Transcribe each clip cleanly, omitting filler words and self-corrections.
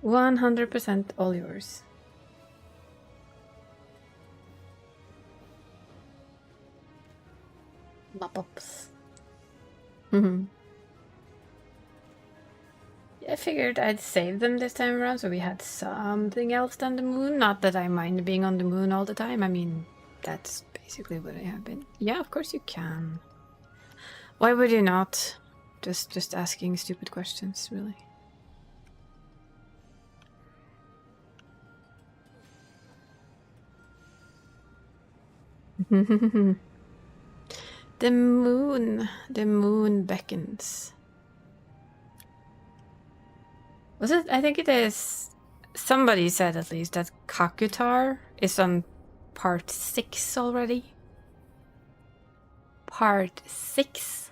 100% all yours. Mop-ups. I figured I'd save them this time around so we had something else than the moon. Not that I mind being on the moon all the time. I mean, that's basically what I have been. Yeah, of course you can. Why would you not? Just asking stupid questions, really. The moon beckons. Was it? I think it is. Somebody said at least that Kakutar is on part 6 already. Part 6?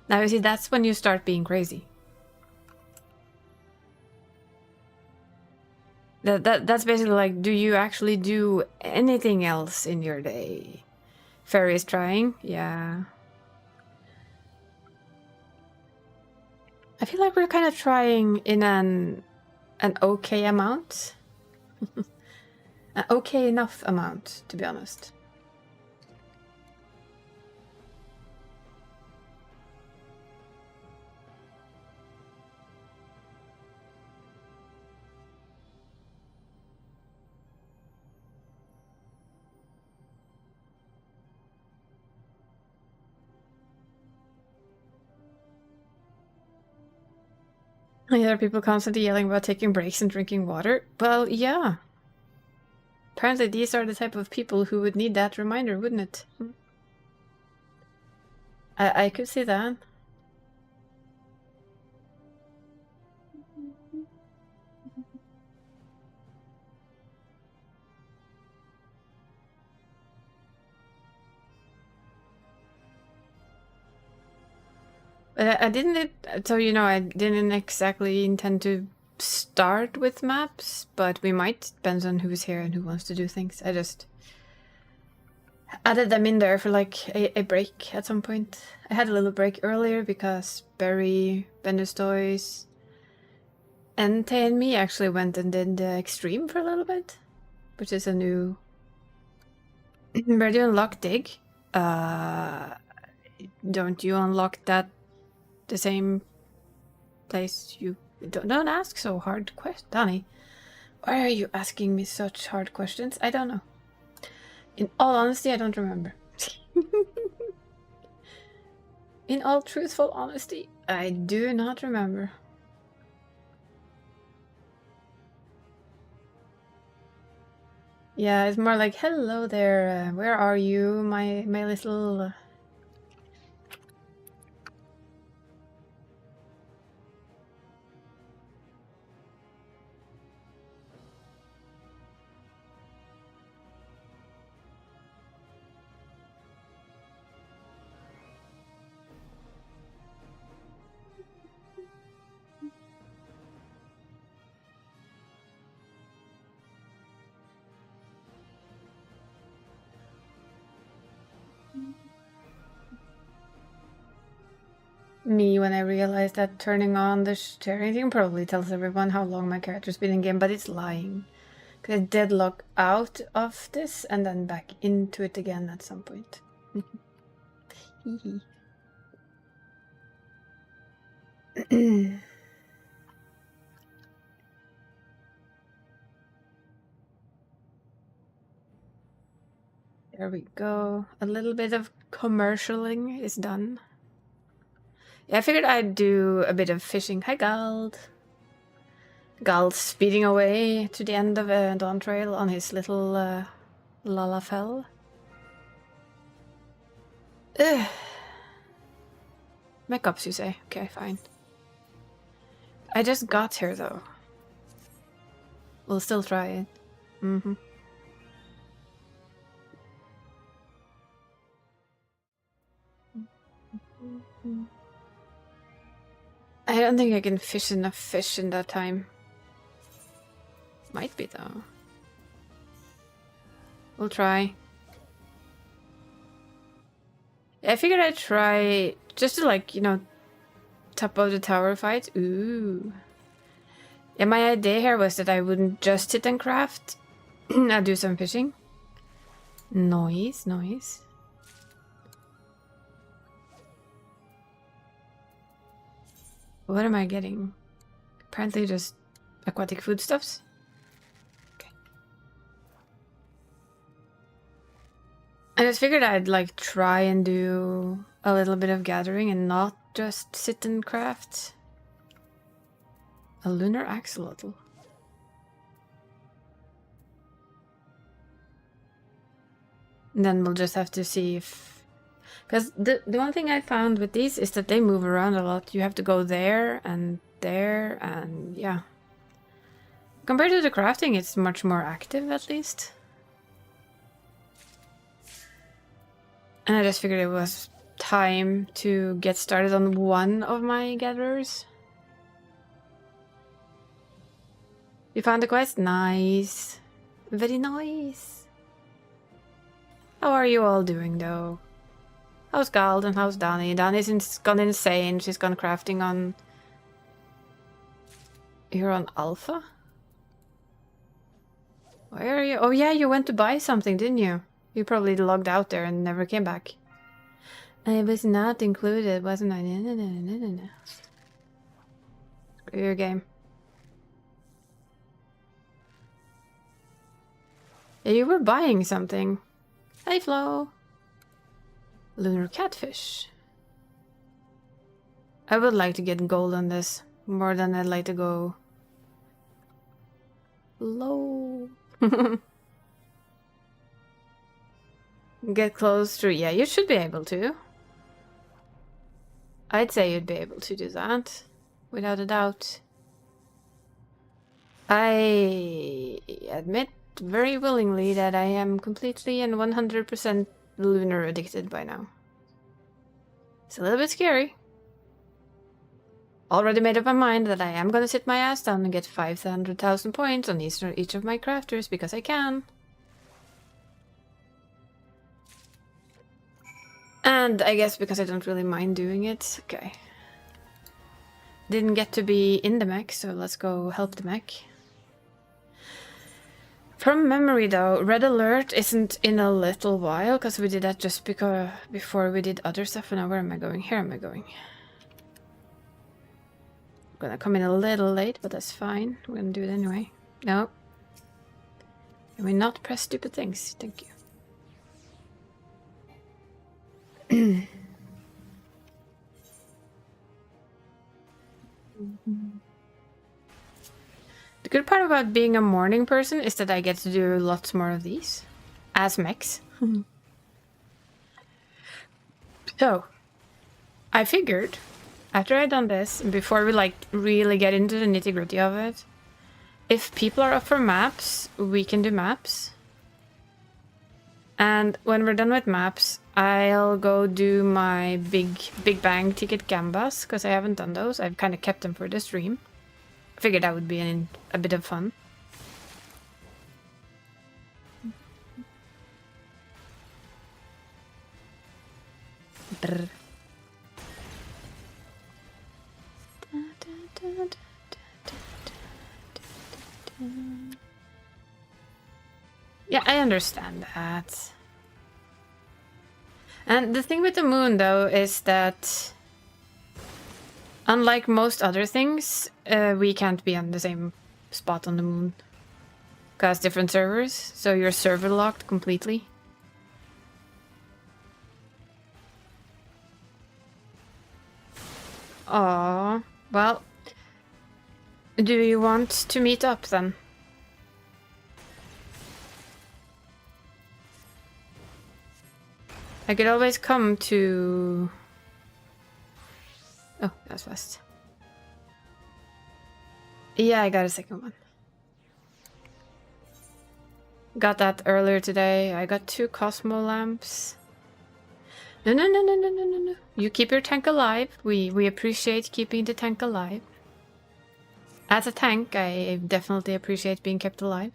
Now you see, that's when you start being crazy. That's basically like, do you actually do anything else in your day? Fairy is trying, yeah. I feel like we're kind of trying in an okay amount. An okay enough amount, to be honest. I hear people constantly yelling about taking breaks and drinking water. Well, yeah. Apparently these are the type of people who would need that reminder, wouldn't it? I could see that. I didn't, so you know, I didn't exactly intend to start with maps, but we might, depends on who's here and who wants to do things. I just added them in there for like a break at some point. I had a little break earlier because Barry, Bendestoys, and Tay and me actually went and did Extreme for a little bit, which is a new... Where do you unlock Dig? Don't you unlock that the same place you... Don't ask so hard questions, Donnie. Why are you asking me such hard questions? I don't know. In all honesty, I don't remember. In all truthful honesty, I do not remember. Yeah, it's more like, hello there, where are you, my little... Me, when I realized that turning on the sharing thing probably tells everyone how long my character's been in game, but it's lying. Because I deadlock out of this and then back into it again at some point. There we go. A little bit of commercialing is done. Yeah, I figured I'd do a bit of fishing. Hi, Gald. Gald speeding away to the end of Dawn Trail on his little Lalafell. Ugh. Makeups, you say? Okay, fine. I just got here, though. We'll still try it. Mm-hmm. I don't think I can fish enough fish in that time. Might be, though. We'll try. I figured I'd try just to, like, you know, top of the tower fight. Ooh. Yeah, my idea here was that I wouldn't just sit and craft. I'd do some fishing. Noise, noise. What am I getting? Apparently just aquatic foodstuffs. Okay. I just figured I'd like try and do a little bit of gathering and not just sit and craft. A lunar axolotl. And then we'll just have to see if... Because the one thing I found with these is that they move around a lot. You have to go there and yeah. Compared to the crafting, it's much more active at least. And I just figured it was time to get started on one of my gatherers. You found the quest? Nice. Very nice. How are you all doing though? How's Gald and how's Dani? Dani's gone insane. She's gone crafting on... You're on Alpha? Where are you? Oh yeah, you went to buy something, didn't you? You probably logged out there and never came back. I was not included, wasn't I? No. Screw your game. Yeah, you were buying something. Hey, Flo. Lunar catfish. I would like to get gold on this more than I'd like to go low. Get close to... Yeah, you should be able to. I'd say you'd be able to do that, without a doubt. I admit very willingly that I am completely and 100% lunar addicted by now. It's a little bit scary. Already made up my mind that I am gonna sit my ass down and get 500,000 points on each of my crafters because I can. And I guess because I don't really mind doing it. Okay. Didn't get to be in the mech, so let's go help the mech. From memory though, Red Alert isn't in a little while, because we did that just before we did other stuff. And now where am I going? Here am I going. I'm gonna come in a little late, but that's fine. We're gonna do it anyway. No. Can we not press stupid things? Thank you. The good part about being a morning person is that I get to do lots more of these as mechs. So, I figured after I'd done this, and before we like really get into the nitty-gritty of it, if people are up for maps, we can do maps. And when we're done with maps, I'll go do my Big Bang Ticket Gambas, because I haven't done those. I've kind of kept them for the stream. I figured that would be a bit of fun. Brr. Yeah, I understand that. And the thing with the moon, though, is that unlike most other things, we can't be on the same spot on the moon. Because different servers, so you're server locked completely. Aww. Well, do you want to meet up then? I could always come to... Oh, that's fast. Yeah, I got a second one. Got that earlier today. I got 2 Cosmo lamps. No. You keep your tank alive. We appreciate keeping the tank alive. As a tank, I definitely appreciate being kept alive.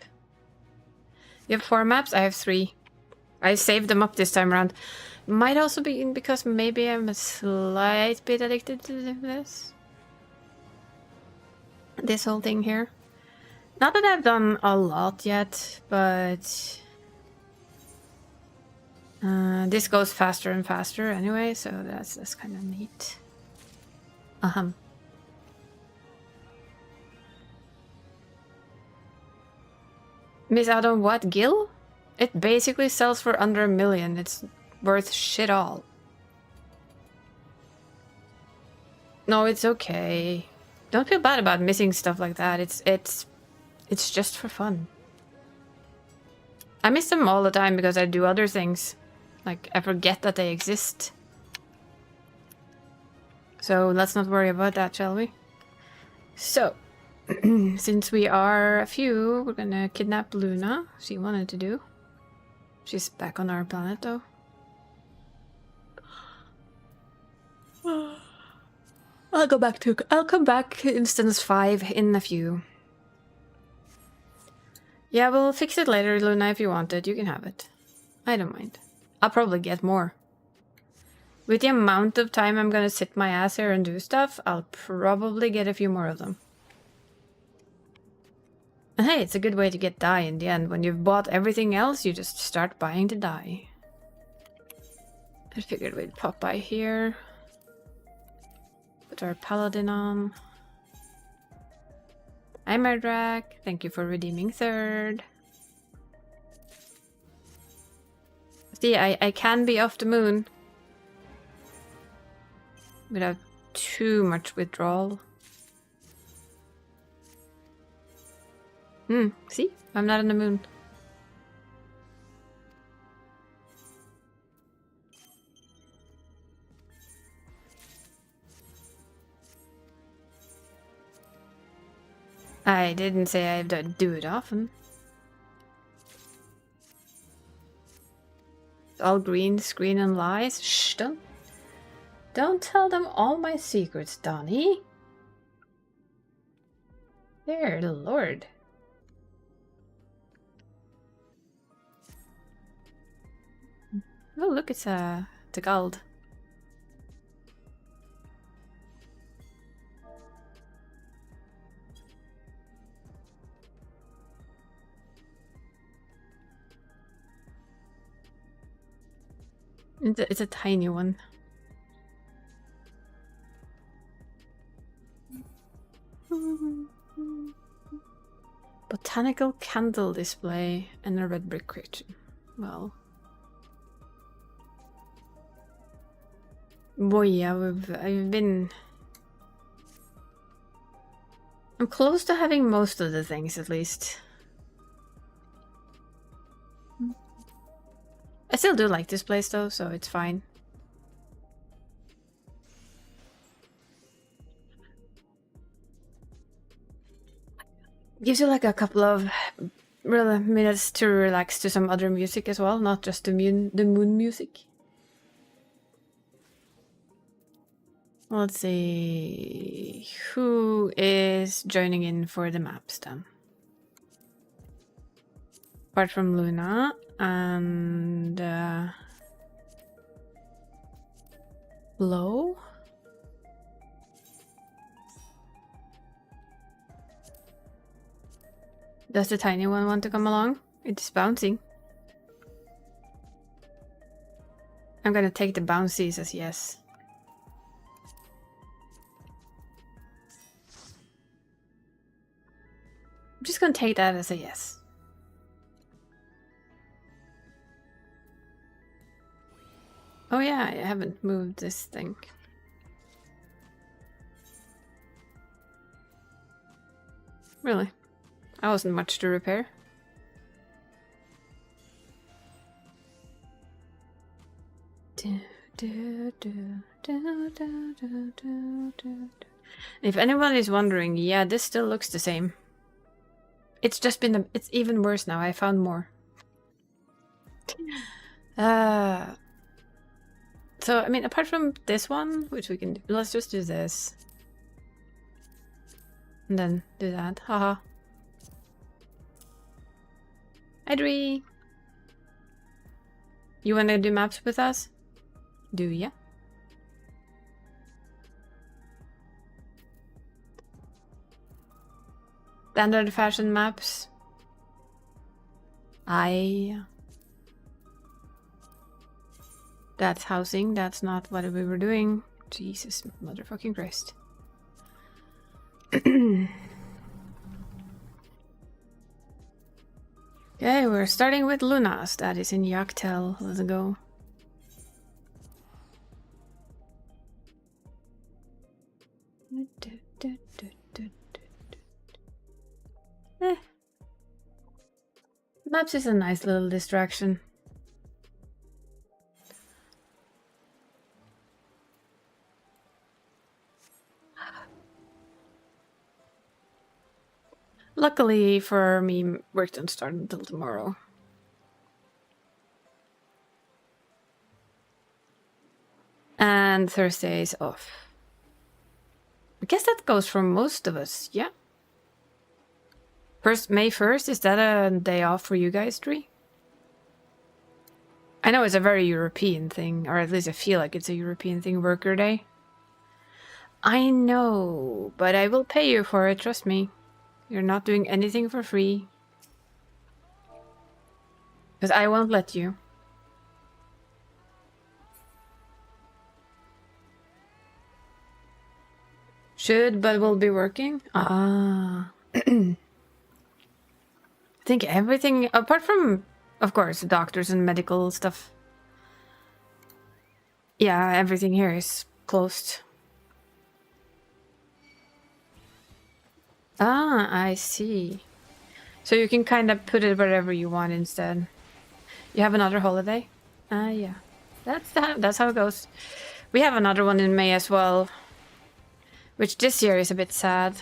You have 4 maps? I have 3. I saved them up this time around. Might also be because maybe I'm a slight bit addicted to this. this whole thing here. Not that I've done a lot yet, but this goes faster and faster anyway, so that's kind of neat. Miss out on what, Gil? It basically sells for under $1 million. It's worth shit all. No, it's okay. Don't feel bad about missing stuff like that. It's just for fun. I miss them all the time because I do other things. Like, I forget that they exist. So let's not worry about that, shall we? So, since we are a few, we're gonna kidnap Luna. She wanted to do. She's back on our planet, though. I'll come back instance 5 in a few. Yeah, we'll fix it later, Luna, if you want it. You can have it. I don't mind. I'll probably get more. With the amount of time I'm gonna sit my ass here and do stuff, I'll probably get a few more of them. And hey, it's a good way to get dye in the end. When you've bought everything else, you just start buying the dye. I figured we'd pop by here. Put our paladin on. Hi, Merdrak. Thank you for redeeming 3rd. See, I can be off the moon without too much withdrawal. See? I'm not on the moon. I didn't say I do it often. All green screen and lies. Shh, don't tell them all my secrets, Donnie. There, Lord. Oh, look, it's the gold. It's a tiny one. Botanical candle display and a red brick kitchen. Well. Boy, yeah, I've been... I'm close to having most of the things, at least. I still do like this place, though, so it's fine. Gives you like a couple of minutes to relax to some other music as well, not just the moon music. Let's see, who is joining in for the maps then? Apart from Luna and Low. Does the tiny one want to come along? It's bouncing. I'm gonna take the bouncies as yes. I'm just gonna take that as a yes. Oh yeah, I haven't moved this thing. Really? That wasn't much to repair. If anyone is wondering, yeah, this still looks the same. It's just been it's even worse now. I found more. So, I mean, apart from this one, which we can do, let's just do this. And then do that. Haha. Adri! You wanna do maps with us? Do ya? Standard fashion maps. That's housing, that's not what we were doing. Jesus motherfucking Christ. Okay, we're starting with Lunas. That is in Yaktel. Let's go. Maps is a nice little distraction. Luckily for me, work don't start until tomorrow. And Thursday is off. I guess that goes for most of us, yeah? May 1st, is that a day off for you guys, Tree? I know it's a very European thing, or at least I feel like it's a European thing, Worker Day. I know, but I will pay you for it, trust me. You're not doing anything for free. Because I won't let you. Should, but will be working? Ah. I think everything, apart from, of course, doctors and medical stuff. Yeah, everything here is closed. Ah, I see. So you can kind of put it wherever you want instead. You have another holiday? Yeah. That's how it goes. We have another one in May as well. Which this year is a bit sad.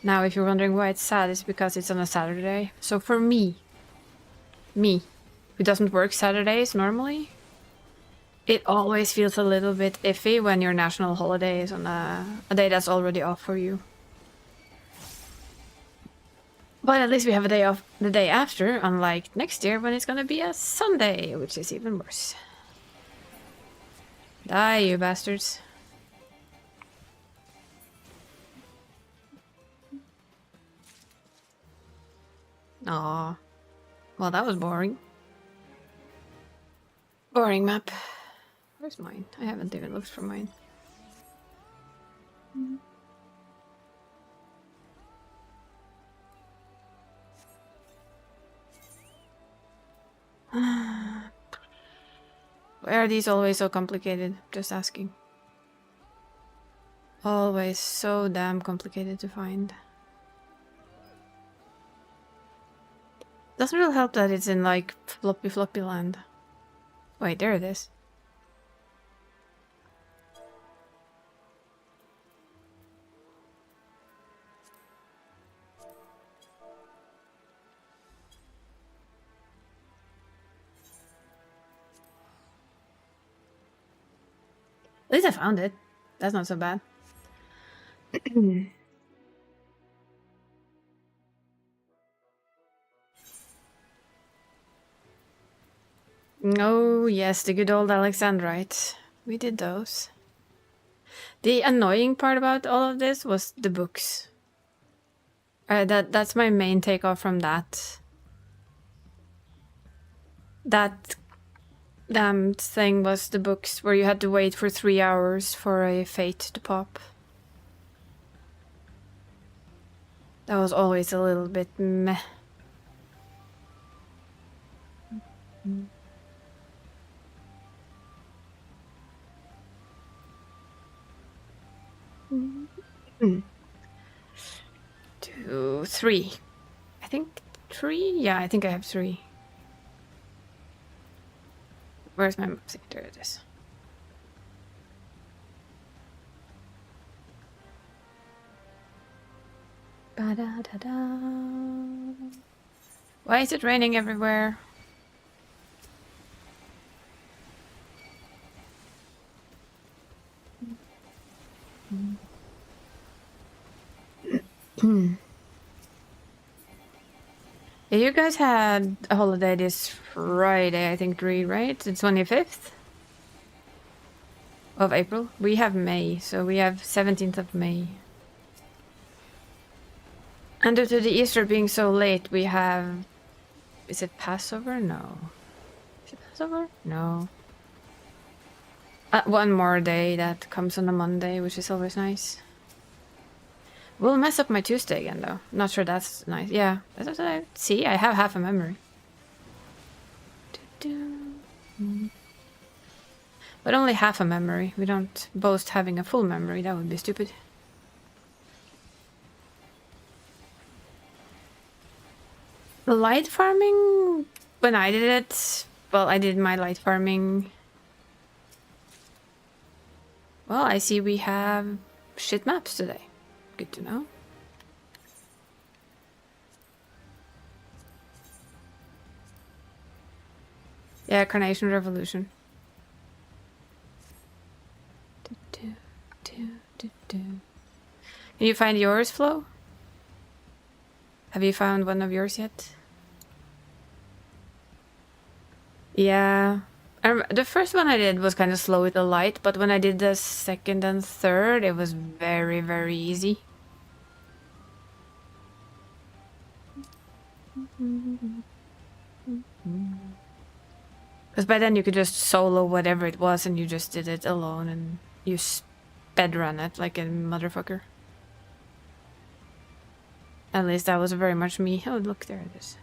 Now, if you're wondering why it's sad, it's because it's on a Saturday. So for me, who doesn't work Saturdays normally, it always feels a little bit iffy when your national holiday is on a day that's already off for you. But at least we have a day off the day after, unlike next year when it's gonna be a Sunday, which is even worse. Die, you bastards. Aw. Well, that was boring. Boring map. Where's mine? I haven't even looked for mine. Why are these always so complicated? Just asking. Always so damn complicated to find. Doesn't really help that it's in like floppy land. Wait, there it is. At least I found it. That's not so bad. Oh, yes, the good old Alexandrite. We did those. The annoying part about all of this was the books. That's my main takeoff from that. That damn thing was the books where you had to wait for 3 hours for a fate to pop. That was always a little bit meh. Mm. 2, 3. I think 3? Yeah, I think I have 3. Where's my map? There it is. Ba-da-da-da. Why is it raining everywhere? Yeah, you guys had a holiday this Friday, I think, right? The 25th of April. We have May, so we have 17th of May. And due to the Easter being so late, we have... Is it Passover? No. Is it Passover? No. One more day that comes on a Monday, which is always nice. Will mess up my Tuesday again, though. Not sure that's nice. Yeah, that's what I see. I have half a memory. But only half a memory. We don't boast having a full memory. That would be stupid. The light farming... When I did it... Well, I did my light farming... Well, I see we have shit maps today. Good to know. Yeah, Carnation Revolution. Can you find yours, Flo? Have you found one of yours yet? Yeah. The first one I did was kind of slow with the light, but when I did the second and third, it was very, very easy. Because by then you could just solo whatever it was and you just did it alone and you sped run it like a motherfucker. At least that was very much me. Oh, look, there it is.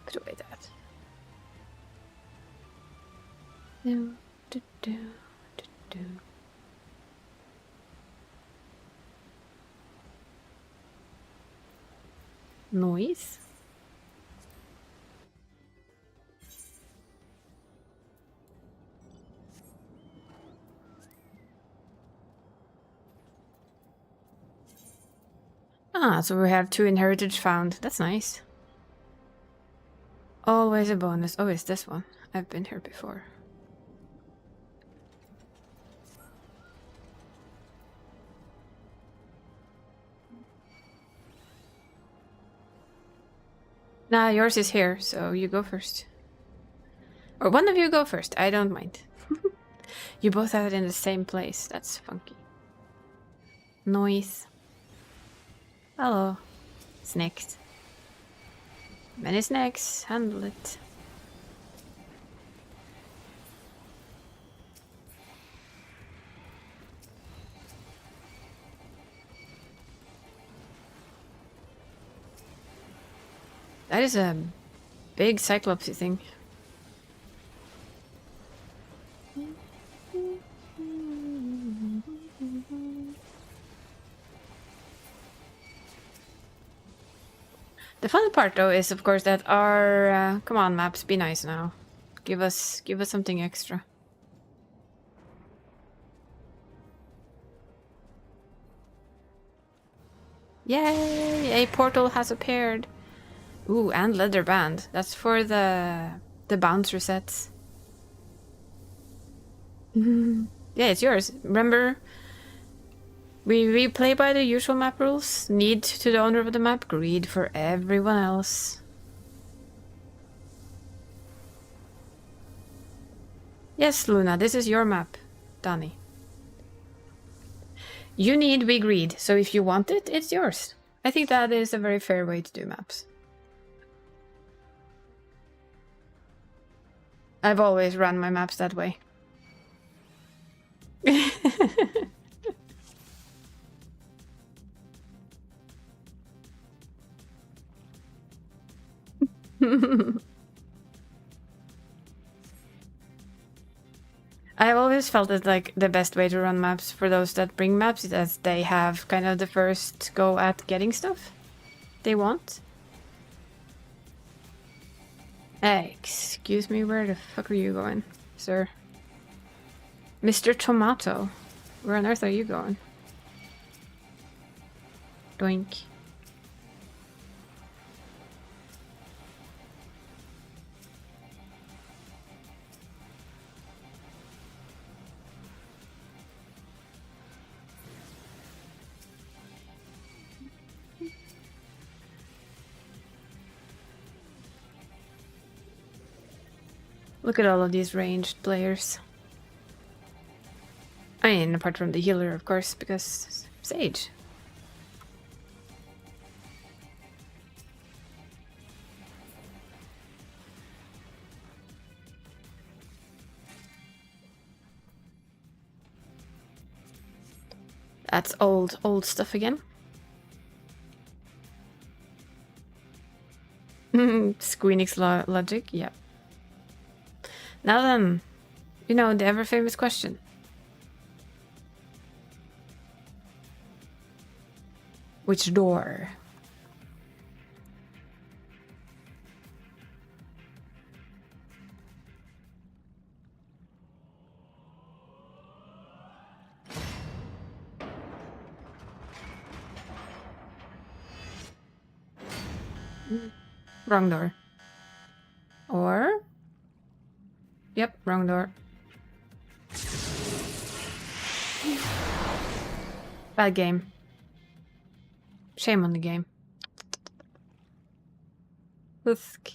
Put away that. Noise. Ah, so we have 2 inherited found. That's nice. Always a bonus. Oh, it's this one. I've been here before. Nah, yours is here, so you go first. Or one of you go first. I don't mind. You both have it in the same place. That's funky. Noise. Hello. Snakes. Many snakes. Handle it. That is a big cyclopsy thing. The fun part, though, is of course that our come on maps, be nice now. Give us something extra. Yay! A portal has appeared. Ooh, and leather band. That's for the bounce resets. Yeah, it's yours. Remember, we play by the usual map rules. Need to the owner of the map, greed for everyone else. Yes, Luna, this is your map, Danny. You need, we greed. So if you want it, it's yours. I think that is a very fair way to do maps. I've always run my maps that way. I've always felt that like the best way to run maps for those that bring maps is that they have kind of the first go at getting stuff they want. Hey, excuse me, where the fuck are you going, sir? Mr. Tomato, where on earth are you going? Doink. Look at all of these ranged players. I mean, apart from the healer, of course, because Sage. That's old stuff again. Squeenix logic, yeah. Now then, you know, the ever famous question. Which door? Wrong door. Or? Yep, wrong door. Bad game. Shame on the game. Husk.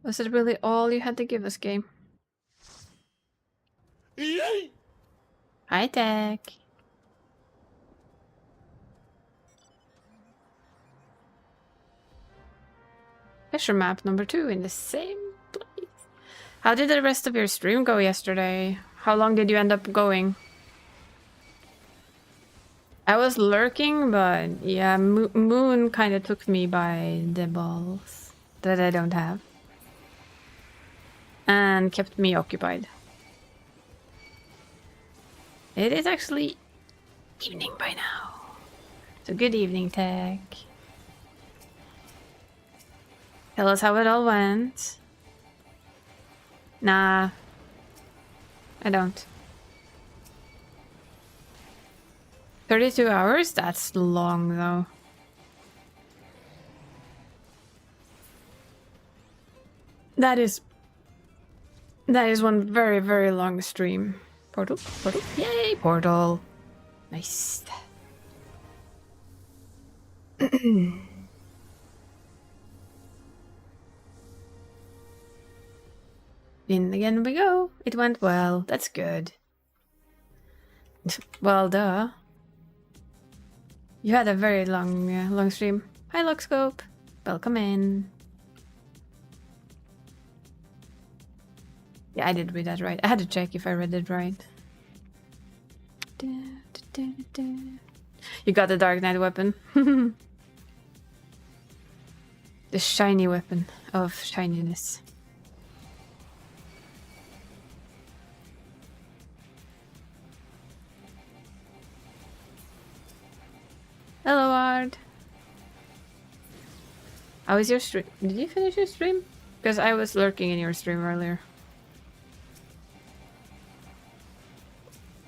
Was it really all you had to give us, game? Hi, Tech. Fisher map number 2 in the same place. How did the rest of your stream go yesterday? How long did you end up going? I was lurking, but yeah, Moon kind of took me by the balls that I don't have. And kept me occupied. It is actually evening by now. So good evening, Tech. Tell us how it all went. Nah. I don't. 32 hours? That's long, though. That is one very, very long stream. Portal? Portal? Yay, portal. Nice. In again we go. It went well. That's good. Well, duh. You had a very long stream. Hi, Lockscope. Welcome in. Yeah, I did read that right. I had to check if I read it right. You got the Dark Knight weapon. The shiny weapon of shininess. Hello, Ard. How was your stream? Did you finish your stream? Because I was lurking in your stream earlier.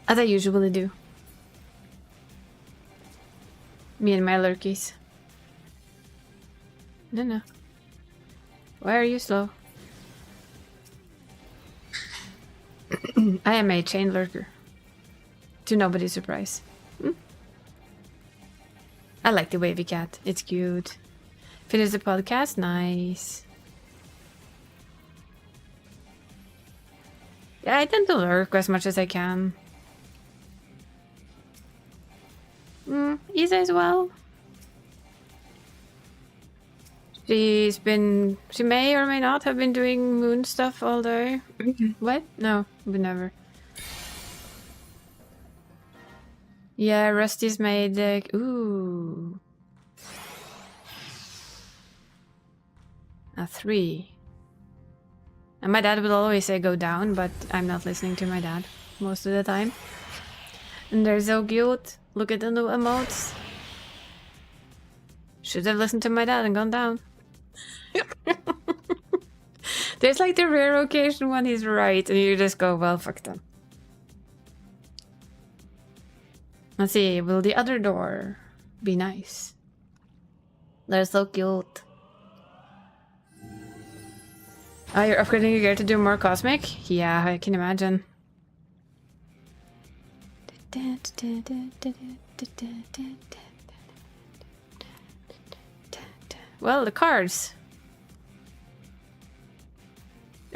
As I usually do. Me and my lurkies. No. Why are you slow? I am a chain lurker. To nobody's surprise. I like the wavy cat. It's cute. Finish the podcast? Nice. Yeah, I tend to lurk as much as I can. Isa as well. She may or may not have been doing moon stuff all day. What? No, but never. Yeah, Rusty's made like, ooh. A 3. And my dad will always say go down, but I'm not listening to my dad most of the time. And they're so cute. Look at the new emotes. Should have listened to my dad and gone down. There's like the rare occasion when he's right and you just go, well, fuck them. Let's see, will the other door be nice? They're so cute. Oh, you're upgrading your gear to do more cosmic? Yeah, I can imagine. Well, the cards.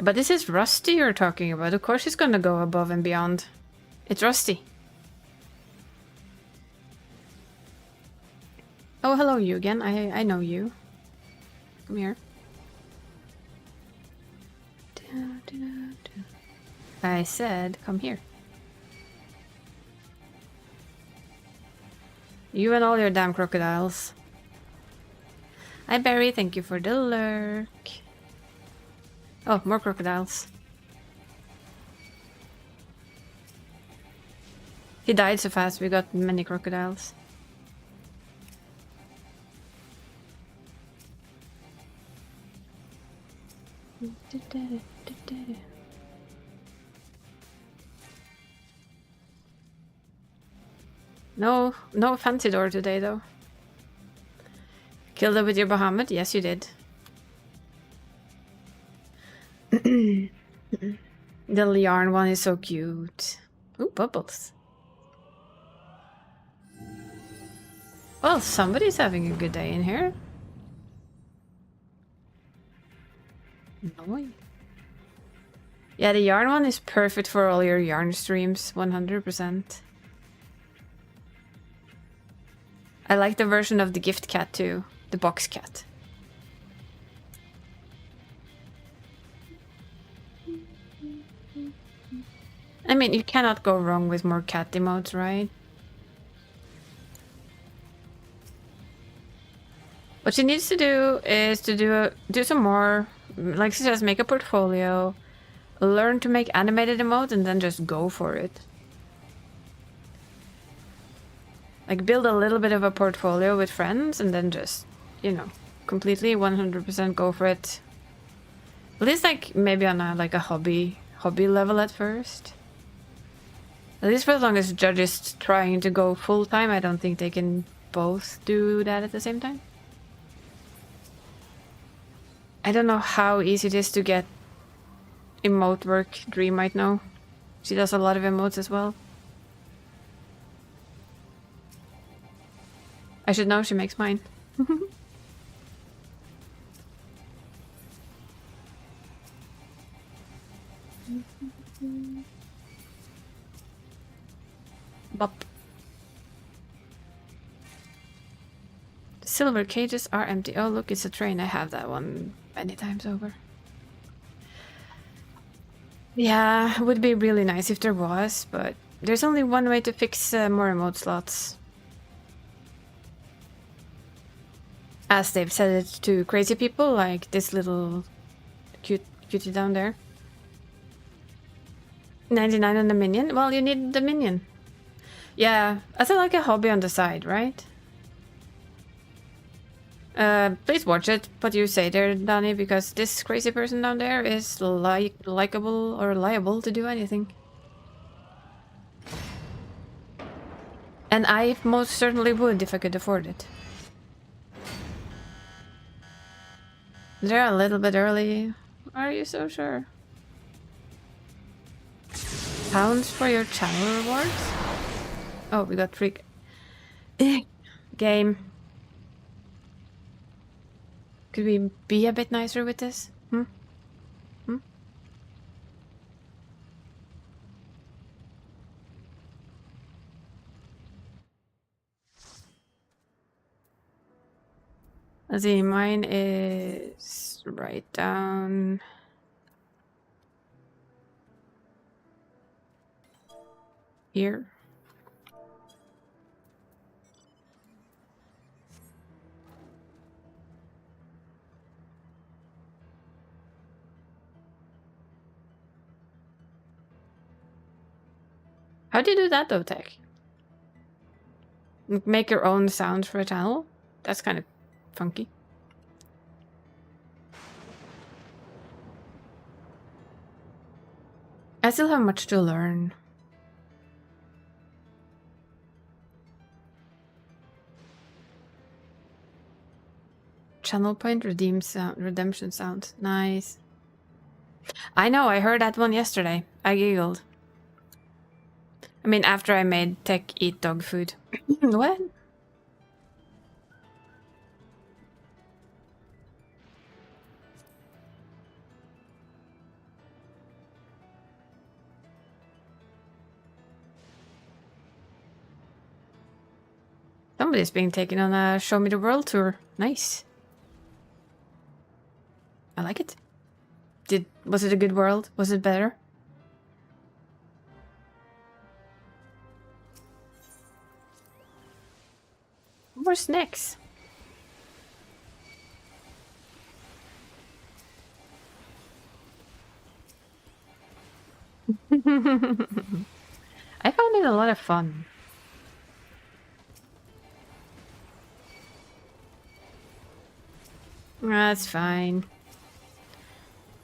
But this is Rusty you're talking about. Of course she's gonna go above and beyond. It's Rusty. Oh, hello you again. I know you. Come here. I said, come here. You and all your damn crocodiles. Hi Barry, thank you for the lurk. Oh, more crocodiles. He died so fast, we got many crocodiles. No fancy door today though. Killed it with your Bahamut? Yes, you did. The little yarn one is so cute. Ooh, bubbles. Well, somebody's having a good day in here. No. Yeah, the yarn one is perfect for all your yarn streams, 100%. I like the version of the gift cat too, the box cat. I mean, you cannot go wrong with more cat emotes, right? What she needs to do is to do some more, like she says, make a portfolio, learn to make animated emotes, and then just go for it. Like build a little bit of a portfolio with friends, and then just, you know, completely 100% go for it. At least like maybe on a like a hobby level at first. At least for as long as Judge is trying to go full time, I don't think they can both do that at the same time. I don't know how easy it is to get emote work. Dream might know. She does a lot of emotes as well. I should know, she makes mine. Bop. The silver cages are empty. Oh look, it's a train. I have that one many times over. Yeah, it would be really nice if there was, but there's only one way to fix more emote slots. As they've said it to crazy people, like this little cutie down there. 99 on the minion? Well, you need the minion. Yeah, as like a hobby on the side, right? Please watch it, what you say there, Danny, because this crazy person down there is likable or liable to do anything. And I most certainly would if I could afford it. They're a little bit early. Are you so sure? Pounds for your channel rewards? Oh, we got free game. Could we be a bit nicer with this? Let's see, mine is right down here. How do you do that though, Tech? Make your own sounds for a channel? That's kind of funky. I still have much to learn. Channel point redemption sound. Nice. I know, I heard that one yesterday. I giggled. I mean, after I made Tech eat dog food. What? Somebody's being taken on a Show Me the World tour. Nice. I like it. Was it a good world? Was it better? More snacks. I found it a lot of fun. That's fine.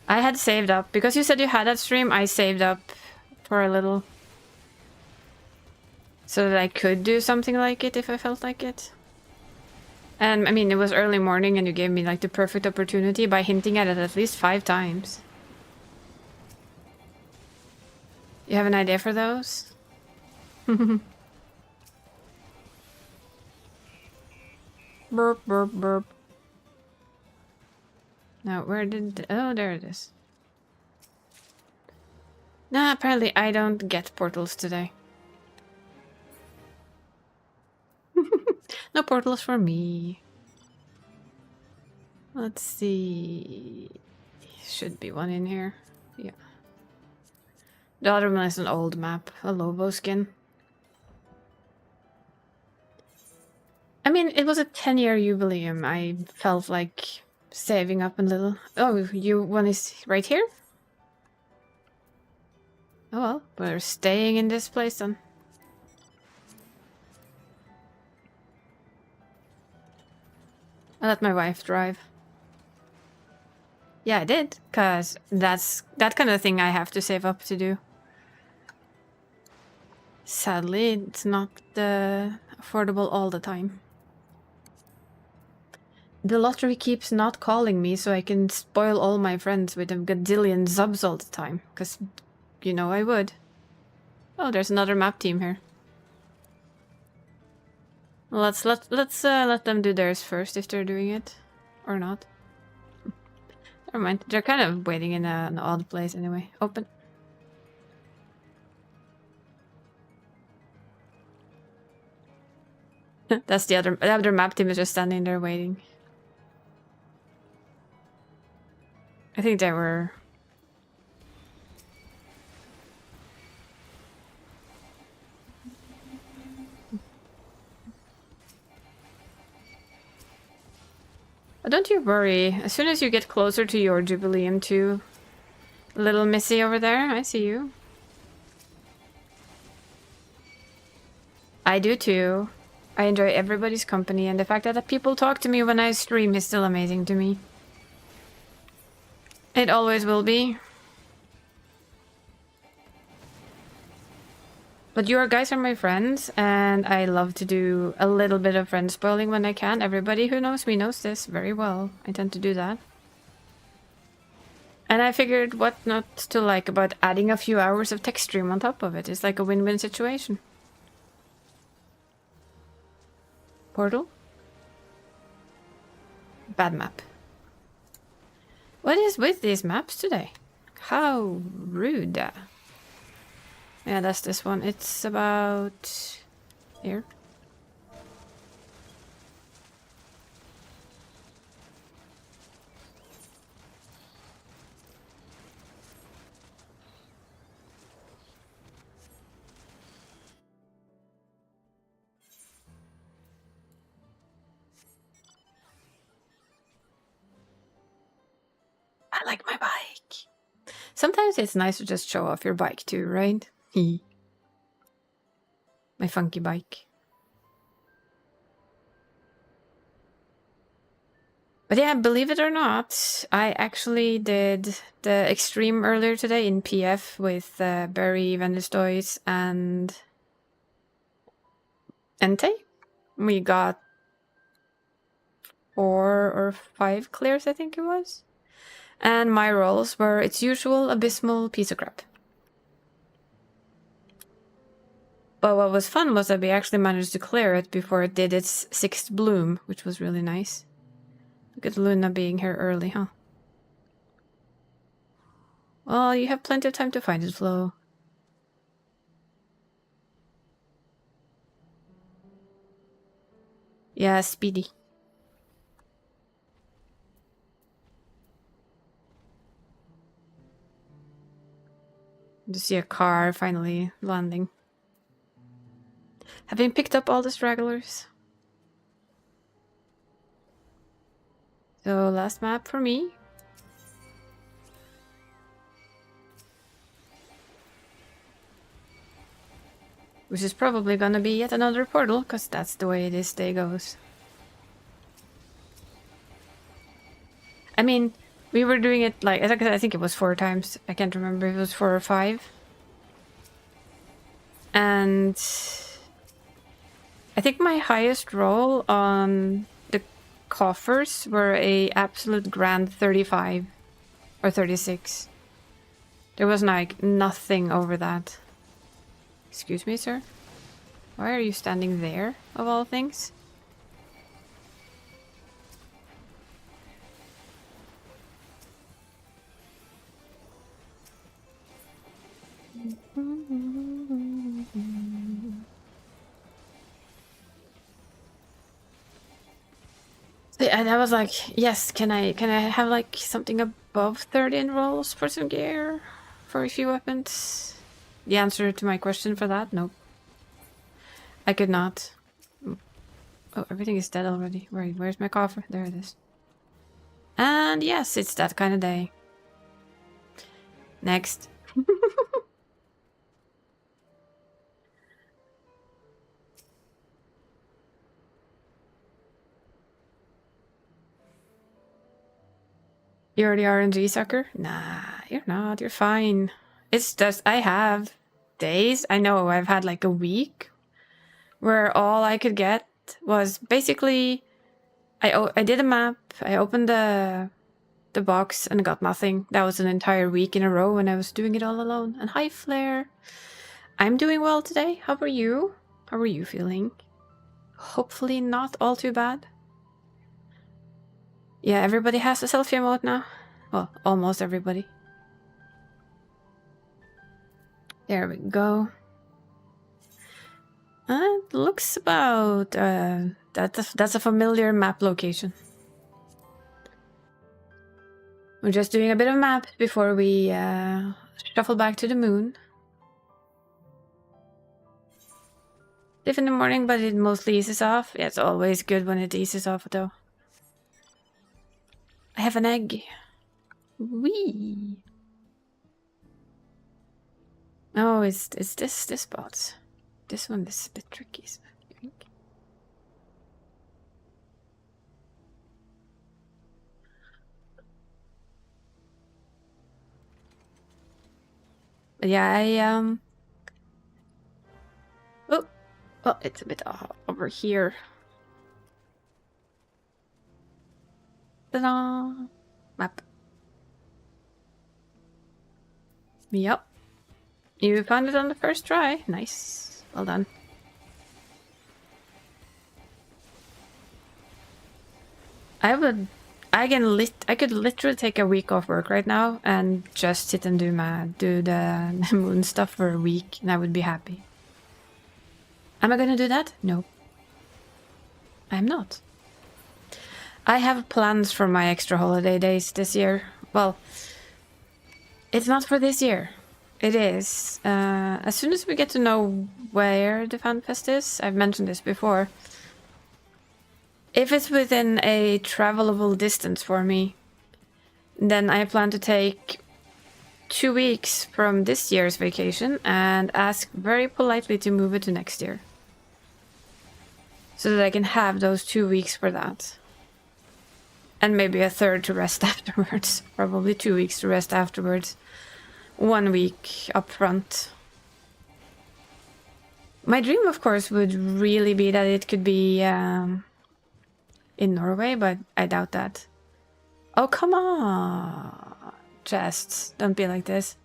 I had saved up. Because you said you had that stream, I saved up for a little. So that I could do something like it if I felt like it. And, I mean, it was early morning and you gave me, like, the perfect opportunity by hinting at least 5 times. You have an idea for those? Burp, burp, burp. Now, where did... Oh, there it is. Nah, apparently I don't get portals today. No portals for me. Let's see... Should be one in here. Yeah. The other one is an old map. A Lobo skin. I mean, it was a 10-year jubileum. I felt like saving up a little. Oh, one is right here? Oh well, we're staying in this place then. I let my wife drive. Yeah, I did, cause that's that kind of thing I have to save up to do. Sadly, it's not affordable all the time. The lottery keeps not calling me, so I can spoil all my friends with a gazillion subs all the time, cause you know I would. Oh, there's another map team here. Let's let them do theirs first if they're doing it, or not. Never mind. They're kind of waiting in an odd place anyway. Open. That's the other map team is just standing there waiting. I think they were. Don't you worry. As soon as you get closer to your Jubileum too. Little Missy over there, I see you. I do too. I enjoy everybody's company, and the fact that people talk to me when I stream is still amazing to me. It always will be. But you guys are my friends, and I love to do a little bit of friend spoiling when I can. Everybody who knows me knows this very well. I tend to do that. And I figured what not to like about adding a few hours of text stream on top of it. It's like a win-win situation. Portal? Bad map. What is with these maps today? How rude. Yeah, that's this one. It's about here. I like my bike. Sometimes it's nice to just show off your bike too, right? My funky bike. But yeah, believe it or not, I actually did the extreme earlier today in PF with Barry, Vanderstoys, and Entei. We got 4 or 5 clears, I think it was. And my rolls were its usual abysmal piece of crap. But what was fun was that we actually managed to clear it before it did its 6th bloom, which was really nice. Look at Luna being here early, huh? Well, you have plenty of time to find it, Flo. Yeah, speedy. To see a car finally landing. Having picked up all the stragglers. So last map for me. Which is probably gonna be yet another portal, because that's the way this day goes. I mean, we were doing it like, I think it was 4 times. I can't remember if it was 4 or 5. And I think my highest roll on the coffers were a absolute grand 35 or 36. There was like nothing over that. Excuse me, sir? Why are you standing there, of all things? And I was like, yes, can I have like something above 30 in rolls for some gear? For a few weapons? The answer to my question for that, nope. I could not. Oh, everything is dead already. Where's my coffer? There it is. And yes, it's that kind of day. Next. You're the RNG sucker? Nah, you're not. You're fine. It's just, I have days. I know I've had like a week where all I could get was basically I did a map, I opened the box and got nothing. That was an entire week in a row and I was doing it all alone. And hi, Flair. I'm doing well today. How are you? How are you feeling? Hopefully not all too bad. Yeah, everybody has a selfie mode now. Well, almost everybody. There we go. It looks about... that's a familiar map location. We're just doing a bit of map before we shuffle back to the moon. Live in the morning, but it mostly eases off. Yeah, it's always good when it eases off, though. I have an egg. Wee. Oh, it's this spot. This one is a bit tricky, I think. But yeah, oh, well, it's a bit over here. Ta-da! Map. Yep. You found it on the first try. Nice. Well done. I could literally take a week off work right now and just sit and do the moon stuff for a week and I would be happy. Am I gonna do that? No. I'm not. I have plans for my extra holiday days this year. Well, it's not for this year. It is. As soon as we get to know where the FanFest is, I've mentioned this before. If it's within a travelable distance for me, then I plan to take 2 weeks from this year's vacation and ask very politely to move it to next year. So that I can have those 2 weeks for that. And maybe a third to rest afterwards. Probably 2 weeks to rest afterwards. 1 week up front. My dream, of course, would really be that it could be in Norway, but I doubt that. Oh, come on! Chests, don't be like this.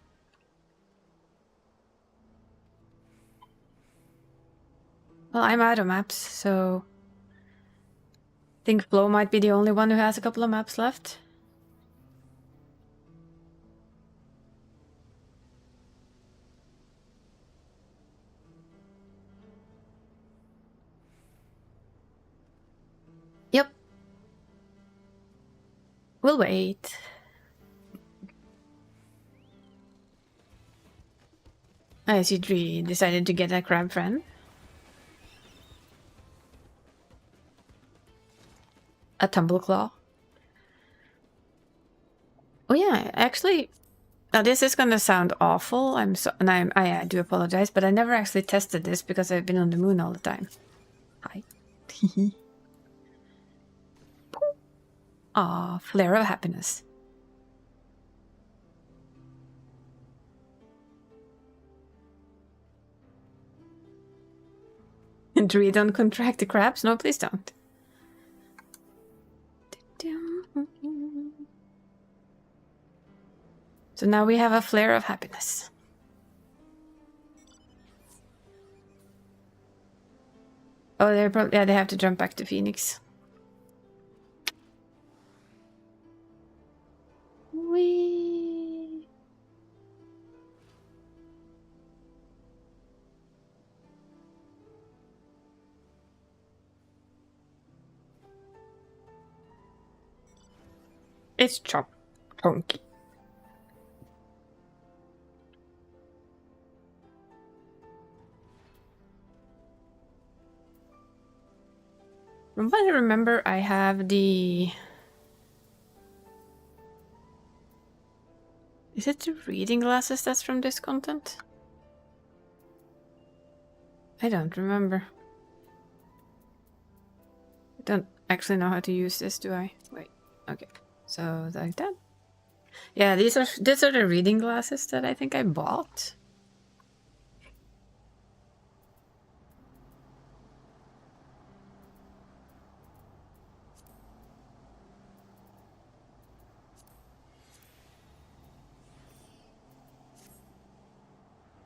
Well, I'm out of maps, so... I think Flo might be the only one who has a couple of maps left. We'll wait. I see Tree decided to get a crab friend. A Tumbleclaw. Oh yeah, actually, now this is gonna sound awful. I do apologize, but I never actually tested this because I've been on the moon all the time. Hi. Aw, flare of happiness. And Tree, don't contract the crabs? No, please don't. So now we have a flare of happiness. Oh, they're probably, yeah, they have to jump back to Phoenix. Whee! It's chunky. From what I remember, I have the... Is it the reading glasses that's from this content? I don't remember. I don't actually know how to use this, do I? Wait, okay. So, like that. Yeah, these are the reading glasses that I think I bought.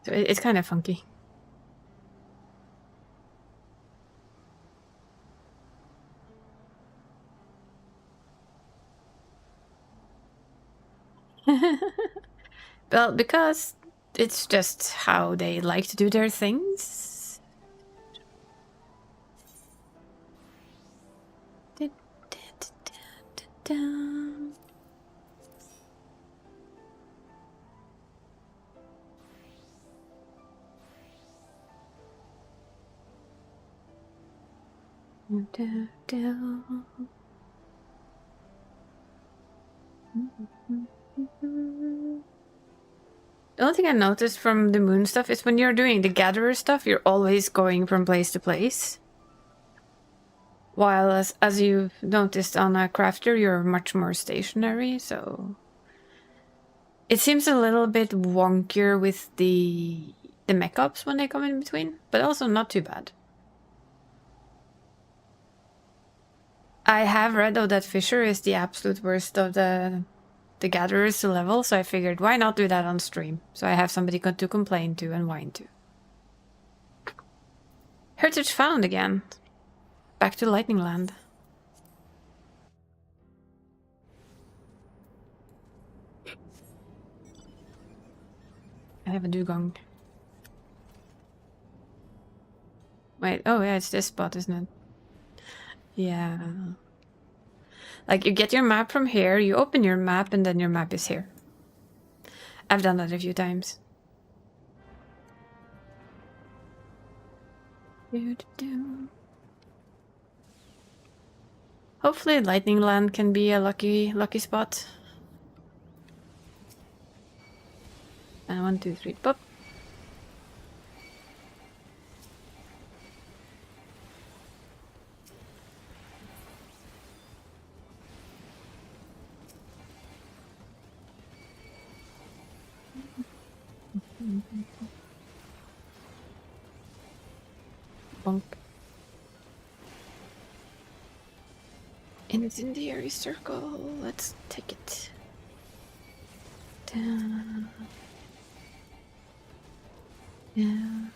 So it's kind of funky. Well, because it's just how they like to do their things. The only thing I noticed from the moon stuff is when you're doing the gatherer stuff, you're always going from place to place. While as you've noticed on a crafter, you're much more stationary, so... It seems a little bit wonkier with the mech ops when they come in between, but also not too bad. I have read though that Fisher is the absolute worst of the gatherers to level, so I figured why not do that on stream, so I have somebody to complain to and whine to. Heritage found again. Back to Lightning Land. I have a dugong. Wait, oh yeah, it's this spot, isn't it? Yeah. Like, you get your map from here, you open your map, and then your map is here. I've done that a few times. Hopefully Lightning Land can be a lucky spot. And 1, 2, 3, pop. Bonk. Incendiary circle. Let's take it. Down. Yeah.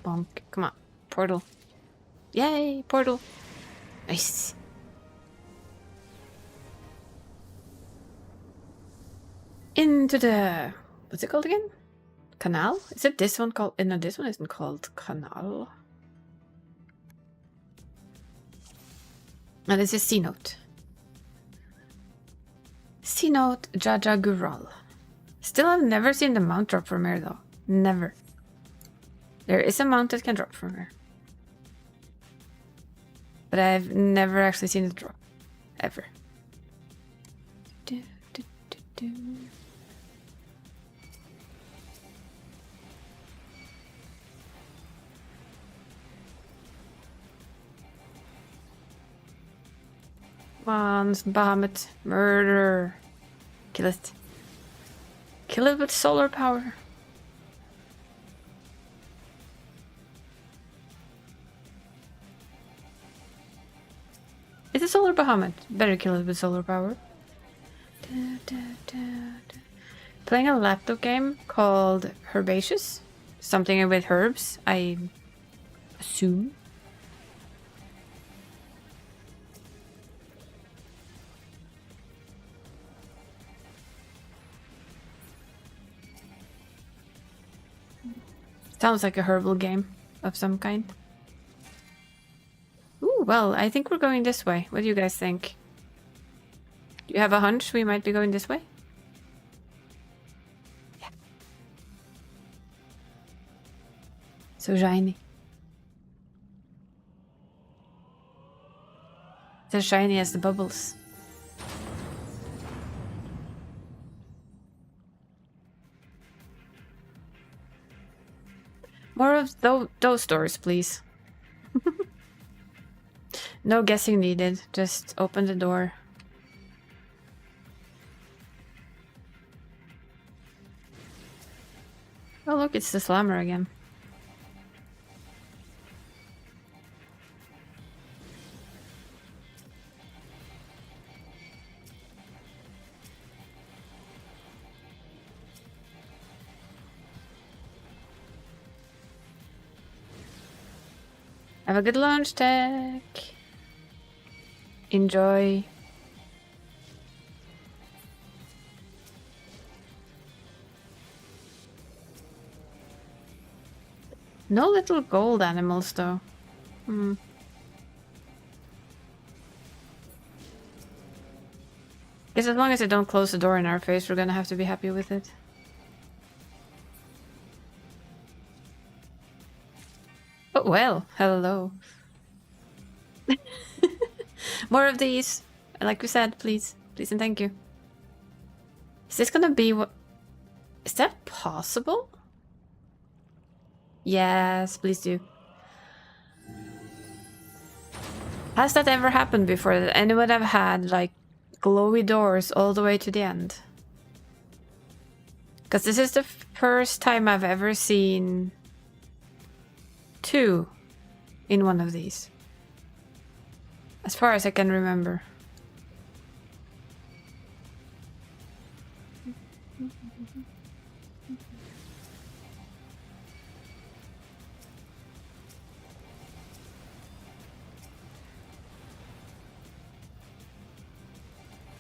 Bonk. Come on. Portal. Yay, portal. Nice. Into the... What's it called again? Canal? Is it this one called? No, this one isn't called Canal. And this is C note. C note Jaja Gural. Still, I've never seen the mount drop from here though. Never. There is a mount that can drop from here. But I've never actually seen it drop. Ever. Do, do, do, do. Come on, Bahamut. Murder. Kill it. Kill it with solar power. It's a solar Bahamut. Better kill it with solar power. Da, da, da, da. Playing a laptop game called Herbaceous. Something with herbs, I assume. Sounds like a herbal game of some kind. Ooh, well, I think we're going this way. What do you guys think? You have a hunch we might be going this way? Yeah. So shiny. It's as shiny as the bubbles. More of those doors, please. No guessing needed. Just open the door. Oh look, it's the slammer again. Have a good launch tech. Enjoy. No little gold animals though. Guess as long as they don't close the door in our face, we're gonna have to be happy with it. Oh well, hello. More of these. Like we said, please. Please and thank you. Is this gonna be what... Is that possible? Yes, please do. Has that ever happened before? That anyone have had, like, glowy doors all the way to the end? Because this is the first time I've ever seen... 2 in one of these. As far as I can remember.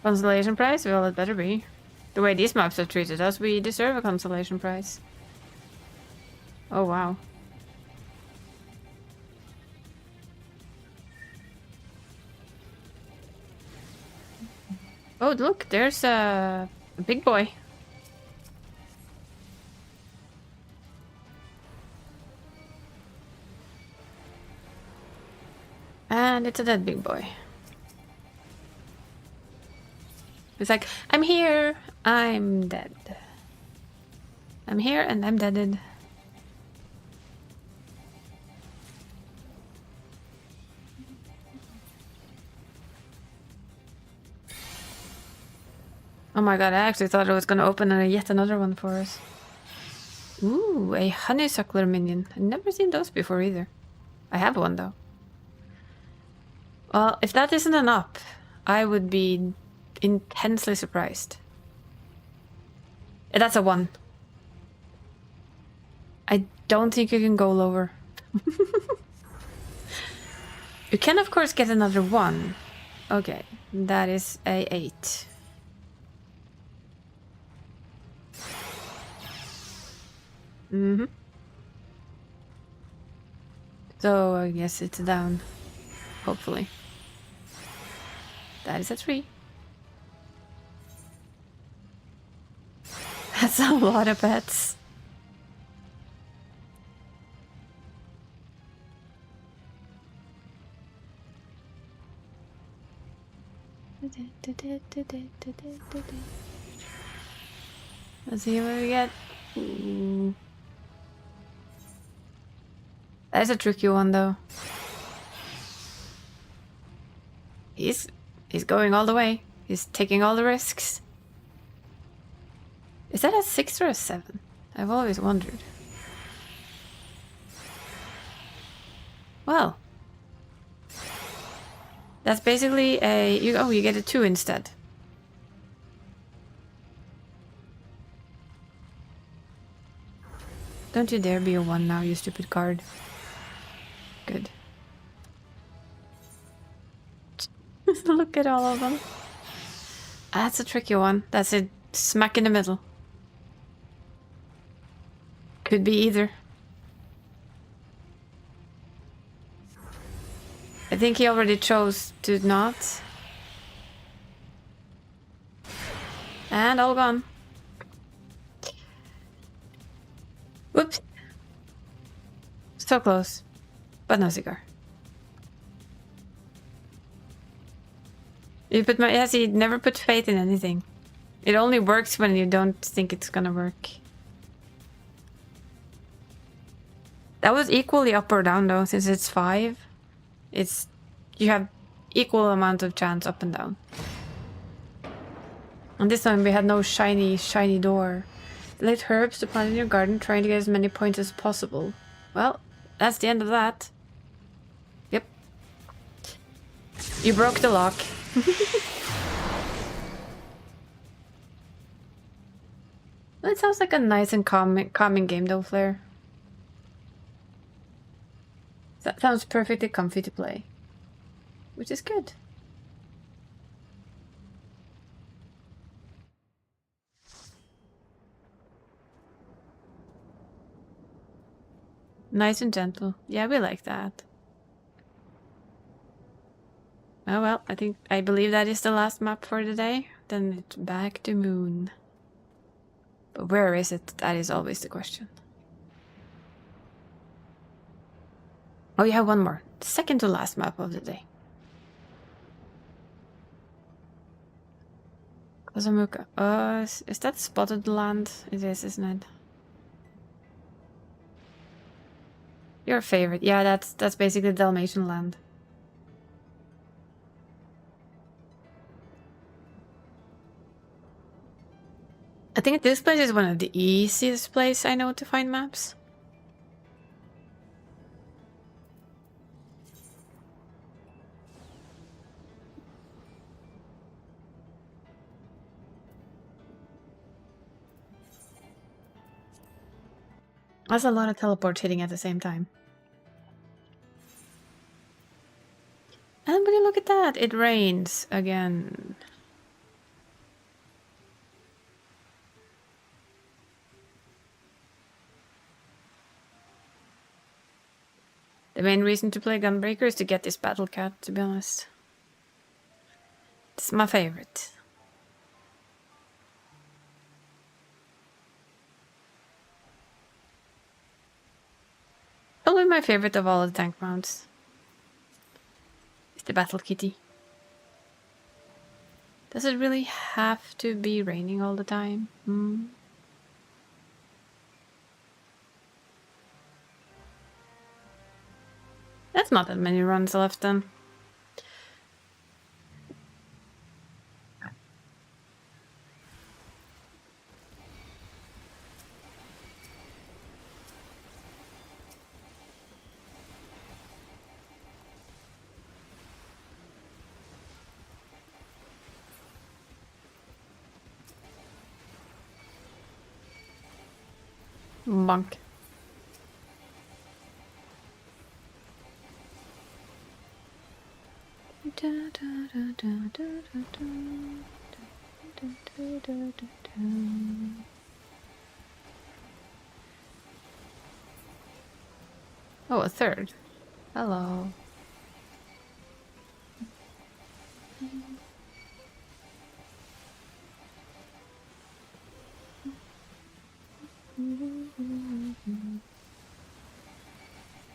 Consolation prize? Well, it better be. The way these maps have treated us, we deserve a consolation prize. Oh, wow. Oh, look, there's a big boy. And it's a dead big boy. It's like, I'm here, I'm dead. I'm here and I'm deaded. Oh my god, I actually thought it was gonna open yet another one for us. Ooh, a honeysuckler minion. I've never seen those before either. I have one though. Well, if that isn't an up, I would be intensely surprised. That's a 1. I don't think you can go lower. You can of course get another 1. Okay, that is a 8. Mm-hmm. So I guess it's down. Hopefully. That is a tree. That's a lot of pets. Let's see what we get. Ooh. That's a tricky one though. He's going all the way. He's taking all the risks. Is that a 6 or a 7? I've always wondered. Well. That's basically a... you get a 2 instead. Don't you dare be a 1 now, you stupid card. Good. Look at all of them. That's a tricky one. That's it. Smack in the middle. Could be either. I think he already chose to not. And all gone. Whoops. So close. But no cigar. You put my... Yes, he never put faith in anything. It only works when you don't think it's gonna work. That was equally up or down though, since it's 5. It's... You have equal amount of chance up and down. And this time we had no shiny door. Select herbs to plant in your garden, trying to get as many points as possible. Well, that's the end of that. Yep. You broke the lock. It sounds like a nice and calming game though, Flair. That sounds perfectly comfy to play. Which is good. Nice and gentle. Yeah, we like that. Oh well, I believe that is the last map for the day. Then it's back to Moon. But where is it? That is always the question. Oh yeah, one more. Second to last map of the day. Kozamuka. Is that Spotted Land? It is, isn't it? Your favorite. Yeah, that's basically Dalmatian land. I think this place is one of the easiest places I know to find maps. That's a lot of teleports hitting at the same time. And when you look at that, it rains again. The main reason to play Gunbreaker is to get this battle cat, to be honest. It's my favorite. Probably my favorite of all the tank mounts. It's the Battle Kitty. Does it really have to be raining all the time? That's not that many runs left then. Bonk. Oh, a third. Hello.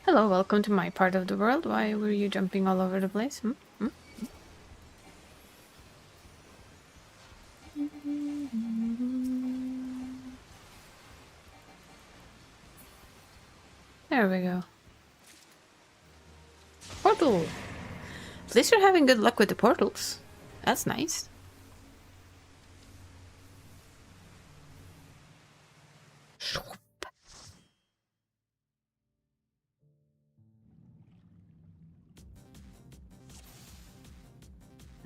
Hello, welcome to my part of the world. Why were you jumping all over the place? There we go. Portal! At least you're having good luck with the portals. That's nice.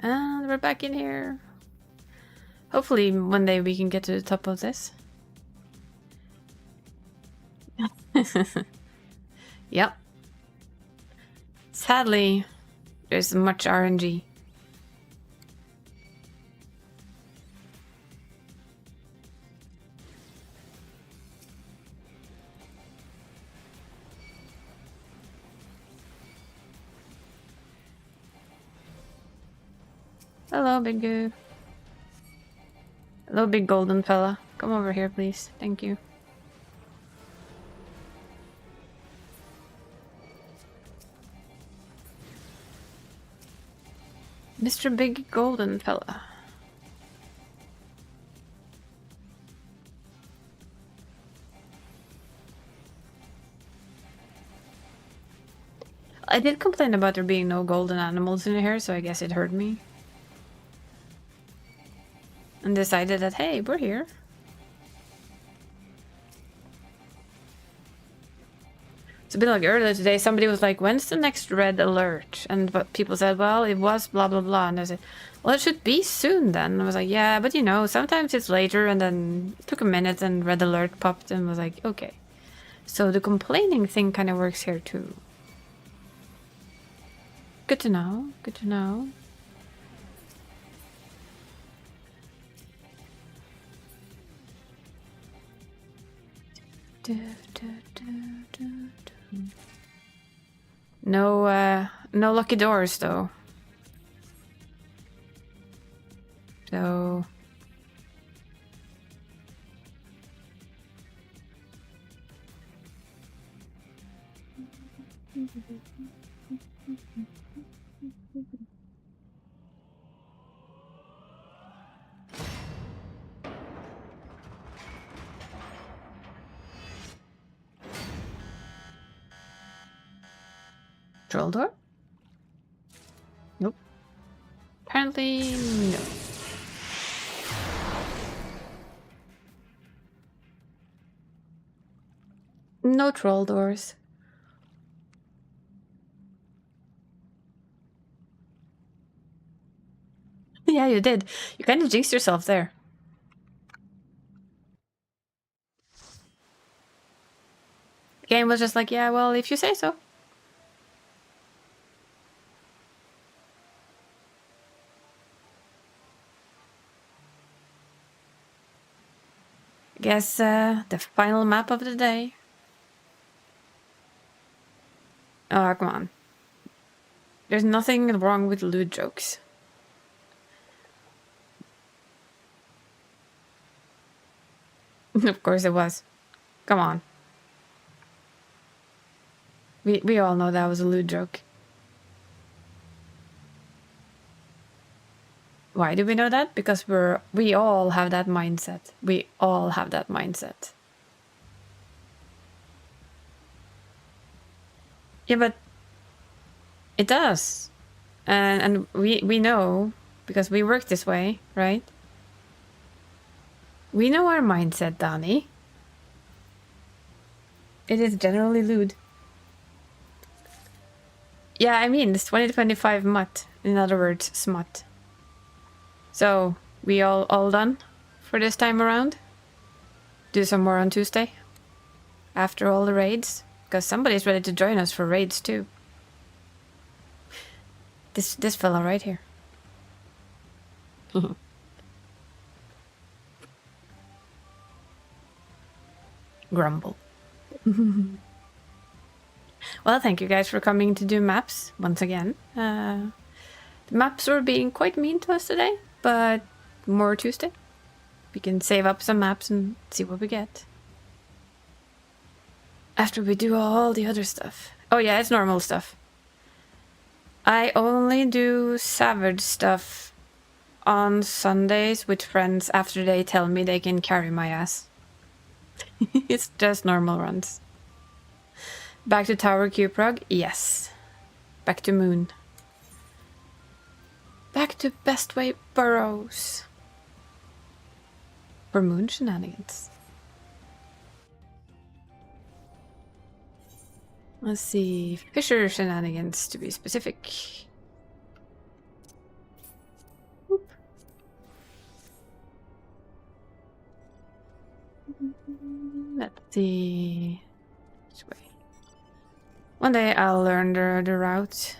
And we're back in here. Hopefully one day we can get to the top of this. Yep. Sadly, there's much RNG. Hello, big goo. Hello, big golden fella. Come over here, please. Thank you. Mr. Big Golden fella. I did complain about there being no golden animals in here, so I guess it hurt me. And decided that, hey, we're here. It's a bit like earlier today, somebody was like, when's the next red alert? And but people said, well, it was blah, blah, blah. And I said, well, it should be soon then. And I was like, yeah, but you know, sometimes it's later. And then it took a minute and red alert popped and was like, okay. So the complaining thing kind of works here too. Good to know. Good to know. No lucky doors though. So troll door? Nope. Apparently, no. No troll doors. Yeah, you did. You kind of jinxed yourself there. The game was just like, yeah, well, if you say so. Guess the final map of the day. Oh, come on. There's nothing wrong with loot jokes. Of course it was. Come on. We all know that was a lewd joke. Why do we know that? Because we all have that mindset. We all have that mindset. Yeah, but it does. And we know because we work this way, right? We know our mindset, Danny. It is generally lewd. Yeah, I mean, it's 2025 mutt. In other words, smut. So, we all done for this time around? Do some more on Tuesday? After all the raids? Because somebody's ready to join us for raids too. This fella right here. Grumble. Well, thank you guys for coming to do maps once again. The maps were being quite mean to us today, but more Tuesday. We can save up some maps and see what we get. After we do all the other stuff. Oh yeah, it's normal stuff. I only do Savage stuff on Sundays with friends after they tell me they can carry my ass. It's just normal runs. Back to Tower Q-Prog? Yes. Back to Moon. Back to Best Way Burrows. For Moon shenanigans. Let's see. Fisher shenanigans, to be specific. Whoop. Let's see. This way. One day I'll learn the route.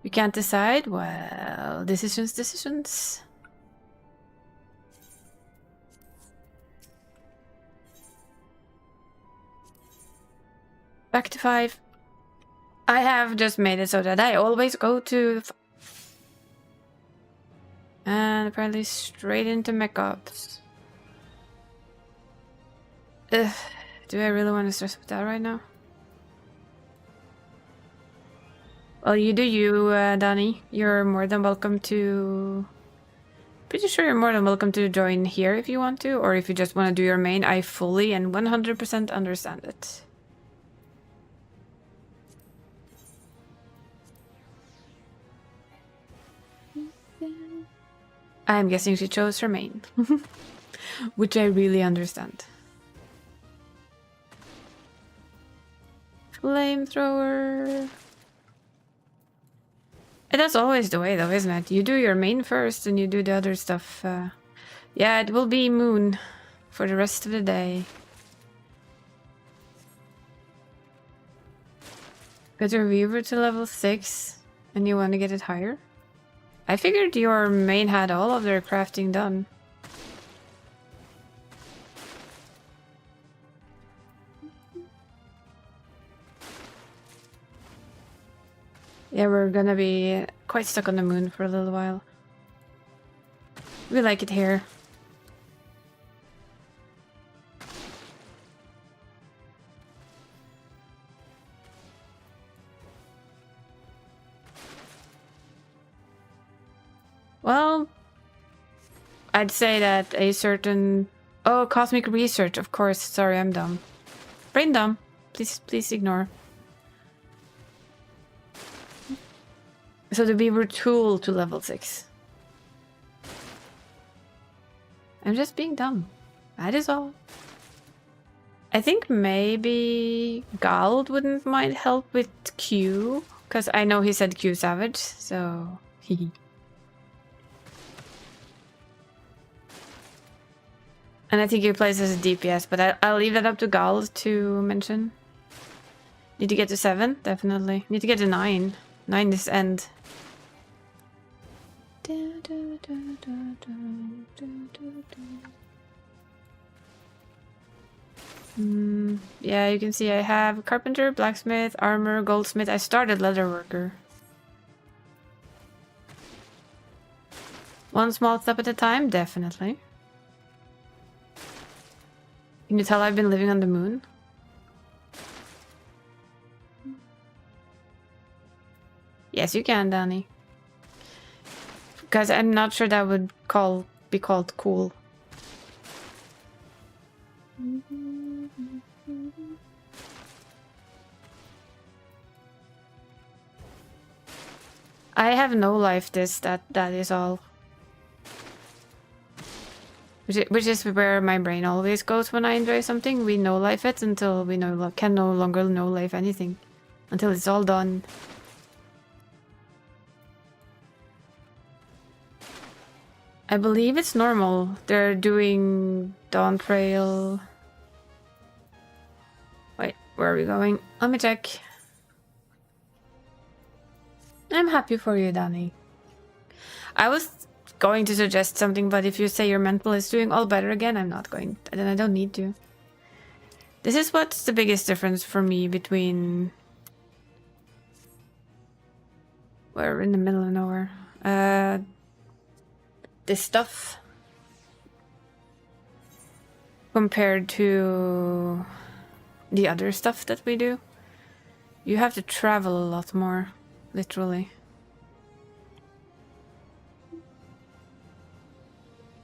You can't decide? Well, decisions. Back to 5. I have just made it so that I always go to... And apparently straight into mech ops. Ugh, do I really want to stress with that right now? Well, you do you, Danny. You're more than welcome to... Pretty sure you're more than welcome to join here if you want to, or if you just want to do your main. I fully and 100% understand it. I'm guessing she chose her main. Which I really understand. Flamethrower. That's always the way though, isn't it? You do your main first and you do the other stuff. Yeah, it will be Moon for the rest of the day. Got your Weaver to level 6 and you want to get it higher? I figured your main had all of their crafting done. Yeah, we're gonna be quite stuck on the moon for a little while. We like it here. Well, I'd say that a certain... Oh, cosmic research, of course. Sorry, I'm dumb. Brain dumb. Please ignore. So the Beaver tool to level 6. I'm just being dumb. That is all. I think maybe Gald wouldn't mind help with Q. Because I know he said Q Savage, so... And I think he plays as a DPS, but I'll leave that up to Gald to mention. Need to get to 7? Definitely. Need to get to 9. 9 is end. Yeah, you can see I have carpenter, blacksmith, armor, goldsmith. I started leatherworker. One small step at a time, definitely. Can you tell I've been living on the moon? Yes, you can, Danny. Because I'm not sure that would be called cool. I have no life that is all. Which is where my brain always goes when I enjoy something. We no life it until we can no longer no life anything. Until it's all done. I believe it's normal. They're doing Dawn Trail. Wait, where are we going? Let me check. I'm happy for you, Danny. I was going to suggest something, but if you say your mental is doing all better again, I'm not going. Then I don't need to. This is what's the biggest difference for me between. We're in the middle of nowhere. This stuff compared to the other stuff that we do. You have to travel a lot more, literally.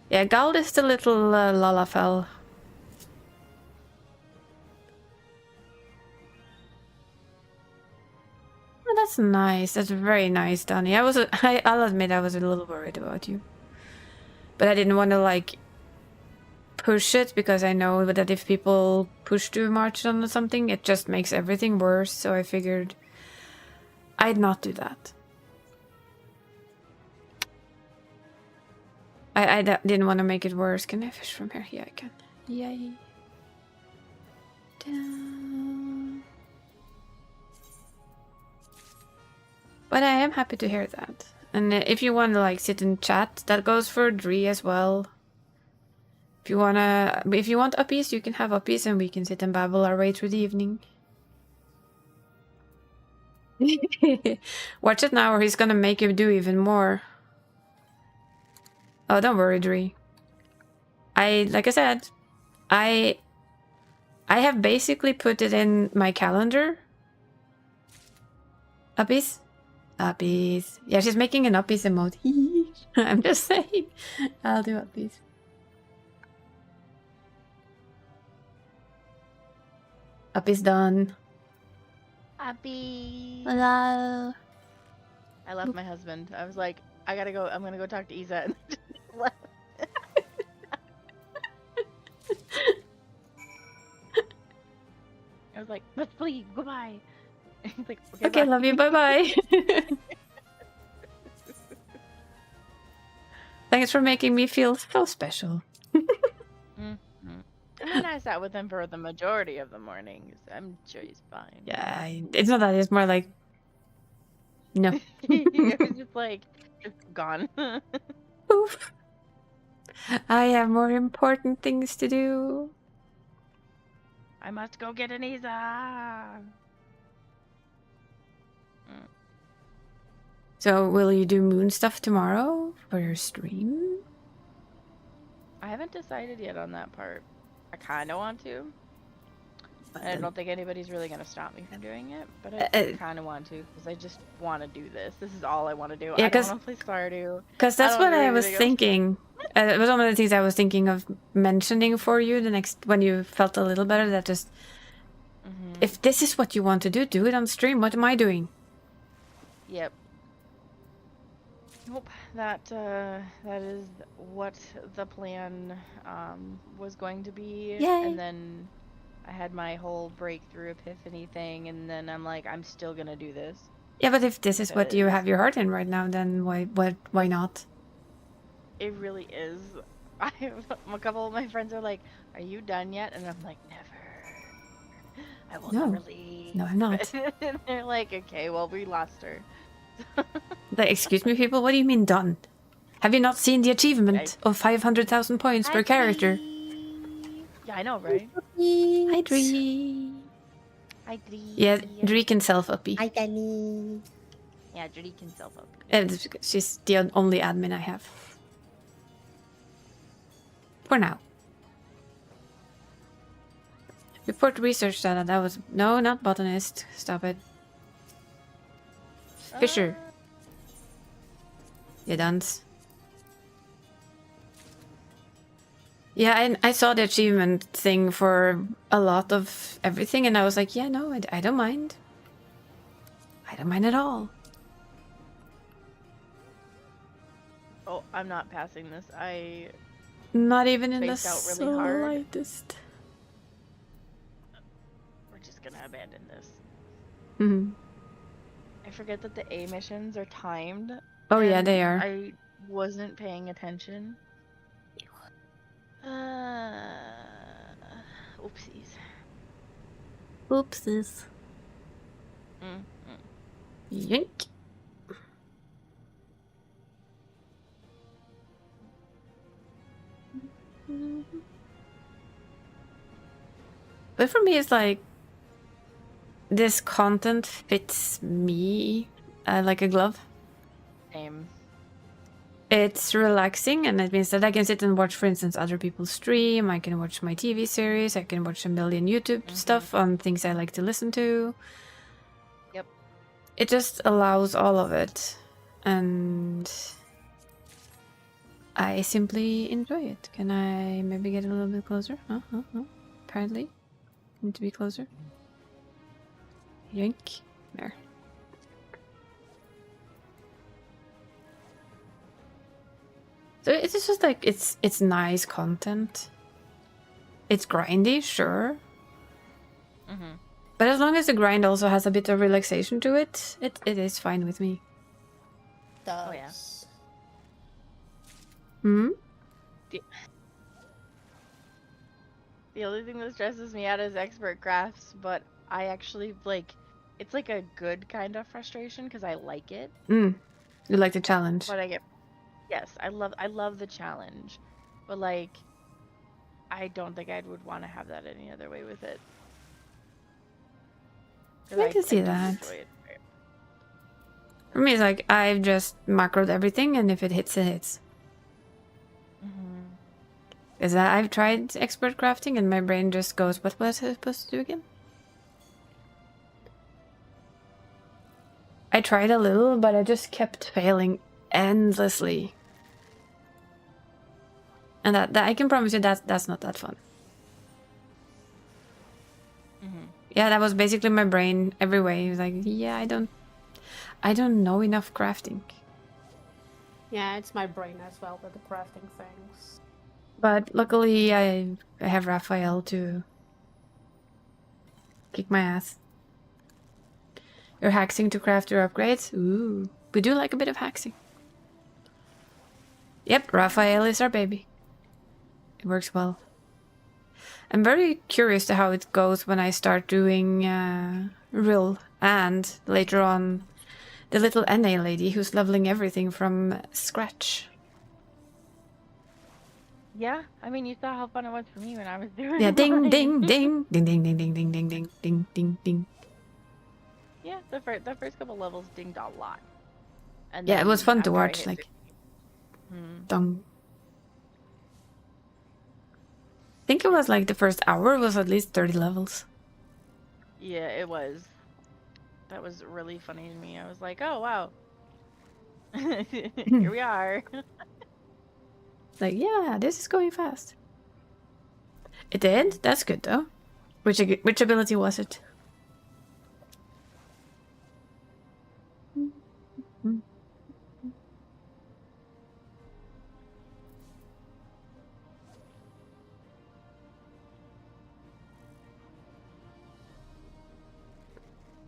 Yeah, Gald is the little Lalafell. Oh, that's nice. That's very nice, Donnie. I'll admit I was a little worried about you. But I didn't want to, like, push it, because I know that if people push too much on something, it just makes everything worse. So I figured I'd not do that. I didn't want to make it worse. Can I fish from here? Yeah, I can. Yay. Down. But I am happy to hear that. And if you want to like sit and chat, that goes for Dree as well. If you want uppies, you can have uppies and we can sit and babble our way through the evening. Watch it now or he's gonna make you do even more. Oh, don't worry, Dree. Like I said, I have basically put it in my calendar. Uppies? Uppies. Yeah, she's making an uppies emote. I'm just saying. I'll do uppies. Uppies done. Uppies. Hello. I left my husband. I was like, I gotta go. I'm gonna go talk to Isa. I was like, let's leave. Goodbye. He's like, Okay, bye. love you. Bye-bye. Thanks for making me feel so special. I mean, I sat with him for the majority of the mornings. I'm sure he's fine. Yeah, it's not that. It's more like, no. It was just like, gone. Oof. I have more important things to do. I must go get an Isa. So, will you do moon stuff tomorrow for your stream? I haven't decided yet on that part. I kind of want to. And I don't think anybody's really going to stop me from doing it, but I kind of want to because I just want to do this. This is all I want to do. Yeah, I don't want to play Stardew. Because that's what I was thinking. It was one of the things I was thinking of mentioning for you when you felt a little better. That just, if this is what you want to do it on stream. What am I doing? Yep. Nope. That is what the plan was going to be. Yay. And then I had my whole breakthrough epiphany thing, and then I'm like, I'm still gonna do this. Yeah, but if this is what you have your heart in right now, then why not? It really is. A couple of my friends are like, "Are you done yet?" And I'm like, "Never. I will never leave." No, I'm not. And they're like, "Okay, well, we lost her." Like, excuse me, people. What do you mean done? Have you not seen the achievement of 500,000 points per character? Yeah, I know, right? Hi, Dree. Hi, Dree. Yeah, Dree can self-uppy. Hi, Danny. Yeah, Dree can self-uppy. And she's the only admin I have. For now. Report research data. That was... No, not botanist. Stop it. Fisher. You dunce. Yeah, I saw the achievement thing for a lot of everything, and I was like, yeah, no, I don't mind. I don't mind at all. Oh, I'm not passing this. Not even in the spaced out really hard. slightest. We're just gonna abandon this. Mm-hmm. I forget that the A missions are timed. Oh yeah, they are. I wasn't paying attention. Oopsies. Oopsies. Yank. But for me, it's like this content fits me like a glove. Same. It's relaxing, and it means that I can sit and watch, for instance, other people stream. I can watch my TV series. I can watch a million YouTube stuff on things I like to listen to. Yep. It just allows all of it, and I simply enjoy it. Can I maybe get a little bit closer? Apparently, need to be closer. Yoink. There. So it's just like it's nice content. It's grindy, sure. But as long as the grind also has a bit of relaxation to it, it is fine with me. Oh yeah. The only thing that stresses me out is expert crafts, but I actually like. It's like a good kind of frustration because I like it. You like the challenge. But I get. Yes, I love the challenge, but like, I don't think I would want to have that any other way with it. I can see that. For me, it's like I've just macroed everything, and if it hits, it hits. Because I've tried expert crafting, and my brain just goes, "What was I supposed to do again?" I tried a little, but I just kept failing endlessly. And that I can promise you that's not that fun. Yeah, that was basically my brain every way. It was like, yeah, I don't know enough crafting. Yeah, it's my brain as well with the crafting things. But luckily, I have Raphael to kick my ass. You're haxing to craft your upgrades? Ooh, we do like a bit of haxing. Yep, Raphael is our baby. It works well. I'm very curious to how it goes when I start doing Rill and later on the little NA lady who's leveling everything from scratch. Yeah, I mean, you saw how fun it was for me when I was doing. Yeah, ding, ding, ding, ding, ding, ding, ding, ding, ding, ding, ding, ding, ding. Yeah, the first couple levels dinged a lot. And yeah, it was fun to after I watch. hit Like, 15, dong. I think it was like the first hour was at least 30 levels. Yeah, it was. That was really funny to me. I was like, oh, wow. Here we are. Like, yeah, this is going fast. It did? That's good, though. Which ability was it?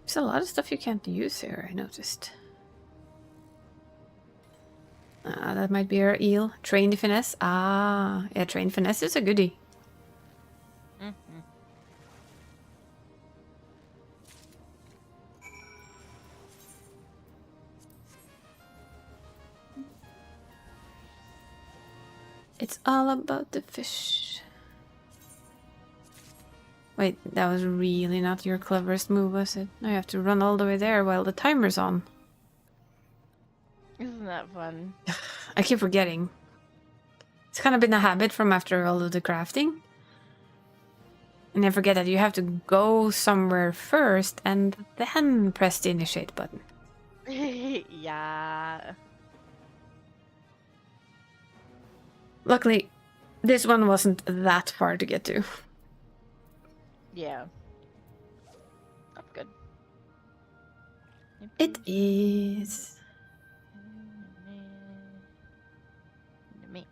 There's a lot of stuff you can't use here, I noticed. That might be our eel. Trained finesse. Ah, yeah, trained finesse is a goodie. It's all about the fish. Wait, that was really not your cleverest move, was it? Now you have to run all the way there while the timer's on. Isn't that fun? I keep forgetting. It's kind of been a habit from after all of the crafting. And I forget that you have to go somewhere first and then press the initiate button. Yeah. Luckily, this one wasn't that far to get to. Yeah. That's good. It is. Me.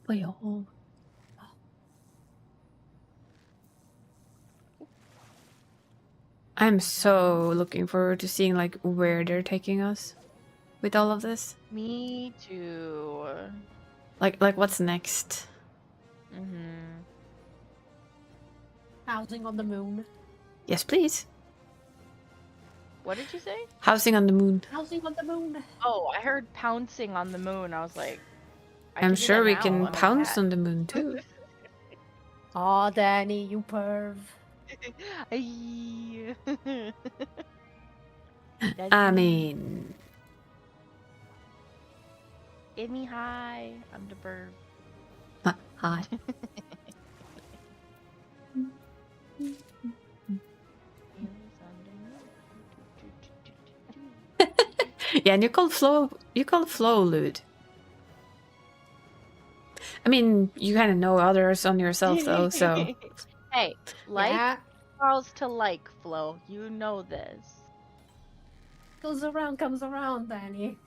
Well. I'm so looking forward to seeing like where they're taking us with all of this. Me too. Like what's next? Housing on the moon. Yes, please. What did you say? Housing on the moon. Housing on the moon. Oh, I heard pouncing on the moon. I was like, I'm can do sure that we now, can I'm a pounce cat. on the moon too. Aw, Danny, you perv. Ay. I mean, Give me high. I'm the bird. hi. Yeah, and you call flow lewd. I mean, you kind of know others on yourself though, so. Hey, like Yeah, Charles to like Flo. You know this. comes around, Danny.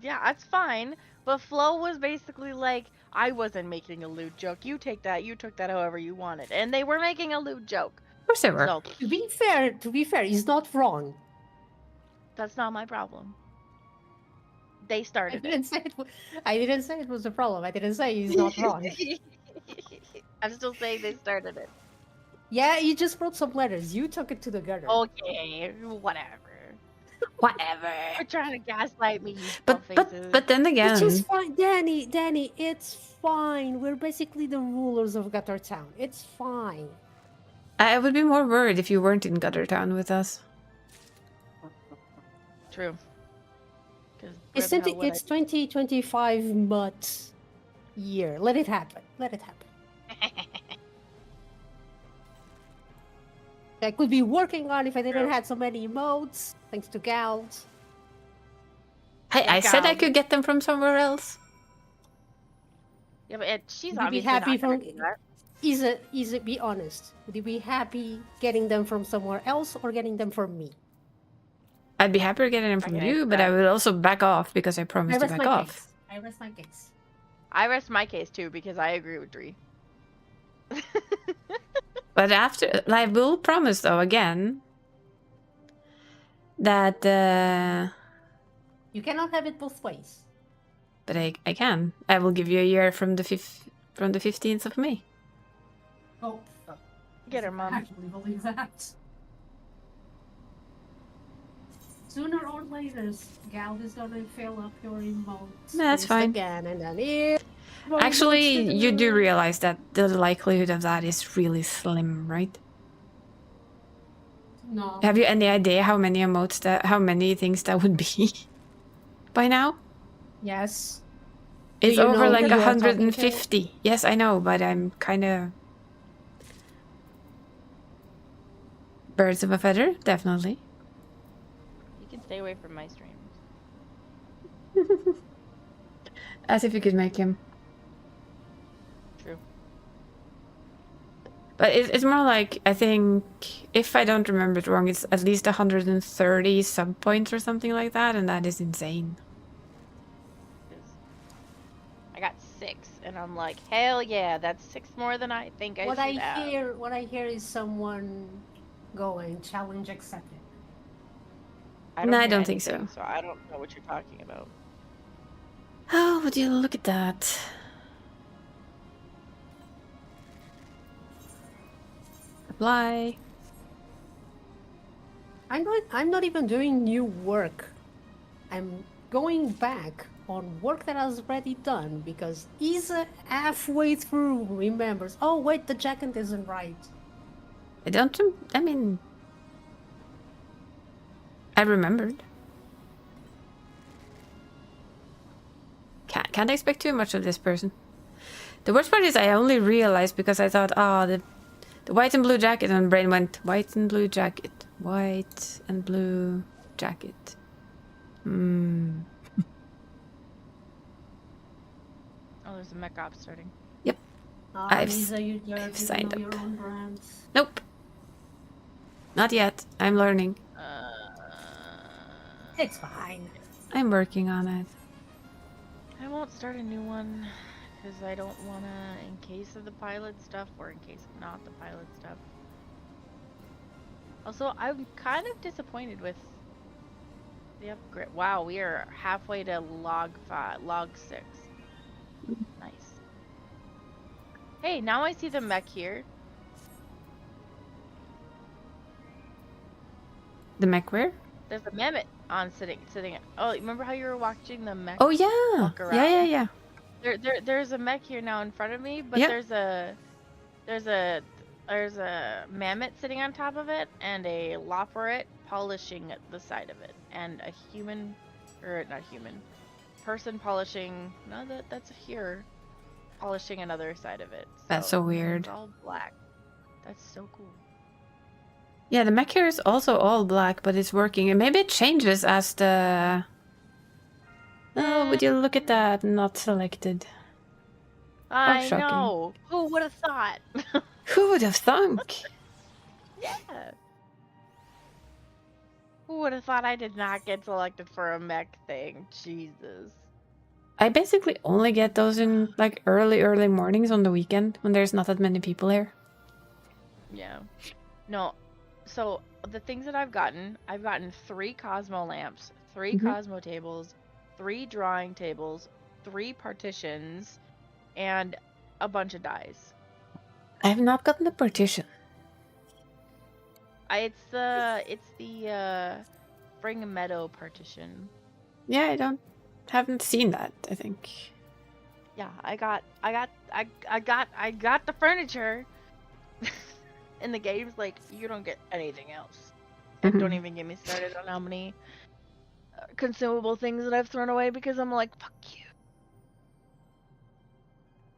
Yeah, that's fine. But Flo was basically like, I wasn't making a lewd joke. You took that however you wanted. And they were making a lewd joke. Of course they were. So To be fair, he's not wrong. that's not my problem. They I started didn't say it. I didn't say it was a problem. I didn't say he's not wrong. I'm still saying they started it. Yeah, you just wrote some letters. You took it to the gutter. Okay, whatever. Whatever. You're trying to gaslight me, you But buttfaces. then Which is again, fine, Danny. It's fine. We're basically the rulers of Gutter Town. It's fine. I would be more worried if you weren't in Gutter Town with us. True. It's 2025 months year. Let it happen. Let it happen. I could be working on if I didn't have so many emotes, thanks to Gals. Hey, I said I could get them from somewhere else. Yeah, but she's Would you be obviously happy not gonna from? do that. Is it? Be honest. Would you be happy getting them from somewhere else or getting them from me? I'd be happier getting them from can you, answer but that. I will also back off because I promised to back off. I rest my case. I rest my case too because I agree with Dree. But after, I will promise though again that. You cannot have it both ways. But I can. I will give you a year from the 15th of May. Oh, Get her, Mom. I actually believe that. Sooner or later, Gal is gonna fill up your emotes. That's fine. Again, and then Actually, you do realize that the likelihood of that is really slim, right? No. Have you any idea how many how many things that would be by now? Yes. It's Do you over know like who you are talking to? 150. Yes, I know, but I'm kind of birds of a feather, definitely. You can stay away from my streams. As if you could make him. True. But it's more like, I think, if I don't remember it wrong, it's at least 130 sub points or something like that, and that is insane. I got 6, and I'm like, hell yeah, that's 6 more than I think I should have. What I hear is someone going challenge accepted. I No, I hear don't think anything, so. So I don't know what you're talking about. Oh, would you look at that? Apply. I'm not even doing new work. I'm going back on work that I was already done because Isa halfway through remembers, oh wait, the jacket isn't right. I mean, I remembered. Can't expect too much of this person. The worst part is I only realized because I thought, the white and blue jacket, and brain went, white and blue jacket. White and blue jacket. Oh, there's a mech op starting. Yep. I've signed up. Your own brands. Nope. Not yet. I'm learning. It's fine. I'm working on it. I won't start a new one because I don't want to, in case of the pilot stuff or in case of not the pilot stuff. Also, I'm kind of disappointed with the upgrade. Wow, we are halfway to log 6. Nice. Hey, now I see the mech here. The mech where? There's a mammoth on sitting. Oh, remember how you were watching the mech? Oh yeah. Walk around? Yeah. There's a mech here now in front of me, but Yeah. there's a mammoth sitting on top of it, and a loperet polishing the side of it, and a human, or not human, person polishing. No, that's here, polishing another side of it. That's so and weird. It's all black. That's so cool. Yeah, the mech here is also all black, but it's working. And maybe it changes as the... Oh, would you look at that? Not selected. I shocking. know. Who would have thought? Who would have thunk? Yeah. Who would have thought I did not get selected for a mech thing? Jesus. I basically only get those in like early mornings on the weekend when there's not that many people here. Yeah. No. So the things that I've gotten 3 Cosmo lamps, 3 Cosmo tables, 3 drawing tables, 3 partitions, and a bunch of dies. I have not gotten the partition. It's the Spring Meadow partition. Yeah, haven't seen that, I think. Yeah, I got the furniture. And the game's like, you don't get anything else. And don't even get me started on how many consumable things that I've thrown away because I'm like, fuck you.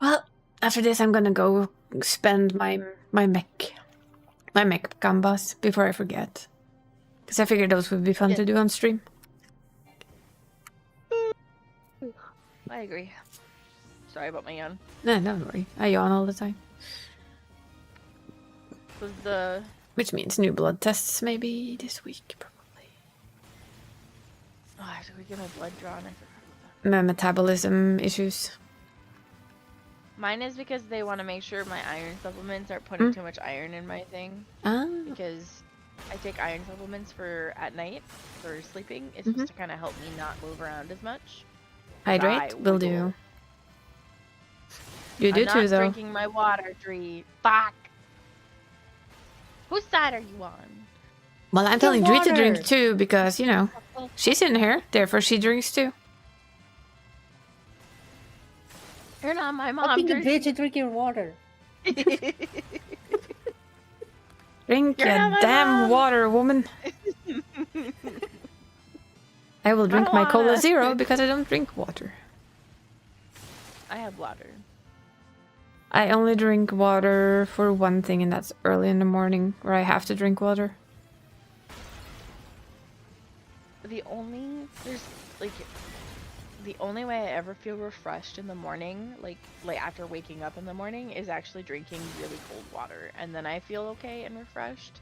Well, after this I'm gonna go spend my mech gambas before I forget. Because I figured those would be fun to do on stream. I agree. Sorry about my yawn. No, don't worry. I yawn all the time. Which means new blood tests maybe this week, probably. Oh, I have to go get my blood drawn. I forgot about My metabolism issues. Mine is because they want to make sure my iron supplements aren't putting too much iron in my thing. Because I take iron supplements for at night for sleeping. It's supposed to kind of help me not move around as much. Hydrate will do. You do too, though. I'm not drinking my water, Dree. Fuck. Whose side are you on? Well, I'm telling Dree to drink too because, you know, she's in here. Therefore, she drinks too. You're not my mom. I think the bitch is drinking water. Drink your damn water, woman. I will drink my Cola Zero because I don't drink water. I have water. I only drink water for one thing, and that's early in the morning, where I have to drink water. The only way I ever feel refreshed in the morning, like after waking up in the morning, is actually drinking really cold water, and then I feel okay and refreshed.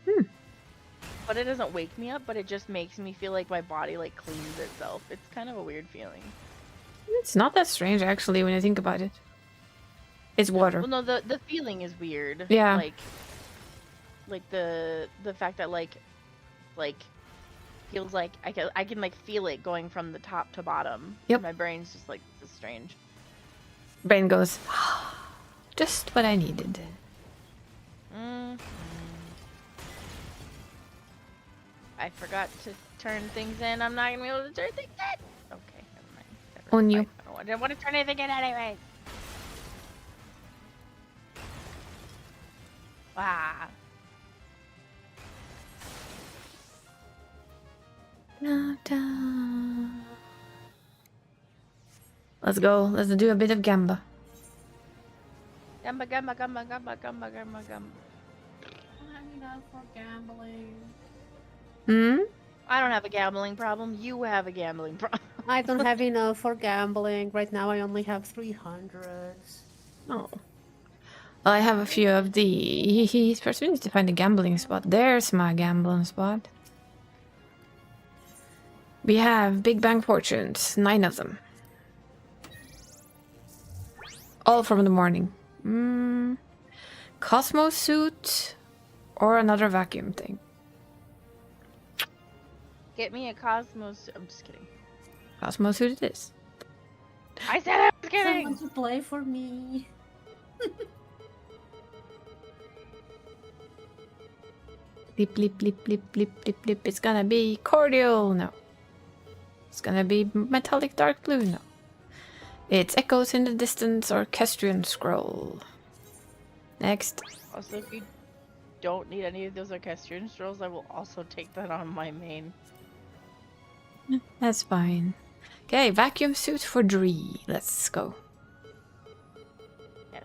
But it doesn't wake me up, but it just makes me feel like my body like cleans itself. It's kind of a weird feeling. It's not that strange, actually, when you think about it. It's water. Well, no, the feeling is weird. Yeah. Like the fact that like feels like I can like feel it going from the top to bottom. Yep. My brain's just like, this is strange. Brain goes, just what I needed. I forgot to turn things in. I'm not gonna be able to turn things in. Okay, never mind. On you. I didn't want to turn anything in anyway. Wow. Let's go. Let's do a bit of gamba. Gamba. I'm enough for gambling. I don't have a gambling problem. You have a gambling problem. I don't have enough for gambling. Right now I only have 300. Oh. I have a few of the... First we need to find a gambling spot. There's my gambling spot. We have Big Bang Fortunes. 9 of them. All from the morning. Cosmo suit or another vacuum thing. Get me a Cosmos. I'm just kidding. Cosmo suit it is. I said I was kidding. Someone to play for me. Blip, blip, blip, blip, blip, blip, blip. It's gonna be cordial. No. It's gonna be metallic dark blue. No. It's Echoes in the Distance Orchestrion Scroll. Next. Also, if you don't need any of those orchestrion strolls, I will also take that on my main. That's fine. Okay, vacuum suit for Dree. Let's go. Yes.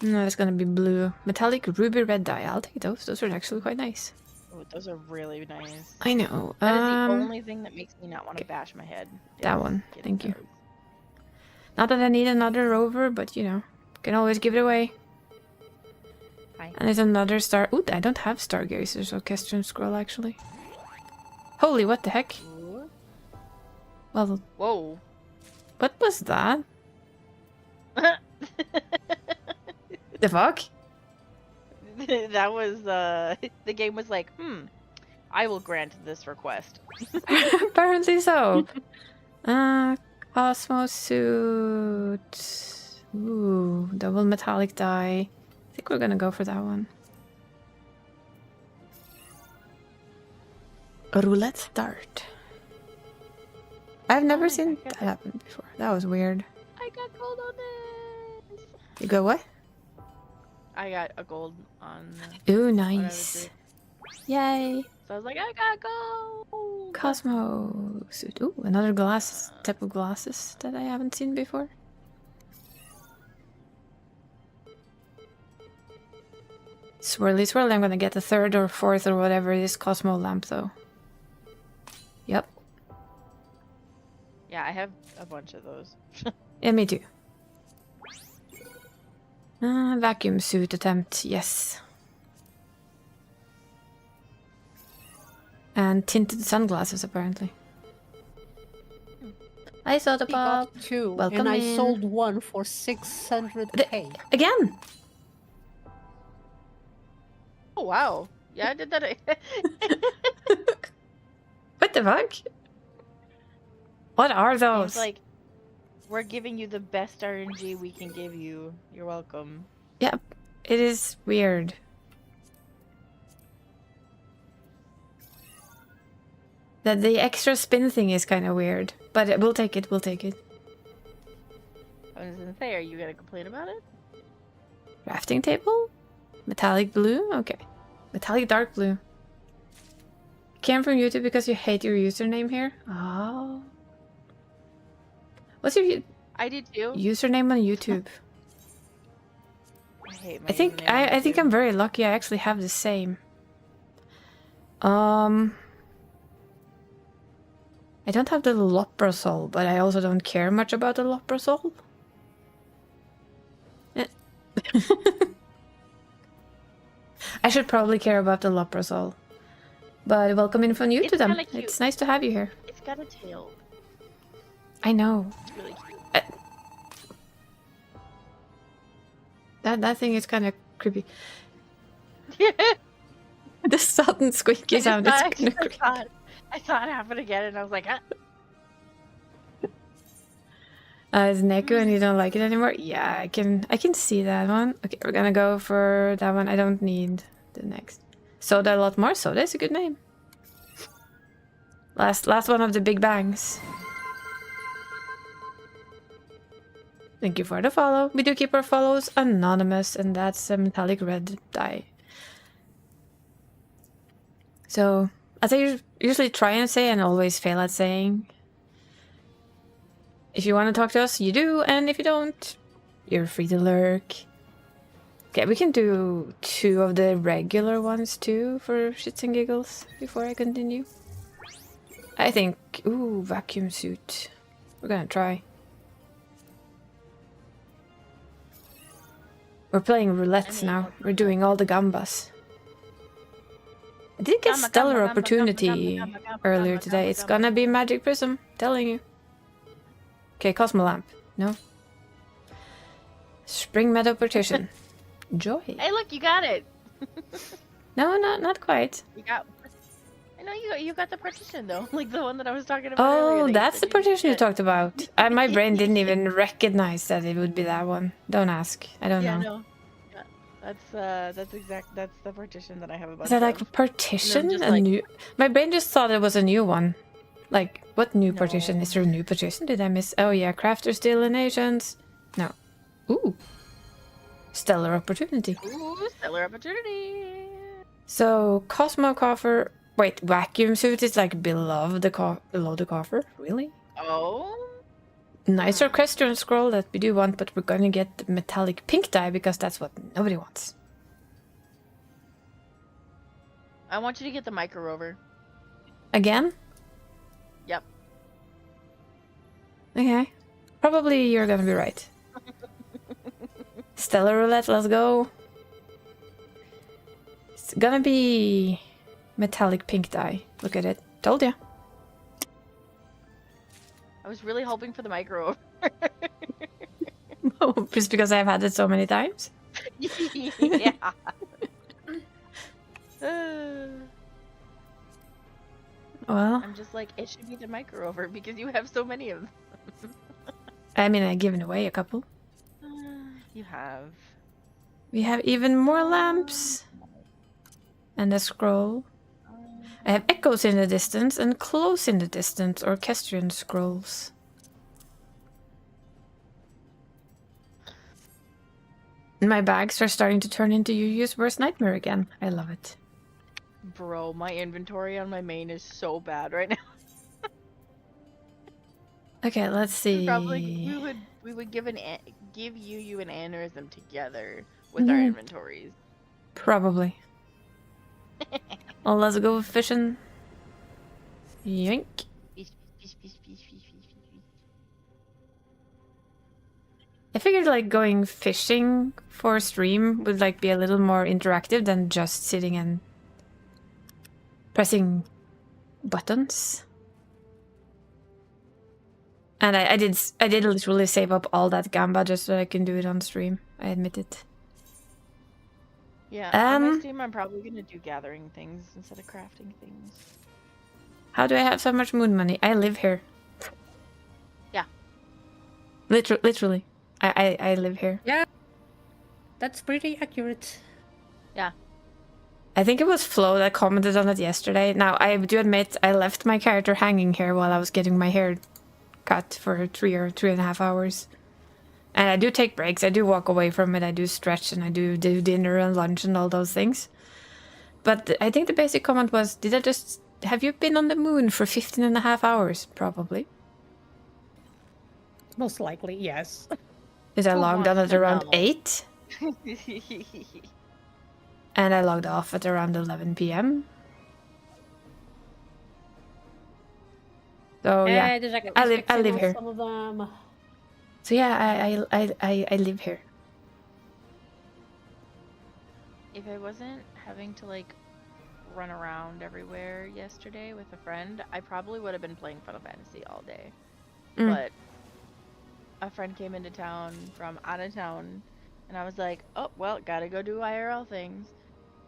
No, it's gonna be blue. Metallic ruby red dye. I'll take those. Those are actually quite nice. Oh, those are really nice. I know. That is the only thing that makes me not want to bash my head. That one. Thank you. those. Not that I need another rover, but you know, can always give it away. Hi. And there's another star. Ooh, I don't have Stargazer's Orchestrion Scroll actually. Holy, what the heck? Ooh. Well, Whoa. what was that? The fuck? That was the game was like, I will grant this request. Apparently so. Cosmos suit. Ooh, double metallic dye. I think we're gonna go for that one. Roulette start. I've never seen that happen before. That was weird. I got gold on this. You go what? I got a gold on. Ooh, nice. Yay. So I was like, I got gold. Cosmo suit. Ooh, another glass type of glasses that I haven't seen before. Swirly swirly, I'm gonna get the third or fourth or whatever it is Cosmo lamp though. Yep. Yeah, I have a bunch of those. Yeah, me too. Vacuum suit attempt, yes. And tinted sunglasses, apparently. I saw the We pop. got 2, Welcome and I in. sold one for 600k. Again! Oh wow! Yeah, I did that. What the fuck? What are those? It's like, we're giving you the best RNG we can give you. You're welcome. Yep, it is weird. That the extra spin thing is kind of weird, but we'll take it. We'll take it. I was gonna say, are you gonna complain about it? Crafting table, metallic blue. Okay, metallic dark blue. Came from YouTube because you hate your username here. Oh, what's your I did too. username on YouTube? I hate my I think username on I think YouTube. I'm very lucky. I actually have the same. I don't have the Loprosol, but I also don't care much about the Loprosol. I should probably care about the Loprosol. But welcome in from you It's to them. kinda cute. It's nice to have you here. It's got a tail. I know. It's really cute. That thing is kind of creepy. The sudden squeaky sound is kind of creepy. I saw it happen again, and I was like, ah. Is Neku and you don't like it anymore? Yeah, I can see that one. Okay, we're gonna go for that one. I don't need the next. Soda a lot more. Soda is a good name. Last one of the big bangs. Thank you for the follow. We do keep our follows anonymous, and that's a metallic red dye. So, as I usually try and say and always fail at saying, if you want to talk to us, you do, and if you don't, you're free to lurk. Okay, we can do 2 of the regular ones too for shits and giggles before I continue. I think, ooh, vacuum suit. We're gonna try. We're playing roulettes now. We're doing all the gambas. I did get stellar opportunity earlier today. It's gonna be Magic Prism, telling you. Okay, Cosmo Lamp. No. Spring Meadow Partition. Joy. Hey, look, you got it. No, not quite. You got. I know you got the partition though, like the one that I was talking about. Oh, earlier, that's the partition you talked about. My brain didn't even recognize that it would be that one. Don't ask. I don't know. No. That's the partition that I have a bunch Is that like a of. partition? just A like- new... My brain just thought it was a new one. Like, what new partition? No. Is there a new partition? Did I miss? Oh yeah, Crafter Steel and Nations. No. Ooh. Stellar Opportunity. Ooh, stellar opportunity. So, Cosmo Coffer... Wait, Vacuum Suit is like below the coffer? Really? Oh. Nice orchestral scroll that we do want, but we're gonna get the metallic pink dye because that's what nobody wants. I want you to get the micro rover. Again? Yep. Okay. Probably you're gonna be right. Stellar Roulette, let's go. It's gonna be metallic pink dye. Look at it. Told ya. I was really hoping for the micro rover. Oh, just because I've had it so many times? Yeah. Well, I'm just like, it should be the micro rover because you have so many of them. I mean, I've given away a couple. You have. We have even more lamps. And a scroll. I have echoes in the distance and close in the distance orchestrion scrolls. My bags are starting to turn into Yu-Yu's worst nightmare again. I love it. Bro, my inventory on my main is so bad right now. Okay, let's see. Probably we would give you an aneurysm together with our inventories. Probably. Well, let's go fishing. Yoink. I figured like going fishing for a stream would like be a little more interactive than just sitting and pressing buttons. And I did literally save up all that gamba just so I can do it on stream. I admit it. Yeah, on my stream I'm probably gonna do gathering things instead of crafting things. How do I have so much moon money? I live here. Yeah. Literally. I live here. Yeah, that's pretty accurate. Yeah. I think it was Flo that commented on it yesterday. Now, I do admit I left my character hanging here while I was getting my hair cut for 3 or 3.5 hours. And I do take breaks. I do walk away from it. I do stretch and I do dinner and lunch and all those things. But I think the basic comment was, have you been on the moon for 15.5 hours? Probably. Most likely, yes. Is I Who logged on wants at to around know? 8? And I logged off at around 11 p.m. So yeah, there's like I live restriction on here. Some of them. So yeah, I live here. If I wasn't having to like run around everywhere yesterday with a friend, I probably would have been playing Final Fantasy all day. But a friend came into town from out of town and I was like, oh well, gotta go do IRL things.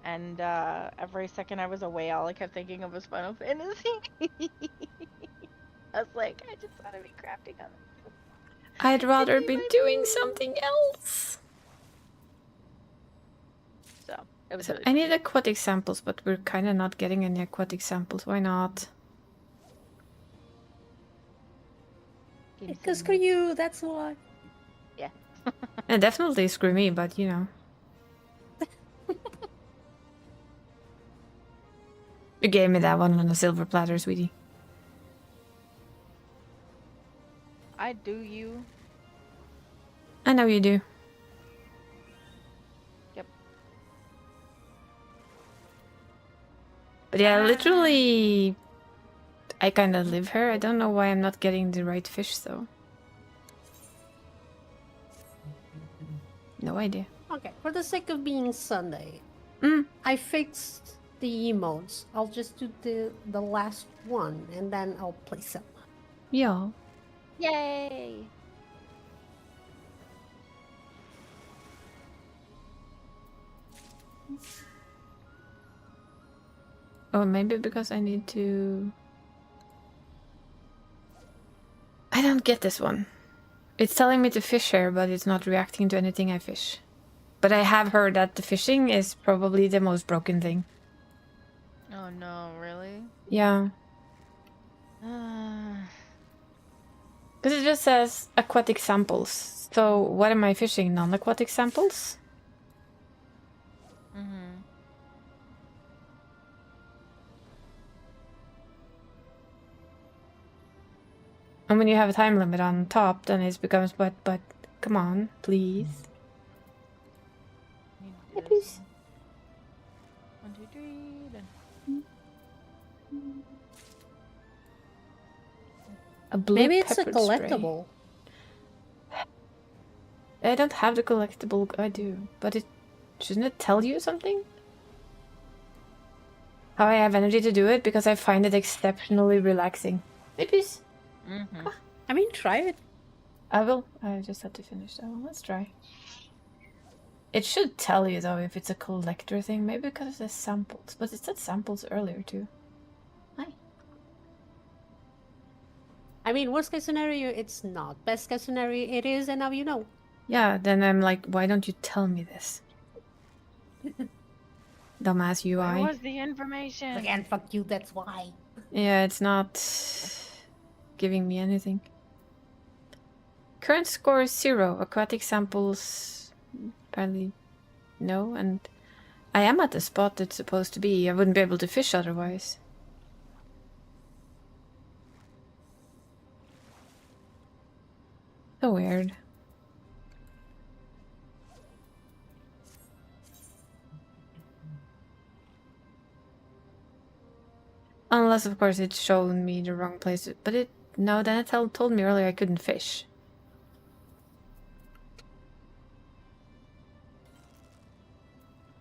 And every second I was away, all I kept thinking of was Final Fantasy. I was like, I just want to be crafting on it. I'd rather be doing something else. So it was. So Really I need sweet. aquatic samples, but we're kind of not getting any aquatic samples. Why not? Give me Because some- screw you, that's why. Yeah. And definitely screw me, but you know. You gave me that one on a silver platter, sweetie. I do you. I know you do. Yep. But yeah, literally, I kind of live here. I don't know why I'm not getting the right fish, though. No idea. Okay, for the sake of being Sunday, Mm. I fixed the emotes. I'll just do the last one and then I'll place them. Yeah. Yay! Oh, maybe because I need to... I don't get this one. It's telling me to fish here, but it's not reacting to anything I fish. But I have heard that the fishing is probably the most broken thing. Oh no, really? Yeah. Because it just says aquatic samples. So what am I fishing? Non-aquatic samples? Mm-hmm. And when you have a time limit on top, then it becomes, but come on, please. Need to do this one. 1, 2, 3, then. A blue Maybe it's a pepper spray. collectible. I don't have the collectible. I do, but shouldn't it tell you something? How I have energy to do it because I find it exceptionally relaxing. Maybe. Mm-hmm. I mean, try it. I will. I just have to finish that one. Let's try. It should tell you though if it's a collector thing. Maybe because it says samples, but it said samples earlier too. Hi. I mean, worst case scenario, it's not. Best case scenario, it is, and now you know. Yeah, then I'm like, why don't you tell me this? Dumbass UI. Where was the information? Again, fuck you, that's why. Yeah, it's not giving me anything. Current score is 0. Aquatic samples, apparently no. And I am at the spot it's supposed to be. I wouldn't be able to fish otherwise. So weird. Unless, of course, it's shown me the wrong place. But no, then it told me earlier I couldn't fish.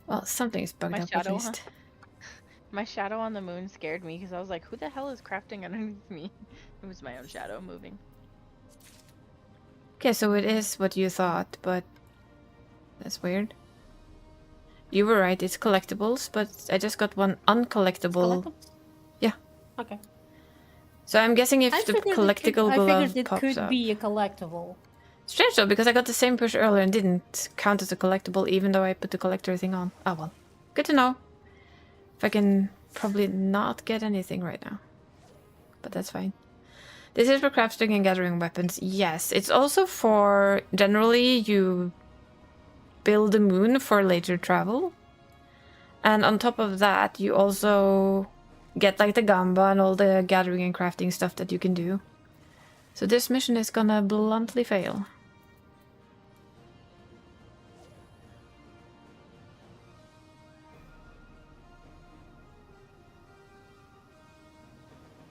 Well, something's bugged up at least. My shadow on the moon scared me because I was like, who the hell is crafting underneath me? It was my own shadow moving. Okay, so it is what you thought, but that's weird. You were right, it's collectibles, but I just got one uncollectible. Yeah. Okay. So I'm guessing if the collectible glove I figured it pops could up. be a collectible. Strange though, because I got the same push earlier and didn't count as a collectible, even though I put the collector thing on. Oh well. Good to know. If I can probably not get anything right now. But that's fine. This is for crafting and gathering weapons. Yes, it's also for... Generally, you build the moon for later travel. And on top of that, you also get like the gamba and all the gathering and crafting stuff that you can do. So this mission is gonna bluntly fail.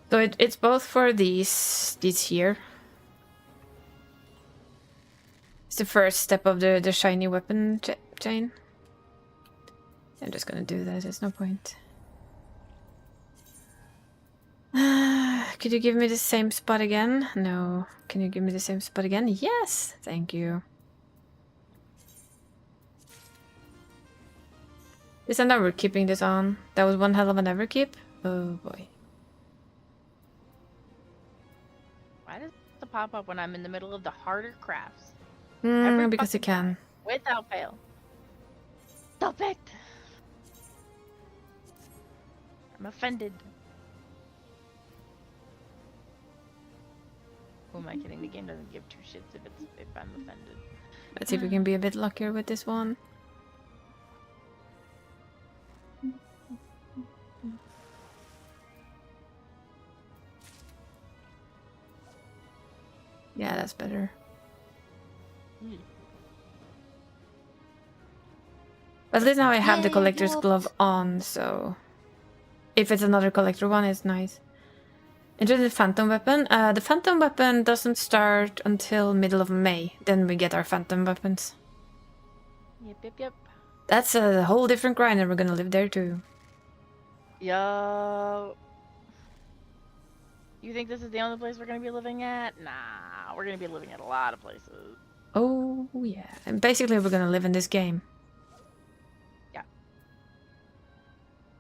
So it's both for these here. It's the first step of the shiny weapon chain. I'm just gonna do that, there's no point. Could you give me the same spot again? No. Can you give me the same spot again? Yes! Thank you. This time we're keeping this on. That was one hell of a never keep. Oh boy. Why does it pop up when I'm in the middle of the harder crafts? Because you can. Without fail. Stop it! I'm offended. Who am I kidding? The game doesn't give two shits if I'm offended. Let's see if we can be a bit luckier with this one. Yeah, that's better. But at least now I have the collector's glove on, so... If it's another collector one, it's nice. Into the phantom weapon. The phantom weapon doesn't start until middle of May. Then we get our phantom weapons. Yep. That's a whole different grind and we're gonna live there too. Yo. You think this is the only place we're gonna be living at? Nah, we're gonna be living at a lot of places. Oh yeah. And basically we're gonna live in this game. Yeah.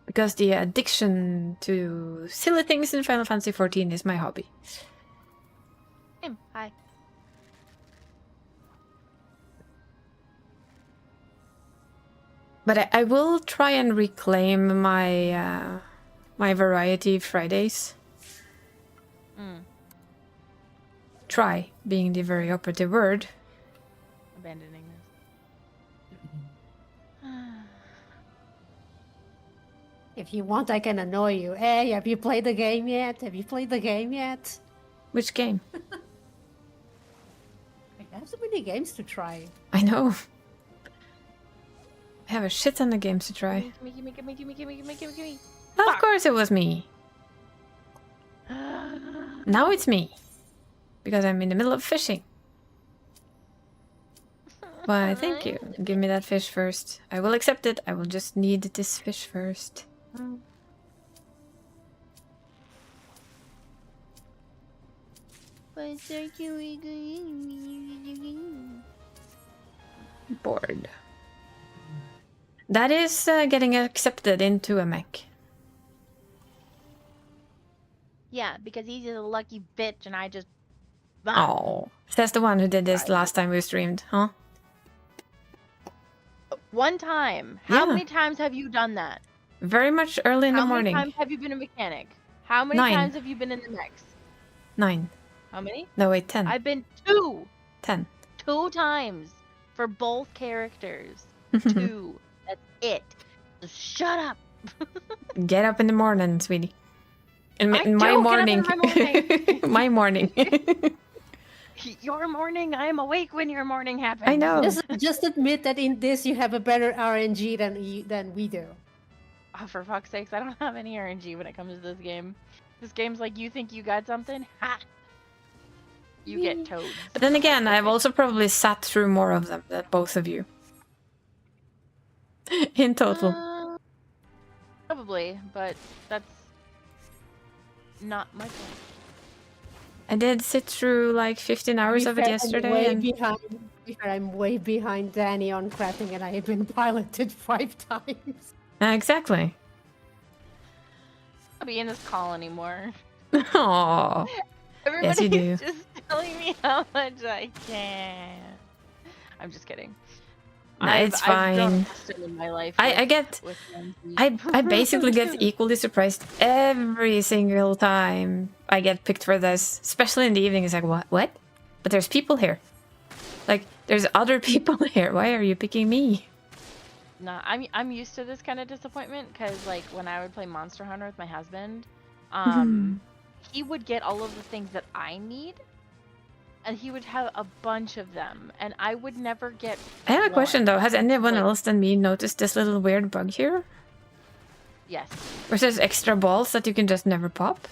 Because the addiction to silly things in Final Fantasy XIV is my hobby. Hi. But I will try and reclaim my my variety Fridays. Try being the very operative word. Abandoning this. If you want, I can annoy you. Hey, have you played the game yet? Have you played the game yet? Which game? I have so many games to try. I know. I have a shit ton of games to try. Gimme. Of course it was me. Now it's me. Because I'm in the middle of fishing. Why, thank you. Give me that fish first. I will accept it. I will just need this fish first. Bored. That is getting accepted into a mech. Yeah, because he's a lucky bitch and I just... Oh, that's the one who did this last time we streamed, huh? One time. How Yeah. many times have you done that? Very much early in the morning. How many times have you been a mechanic? How many 9. times have you been in the mechs? 9. How many? No, wait, 10. I've been 2. 10. 2 times for both characters. 2. That's it. So shut up. Get up in the morning, sweetie. In my Get up morning. in my morning. My morning. Your morning. I am awake when your morning happens. I know. Just admit that in this you have a better RNG than we do. Oh, for fuck's sakes, I don't have any RNG when it comes to this game. This game's like, you think you got something? Ha! You get toads. But then again, I've also probably sat through more of them than both of you. In total. Probably, but that's not my point. I did sit through like 15 hours of it yesterday. I'm way behind Danny on crafting, and I have been piloted 5 times. Exactly. I'll be in this call anymore. Aww. Yes, you do. Just telling me how much I can. I'm just kidding. No, it's fine. I've grown accustomed in my life I get... with I basically get equally surprised every single time I get picked for this. Especially in the evening. It's like, what? But there's people here. Like, there's other people here. Why are you picking me? No, I'm used to this kind of disappointment because, like, when I would play Monster Hunter with my husband, he would get all of the things that I need, and he would have a bunch of them, and I would never get I have a question, though. Has anyone Like- else than me noticed this little weird bug here? Yes. Where there's extra balls that you can just never pop?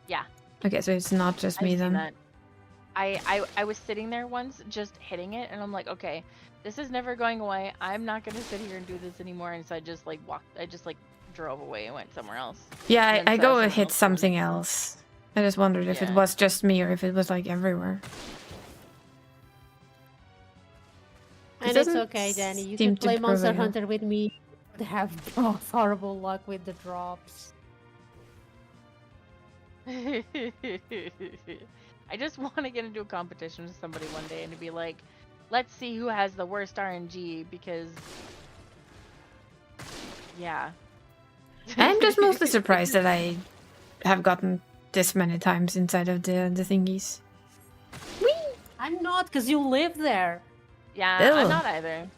Yeah. Okay, so it's not just me I've seen then. that. I was sitting there once just hitting it, and I'm like, okay, this is never going away. I'm not gonna sit here and do this anymore. And so I just like drove away and went somewhere else. Yeah, And I so go someone and hit else something else. I just wondered if it Yeah. was just me or if it was like everywhere. And it's doesn't okay, Danny. You seem can to play Monster prevail. Hunter with me. But have horrible luck with the drops. I just want to get into a competition with somebody one day and to be like, let's see who has the worst RNG because, yeah. I'm just mostly surprised that I have gotten this many times inside of the thingies. I'm not, because you live there. Yeah, Ew. I'm not either.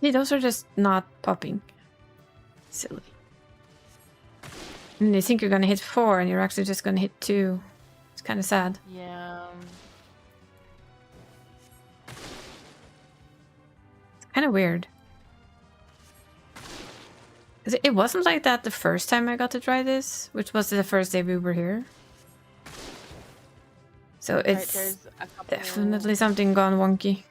Yeah, those are just not popping. Silly. And you think you're gonna hit 4 and you're actually just gonna hit 2. It's kind of sad. Yeah. It's kind of weird. 'Cause it wasn't like that the first time I got to try this, which was the first day we were here. So it's there's a couple, definitely something gone wonky.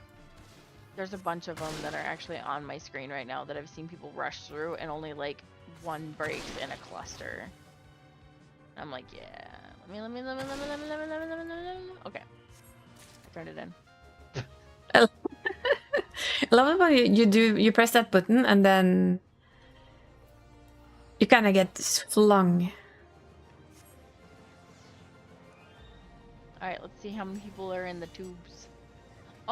There's a bunch of them that are actually on my screen right now that I've seen people rush through and only like one breaks in a cluster. I'm like, yeah. Let me. Okay. I turned it in. I love it when you press that button and then you kind of get flung. Alright, let's see how many people are in the tubes.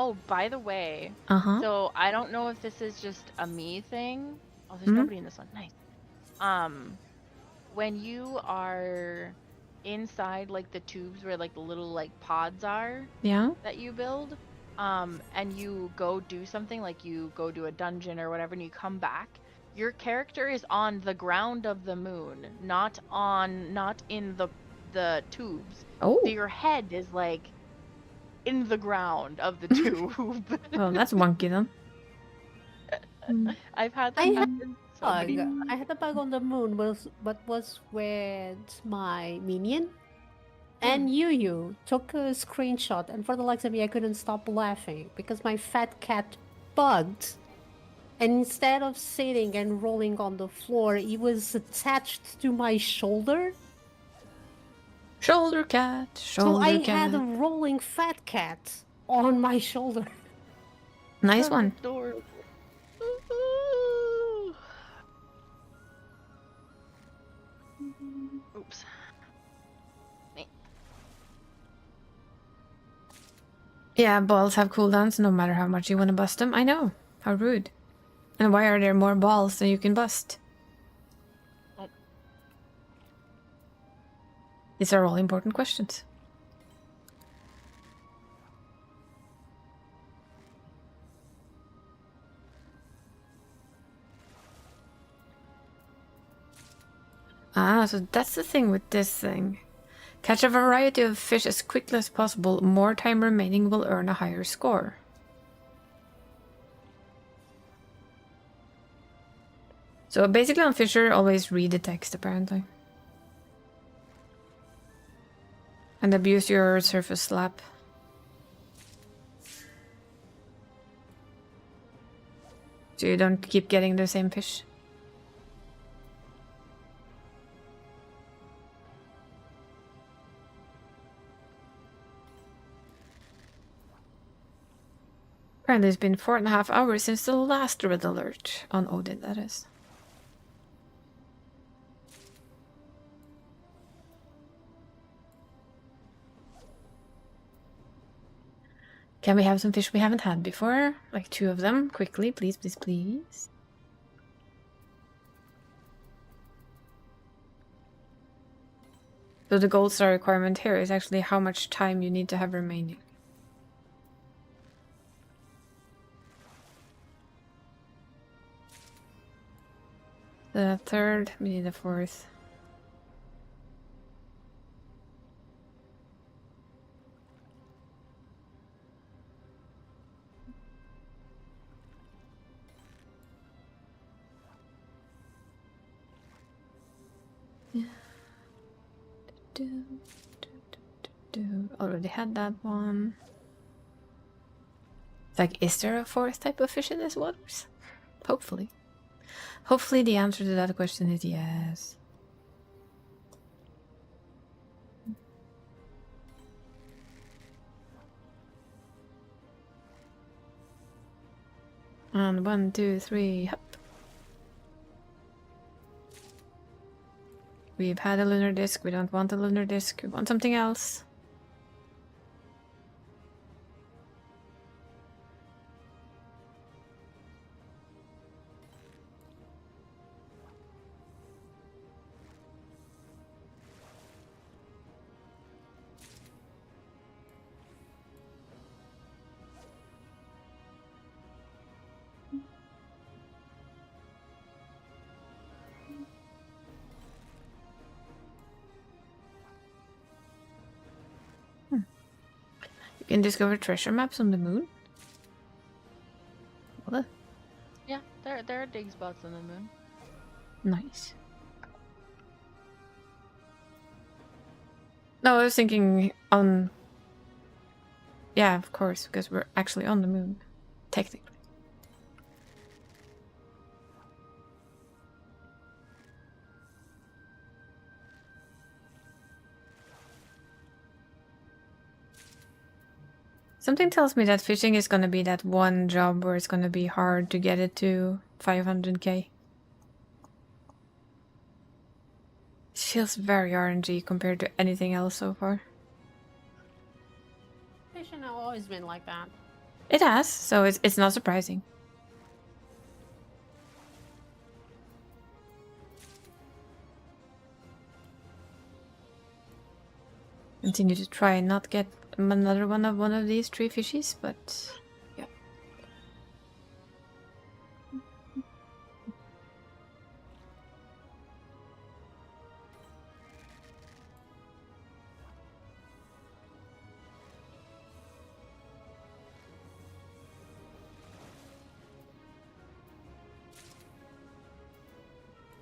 Oh, by the way, Uh-huh. so I don't know if this is just a me thing. Oh, there's Mhm. nobody in this one. Nice. When you are inside like the tubes where like the little like pods are Yeah. that you build, and you go do something like you go do a dungeon or whatever and you come back, your character is on the ground of the moon, not in the tubes. Oh. So your head is like in the ground of the tube. Oh, that's wonky then. Mm. I've had I that had happen so a many. bug. I had a bug on the moon, but was with my minion. And you took a screenshot, and for the likes of me, I couldn't stop laughing because my fat cat bugged. And instead of sitting and rolling on the floor, he was attached to my shoulder. Shoulder cat, So shoulder I cat. had a rolling fat cat on my shoulder. Nice one. Adorable. Oops. Yeah, balls have cooldowns no matter how much you want to bust them. I know. How rude. And why are there more balls than you can bust? Oh. These are all important questions. Ah, so that's the thing with this thing. Catch a variety of fish as quickly as possible. More time remaining will earn a higher score. So basically on Fisher, always read the text apparently. And abuse your surface slap. So you don't keep getting the same fish. Apparently it's been 4.5 hours since the last red alert. On Odin, that is. Can we have some fish we haven't had before? Like 2 of them, quickly, please, please, please. So the gold star requirement here is actually how much time you need to have remaining. The third, we need a fourth. Yeah. Already had that one. It's like, is there a fourth type of fish in these waters? Hopefully. Hopefully the answer to that question is yes. And 1, 2, 3, hop. We've had a lunar disc, we don't want a lunar disc, we want something else. You can discover treasure maps on the moon. Well, Yeah, there are dig spots on the moon. nice. No, I was thinking on... Yeah, of course, because we're actually on the moon. Technically. Something tells me that fishing is gonna be that one job where it's gonna be hard to get it to 500k. It feels very RNG compared to anything else so far. Fishing have always been like that. It has, so it's not surprising. Continue to try and not get another one of these 3 fishies, but yeah.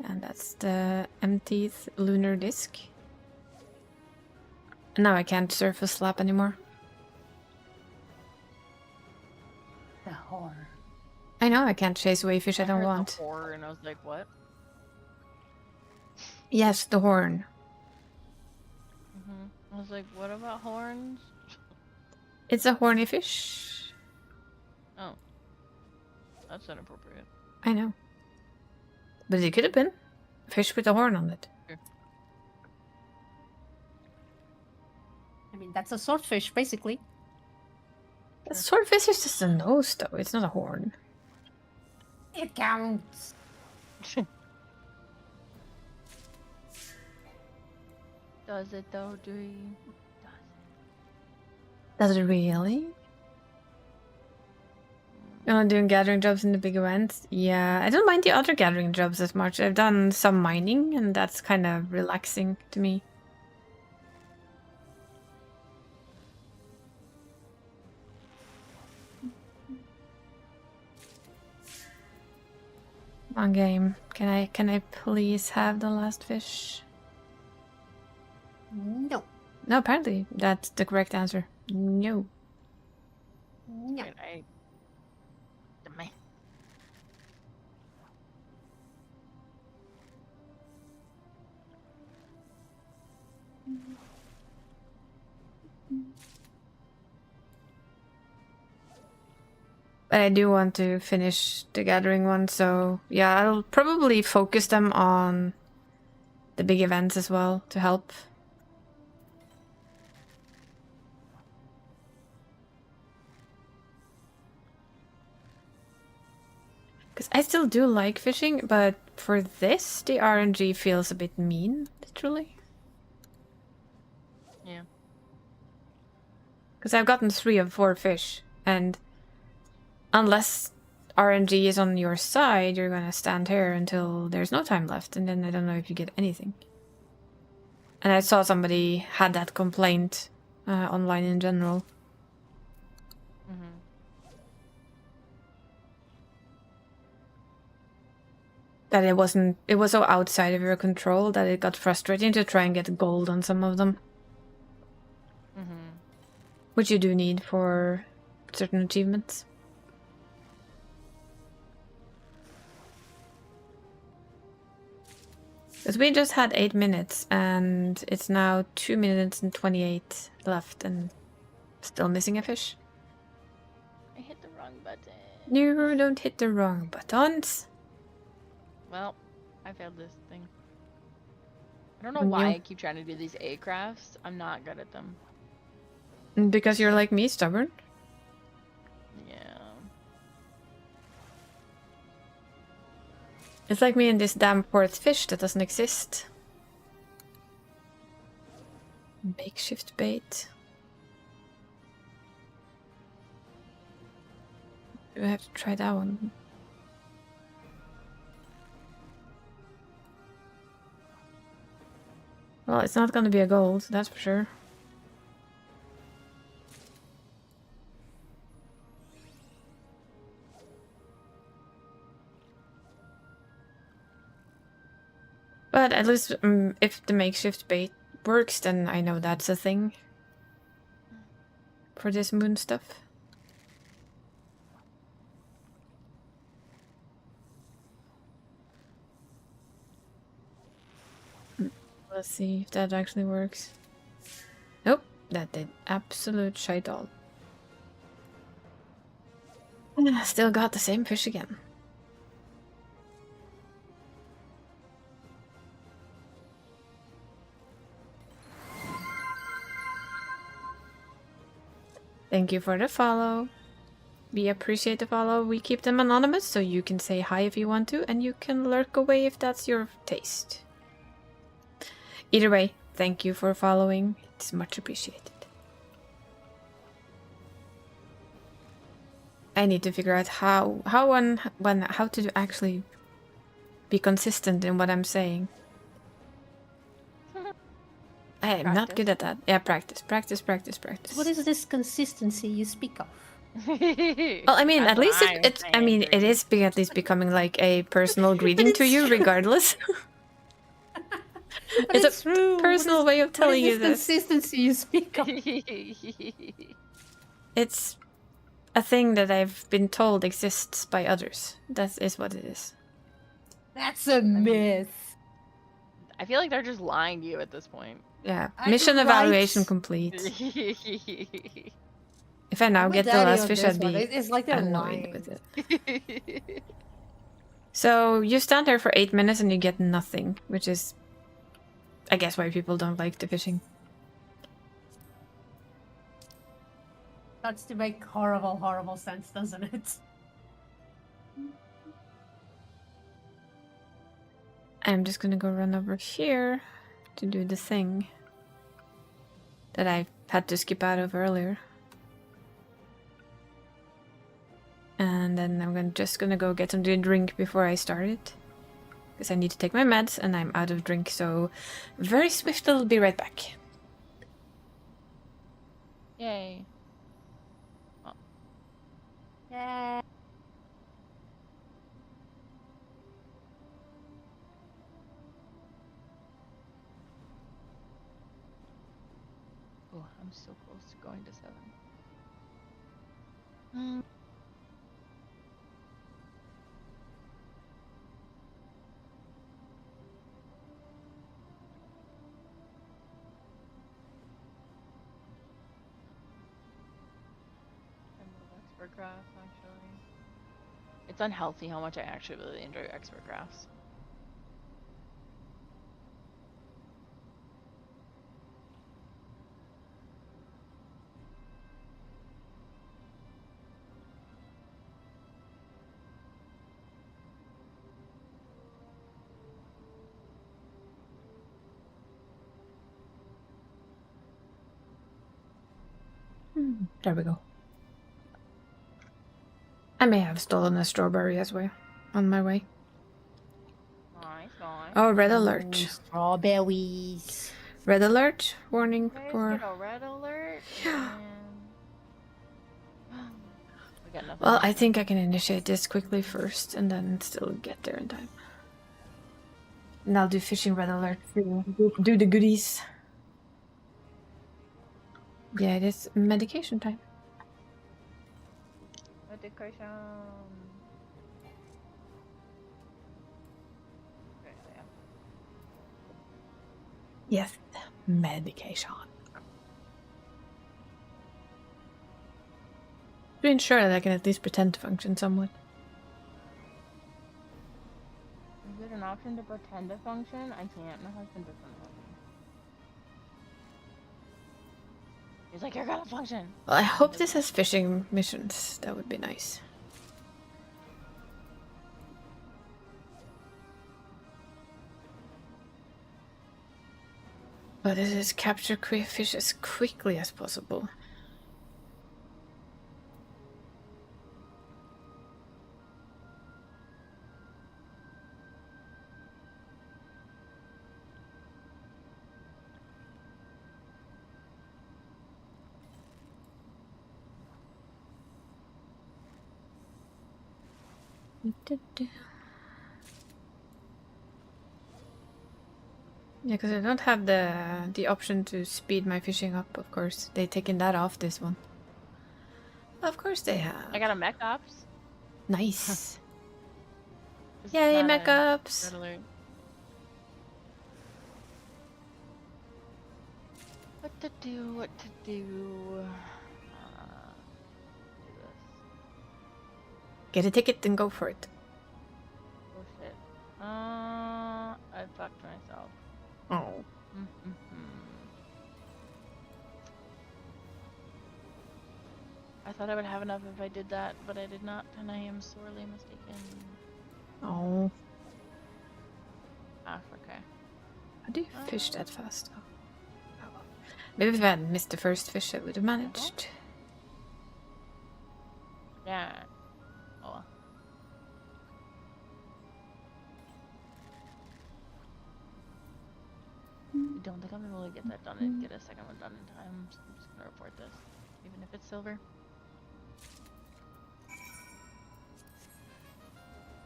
And that's the emptieth lunar disk. Now I can't surface slap anymore. The horror. I know I can't chase away fish I don't heard want. The horror, and I was like, what? Yes, the horn. I was like, what about horns? It's a horny fish. Oh. That's inappropriate. I know. But it could have been. A fish with a horn on it. Sure. I mean, that's a swordfish, basically. A swordfish is just a nose, though. It's not a horn. It counts. Does it though, Dream? Does it really? You're not doing gathering jobs in the big events? Yeah, I don't mind the other gathering jobs as much. I've done some mining, and that's kind of relaxing to me. Come on, game. Can I please have the last fish? No. No, apparently that's the correct answer. No. No. The man. But I do want to finish the gathering one, so yeah, I'll probably focus them on the big events as well to help. Because I still do like fishing, but for this, the RNG feels a bit mean, literally. Yeah. Because I've gotten 3 of 4 fish, and unless RNG is on your side, you're gonna stand here until there's no time left, and then I don't know if you get anything. And I saw somebody had that complaint online in general. That it was so outside of your control that it got frustrating to try and get gold on some of them. Which you do need for certain achievements. Because we just had 8 minutes, and it's now 2 minutes and 28 left, and still missing a fish. I hit the wrong button. No, don't hit the wrong buttons. Well, I failed this thing. I don't know why I keep trying to do these A crafts. I'm not good at them. Because you're like me, stubborn? Yeah. It's like me and this damn fourth fish that doesn't exist. Makeshift bait. Do I have to try that one? Well, it's not gonna be a gold, that's for sure. But at least if the makeshift bait works, then I know that's a thing for this moon stuff. Let's see if that actually works. Nope, that did absolute shite all. Still got the same fish again. Thank you for the follow. we appreciate the follow. We keep them anonymous, so you can say hi if you want to, and you can lurk away if that's your taste. Either way, thank you for following. It's much appreciated. I need to figure out how to actually be consistent in what I'm saying. I am not good at that. Yeah, practice. What is this consistency you speak of? Well, I mean, at least it is at least becoming like a personal greeting to you, regardless. It's a true. personal way of telling you this. Consistency you speak of. It's a thing that I've been told exists by others. That is what it is. That's a myth. I feel like they're just lying to you at this point. Yeah. Mission evaluation complete. If I now get the last fish, I'd be it's like they're annoyed lying. with it. So you stand there for 8 minutes and you get nothing, which is, I guess, why people don't like the fishing. Starts to make horrible sense, doesn't it? I'm just gonna go run over here to do the thing that I had to skip out of earlier. And then I'm just gonna go get something to drink before I start it. Because I need to take my meds and I'm out of drink, so very swift, I'll be right back. Yay. Oh. Yeah. Oh, I'm so close to going to 7. Expert crafts, actually. It's unhealthy how much I actually really enjoy expert crafts. There we go. I may have stolen a strawberry as well on my way. Nice. Oh, red alert. Strawberries. Red alert. Warning for... Get a red alert. Yeah. We got nothing. Well, I think I can initiate this quickly first and then still get there in time. And I'll do fishing red alert. Do the goodies. Yeah, it is medication time. Medication. Yes, medication. To ensure that I can at least pretend to function somewhat. Is it an option to pretend to function? I can't. My husband doesn't let me. He's like, you're gonna function. Well, I hope this has fishing missions. That would be nice. But this is capture fish as quickly as possible. Yeah, because I don't have the option to speed my fishing up, of course. They've taken that off this one. Of course they have. I got a mech ops. Nice. Yay, mech ups! What to do? Do this. Get a ticket and go for it. Oh shit. I fucked myself. Oh. Mm-hmm. 1 thought I would have enough if I did that, but I did not, and I am sorely mistaken. Oh. Ah, okay. How do you fish that fast? Oh. Oh well. Maybe if I had missed the first fish, I would have managed. Yeah. Oh well. I don't think I'm able to get that done and get a second one done in time, so I'm just gonna report this, even if it's silver.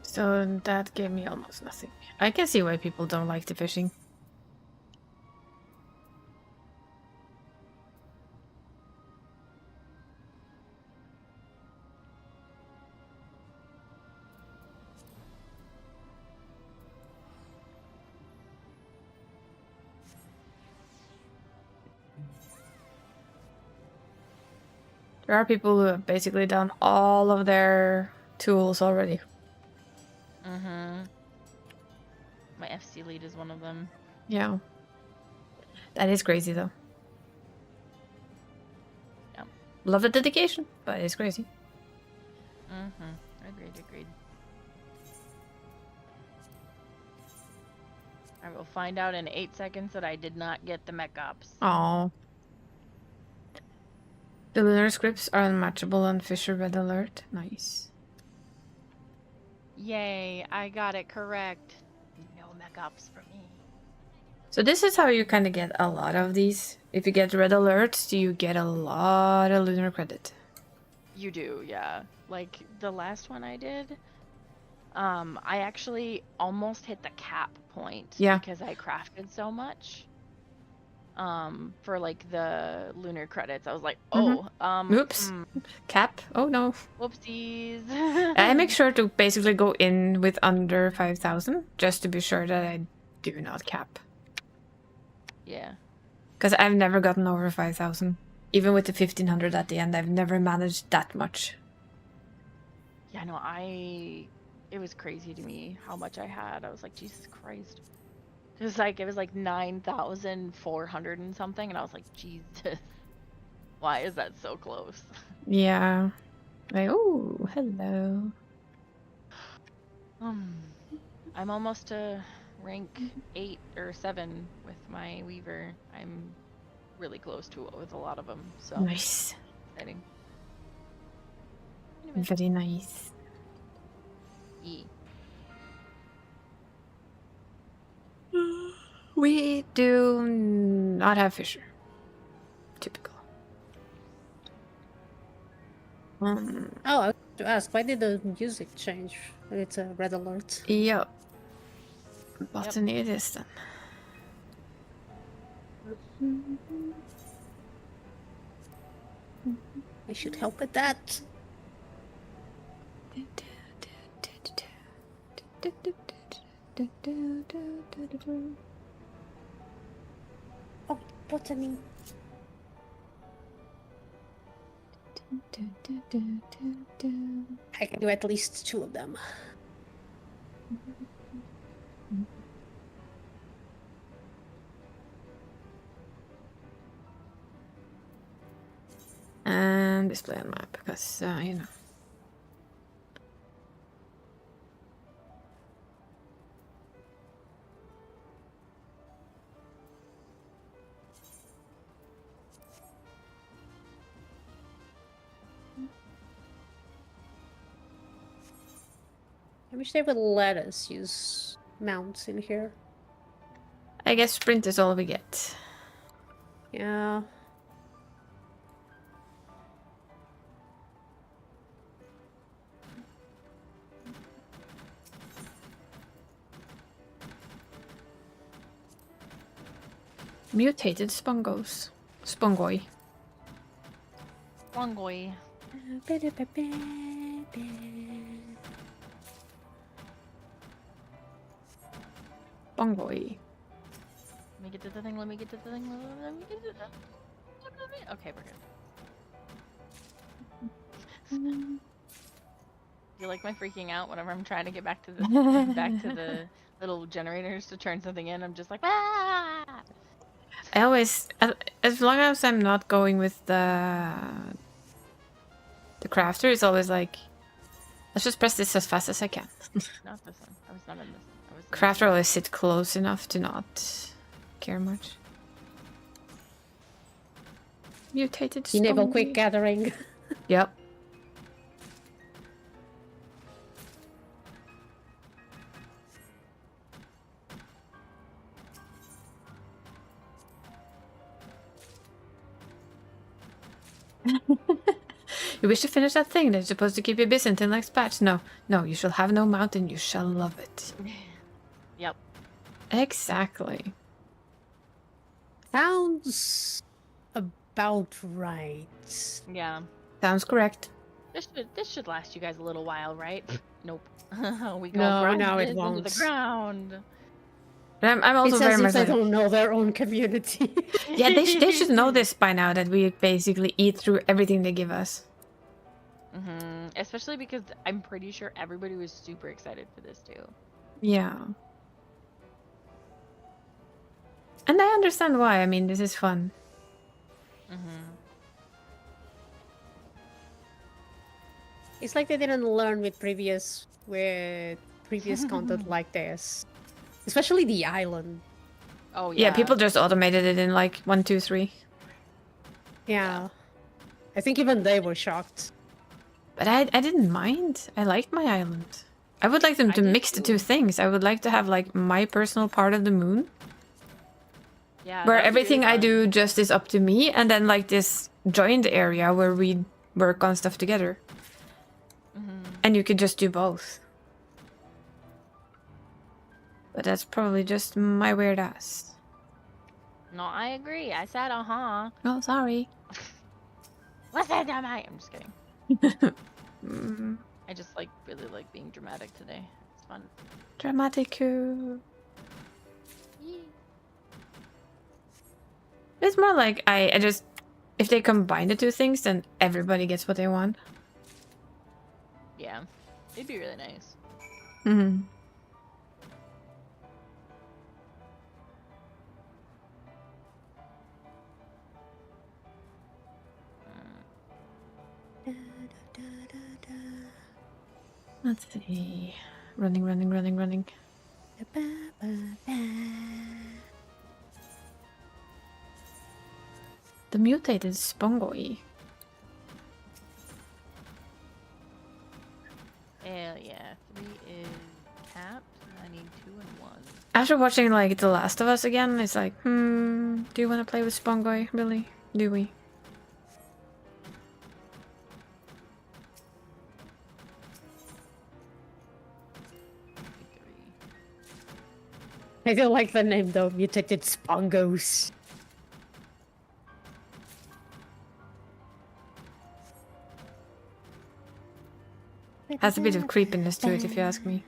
So that gave me almost nothing. I can see why people don't like the fishing. There are people who have basically done all of their tools already. Mm-hmm. My FC lead is one of them. Yeah. That is crazy though. Yeah. Love the dedication, but it's crazy. Mm-hmm. Agreed. I will find out in 8 seconds that I did not get the mech ops. Oh. The lunar scripts are unmatchable on Fisher Red Alert. Nice. Yay, I got it correct. No mech ops for me. So this is how you kind of get a lot of these. If you get red alerts, you get a lot of lunar credit. You do, yeah. Like the last one I did, I actually almost hit the cap point because I crafted so much. For like the lunar credits, I was like, oh, oops, cap. Oh no. Whoopsies. I make sure to basically go in with under 5,000 just to be sure that I do not cap. Yeah. Because I've never gotten over 5,000. Even with the 1,500 at the end, I've never managed that much. Yeah, no, it was crazy to me how much I had. I was like, Jesus Christ. It was like 9,400 and something, and I was like, Jesus. Why is that so close? Yeah. Like, oh, hello. I'm almost to rank 8 or 7 with my Weaver. I'm really close to it with a lot of them, so nice. Exciting. Anyway. Very nice. We do not have Fisher. Typical. Oh, I have to ask, why did the music change? It's a red alert. Yep. Botany it is then. I should help with that. Oh, botany. I can do at least 2 of them. And display on map because, you know. I wish they would let us use mounts in here. I guess sprint is all we get. Yeah. Mutated spongos. Spongoi. Spongoi. Spongoi. Let me get to the thing, let me get to the thing, let me get to the thing. Okay, we're good. You like my freaking out whenever I'm trying to get back to the little generators to turn something in? I'm just like, ah! I always, as long as I'm not going with the The crafter is always like, let's just press this as fast as I can. Not this one. I was not in this. I was in Crafter always sit close enough to not care much. Mutated Enable stone. quick gathering. Yep. You wish to finish that thing that's supposed to keep you busy until next patch? No, no, you shall have no mountain, you shall love it. Yep. Exactly. Sounds about right. Yeah. Sounds correct. This should last you guys a little while, right? Nope. We go No, grind it this into won't. the ground. But I'm also It's very as if much they like, don't know their own community. yeah, they should know this by now that we basically eat through everything they give us. Especially because I'm pretty sure everybody was super excited for this too. Yeah. And I understand why. I mean, this is fun. It's like they didn't learn with previous content like this. Especially the island. Oh yeah. Yeah, people just automated it in like 1, 2, 3. Yeah. I think even they were shocked. But I didn't mind. I liked my island. I would like them I to did mix the too. two things. I would like to have like my personal part of the moon, Yeah. where that would be everything really I fun. do just is up to me, and then like this joined area where we work on stuff together. And you could just do both. But that's probably just my weird ass. No, I agree. I said Oh, sorry. Listen to me. I'm just kidding. Mm, I just really like being dramatic today. It's fun. dramatic. It's more like I just, if they combine the two things, then everybody gets what they want. Yeah. It'd be really nice. Mm-hmm. Let's see. Running. The mutated Spongoi. Hell yeah. 3 is capped. I need 2 and 1. After watching like The Last of Us again, it's like, do you want to play with Spongoi? Really? Do we? I feel like the name though, mutated spongos. Has a bit of creepiness to it, if you ask me.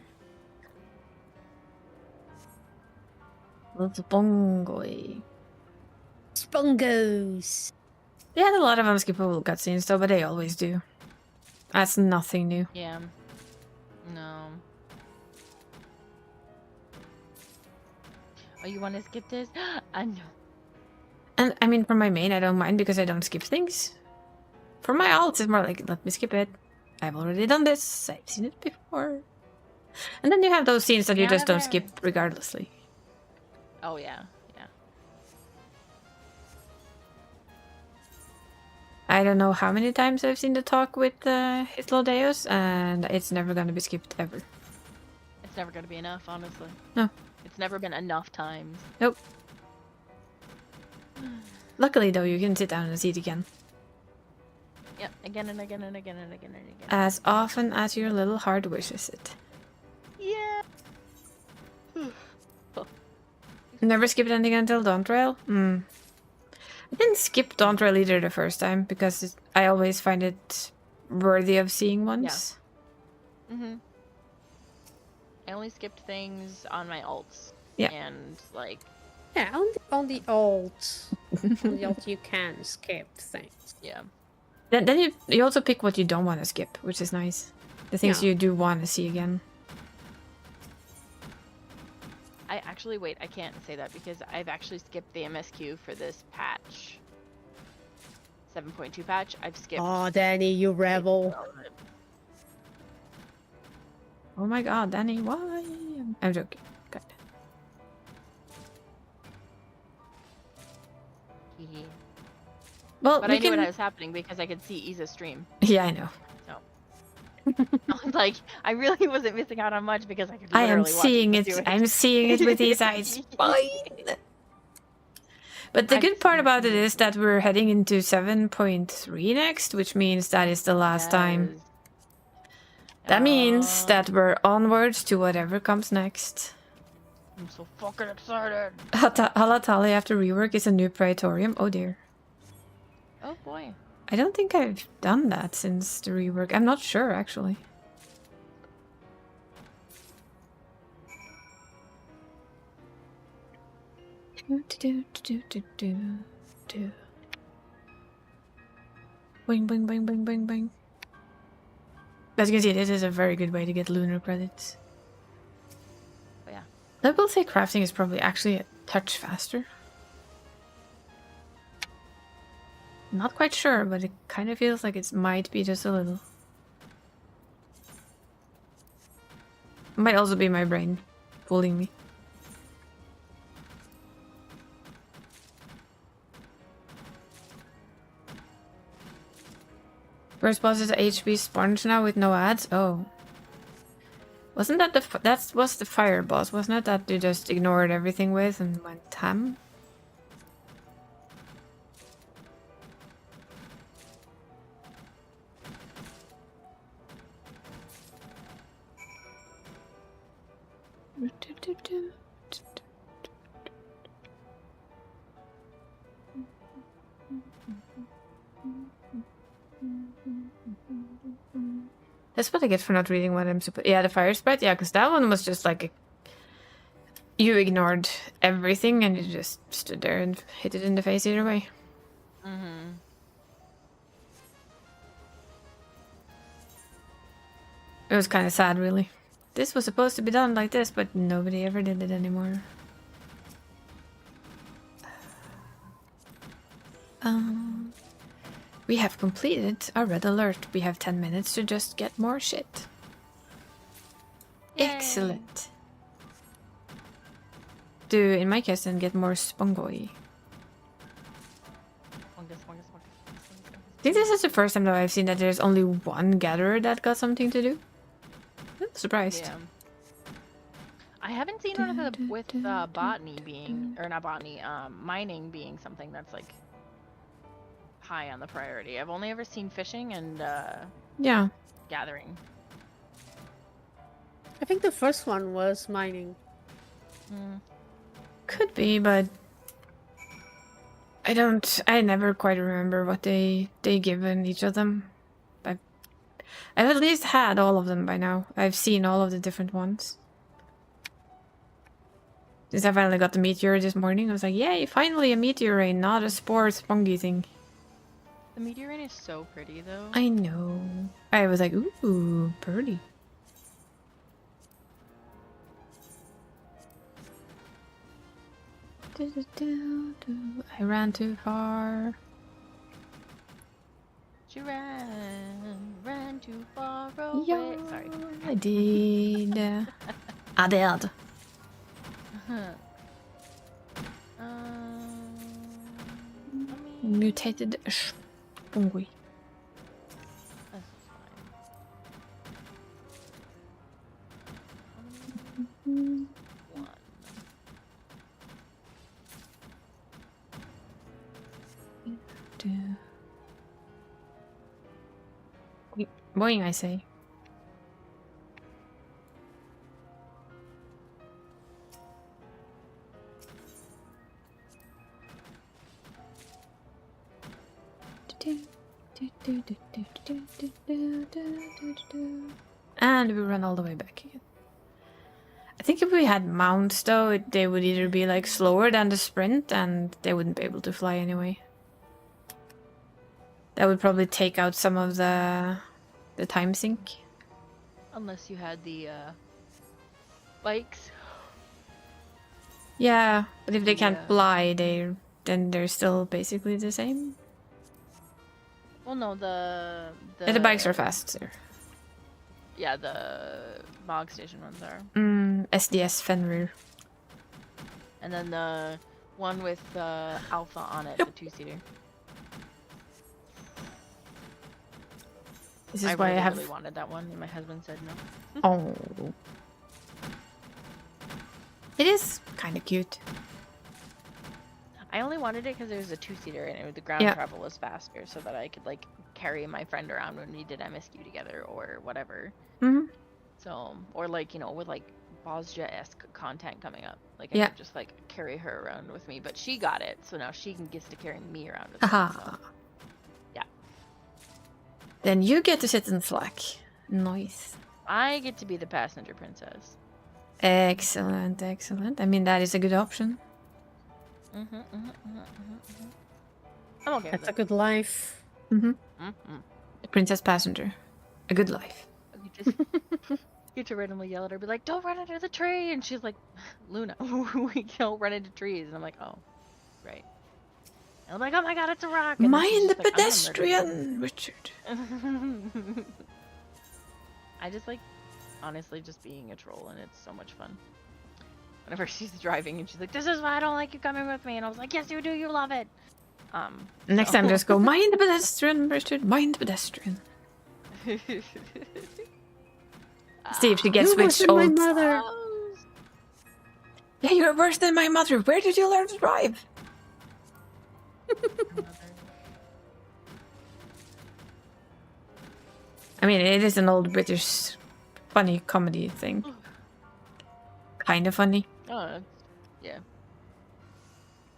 Spongoi. Spongos. They had a lot of unskippable cutscenes though, but they always do. That's nothing new. Yeah. No. Oh, you want to skip this? I know. And I mean, for my main, I don't mind because I don't skip things. For my alts, it's more like, let me skip it. I've already done this. I've seen it before. And then you have those scenes that you just don't skip regardlessly. Oh, yeah. Yeah. I don't know how many times I've seen the talk with Hitlodeus, and it's never gonna be skipped ever. It's never going to be enough, honestly. No. It's never been enough times. Nope. Luckily, though, you can sit down and see it again. Yep, again and again and again and again and again. As often as your little heart wishes it. Yeah. Never skipped anything until Dawn Trail? I didn't skip Dawn Trail either the first time, because I always find it worthy of seeing once. Yeah. I only skipped things on my alts. Yeah. And, like... Yeah, on the alt. On the alt you can skip things. Yeah. Then you also pick what you don't want to skip, which is nice. The things you do want to see again. I actually, wait, I can't say that because I've actually skipped the MSQ for this patch. 7.2 patch. I've skipped. Oh, Danny, you rebel. Oh my god, Danny, why? I'm joking. God. Well, but I knew what was happening because I could see Isa's stream. Yeah, I know. So I was like, I really wasn't missing out on much because I could literally I am watch seeing Isa it. do it. I'm seeing it with these eyes. Fine. But the good part about it is that we're heading into 7.3 next, which means that is the last time. That means that we're onwards to whatever comes next. I'm so fucking excited. Halatali after rework is a new Praetorium. Oh dear. Oh boy. I don't think I've done that since the rework. I'm not sure, actually. Boing, boing, boing, boing, boing, boing. As you can see, this is a very good way to get lunar credits. Oh, yeah. I will say crafting is probably actually a touch faster. Not quite sure, but it kind of feels like it might be just a little. Might also be my brain fooling me. First boss is HB Sponge now with no ads? Oh. Wasn't that that was the fire boss, wasn't it? That you just ignored everything with and went ham? That's what I get for not reading what I'm supposed. Yeah, the fire sprite. Yeah, because that one was just like you ignored everything and you just stood there and hit it in the face either way. Mm-hmm. It was kind of sad, really. This was supposed to be done like this, but nobody ever did it anymore. We have completed our red alert. We have 10 minutes to just get more shit. Yay. Excellent. Do, in my case, then get more spongoi. I think this is the first time that I've seen that there's only one gatherer that got something to do. I'm surprised. Yeah. I haven't seen one of the with botany being, or not botany, mining being something that's like high on the priority. I've only ever seen fishing and yeah, gathering. I think the first one was mining. Could be, but I never quite remember what they given each of them. I've at least had all of them by now. I've seen all of the different ones. Since I finally got the meteor this morning, I was like, yay, finally a meteor rain, not a spore spongy thing. The meteor rain is so pretty, though. I know. I was like, ooh, pretty. I ran too far. She ran too far away. Yeah, sorry. I did. I did. Mutated spongui. That's fine. Boing, I say. And we run all the way back again. I think if we had mounts though, they would either be like slower than the sprint and they wouldn't be able to fly anyway. That would probably take out some of the time sink. Unless you had the bikes. Yeah, but if they can't fly, then they're still basically the same. Well, no, the Yeah, the bikes are fast there. Yeah, the Mog Station ones are. SDS Fenrir. And then the one with Alpha on it, Yep. the 2-seater. This is why I have. really wanted that one, and my husband said no. Oh. It is kind of cute. I only wanted it because it was a 2-seater and the ground travel was faster, so that I could like carry my friend around when we did MSQ together or whatever. So, or like, you know, with like Bosja-esque content coming up, like I could just like carry her around with me. But she got it, so now she gets to carry me around with her. So. Yeah. Then you get to sit in slack. Nice. I get to be the passenger princess. Excellent, excellent. I mean, that is a good option. I'm okay. That's a good life. A princess passenger. A good life. You just get to randomly yell at her, be like, "Don't run into the tree!" And she's like, "Luna, we don't run into trees." And I'm like, "Oh, right." And I'm like, "Oh my god, it's a rock!" And Mind the like, pedestrian, Richard. I just like, honestly, just being a troll, and it's so much fun. Whenever she's driving and she's like, "This is why I don't like you coming with me," and I was like, "Yes, you do. You love it." Next time, just go, mind the pedestrian, Richard. Mind the pedestrian. See if she gets switched old. My mother. Yeah, you're worse than my mother. Where did you learn to drive? I mean, it is an old British funny comedy thing. Kind of funny. Oh, yeah.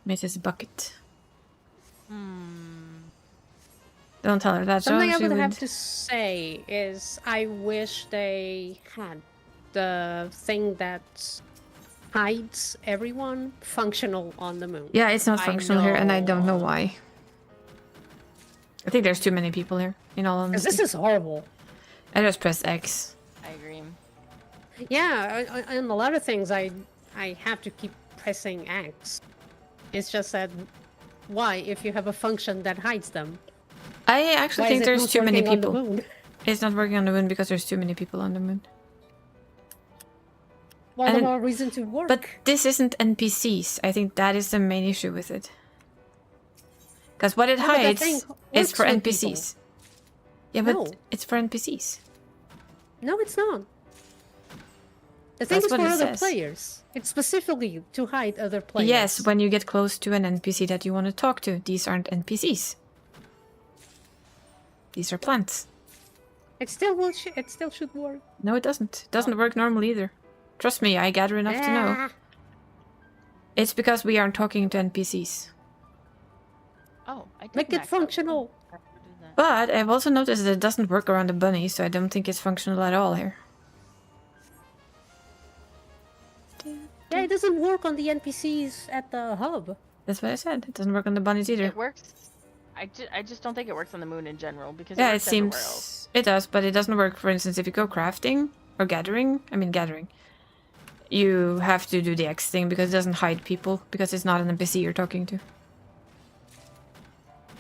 Mrs. Bucket. Don't tell her that. Something I would have to say is I wish they had the thing that hides everyone functional on the moon. Yeah, it's not functional here, and I don't know why. I think there's too many people here, in all honesty. This is horrible. I just press X. I agree. Yeah, on a lot of things I have to keep pressing X. It's just that, why, if you have a function that hides them? I actually think there's too many people. On the moon? It's not working on the moon because there's too many people on the moon. Well, the more reason to work. But this isn't NPCs. I think that is the main issue with it. Because what it hides is for NPCs. Yeah, but it's for NPCs. No, it's not. The thing is for other players. It's specifically to hide other players. Yes, when you get close to an NPC that you want to talk to. These aren't NPCs. These are plants. It still should work. No, it doesn't. It doesn't work normally either. Trust me, I gather enough to know. It's because we aren't talking to NPCs. Oh, I did make it functional. But I've also noticed that it doesn't work around the bunny, so I don't think it's functional at all here. Yeah, it doesn't work on the NPCs at the hub. That's what I said. It doesn't work on the bunnies either. It works. I just don't think it works on the moon in general because it seems it does, but it doesn't work. For instance, if you go crafting or gathering, you have to do the X thing because it doesn't hide people because it's not an NPC you're talking to.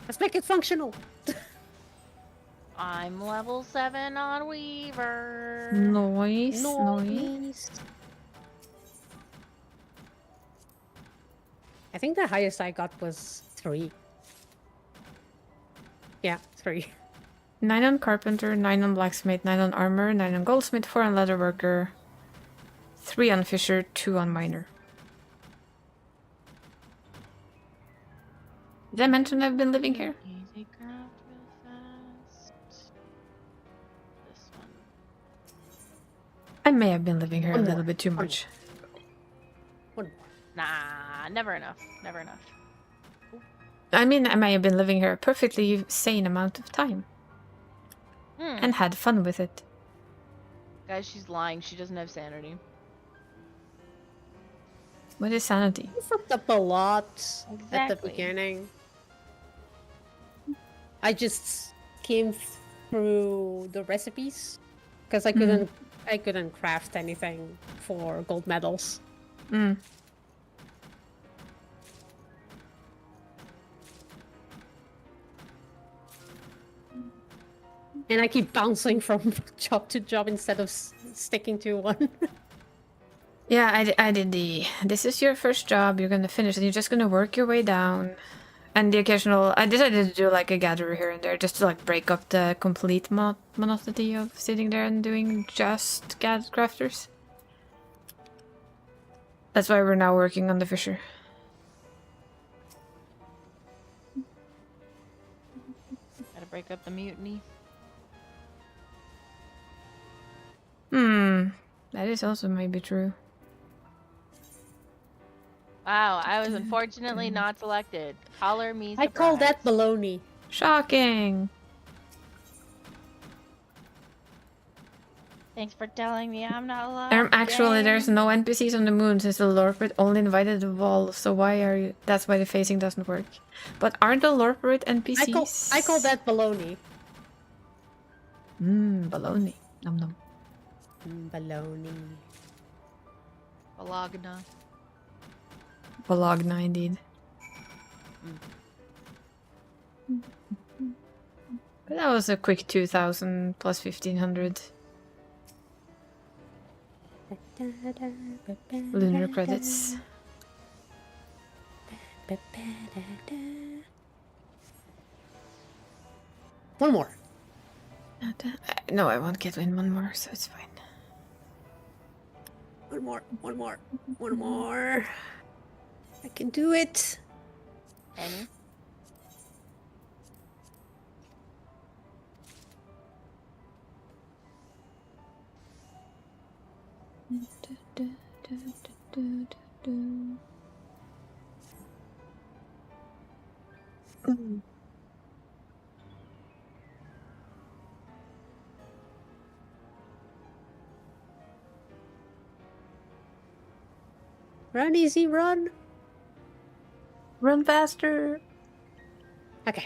Let's make it functional. I'm level 7 on Weaver. Nice. I think the highest I got was 3. Yeah, 3. 9 on carpenter, 9 on blacksmith, 9 on armor, 9 on goldsmith, 4 on leatherworker, 3 on fisher, 2 on miner. Did I mention I've been living here? Easy craft real fast. This one. I may have been living here a little bit too much. Nah, never enough. Never enough. I mean, I may have been living here a perfectly sane amount of time. And had fun with it. Guys, she's lying. She doesn't have sanity. What is sanity? I fucked up a lot at the beginning. I just came through the recipes because I couldn't craft anything for gold medals. And I keep bouncing from job to job instead of sticking to one. Yeah, I did the... This is your first job, you're gonna finish, and you're just gonna work your way down. And the occasional... I decided to do like a gatherer here and there, just to like break up the complete monotony of sitting there and doing just crafters. That's why we're now working on the fisher. Gotta break up the mutiny. That is also maybe true. Wow, I was unfortunately not selected. Color me surprised. I call that baloney. Shocking! Thanks for telling me I'm not allowed. Actually, Yay. there's no NPCs on the moon since the Lorprit only invited the Wall, so why are you... That's why the phasing doesn't work. But aren't the Lorprit NPCs? I call that baloney. Baloney. Nom nom. Baloney. Bologna. Bologna, indeed. But that was a quick 2,000 plus 1,500. Lunar credits. One more. No, I won't get in one more, so it's fine. One more. I can do it. Any? Run, easy, run. Run faster! Okay.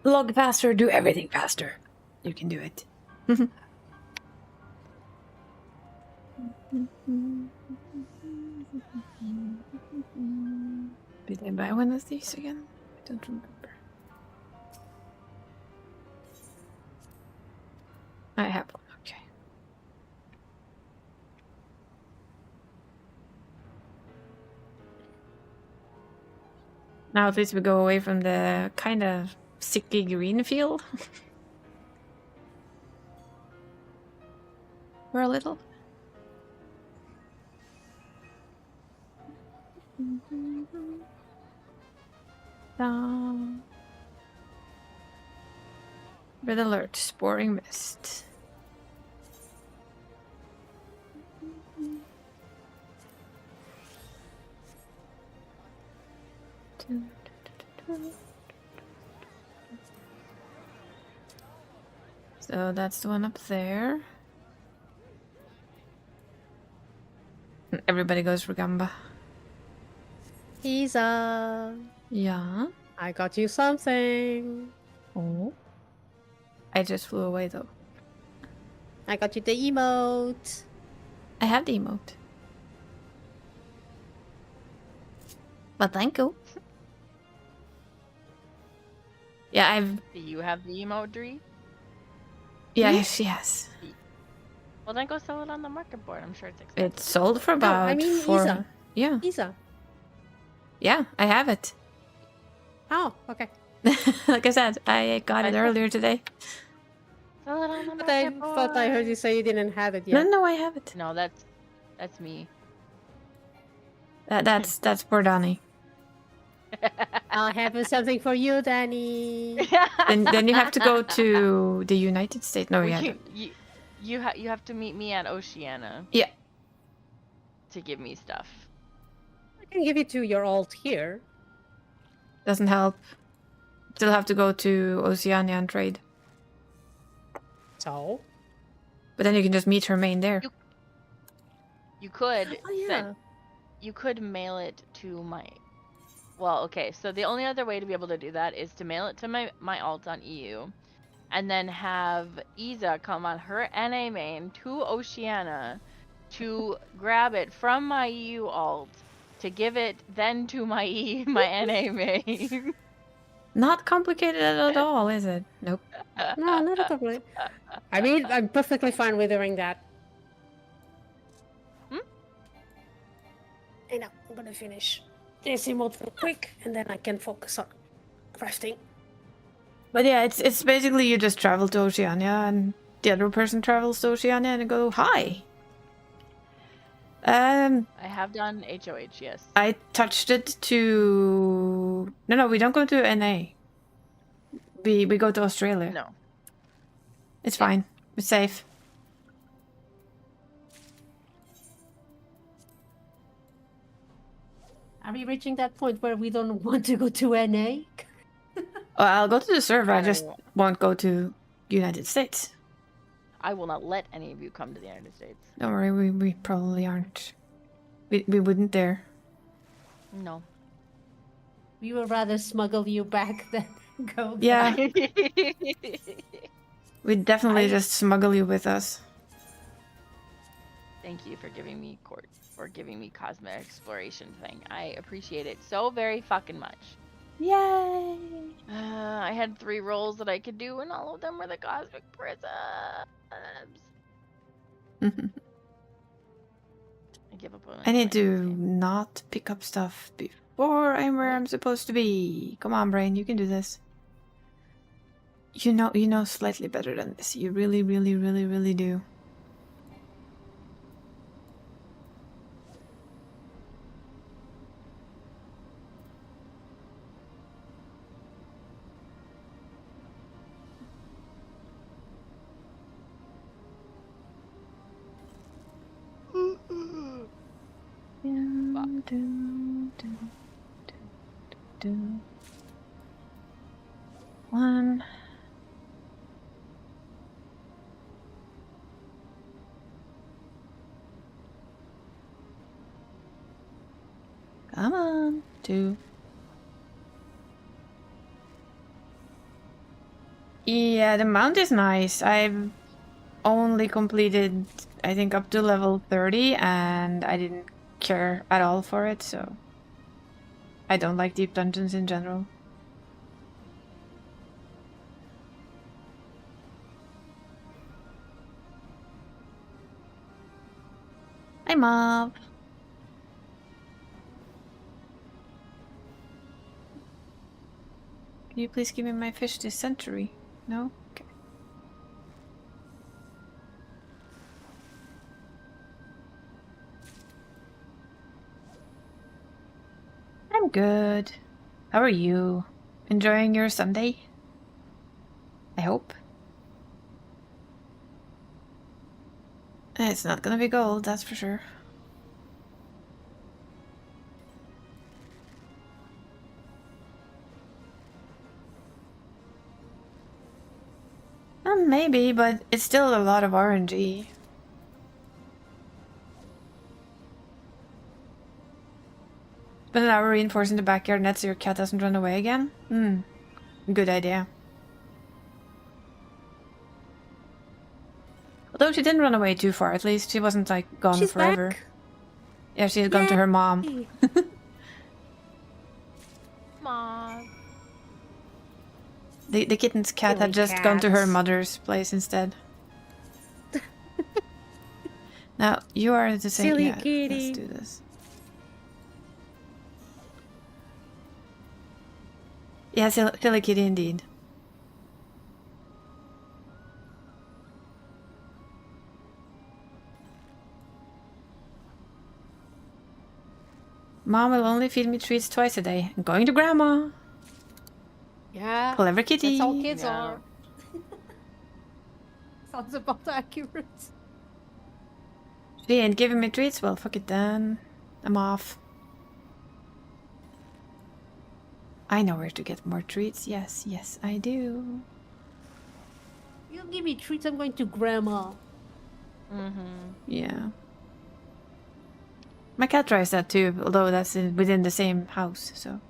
Log faster, do everything faster. You can do it. Did I buy one of these again? I don't remember. I have one, okay. Now at least we go away from the kind of sicky green field. For a little. Red alert, sporing mist. So that's the one up there. Everybody goes for Gamba. Isa, Yeah. I got you something. Oh. I just flew away though. I got you the emote. I have the emote. But thank you. Yeah, I've... Do you have the emote, Dree? Yeah, she has. Well, then go sell it on the market board. I'm sure it's expensive. It's sold for about... I mean four... Isa. Yeah. Isa. Yeah, I have it. Oh, okay. Like I said, I got it earlier today. Sell it on the But I market board. thought I heard you say you didn't have it yet. No, I have it. No, that's me. That's poor Donnie. I'll have something for you, Danny. Then you have to go to the United States. No, yeah. You have to meet me at Oceania. Yeah. To give me stuff. I can give it to your alt here. Doesn't help. Still have to go to Oceania and trade. So? But then you can just meet her main there. You could Oh, yeah. you could mail it to my... Well, okay, so the only other way to be able to do that is to mail it to my alt on EU, and then have Isa come on her NA main to Oceania to grab it from my EU alt, to give it then to my NA main. Not complicated at all, is it? Nope. No, not at all. I mean, I'm perfectly fine with doing that. And I'm gonna finish this emote real quick, and then I can focus on crafting. But yeah, it's basically you just travel to Oceania, and the other person travels to Oceania and go, hi. I have done HOH, yes. I touched it to... No, we don't go to NA. We go to Australia. No. It's fine. It's safe. Are we reaching that point where we don't want to go to NA? Well, I'll go to the server, I just won't go to United States. I will not let any of you come to the United States. Don't worry, we probably aren't. We wouldn't dare. No. We would rather smuggle you back than go Yeah. back. We'd definitely just smuggle you with us. Thank you for giving me cosmic exploration thing. I appreciate it so very fucking much. Yay! I had 3 rolls that I could do, and all of them were the cosmic prisms. I give up on it. I need to not pick up stuff before I'm where I'm supposed to be. Come on, brain, you can do this. You know slightly better than this. You really, really, really, really do. One. Come on. 2. Yeah, the mount is nice. I've only completed, I think, up to level 30, and I didn't care at all for it, so I don't like deep dungeons in general. Hi, Mom. Can you please give me my fish this century? No? Okay. I'm good. How are you? Enjoying your Sunday? I hope. It's not gonna be gold, that's for sure. Maybe, but it's still a lot of RNG. But now we're reinforcing the backyard net so your cat doesn't run away again? Good idea. Although she didn't run away too far, at least she wasn't like gone She's forever. back. Yeah, she had gone to her mom. Mom. The kitten's cat had just gone to her mother's place instead. Now, you are the same. Silly Yeah, kitty. let's do this. Yeah, silly kitty indeed. Mom will only feed me treats twice a day. I'm going to Grandma. Yeah. Clever kitty. That's how kids Yeah. are. Sounds about accurate. She ain't giving me treats? Well, fuck it then. I'm off. I know where to get more treats. Yes, yes, I do. You give me treats, I'm going to Grandma. Yeah. My cat tries that too, although that's within the same house, so.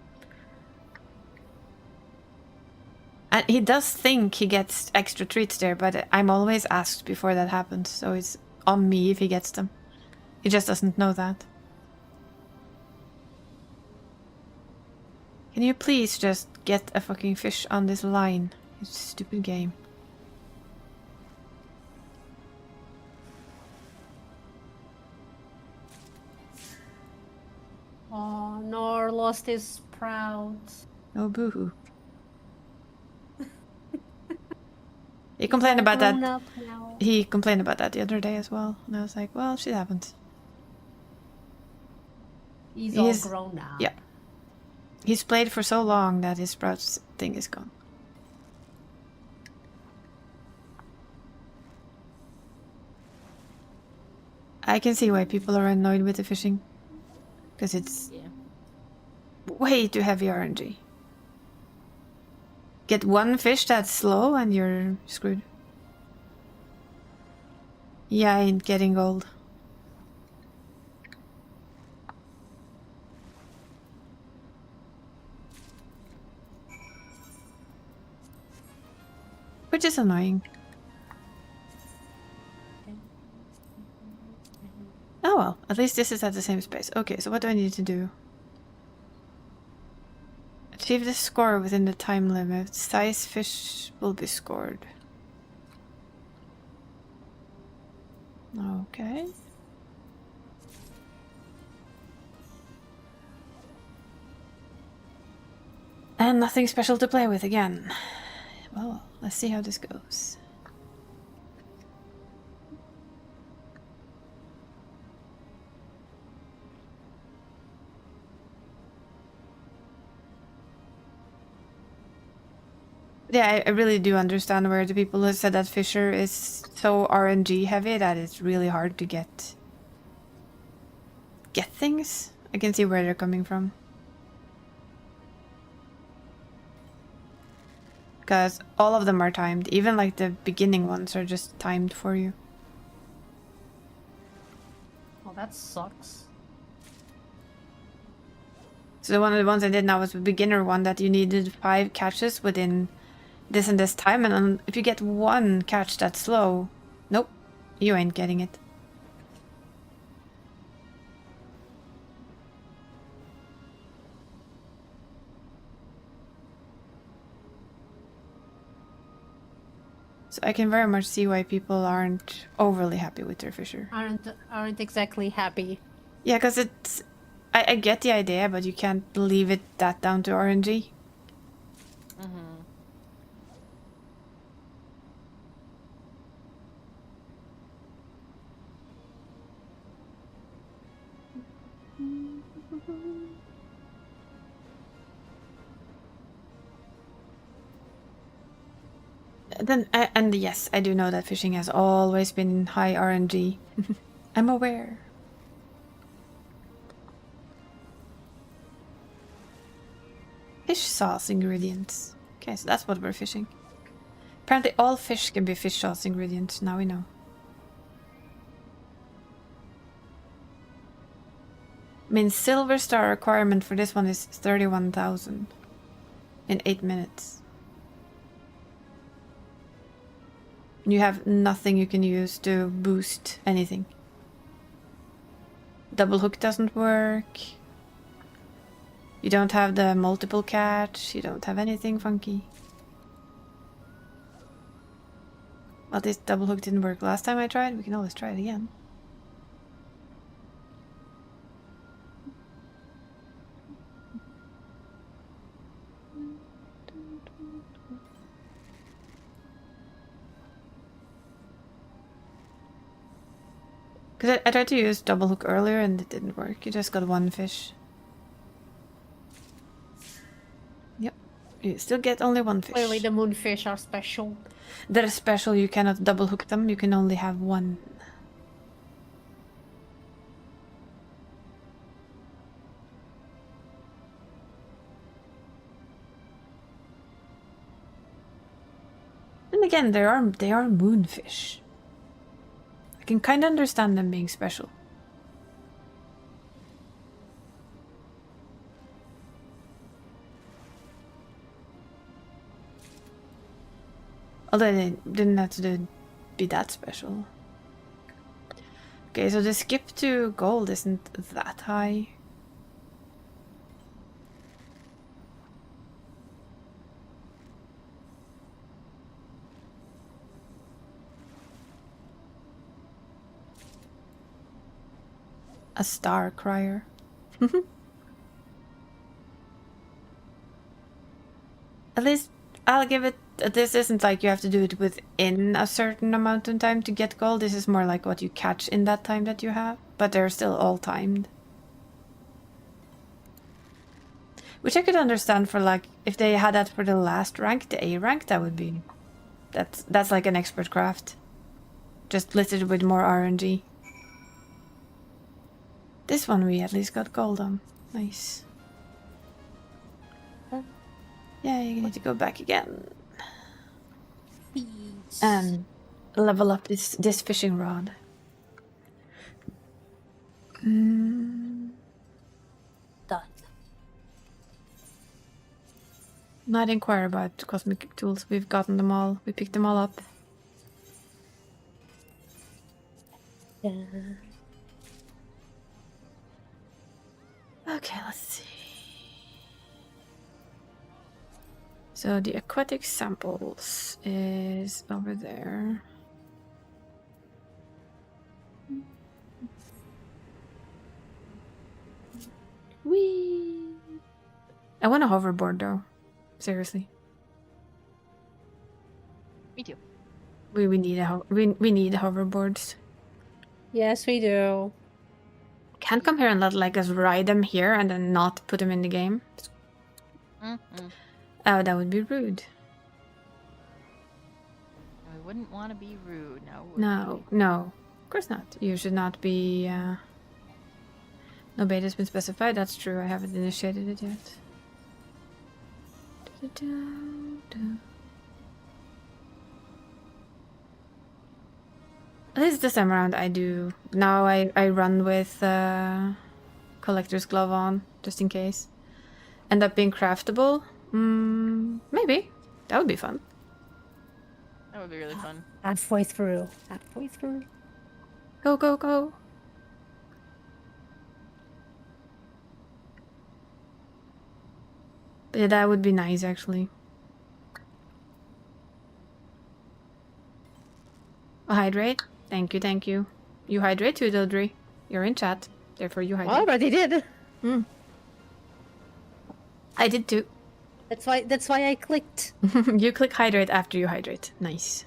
And he does think he gets extra treats there, but I'm always asked before that happens, so it's on me if he gets them. He just doesn't know that. Can you please just get a fucking fish on this line. You stupid game. Oh, Nor lost his sprout. Oh, boo-hoo. He complained about that. He complained about that the other day as well. And I was like, well, shit happens. He's all grown up. Yeah. He's played for so long that his sprouts thing is gone. I can see why people are annoyed with the fishing. Because it's way too heavy RNG. Get one fish that's slow and you're screwed. Yeah, I ain't getting gold. Which is annoying. Oh well, at least this is at the same space. Okay, so what do I need to do? Achieve the score within the time limit. Size fish will be scored. Okay. And nothing special to play with again. Well, let's see how this goes. Yeah, I really do understand where the people who said that Fisher is so RNG heavy that it's really hard to get things. I can see where they're coming from. Because all of them are timed. Even like the beginning ones are just timed for you. Oh, that sucks. So one of the ones I did now was a beginner one that you needed 5 catches within this and this time, and if you get one catch that's slow, nope, you ain't getting it. So I can very much see why people aren't overly happy with their Fisher. Aren't exactly happy. Yeah, because it's... I get the idea, but you can't leave it that down to RNG. Mm-hmm. Then, and yes, I do know that fishing has always been high RNG. I'm aware. Fish sauce ingredients. Okay, so that's what we're fishing. Apparently all fish can be fish sauce ingredients, now we know. I mean, silver star requirement for this one is 31,000 in 8 minutes. You have nothing you can use to boost anything. Double hook doesn't work. You don't have the multiple catch. You don't have anything funky. Well, this double hook didn't work last time I tried. We can always try it again. Because I tried to use double hook earlier and it didn't work. You just got one fish. Yep. You still get only one fish. Clearly the moonfish are special. They're special. You cannot double hook them. You can only have one. And again, they are moonfish. I can kind of understand them being special. Although they didn't have to be that special. Okay, so the skip to gold isn't that high. A star crier. At least I'll give it. This isn't like you have to do it within a certain amount of time to get gold. This is more like what you catch in that time that you have. But they're still all timed. Which I could understand for like, if they had that for the last rank, the A rank, that would be... That's like an expert craft. Just littered with more RNG. This one we at least got gold on. Nice. Yeah, you need to go back again. And level up this fishing rod. Done. Not inquire about cosmic tools. We've gotten them all. We picked them all up. Yeah. Okay, let's see. So the aquatic samples is over there. Whee! I want a hoverboard though. Seriously. Me too. We need we need hoverboards. Yes, we do. Can't come here and let like us ride them here and then not put them in the game. Oh, that would be rude. I wouldn't want to be rude. No, of course not. You should not be. No beta has been specified. That's true. I haven't initiated it yet. At least this time around I do. Now I run with collector's glove on, just in case. End up being craftable? Maybe. That would be fun. That would be really fun. Halfway through. Halfway through. Go, go, go. Yeah, that would be nice, actually. A hydrate? Thank you, thank you. You hydrate too, Dildry. You're in chat. Therefore, you hydrate. I already did. I did too. That's why I clicked. You click hydrate after you hydrate. Nice.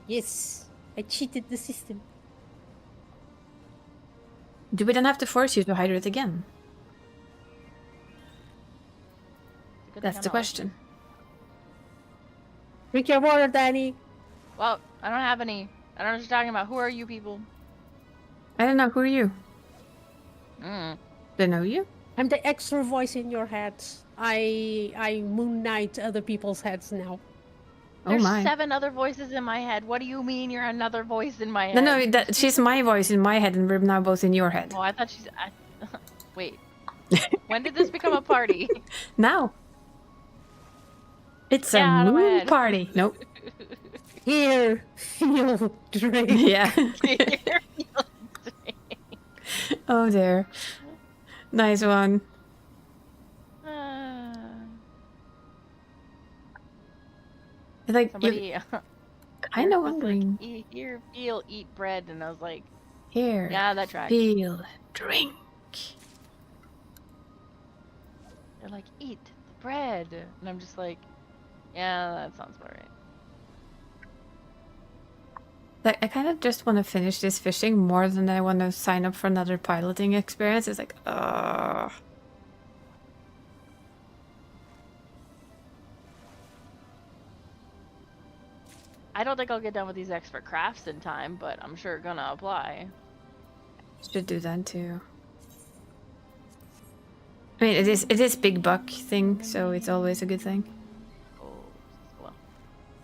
Yes. I cheated the system. Do we then have to force you to hydrate again? That's the question. Drink your water, Danny. Well, I don't have any. I don't know what you're talking about. Who are you people? I don't know. Who are you? They know you? I'm the extra voice in your head. I moon knight other people's heads now. There's oh my. 7 other voices in my head. What do you mean you're another voice in my head? No, she's my voice in my head and we're now both in your head. Oh, I thought she's... Wait. When did this become a party? Now. It's a moon party. Nope. Here, feel, drink. Yeah. Oh dear. Nice one. Like somebody kind of wondering. Like, here, feel, eat bread, and I was like, here. Yeah, that tracks. Feel, drink. They're like, eat the bread, and I'm just like, yeah, that sounds about right. Like, I kind of just want to finish this fishing more than I want to sign up for another piloting experience. It's like, I don't think I'll get done with these expert crafts in time, but I'm sure gonna apply. Should do that too. I mean, it is big buck thing, so it's always a good thing. Oh, well,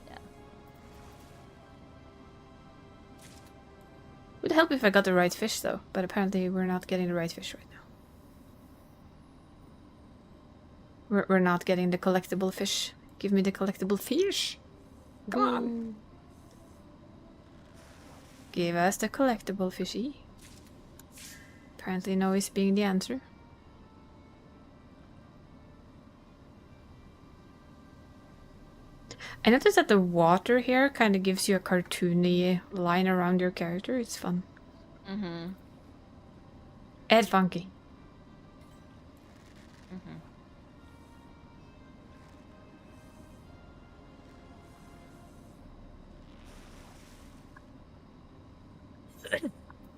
yeah. Would help if I got the right fish though, but apparently we're not getting the right fish right now. We're not getting the collectible fish. Give me the collectible fish. Come on. Give us the collectible fishy. Apparently no is being the answer. I noticed that the water here kind of gives you a cartoony line around your character. It's fun. It's funky.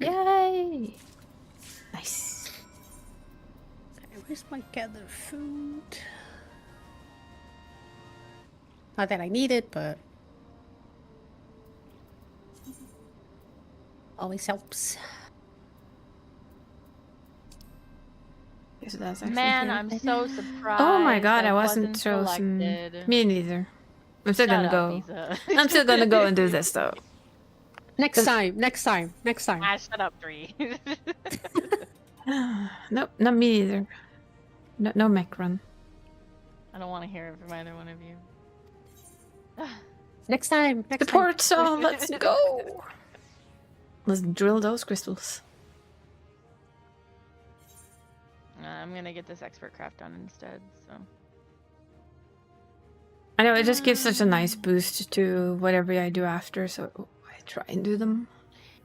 Yay! Nice. Where's my gathered food? Not that I need it, but always helps. So that's actually Man, here. I'm so surprised. Oh my god, I wasn't wasn't chosen. selected. Me neither. I'm still Shut gonna up, go. Isa. I'm still gonna go and do this though. Next time. Ah, shut up, 3. Nope, not me either. No mech run. I don't want to hear it from either one of you. Next time. The port saw, let's go! Let's drill those crystals. I'm gonna get this expert craft done instead, so. I know, it just gives such a nice boost to whatever I do after, so I try and do them.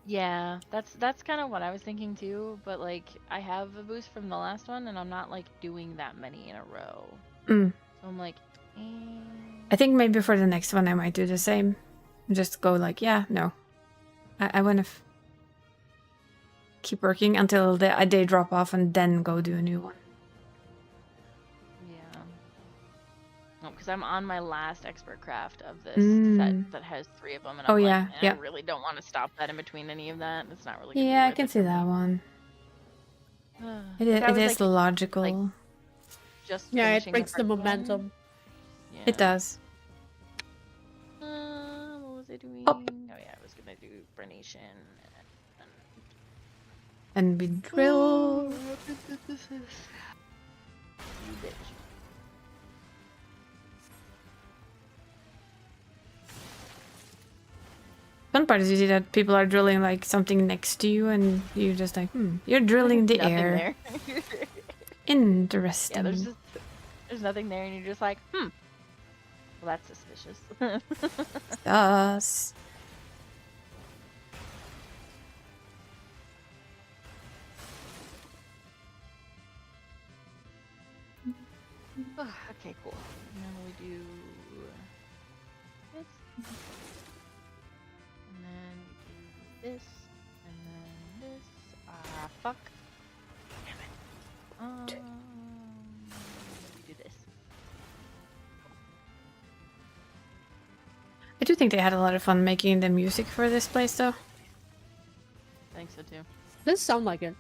Yeah, that's kind of what I was thinking too, but like I have a boost from the last one and I'm not like doing that many in a row. Mm. So I'm like, I think maybe for the next one I might do the same. Just go like, yeah, no. I want to keep working until they drop off and then go do a new one. yeah. No, because I'm on my last expert craft of this set that has 3 of them, and Oh, I'm yeah, like, yeah. I really don't want to stop that in between any of that. It's not really. Gonna Yeah, be I worth can it see for that me. one. If I It was, is like, logical. like, just Yeah, it finishing brings the first one. momentum. Yeah. It does. What was I doing? Up. Oh yeah, I was gonna do Brenation. And we drill. You bitch. Fun part is you see that people are drilling like something next to you, and you're just like, you're drilling the Nothing air. there. Interesting. Yeah, there's nothing there, and you're just like, well, that's suspicious. Us. Okay, cool. Now we do this, and then we do this, and then this. Ah, fuck. Damn it. We do this. I do think they had a lot of fun making the music for this place, though. I think so too. Does sound like it.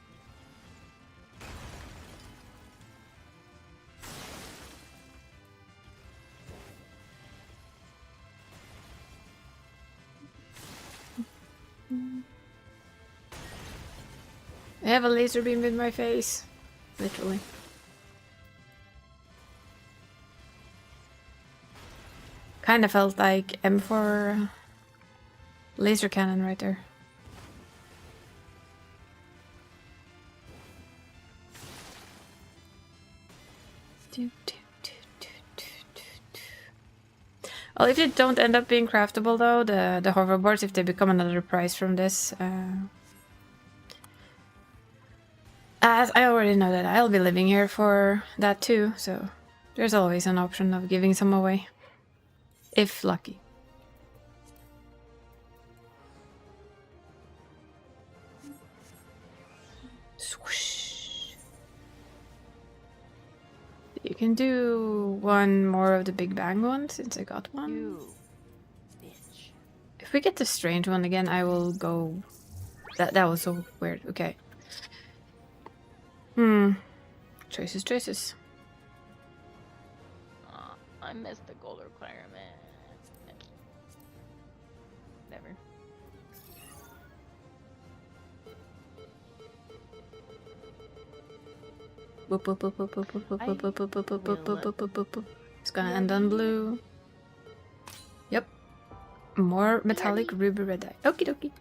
I have a laser beam in my face. Literally. Kind of felt like M4 laser cannon right there. Well, if they don't end up being craftable though, the hoverboards, if they become another prize from this, as I already know that I'll be living here for that too, so there's always an option of giving some away. If lucky. Swoosh. You can do one more of the Big Bang one since I got one. You bitch. If we get the strange one again, I will go. That was so weird. Okay. Choices. I missed the gold requirement. Never. It's gonna end on blue. Yep. More metallic ruby red dye. Okie dokie.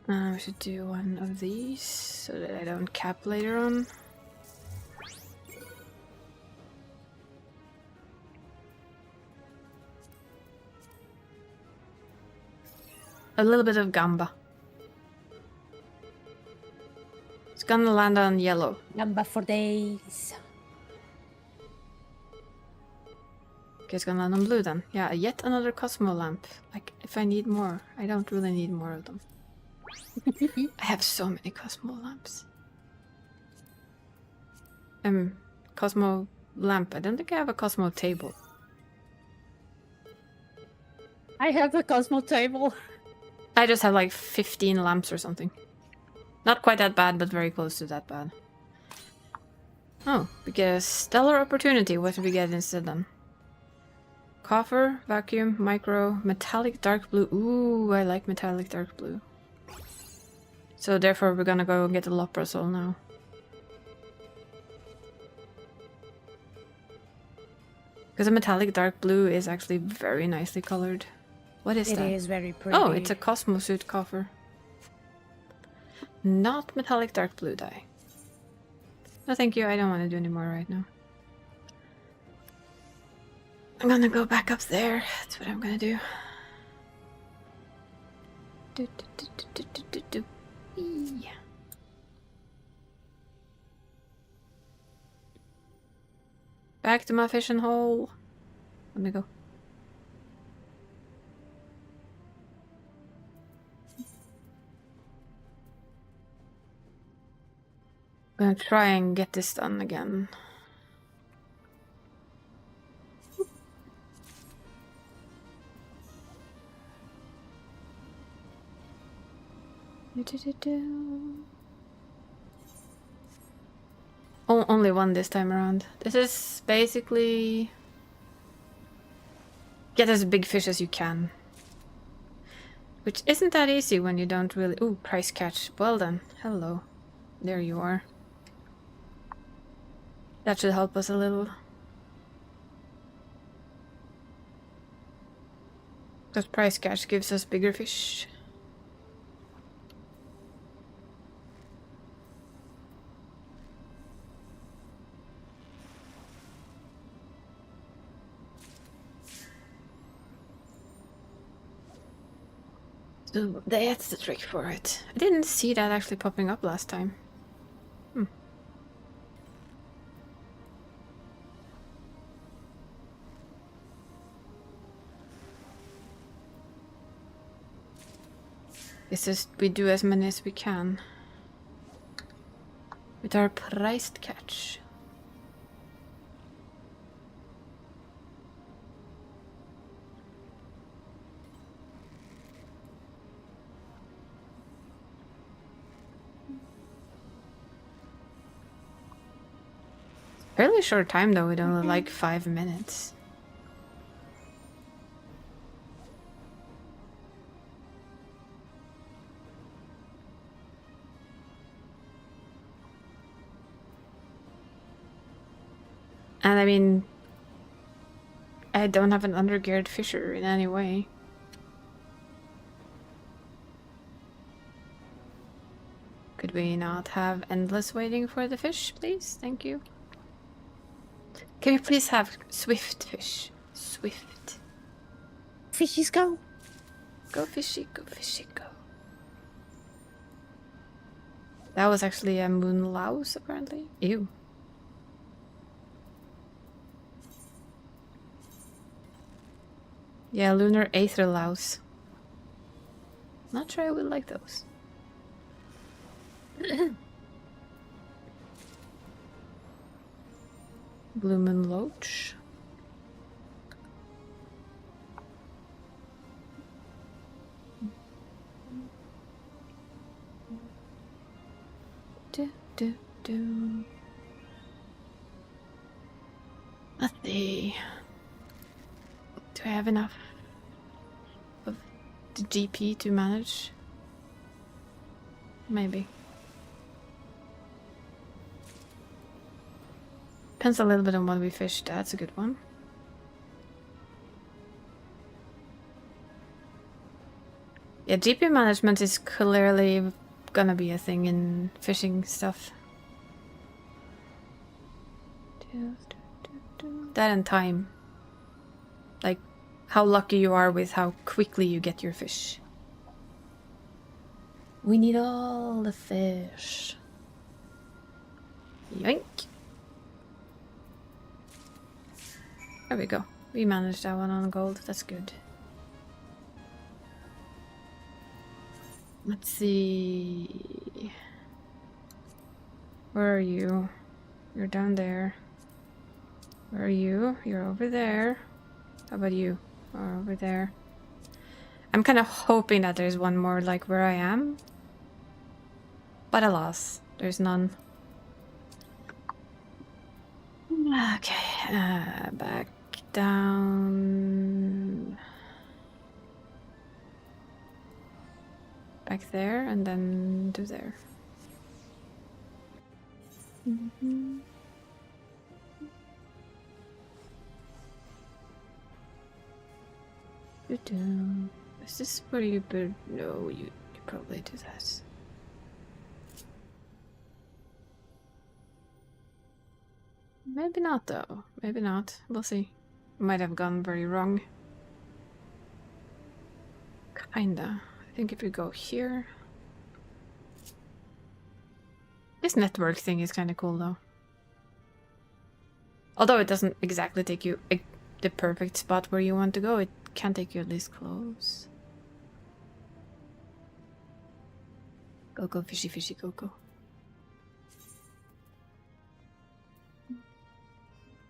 We should do one of these so that I don't cap later on. A little bit of gamba. It's gonna land on yellow. Number for days. Okay, it's gonna land on blue then. Yeah, yet another Cosmo lamp. Like, if I need more, I don't really need more of them. I have so many Cosmo lamps. Cosmo lamp. I don't think I have a Cosmo table. I have a Cosmo table. I just have like 15 lamps or something. Not quite that bad, but very close to that bad. Oh, we get a stellar opportunity. What do we get instead then? Copper, vacuum, micro, metallic dark blue. Ooh, I like metallic dark blue. So therefore we're gonna go get a Loprosol now. Because a metallic dark blue is actually very nicely colored. What is that? It is very pretty. Oh, it's a Cosmo suit coffer. Not metallic dark blue dye. No thank you, I don't want to do any more right now. I'm gonna go back up there. That's what I'm gonna do. Eee. Back to my fishing hole. Let me go. I'm gonna try and get this done again. Oh, only one this time around. This is basically get as big fish as you can. Which isn't that easy when you don't really... Ooh, price catch. Well done. Hello. There you are. That should help us a little. Because price catch gives us bigger fish. So that's the trick for it. I didn't see that actually popping up last time. It's just we do as many as we can with our priced catch. Fairly short time though, with only like 5 minutes. And I mean, I don't have an undergeared fisher in any way. Could we not have endless waiting for the fish, please? Thank you. Can we please have swift fish? Swift. Fishies go. Go fishy, go fishy, go. That was actually a moon louse, apparently. Ew. Yeah, lunar aether louse. Not sure I would like those. Blue moon loach. Do. Let's see. Do I have enough of the GP to manage? Maybe. Depends a little bit on what we fished. That's a good one. Yeah, GP management is clearly gonna be a thing in fishing stuff. That and time. Like, how lucky you are with how quickly you get your fish. We need all the fish. Yoink. There we go. We managed that one on gold. That's good. Let's see. Where are you? You're down there. Where are you? You're over there. How about you? Or over there. I'm kind of hoping that there's one more like where I am. But alas, there's none. Okay, back down. Back there and then to there. Mm-hmm. Is this where you could... No, you probably do that. Maybe not though. Maybe not. We'll see. Might have gone very wrong. Kinda. I think if we go here... This network thing is kinda cool though. Although it doesn't exactly take you the perfect spot where you want to go, it can take you at least close. Go, go, fishy, fishy, go, go.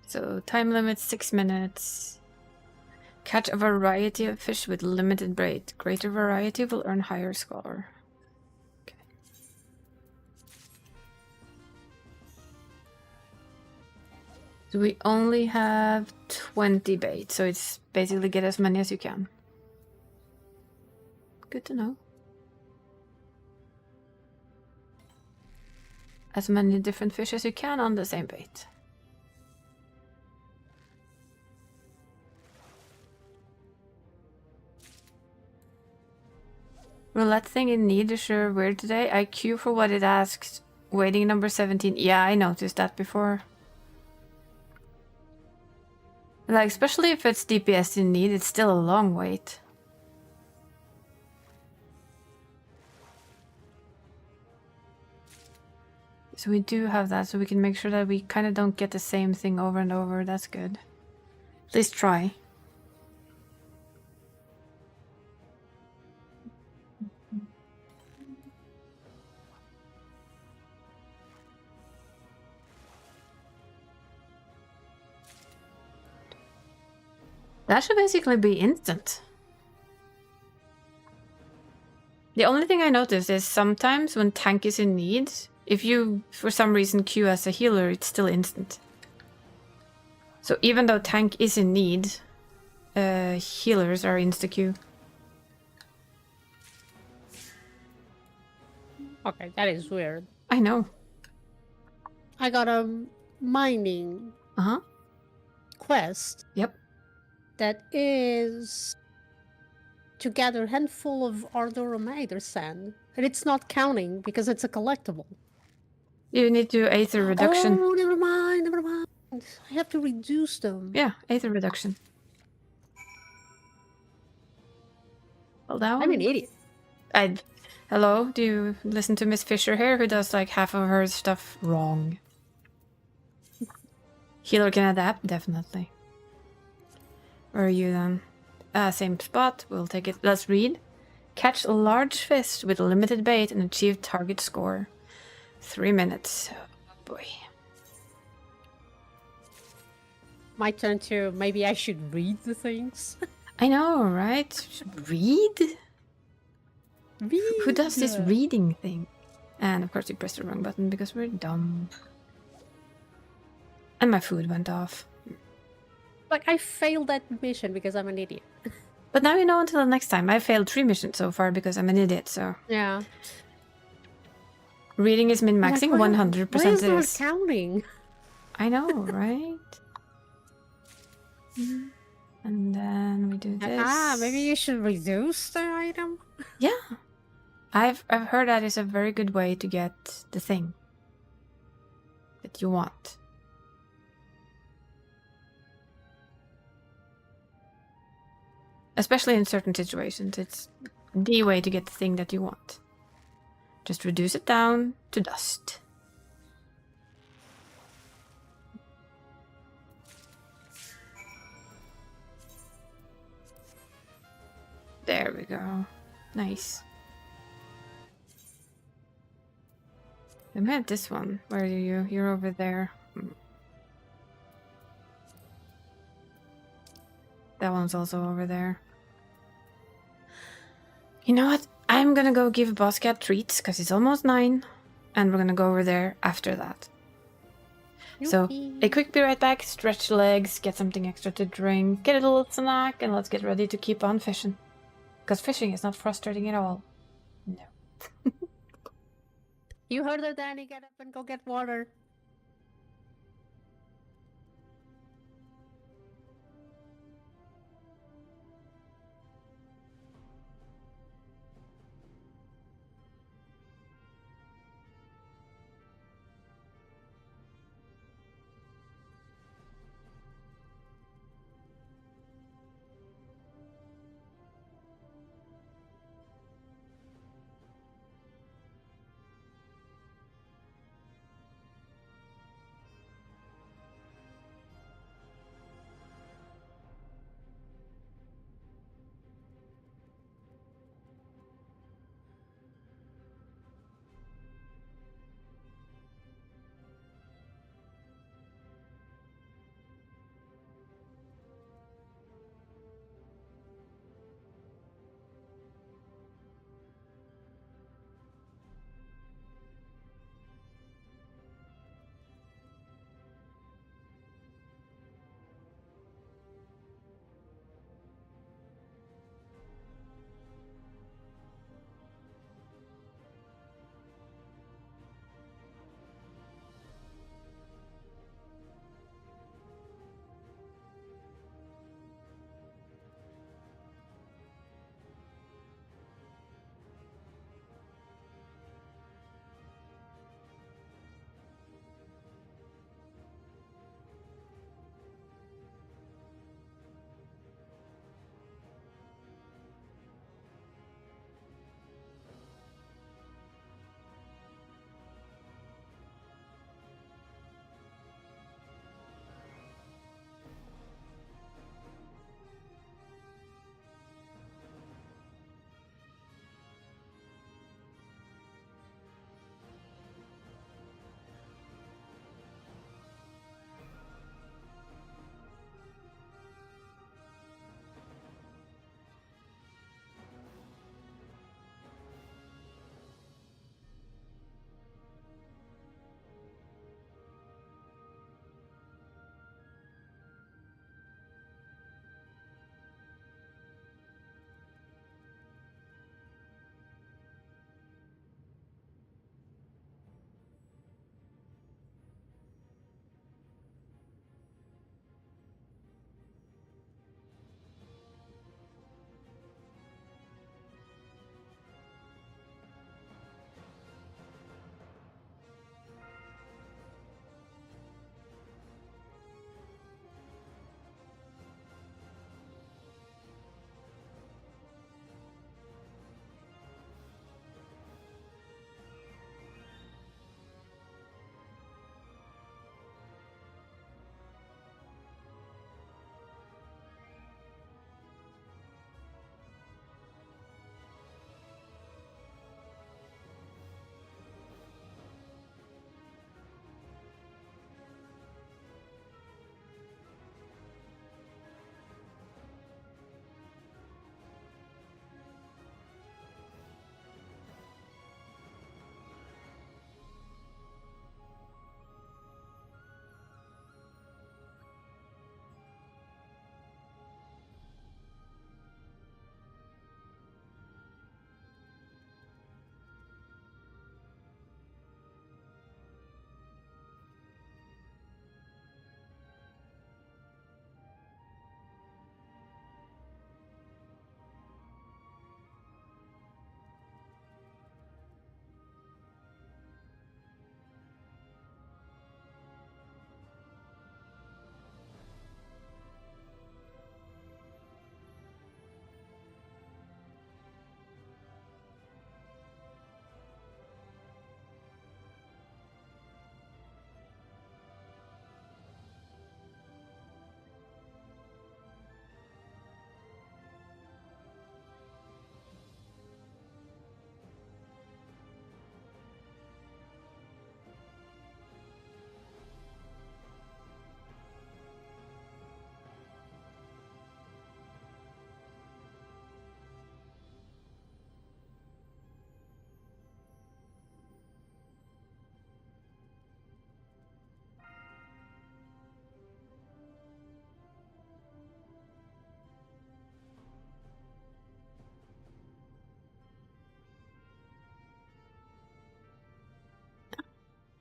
So, time limit 6 minutes. Catch a variety of fish with limited bait. Greater variety will earn higher score. Okay. So we only have 20 bait, so it's basically get as many as you can. Good to know. As many different fish as you can on the same bait. Roulette thing in need is sure weird today. I queue for what it asks. Waiting number 17. Yeah, I noticed that before. Like, especially if it's DPS in need, it's still a long wait. So we do have that, so we can make sure that we kind of don't get the same thing over and over. That's good. At least try. That should basically be instant. The only thing I noticed is sometimes when tank is in need, if you for some reason queue as a healer, it's still instant. So even though tank is in need, healers are insta-queue. Okay, that is weird. I know. I got a mining quest. Yep. That is to gather a handful of Ardoromator sand. And it's not counting because it's a collectible. You need to Aether reduction. Oh, never mind, never mind. I have to reduce them. Yeah, Aether reduction. Well, down. I'm an idiot. Hello, do you listen to Miss Fisher here, who does like half of her stuff wrong? Healer can adapt, definitely. Where are you then? Same spot. We'll take it. Let's read. Catch a large fish with limited bait and achieve target score. 3 minutes. Oh boy. My turn to... Maybe I should read the things. I know, right? Read? Read? Who does this reading thing? And of course you pressed the wrong button because we're dumb. And my food went off. Like, I failed that mission because I'm an idiot. But now you know until the next time. I failed 3 missions so far because I'm an idiot, so... Yeah. Reading is min-maxing, 100% why is it there is. counting? I know, right? And then we do this. Maybe you should reduce the item? Yeah. I've heard that is a very good way to get the thing that you want. Especially in certain situations, it's the way to get the thing that you want. Just reduce it down to dust. There we go. Nice. I met this one. Where are you? You're over there. That one's also over there. You know what? I'm gonna go give Boss Cat treats because it's almost 9. And we're gonna go over there after that. So, a quick be right back, stretch legs, get something extra to drink, get a little snack, and let's get ready to keep on fishing. Because fishing is not frustrating at all. No. You heard her, Danny. Get up and go get water.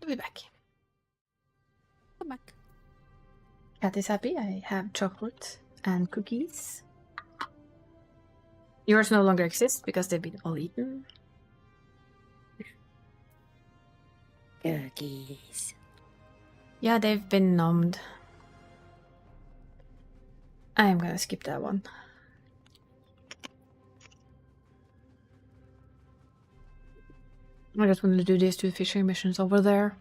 to be back. Come back. Cat is happy. I have chocolate and cookies. Yours no longer exist because they've been all eaten. Cookies. Yeah, they've been numbed. I'm gonna skip that one. I just wanted to do these 2 fishing missions over there.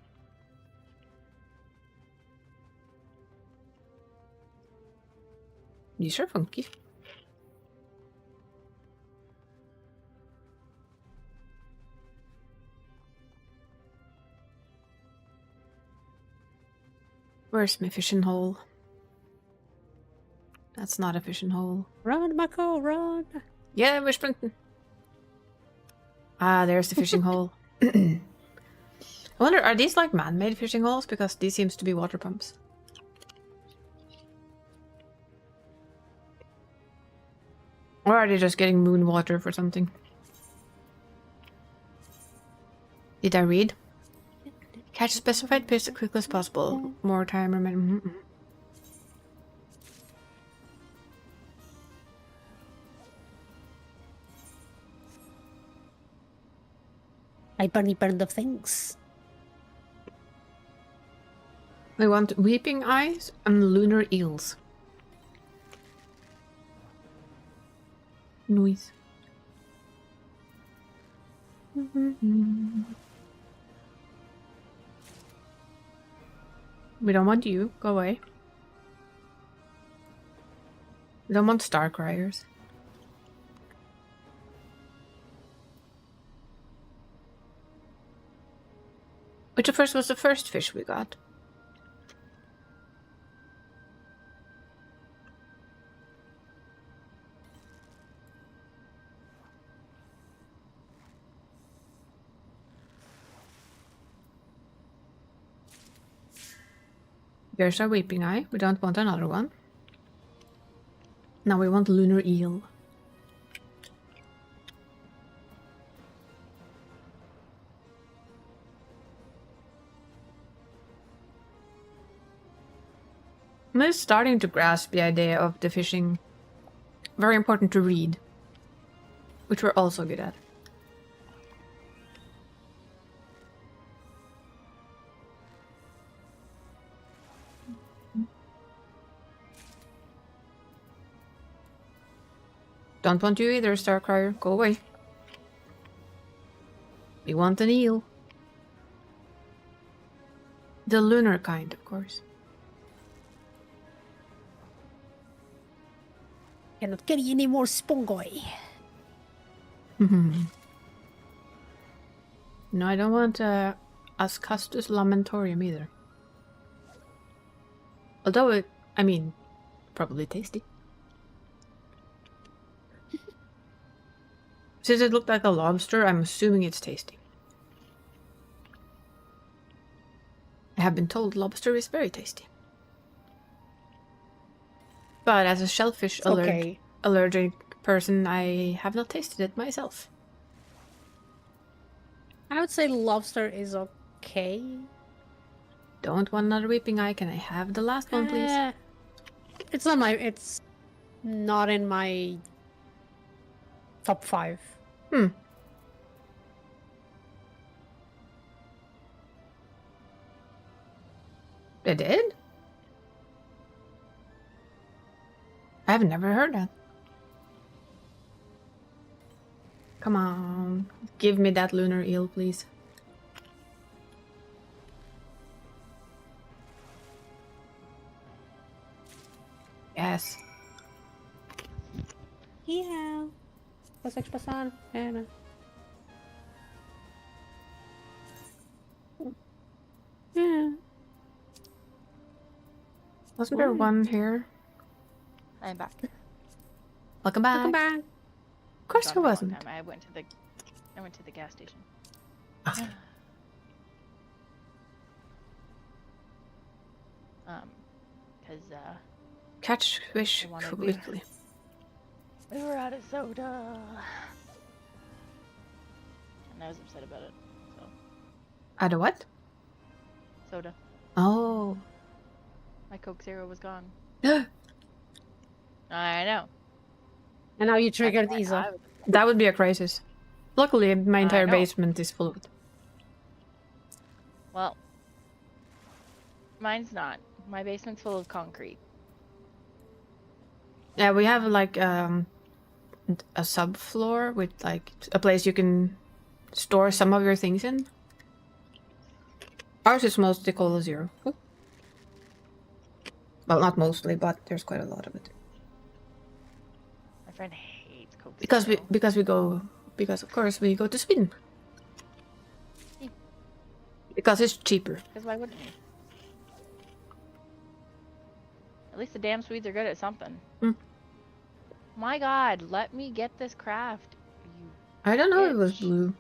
These are funky. Where's my fishing hole? That's not a fishing hole. Run, Mako, run! Yeah, we're sprinting. Ah, there's the fishing hole. I wonder, are these like man-made fishing holes? Because these seems to be water pumps. Or are they just getting moon water for something? Did I read? Catch specified fish as quickly as possible. More time remaining. I burn the things. We want weeping eyes and lunar eels. Noise. We don't want you. Go away. We don't want star criers. Which of course was the first fish we got? There's our weeping eye. We don't want another one. Now we want lunar eel. I'm just starting to grasp the idea of the fishing. Very important to read. Which we're also good at. Don't want you either, Starcrier. Go away. We want an eel. The lunar kind, of course. Cannot carry any more spongoi. No, I don't want Ascastus Lamentorium either. Although it, I mean, probably tasty. Since it looked like a lobster, I'm assuming it's tasty. I have been told lobster is very tasty. But as a shellfish allergic person, I have not tasted it myself. I would say lobster is okay. Don't want another weeping eye. Can I have the last one, please? It's not in my top 5. It did? I've never heard that. Come on. Give me that lunar eel, please. Yes. Yeah. Consegues passar? É, né? Yeah. Wasn't there one here? I'm back. Welcome back. Welcome back. Of course there wasn't. I went to the gas station. Okay. Cause Catch fish I wanna be- quickly. we were out of soda, and I was upset about it. So Out of what? soda. Oh. My Coke Zero was gone. That I know. And now you That's triggered why Isa. would be a crisis. Luckily, my entire know. basement is full of it. Well, mine's not. My basement's full of concrete. Yeah, we have like a subfloor with like a place you can store some of your things in. Ours is mostly Cola Zero. Ooh. Well, not mostly, but there's quite a lot of it. My friend hates Coke Because Zero. because of course we go to Sweden. Yeah. Because it's cheaper. Because why wouldn't we? At least the damn Swedes are good at something. Mm. My god, let me get this craft. You I don't know if it was bitch. blue.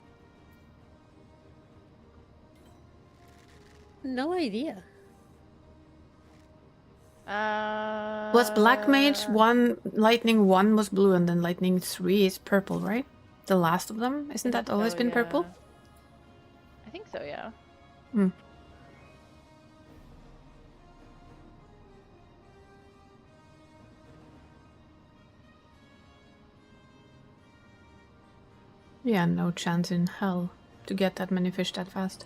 No idea. Was Black Mage 1, Lightning 1 was blue and then Lightning 3 is purple, right? The last of them? I Isn't think that always so, been yeah. purple? I think so, yeah. Hmm. Yeah, no chance in hell to get that many fish that fast.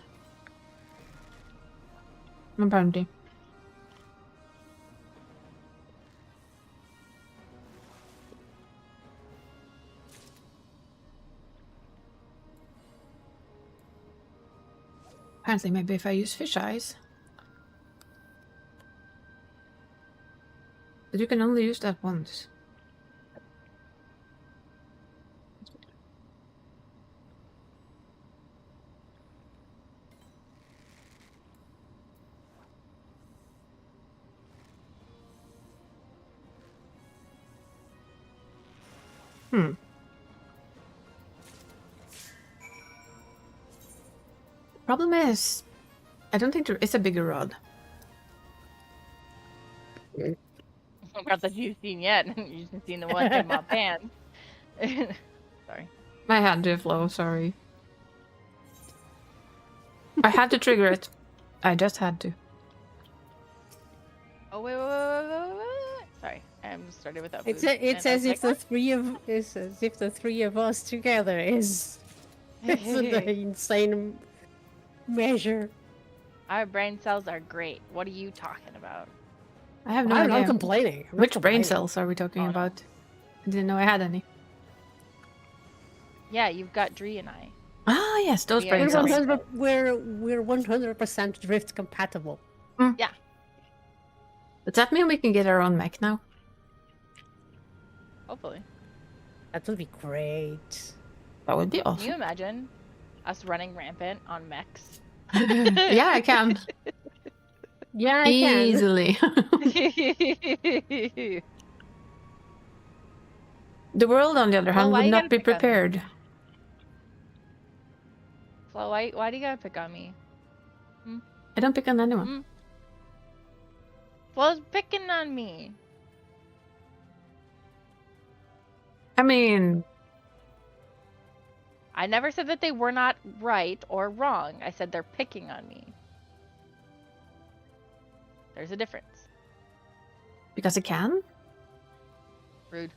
Apparently. Apparently, maybe if I use fish eyes. But you can only use that once. Problem is, I don't think there is a bigger rod. Not that you've seen yet. You've just seen the one in my pan. Sorry. I had to flow, sorry. I had to trigger it. I just had to. Oh, wait. Sorry. I'm started without food. It's as if the three of us together is an insane measure. Our brain cells are great. What are you talking about? I have no I'm idea. not complaining. I'm not Which brain complaining. cells are we talking Oh, no. about? I didn't know I had any. Yeah, you've got Dree and I. Ah, yes, those Yeah, brain We're cells. 100. We're 100% drift compatible. Yeah. Does that mean we can get our own mech now? Hopefully. That would be great. That would be Can you awesome. imagine us running rampant on mechs? Yeah, I can. Yeah, I can. Easily. The world, on the other hand, why would you not gotta be pick on me? prepared. Flo, why do you gotta pick on me? I don't pick on anyone. Flo's picking on me. I mean, I never said that they were not right or wrong. I said they're picking on me. There's a difference. because I can? Rude.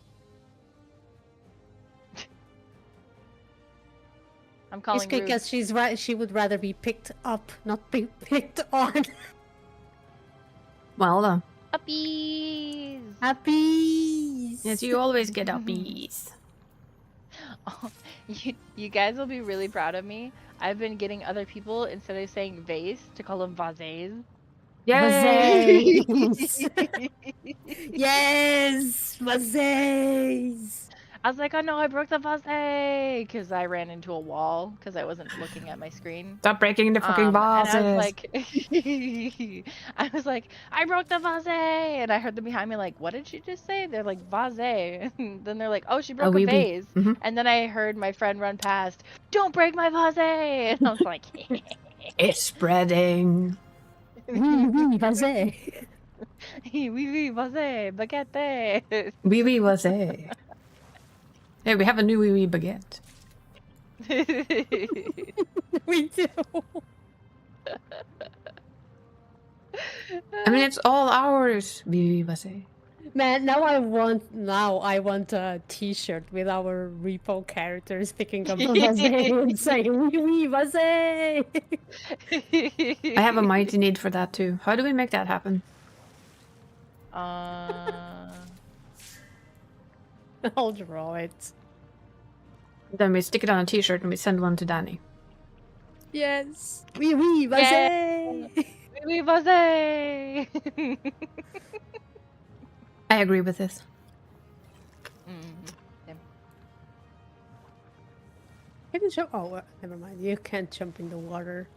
I'm calling It's rude. because she's right. She would rather be picked up, not be picked on. Well, Uppies! Happy. yes, you always get uppies. Oh, you guys will be really proud of me. I've been getting other people, instead of saying vase, to call them vases. Yay! Yes, vases. I was like, oh no, I broke the vase! Because I ran into a wall because I wasn't looking at my screen. Stop breaking the fucking And vases. I was like, I broke the vase! And I heard them behind me like, what did she just say? They're like, vase. And then they're like, oh, she broke a wee wee. vase. Mhm. And then I heard my friend run past, don't break my vase! And I was like, It's spreading. Vase. oui, oui, vase, baguette. Wee wee was a. Hey, we have a new wee wee baguette. We do. I mean, it's all ours, Vivase. Man, now I want a T-shirt with our repo characters picking up Vase and saying "Oui, Vase." I have a mighty need for that too. How do we make that happen? I'll draw it. Then we stick it on a T-shirt and we send one to Danny. Yes. Oui, Vase. Oui, Vase. I agree with this. Can you jump? Oh, never mind. You can't jump in the water.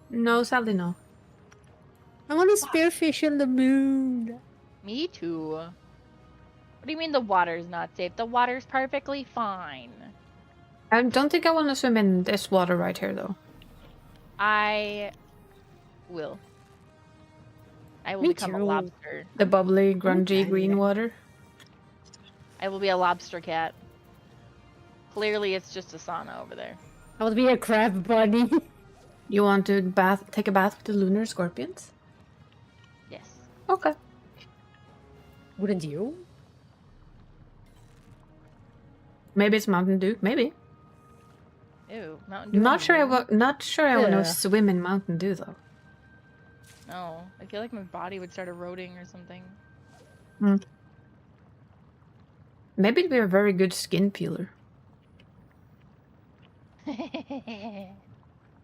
No, sadly no. I want to spearfish on the moon. Me too. What do you mean the water's not safe? The water's perfectly fine. I don't think I want to swim in this water right here, though. I will. I will Me become a too. lobster. The bubbly, grungy, Okay. green water. I will be a lobster cat. Clearly, it's just a sauna over there. I would be a crab bunny. You want to take a bath with the lunar scorpions? Yes. Okay. Wouldn't you? Maybe it's Mountain Dew. Maybe. Ew, Mountain Dew. Not sure. I want Yeah. to swim in Mountain Dew though. No, I feel like my body would start eroding or something. Maybe it'd be a very good skin peeler.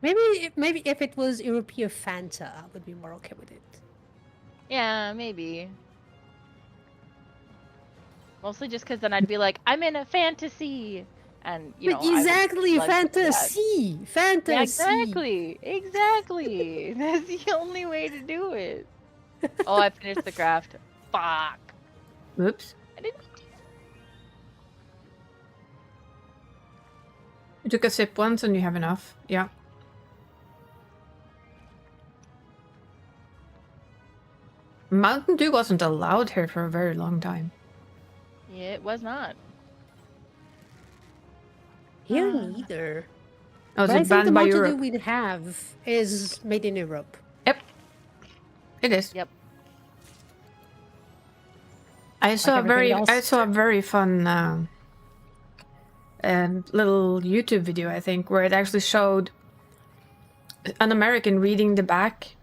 Maybe if it was European Fanta, I would be more okay with it. Yeah, maybe. Mostly just because then I'd be like, I'm in a fantasy, and you know. But exactly, I would like fantasy, fantasy. Yeah, exactly. That's the only way to do it. Oh, I finished the craft. Fuck. Oops. I didn't. You took a sip once and you have enough. Yeah. Mountain Dew wasn't allowed here for a very long time. Yeah, it was not. Here neither. Oh, But is I it think the banned by Mountain Dew Europe? we have is made in Europe. Yep. It is. Yep. I saw everything else. a very fun little YouTube video, I think, where it actually showed an American reading the back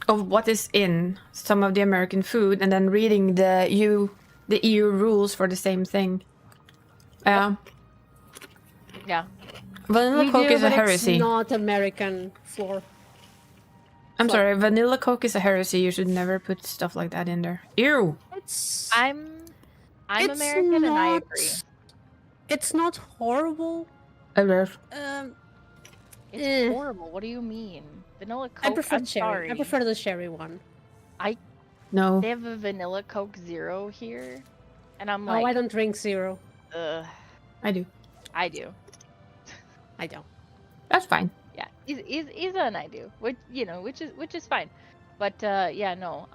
of what is in some of the American food, and then reading the EU rules for the same thing. Yeah. Vanilla We Coke do, is a but heresy. It's not American floor. I'm sorry, Vanilla Coke is a heresy. You should never put stuff like that in there. Ew. It's I'm it's American and I not- agree. It's not horrible. Alert. It's horrible. What do you mean? Vanilla Coke? I prefer I'm cherry. sorry. I prefer the cherry one. No. They have a Vanilla Coke Zero here, and I'm like, Oh, I don't drink zero. ugh. I do. I do. I don't. That's fine. Yeah, Isa and I do, which is fine, but yeah, no.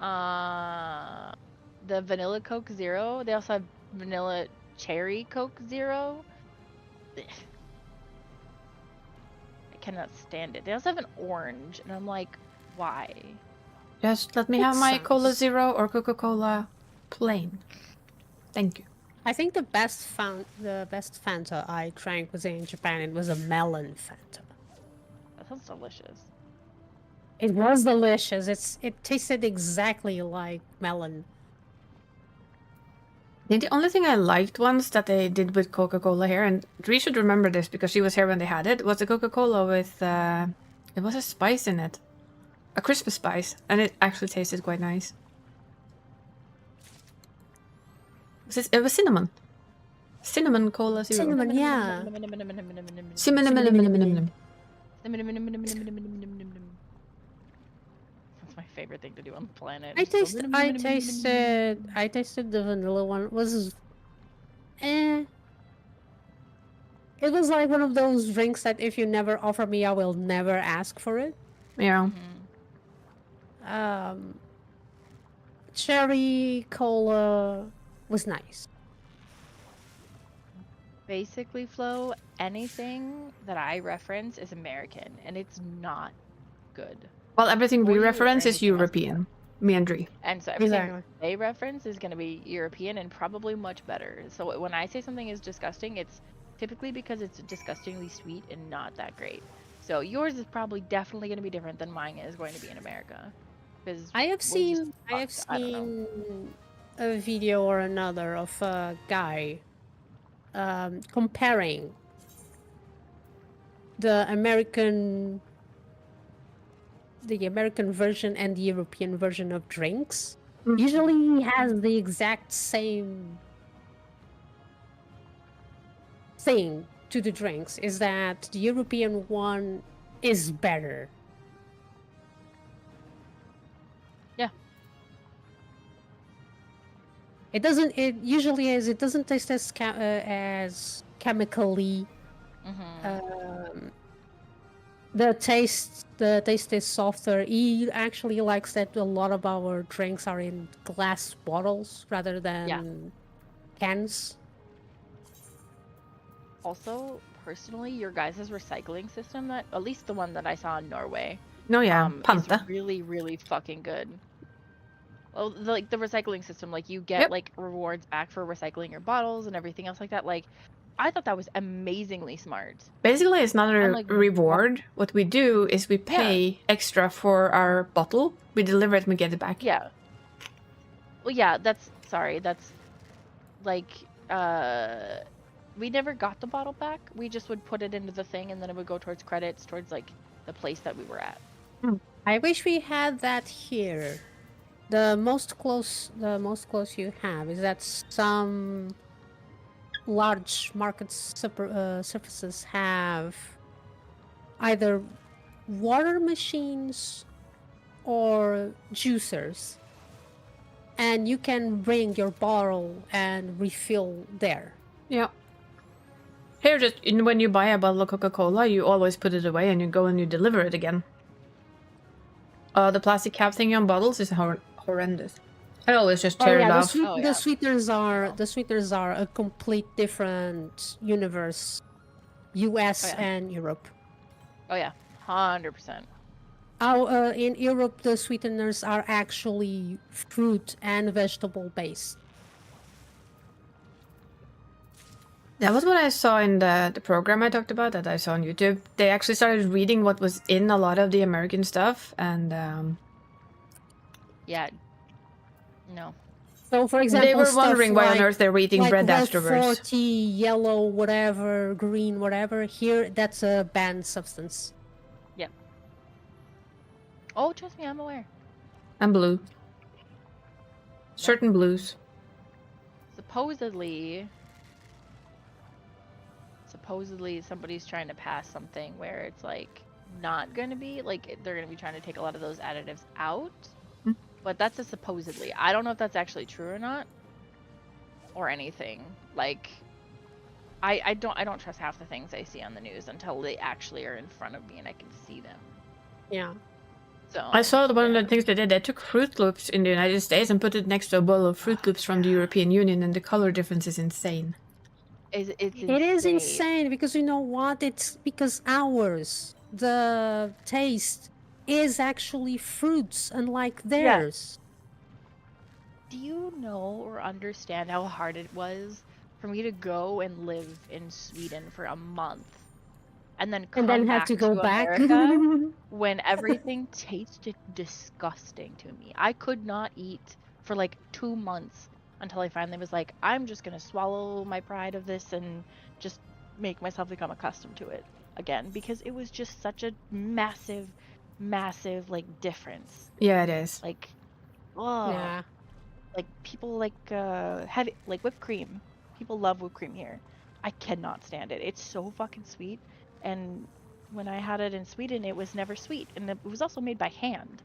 The Vanilla Coke Zero. They also have Vanilla Cherry Coke Zero. Ugh. I cannot stand it. They also have an orange, and I'm like, why? Just let me It have my sucks. Cola Zero or Coca-Cola plain. Thank you. I think the best Fanta I drank was in Japan. It was a melon Fanta. That sounds delicious. It was delicious. It tasted exactly like melon. I think the only thing I liked once that they did with Coca-Cola here, and Dri should remember this because she was here when they had it, was the Coca-Cola with, it was a spice in it. A Christmas spice, and it actually tasted quite nice. It was cinnamon. Cinnamon Cola Zero. Cinnamon, yeah. Cinnamon. That's my favorite thing to do on the planet. I Just go, tasted the vanilla one. It was It was like one of those drinks that if you never offer me, I will never ask for it. Yeah. Cherry cola was nice. Basically, Flo, anything that I reference is American, and it's not good. Well, everything we for you or reference is anything else like that. European. Me and Dree. And so everything Exactly. they reference is going to be European and probably much better. So when I say something is disgusting, it's typically because it's disgustingly sweet and not that great. So yours is probably definitely going to be different than mine is going to be in America. Because I have we're just seen fucked. I don't know. a video or another of a guy comparing the American version and the European version of drinks. Usually he has the exact same thing to the drinks, is that the European one is better. Yeah. It doesn't taste as chemically. The taste is softer. He actually likes that a lot of our drinks are in glass bottles rather than cans. Also, personally, your guys' recycling system, that at least the one that I saw in Norway, No, yeah, is Panta. really, really fucking good. Well, the recycling system, like you get like rewards back for recycling your bottles and everything else like that. Like, I thought that was amazingly smart. Basically, it's not a And, like, reward. What we do is we pay extra for our bottle. We deliver it and we get it back. Yeah. Well, yeah, that's like, we never got the bottle back. We just would put it into the thing and then it would go towards credits, towards like the place that we were at. I wish we had that here. The most close you have is that some large market surfaces have either water machines or juicers, and you can bring your bottle and refill there. Yeah. Here, just when you buy a bottle of Coca-Cola, you always put it away and you go and you deliver it again. The plastic cap thing on bottles is horrendous. I always just tear it off. The sweeteners are a complete different universe, US and Europe. Oh yeah, 100%. In Europe, the sweeteners are actually fruit and vegetable based. That was what I saw in the program I talked about that I saw on YouTube. They actually started reading what was in a lot of the American stuff, and yeah, no. So, for example, they were wondering why on earth they were eating bread afterwards. 40, yellow, whatever, green, whatever. Here, that's a banned substance. Yep. Oh, trust me, I'm aware. And blue. Certain blues. Supposedly somebody's trying to pass something where it's like not gonna be like they're gonna be trying to take a lot of those additives out. But that's a supposedly. I don't know if that's actually true or not, or anything. Like, I don't trust half the things I see on the news until they actually are in front of me and I can see them. Yeah. So I saw one of the things they did. They took Fruit Loops in the United States and put it next to a bowl of Fruit Loops from the European Union, and the color difference is insane. It is insane because you know what? It's because ours, the taste is actually fruits, unlike theirs. Do you know or understand how hard it was for me to go and live in Sweden for a month and then come back have to go back America when everything tasted disgusting to me? I could not eat for like 2 months until I finally was like, I'm just gonna swallow my pride of this and just make myself become accustomed to it again, because it was just such a massive like difference. Yeah, it is. Like, oh yeah. Like people like heavy like whipped cream. People love whipped cream here. I cannot stand it. It's so fucking sweet. And when I had it in Sweden, it was never sweet, and it was also made by hand.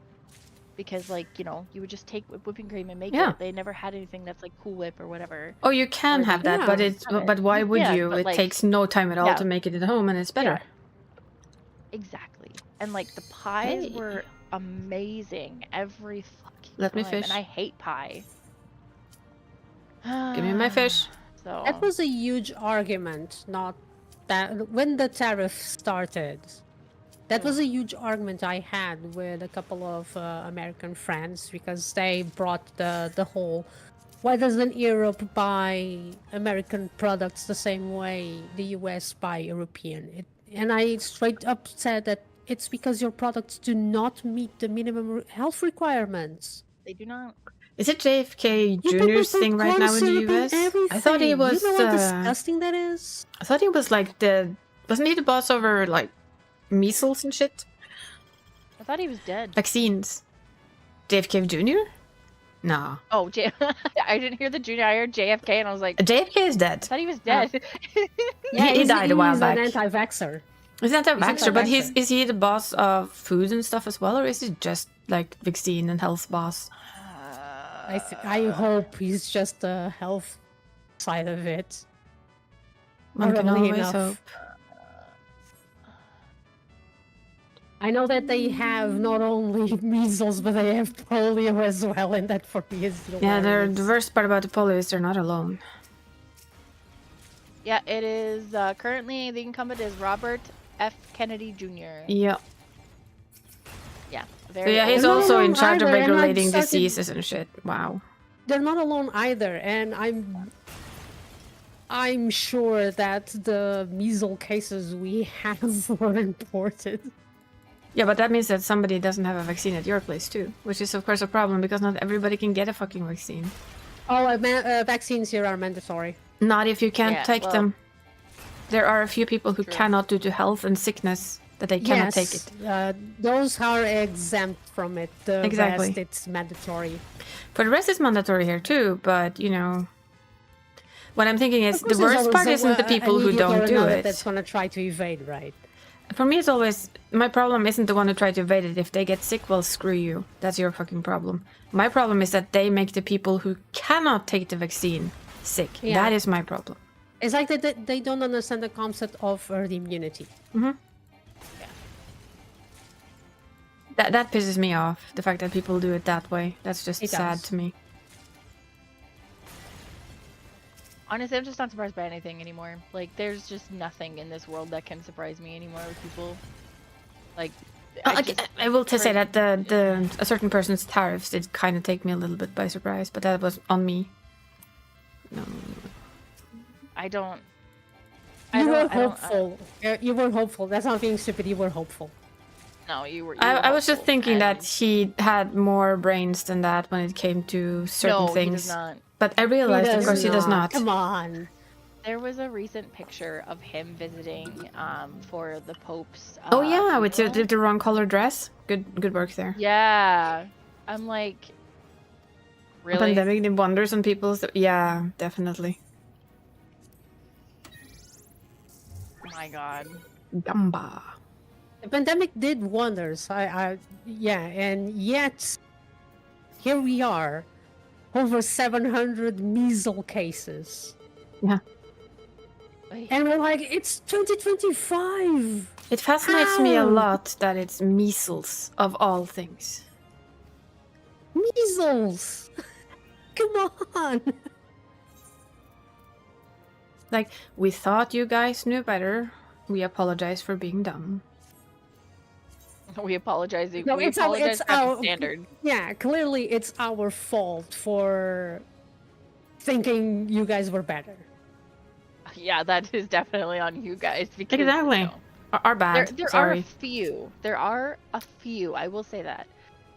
Because, like, you know, you would just take whipping cream and make it. They never had anything that's like Cool Whip or whatever. Oh, you can have that, but why would you? It like, takes no time at all to make it at home, and it's better. Exactly. And like the pies were amazing every fucking Let time. me fish. And I hate pie. Give me my fish. So that was a huge argument, not that when the tariff started. That was a huge argument I had with a couple of American friends because they brought the whole, why doesn't Europe buy American products the same way the US buy European? And I straight up said that it's because your products do not meet the minimum health requirements. They do not. Is it JFK You Jr.'s put thing right corn now in the syrup in US? I thought he everything. was. You know how disgusting that is? I thought he was like wasn't he the boss over like measles and shit? I thought he was dead. Vaccines. JFK Jr.? No. Oh, I didn't hear the junior. I heard JFK, and I was like, JFK is dead. I thought he was dead. Yeah, he died a while back. He's an anti-vaxxer. He's an anti-vaxxer, but anti-vaxxer. is he the boss of food and stuff as well, or is he just like vaccine and health boss? I hope he's just the health side of it. One can Probably always enough. hope. I know that they have not only measles, but they have polio as well, and that for me is Yeah, hilarious. the worst part about the polio is they're not alone. Yeah, it is currently the incumbent is Robert F. Kennedy Jr. Yeah. Yeah, So very yeah, he's They're old. not also in alone charge of either, and I've regulating started- diseases and shit. Wow. They're not alone either, and I'm sure that the measles cases we have were imported. Yeah, but that means that somebody doesn't have a vaccine at your place too, which is of course a problem because not everybody can get a fucking vaccine. Oh, vaccines here are mandatory. Not if you can't Yeah, take well- them. There are a few people who True. cannot due to health and sickness that they cannot take it. Those are exempt from it. The Exactly. rest, it's mandatory. For the rest, it's mandatory here too, but you know, what I'm thinking is Of course, the there's worst always part isn't the people an who idiot or don't do another it. That's gonna try to evade, right? For me, it's always my problem isn't the one who tried to evade it. If they get sick, well, screw you. That's your fucking problem. My problem is that they make the people who cannot take the vaccine sick. Yeah. That is my problem. It's like they don't understand the concept of herd immunity. That pisses me off. The fact that people do it that way. That's just It sad does. to me. Honestly, I'm just not surprised by anything anymore. Like, there's just nothing in this world that can surprise me anymore with people. Like, I will to say that a certain person's tariffs did kind of take me a little bit by surprise, but that was on me. No. I don't. You were I don't- hopeful. You were hopeful. That's not being stupid. You were hopeful. No, you were. I was just hopeful, thinking that and- he had more brains than that when it came to certain no, things. he does not. But I realized, of course, he does not. Come on. There was a recent picture of him visiting for the Pope's. Oh yeah, with funeral. the wrong color dress. Good work there. Yeah, I'm like, A really? pandemic did wonders on people's. Yeah, definitely. Oh my god. Gamba. The pandemic did wonders. Yeah, and yet here we are, over 700 measles cases, Yeah. and we're like, it's 2025. It fascinates me a Ow. lot that it's measles of all things. Measles. Come on. Like, we thought you guys knew better. We apologize for being dumb. We apologize. No, we it's our- apologize it's for the our- standard. Yeah, clearly it's our fault for thinking you guys were better. Yeah, that is definitely on you guys because Exactly. you know, Are bad. there are Sorry. a few. There are a few. I will say that,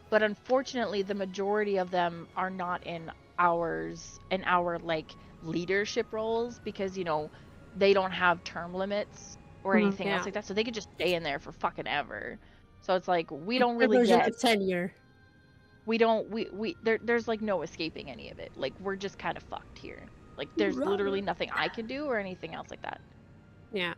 but unfortunately, the majority of them are not in our like leadership roles because you know they don't have term limits or Mhm, anything yeah. else like that, so they could just stay in there for fucking ever. So it's like we don't really Privilege get. of tenure. We don't. There's like no escaping any of it. Like we're just kind of fucked here. Like there's Right. literally nothing I can do or anything else like that. Yeah.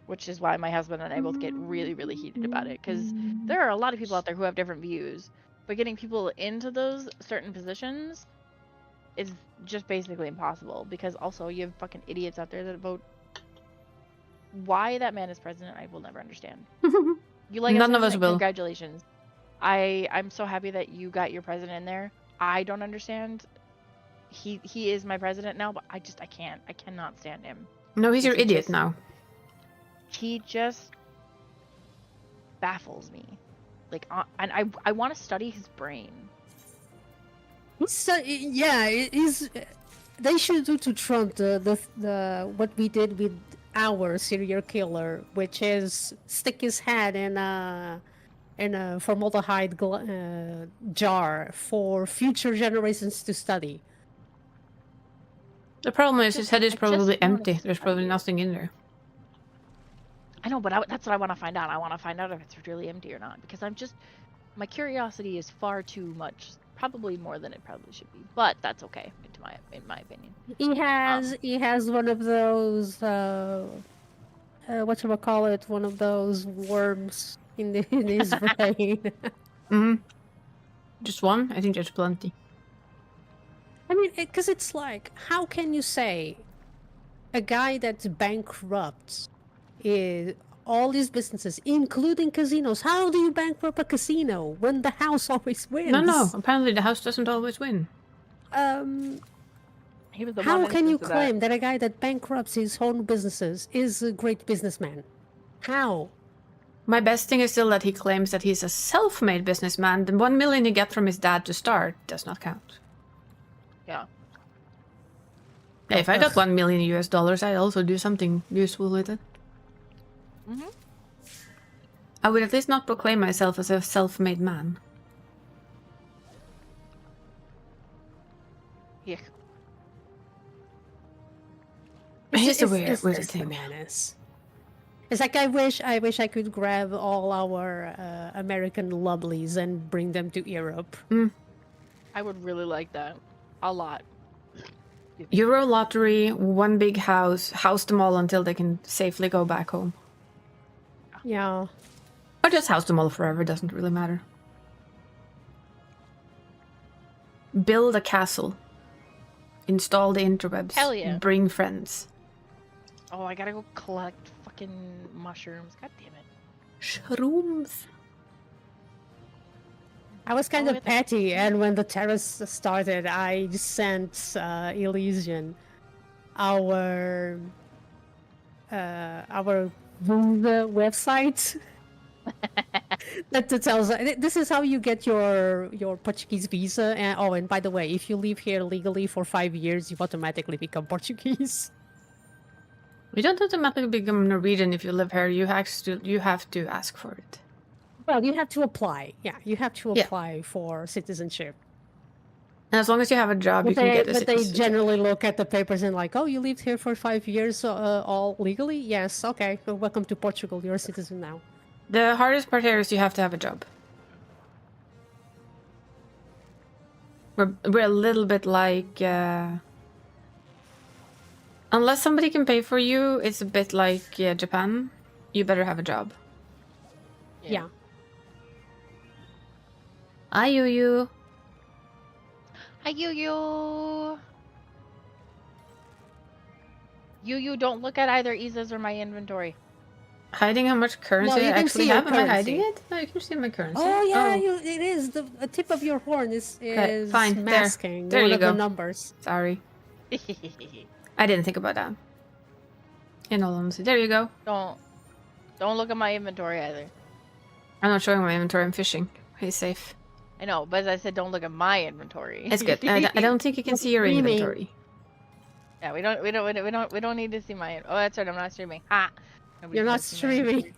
Which is why my husband and I both get really, really heated about it. Because there are a lot of people out there who have different views. But getting people into those certain positions is just basically impossible. Because also you have fucking idiots out there that vote. Why that man is president, I will never understand. You like None of us will. Congratulations. I'm so happy that you got your president in there. I don't understand. He is my president now, but I cannot stand him. No, he's your He idiot just- now. He just baffles me. Like, and I want to study his brain. So yeah, it is. They should do to Trump the what we did with our serial killer, which is stick his head in a formaldehyde jar for future generations to study. The problem is his head is probably empty. There's probably study it. nothing in there. I know, but that's what I want to find out. I want to find out if it's really empty or not, because my curiosity is far too much, probably more than it probably should be. But that's okay, in my opinion. He has one of those whatchamacallit, one of those worms in his brain. Mm-hmm. Just one? I think there's plenty. I mean, because it's like, how can you say a guy that's bankrupt is all these businesses, including casinos? How do you bankrupt a casino when the house always wins? No. Apparently the house doesn't always win. He was the How one can you instance of claim that a guy that bankrupts his own businesses is a great businessman? How? My best thing is still that he claims that he's a self-made businessman. The 1 million he got from his dad to start does not count. Yeah. Yeah, if I got $1 million US, I'd also do something useful with it. Mm-hmm. I would at least not proclaim myself as a self-made man. Yeah. Here's a weird thing. Bananas. It's like I wish I could grab all our American lovelies and bring them to Europe. I would really like that. A lot. Euro lottery, one big house them all until they can safely go back home. Yeah. Or just house them all forever, doesn't really matter. Build a castle. Install the interwebs. Hell yeah. Bring friends. Oh, I gotta go collect fucking mushrooms. God damn it. Shrooms. I was kind of petty, and when the terrace started, I sent Elysian our website that tells this is how you get your Portuguese visa. And by the way, if you live here legally for 5 years, you automatically become Portuguese. You don't automatically become Norwegian if you live here. You have to ask for it. Well, you have to apply. Yeah, you have to apply for citizenship. And as long as you have a job, you can get a citizenship. But they generally look at the papers and like, oh, you lived here for 5 years all legally? Yes, okay. Well, welcome to Portugal. You're a citizen now. The hardest part here is you have to have a job. We're a little bit like... unless somebody can pay for you, it's a bit like Japan. You better have a job. Yeah. Hi, Yu. Hi, Yu. Yu, don't look at either Isa's or my inventory. Hiding how much currency I actually have? Am I hiding it? No, you can see my currency. Oh, yeah, it is. The tip of your horn is fine. masking there one you of go. the numbers. Sorry. I didn't think about that. In all honesty. There you go. Don't look at my inventory either. I'm not showing my inventory. I'm fishing. He's safe. I know, but as I said, don't look at my inventory. It's good. I don't think you can see your inventory. Yeah, we don't need to see my. Oh, that's right. I'm not streaming. Ha! You're not streaming.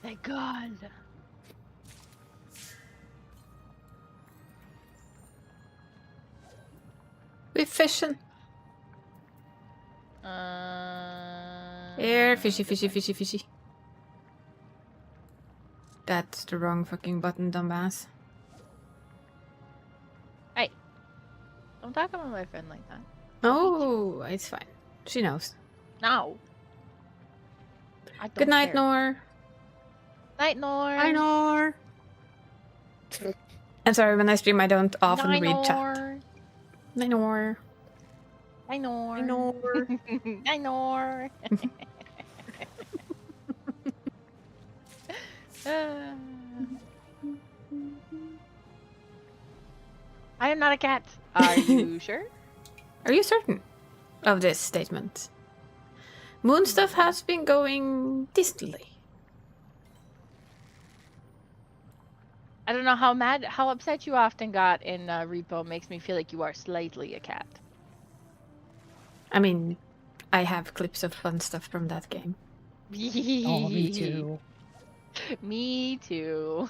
Thank God. We're fishing. Here, fishy. That's the wrong fucking button, dumbass. Hey, don't talk about my friend like that. Oh, it's fine. She knows. No. Good night, Nor. Night, Nor. Hi, Nor. I'm sorry, when I stream, I don't often read chat. Night, Nor. Hi, Nor. Hi, Nor. Hi, Nor. I am not a cat. Are you sure? Are you certain of this statement? Moon stuff has been going decently. I don't know how upset you often got in Repo makes me feel like you are slightly a cat. I mean, I have clips of fun stuff from that game. Oh, me too. Me too.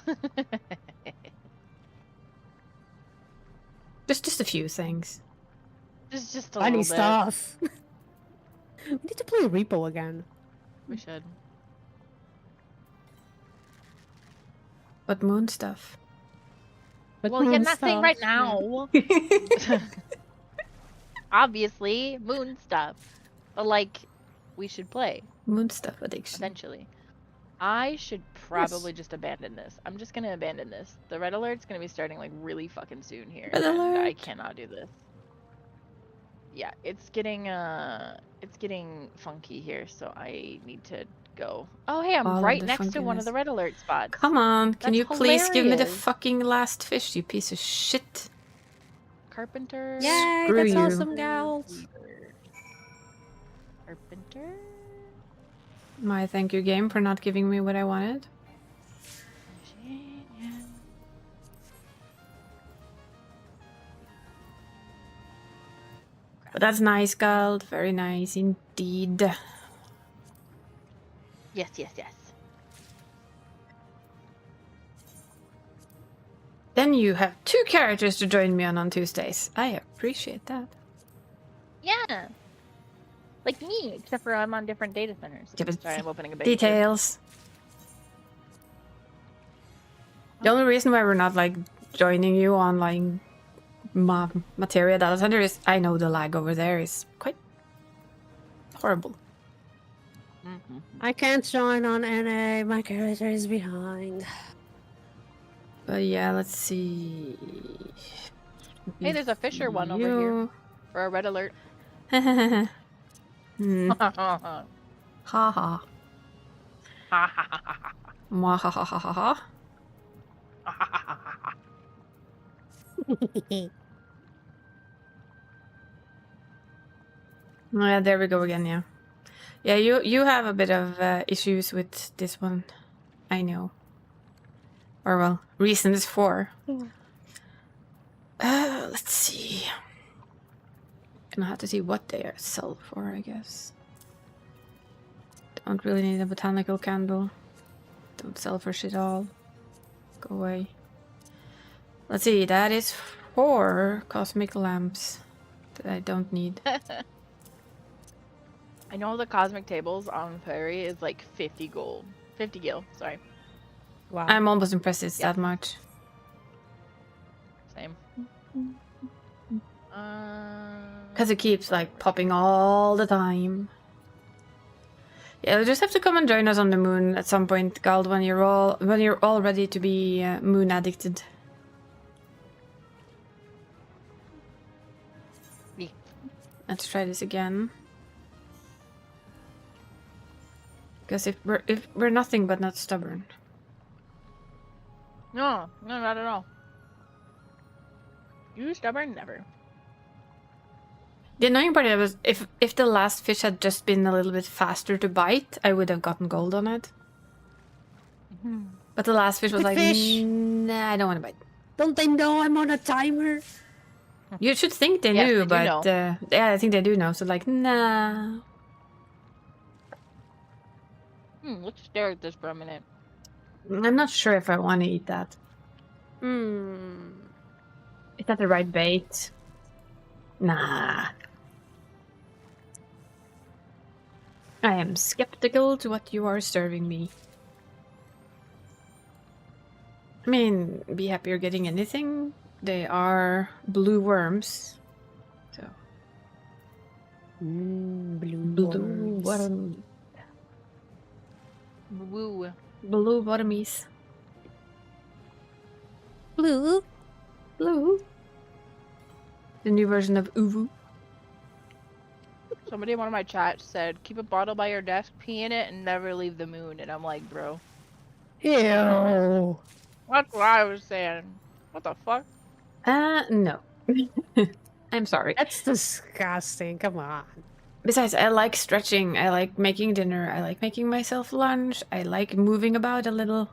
Just a few things. Just a Funny little stuff. We need to play Repo again. bit. We should. But moon stuff. But Well, you're moon not saying right stuff, now. Obviously, moon stuff. But like, we should play Moon stuff addiction. eventually. I should probably just abandon this. I'm just gonna abandon this. The red alert's gonna be starting like really fucking soon here, Red and I alert. cannot do this. Yeah, it's getting funky here, so I need to go. Oh, hey, I'm All of right the next to one of funkiness. the red alert spots. Come on, can That's you please give me the hilarious. fucking last fish, you piece of shit? Carpenter. Yay, Screw that's you. awesome, gals. Carpenter. My thank you game for not giving me what I wanted. But that's nice, Gald. Very nice indeed. Yes, yes, yes. Then you have 2 characters to join me on Tuesdays. I appreciate that. Yeah. Like me, except for I'm on different data centers. Yeah, but Sorry, I'm opening a big Details. The only reason why we're not like joining you on like Materia data center is I know the lag over there is quite horrible. I can't join on NA. My character is behind. But yeah, let's see. Hey, there's a Fisher one over here for a red alert. Hmm. Ha Ha ha. Mwah ha ha ha ha ha. Yeah, there we go again, yeah. Yeah, you have a bit of issues with this one. I know. Or well, reasons for. Let's see. Gonna have to see what they are sell for, I guess. Don't really need a botanical candle. Don't sell for shit all. Go away. Let's see, that is 4 cosmic lamps that I don't need. I know the cosmic tables on Prairie is like 50 gold. 50 gil, sorry. Wow. I'm almost impressed it's that much. Same. Because it keeps like popping all the time. Yeah, you'll just have to come and join us on the moon at some point, Gald, when you're all ready to be moon addicted. Yeah. Let's try this again. Because if we're nothing but not stubborn. No, not at all. You stubborn? Never. The annoying part was if the last fish had just been a little bit faster to bite, I would have gotten gold on it. But the last fish was like, fish. Nah, I don't want to bite. Don't they know I'm on a timer? You should think they Yes, knew, they do but know. yeah, I think they do know. So like, nah. Let's stare at this for a minute. I'm not sure if I want to eat that. Is that the right bait? Nah. I am skeptical to what you are serving me. I mean, be happy you're getting anything. They are blue worms. So. Blue worms. worm. Woo. Blue wormies. Blue. Blue. The new version of Uvu. Somebody in one of my chats said, keep a bottle by your desk, pee in it, and never leave the moon. And I'm like, bro. Ew. That's what I was saying. What the fuck? No. I'm sorry. That's disgusting. Come on. Besides, I like stretching. I like making dinner. I like making myself lunch. I like moving about a little.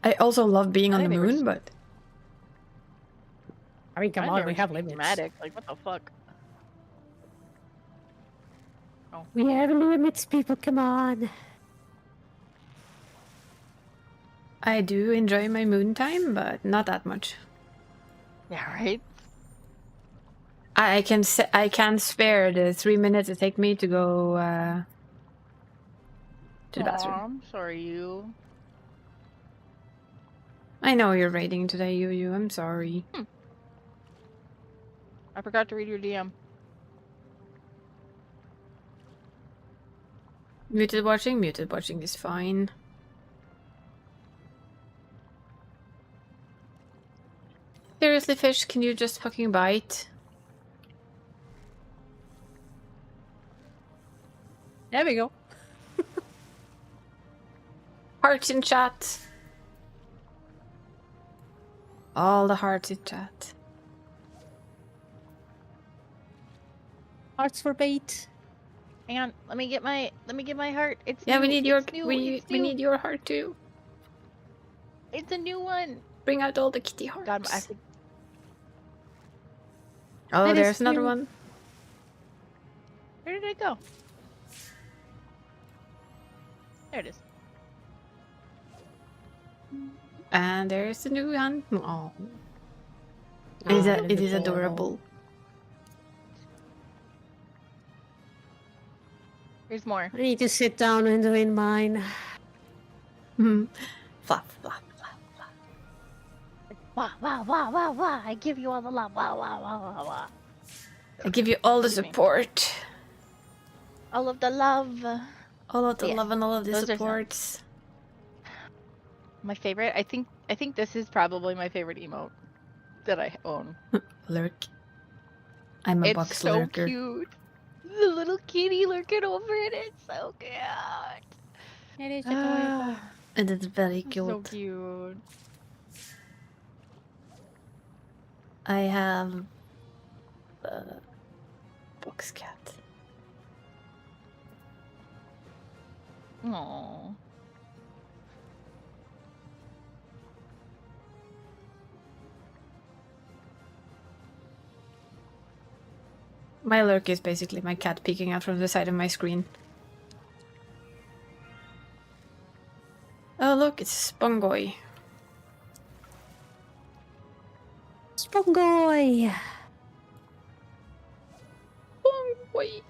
I also love being on the moon, but... I mean, come on, we have limits. Dramatic. Like, what the fuck? Oh. We have limits, people, come on. I do enjoy my moon time, but not that much. Yeah, right? I can spare the 3 minutes it take me to go to the bathroom. I'm sorry, you. I know you're raiding today, you. I'm sorry. I forgot to read your DM. Muted watching? Muted watching is fine. Seriously, fish, can you just fucking bite? There we go. Hearts in chat. All the hearts in chat. Hearts for bait. Hang on, let me get my heart. It's Yeah, new. we need your It's new. we need your heart too. It's a new one. Bring out all the kitty hearts. God, I think... Oh, That is there's another new. one. Where did it go? There it is. And there's a new one. Oh. Oh, It is adorable. Here's more. I need to sit down and doing mine. Flop, flop, flop, flop. Wah, wah, wah, wah, wah. I give you all the love. Wah, wah, wah, wah, wah. I give you all the Excuse me. support. All of the love. All of the Yeah, love and all of the those are supports. My favorite. I think this is probably my favorite emote that I own. Lurk. I'm a It's box so lurker. cute. The little kitty lurking over it. It's so cute. It is adorable. And it's very So cute. cute. I have a box cat. Aww. My lurk is basically my cat peeking out from the side of my screen. Oh look, it's Spongoy. Spongoy! Spongoy!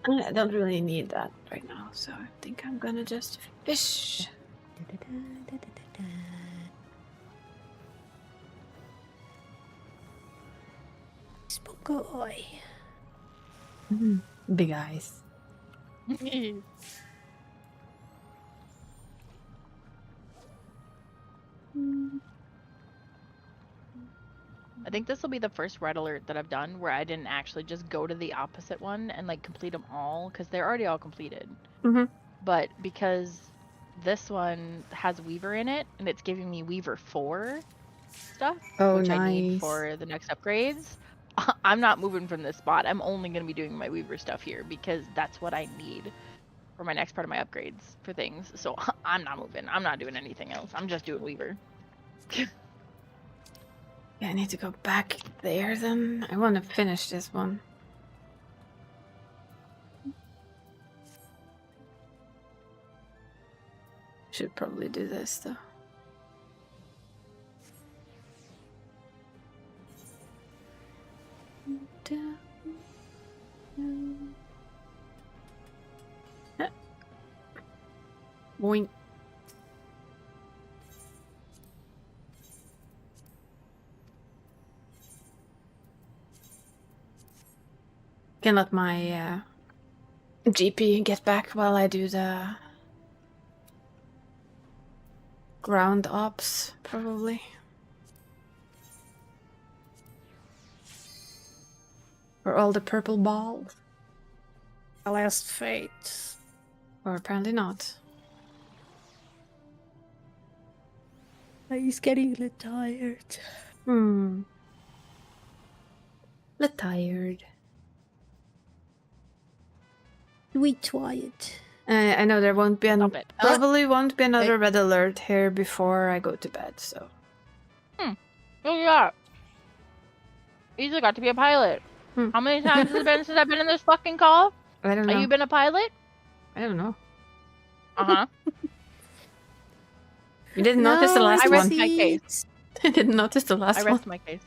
I don't really need that right now, so I think I'm gonna just fish. Spongoy. Big eyes. I think this will be the first red alert that I've done where I didn't actually just go to the opposite one and like complete them all because they're already all completed. But because this one has Weaver in it and it's giving me Weaver 4 stuff, Oh, which I need nice. for the next upgrades, I'm not moving from this spot. I'm only going to be doing my Weaver stuff here because that's what I need for my next part of my upgrades for things. So I'm not moving. I'm not doing anything else. I'm just doing Weaver. Yeah, I need to go back there then. I want to finish this one. Should probably do this though. Boing. Can let my GP get back while I do the ground ops, probably. Or all the purple balls. The last fate. Or apparently not. He's getting a little tired. Little tired. We quiet. I know there won't be Stop it. probably won't be another red alert here before I go to bed. So. Oh yeah. Easily got to be a pilot. How many times has it been since I've been in this fucking call? I don't know. Have you been a pilot? I don't know. Uh-huh. You didn't notice the last I one. rest my case. I didn't notice the last I one. rest my case.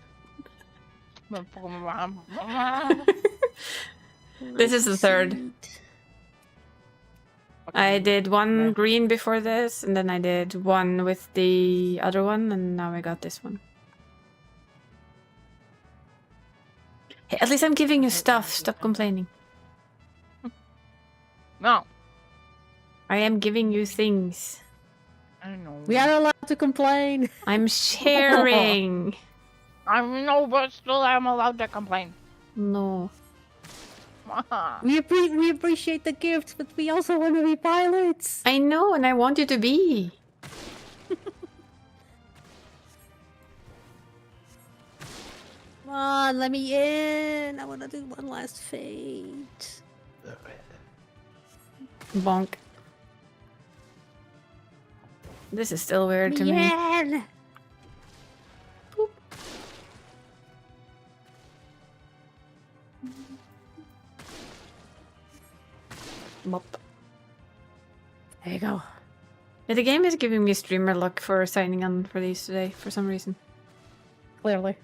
This is the third. I did one green before this, and then I did one with the other one, and now I got this one. Hey, at least I'm giving you stuff. Stop complaining. No. I am giving you things. I know. We are allowed to complain. I'm sharing. I know, but still I'm allowed to complain. No. We appreciate the gift, but we also want to be pilots. I know, and I want you to be. Come on, let me in. I want to do one last fate. Bonk. This is still weird to me. Yeah. Boop. Mop. There you go. Yeah, the game is giving me streamer luck for signing on for these today for some reason. Clearly.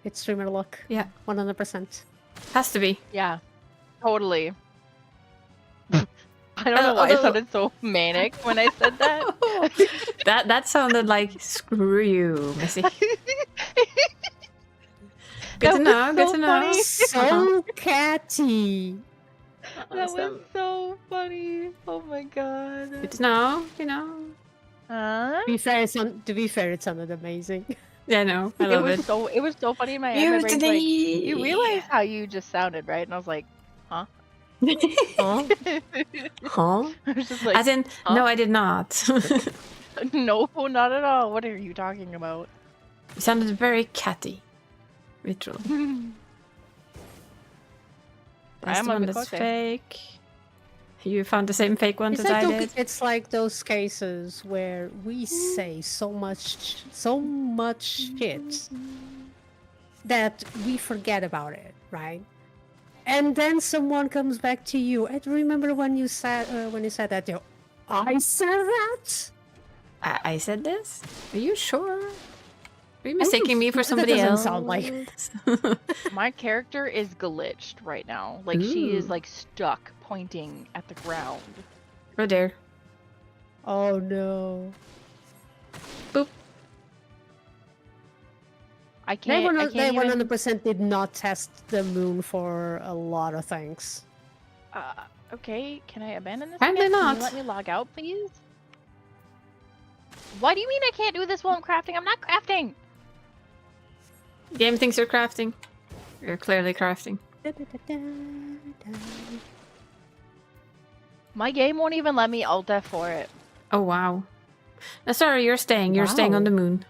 It's streamer luck. Yeah. 100%. Has to be. Yeah. Totally. I don't know why I sounded so manic when I said that. that sounded like screw you, Missy. Good to know, good to know. So catty. That was so funny. Oh my god. Good to know, you know. Huh? To be fair, it sounded amazing. Yeah, no, I love it. It was so funny in my head. My brain's like, Mutiny! you realize how you just sounded, right? And I was like, huh? Huh? Huh? I was just like, As in, huh? no, I did not. No, not at all. What are you talking about? You sounded very catty. Literally. I That's am the a one that's bicote. fake. You found the same fake one It's that I like, did? it's like those cases where we say so much shit that we forget about it, right? And then someone comes back to you. I remember when you said that. You know, I said that. I said this? Are you sure? Are you mistaking me for That somebody doesn't else? sound like- My character is glitched right now. Like, she is, Ooh. like, stuck pointing at the ground. Oh dear. Oh no. Boop. I can't, I They can't even... 100% did not test the moon for a lot of things. Okay, can I abandon this Apparently again? Can not. you let me log out, please? Why do you mean I can't do this while I'm crafting? I'm not crafting! Game thinks you're crafting. You're clearly crafting. My game won't even let me alt F for it. Oh wow. No, sorry, you're staying. You're staying on Wow. the moon.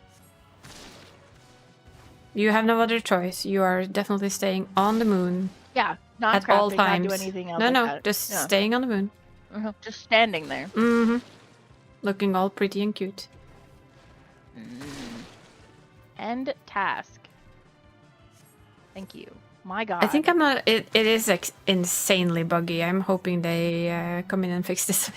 You have no other choice. You are definitely staying on the moon Yeah, not at crafting, all times. not do anything else No, like no, that. just Yeah. staying on the moon. Just standing there. Mm-hmm. Looking all pretty and cute. End task. Thank you. My god. I think I'm not. It is insanely buggy. I'm hoping they come in and fix this.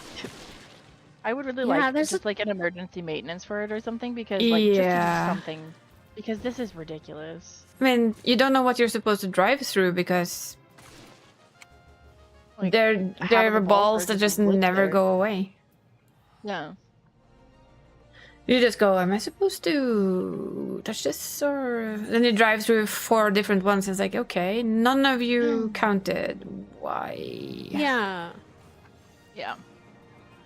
I would really Yeah, like there's just like an emergency maintenance for it or something, because like just to Yeah. do something, because this is ridiculous. I mean, you don't know what you're supposed to drive through because Like, there half are of the balls are that just glitched never there. go away. Yeah. You just go, am I supposed to touch this? Or then you drive through 4 different ones. And it's like, okay, none of you counted. Why? Yeah. Yeah.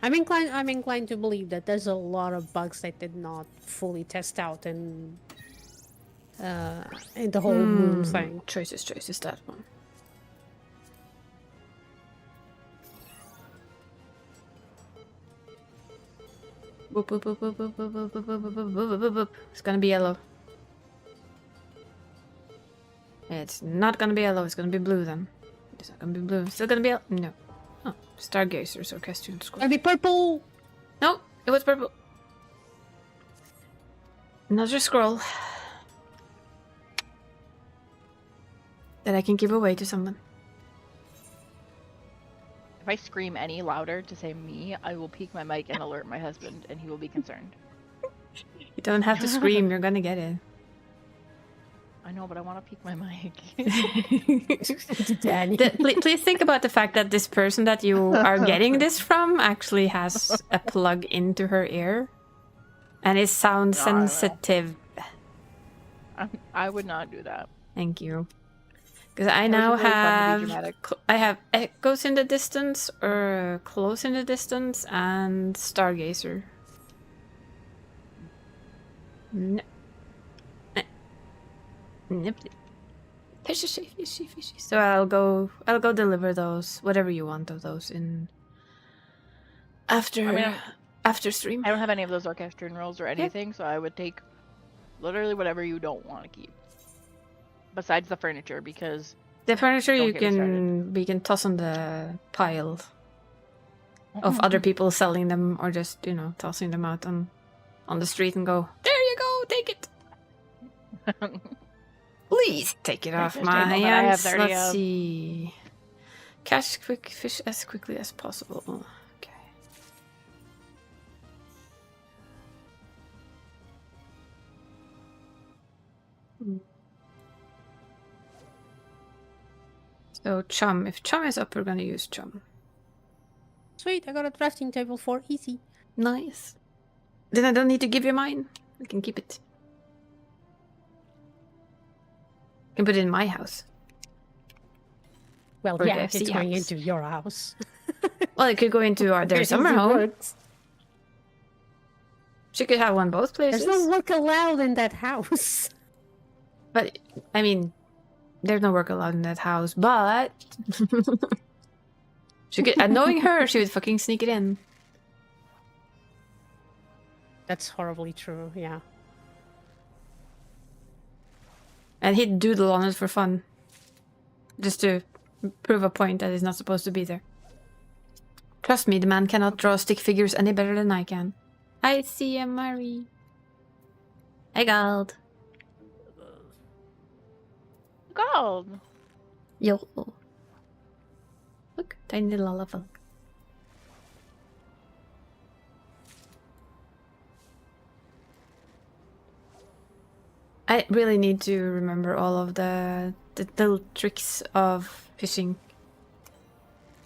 I'm inclined to believe that there's a lot of bugs that did not fully test out in the whole moon thing. Choices, that one. Boop, boop, boop, boop, boop, boop, boop, boop, boop, boop, boop, boop, boop, boop. It's gonna be yellow. It's not gonna be yellow, it's gonna be blue then. It's not gonna be blue. It's still gonna be yellow. No. Oh, Stargazers or Castoon Squad. Gonna be purple. No, it was purple. Another scroll. That I can give away to someone. If I scream any louder to say me, I will peek my mic and alert my husband, and he will be concerned. You don't have to scream, you're gonna get it. I know, but I want to peek my mic. Please think about the fact that this person that you are getting this from actually has a plug into her ear. And is sound sensitive. I would not do that. Thank you. Because I now have... I have Echoes in the Distance, or Close in the Distance, and Stargazer. No. So I'll go deliver those, whatever you want of those in after stream. I don't have any of those orchestrion rolls or anything, so I would take literally whatever you don't want to keep. Besides the furniture, because the furniture we can toss on the pile of other people selling them, or just, you know, tossing them out on the street and go, there you go, take it. Please take it off my hands. Let's see. Catch quick fish as quickly as possible. Okay. So Chum. If Chum is up, we're gonna use Chum. Sweet, I got a drafting table for easy. Nice. Then I don't need to give you mine. I can keep it. Can put it in my house. Well, or yeah, the it's going house. into your house. Well, it could go into their summer home. Works. She could have one both places. There's no work allowed in that house. But, I mean, there's no work allowed in that house, but... she could, and knowing her, she would fucking sneak it in. That's horribly true, yeah. And he'd doodle on it for fun. Just to prove a point that he's not supposed to be there. Trust me, the man cannot draw stick figures any better than I can. I see a Murray. Hey, Gold. Gold. Yo. Look, tiny little elephant. I really need to remember all of the little tricks of fishing.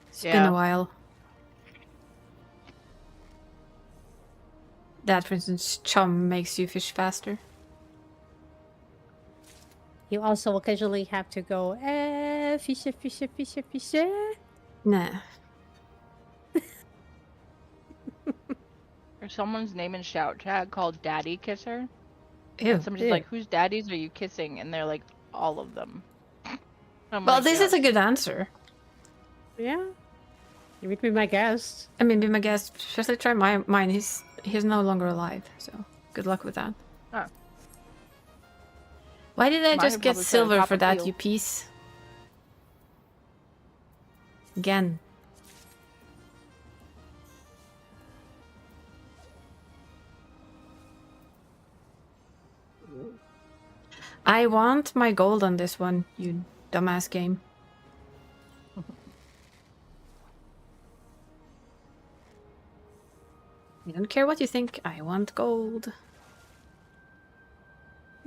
It's been a while. That, for instance, Chum makes you fish faster. You also occasionally have to go, fisher, fisher, fisher, fisher. Nah. There's someone's name in shout chat called Daddy Kisser. Ew. And somebody's like, whose daddies are you kissing? And they're like, all of them. Well, like, this is a good answer. Yeah. You would be my guest. I mean, be my guest. Especially try mine. He's no longer alive, so good luck with that. Huh. Why did I Mine just would get probably silver top for of that, field. you piece? Again. I want my gold on this one, you dumbass game. I don't care what you think, I want gold.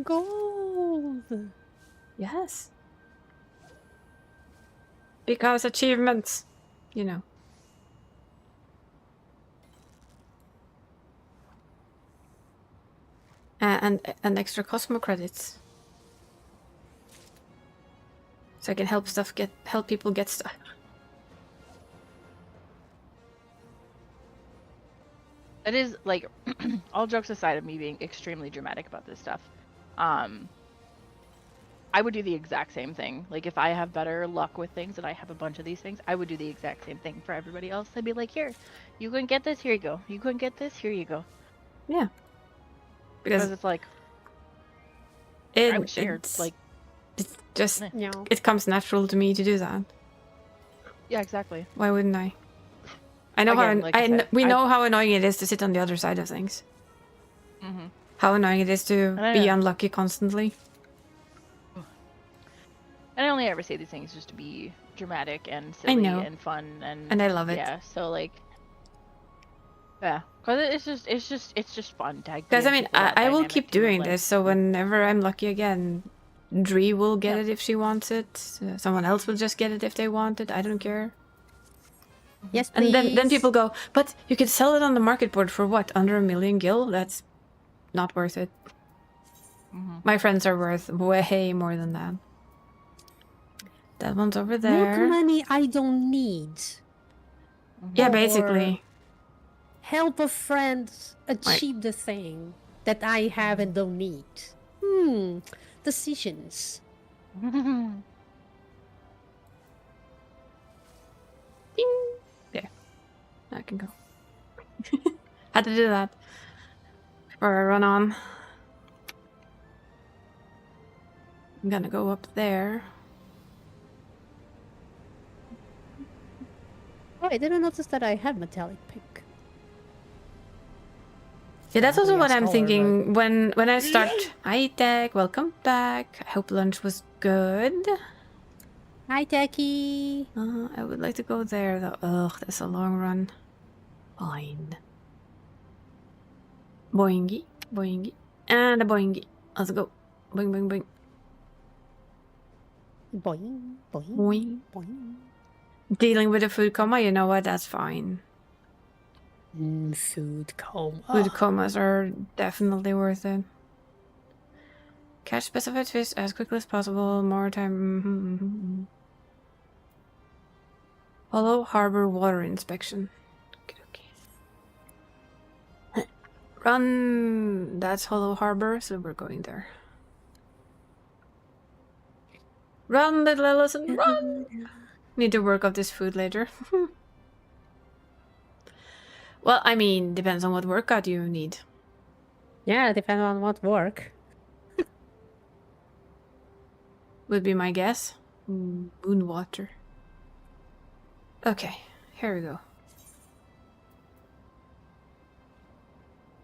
Gold! Yes. Because achievements, you know. And extra Cosmo credits. So I can help people get stuff. It is, like, all jokes aside of me being extremely dramatic about this stuff, I would do the exact same thing. Like, if I have better luck with things and I have a bunch of these things, I would do the exact same thing for everybody else. I'd be like, here, you can get this, here you go. You can get this, here you go. Yeah. Because it's like I would share like it's just Yeah. it comes natural to me to do that. yeah, exactly. Why wouldn't I? I know Again, how like I said, we know how annoying it is to sit on the other side of things. Mm-hmm. How annoying it is to be unlucky constantly. And I only ever say these things just to be dramatic and silly and fun and I love it. Yeah, so like, yeah, because it's just fun to. Because I mean, I will keep doing this. So whenever I'm lucky again, Dree will get it if she wants it. Someone else will just get it if they want it. I don't care. Yes, please. And then people go, but you could sell it on the market board for what? Under 1 million gil? That's not worth it. My friends are worth way more than that. That one's over there. More money I don't need. Yeah, basically. Help a friend achieve the thing that I have and don't need. Decisions. Yeah, I can go. Had to do that before I run on. I'm gonna go up there. Oh, I didn't notice that I had metallic pink. Yeah, that's also what I'm thinking when I start. Hi, Tech. Welcome back. I hope lunch was good. Hi, Techie. I would like to go there, though. Ugh, that's a long run. Fine. Boingy, boingy, and a boingy. Let's go. Boing, boing, boing. Boing, boing, Boing. boing. Dealing with a food coma, you know what? That's fine. Food coma. Food comas are definitely worth it. Catch specified fish as quickly as possible. More time. Hollow Harbor water inspection. Okay. Run! That's Hollow Harbor, so we're going there. Run, little Ellison, run! Need to work up this food later. Well, I mean, depends on what workout you need. Yeah, depends on what work. Would be my guess. Moon water. Okay, here we go.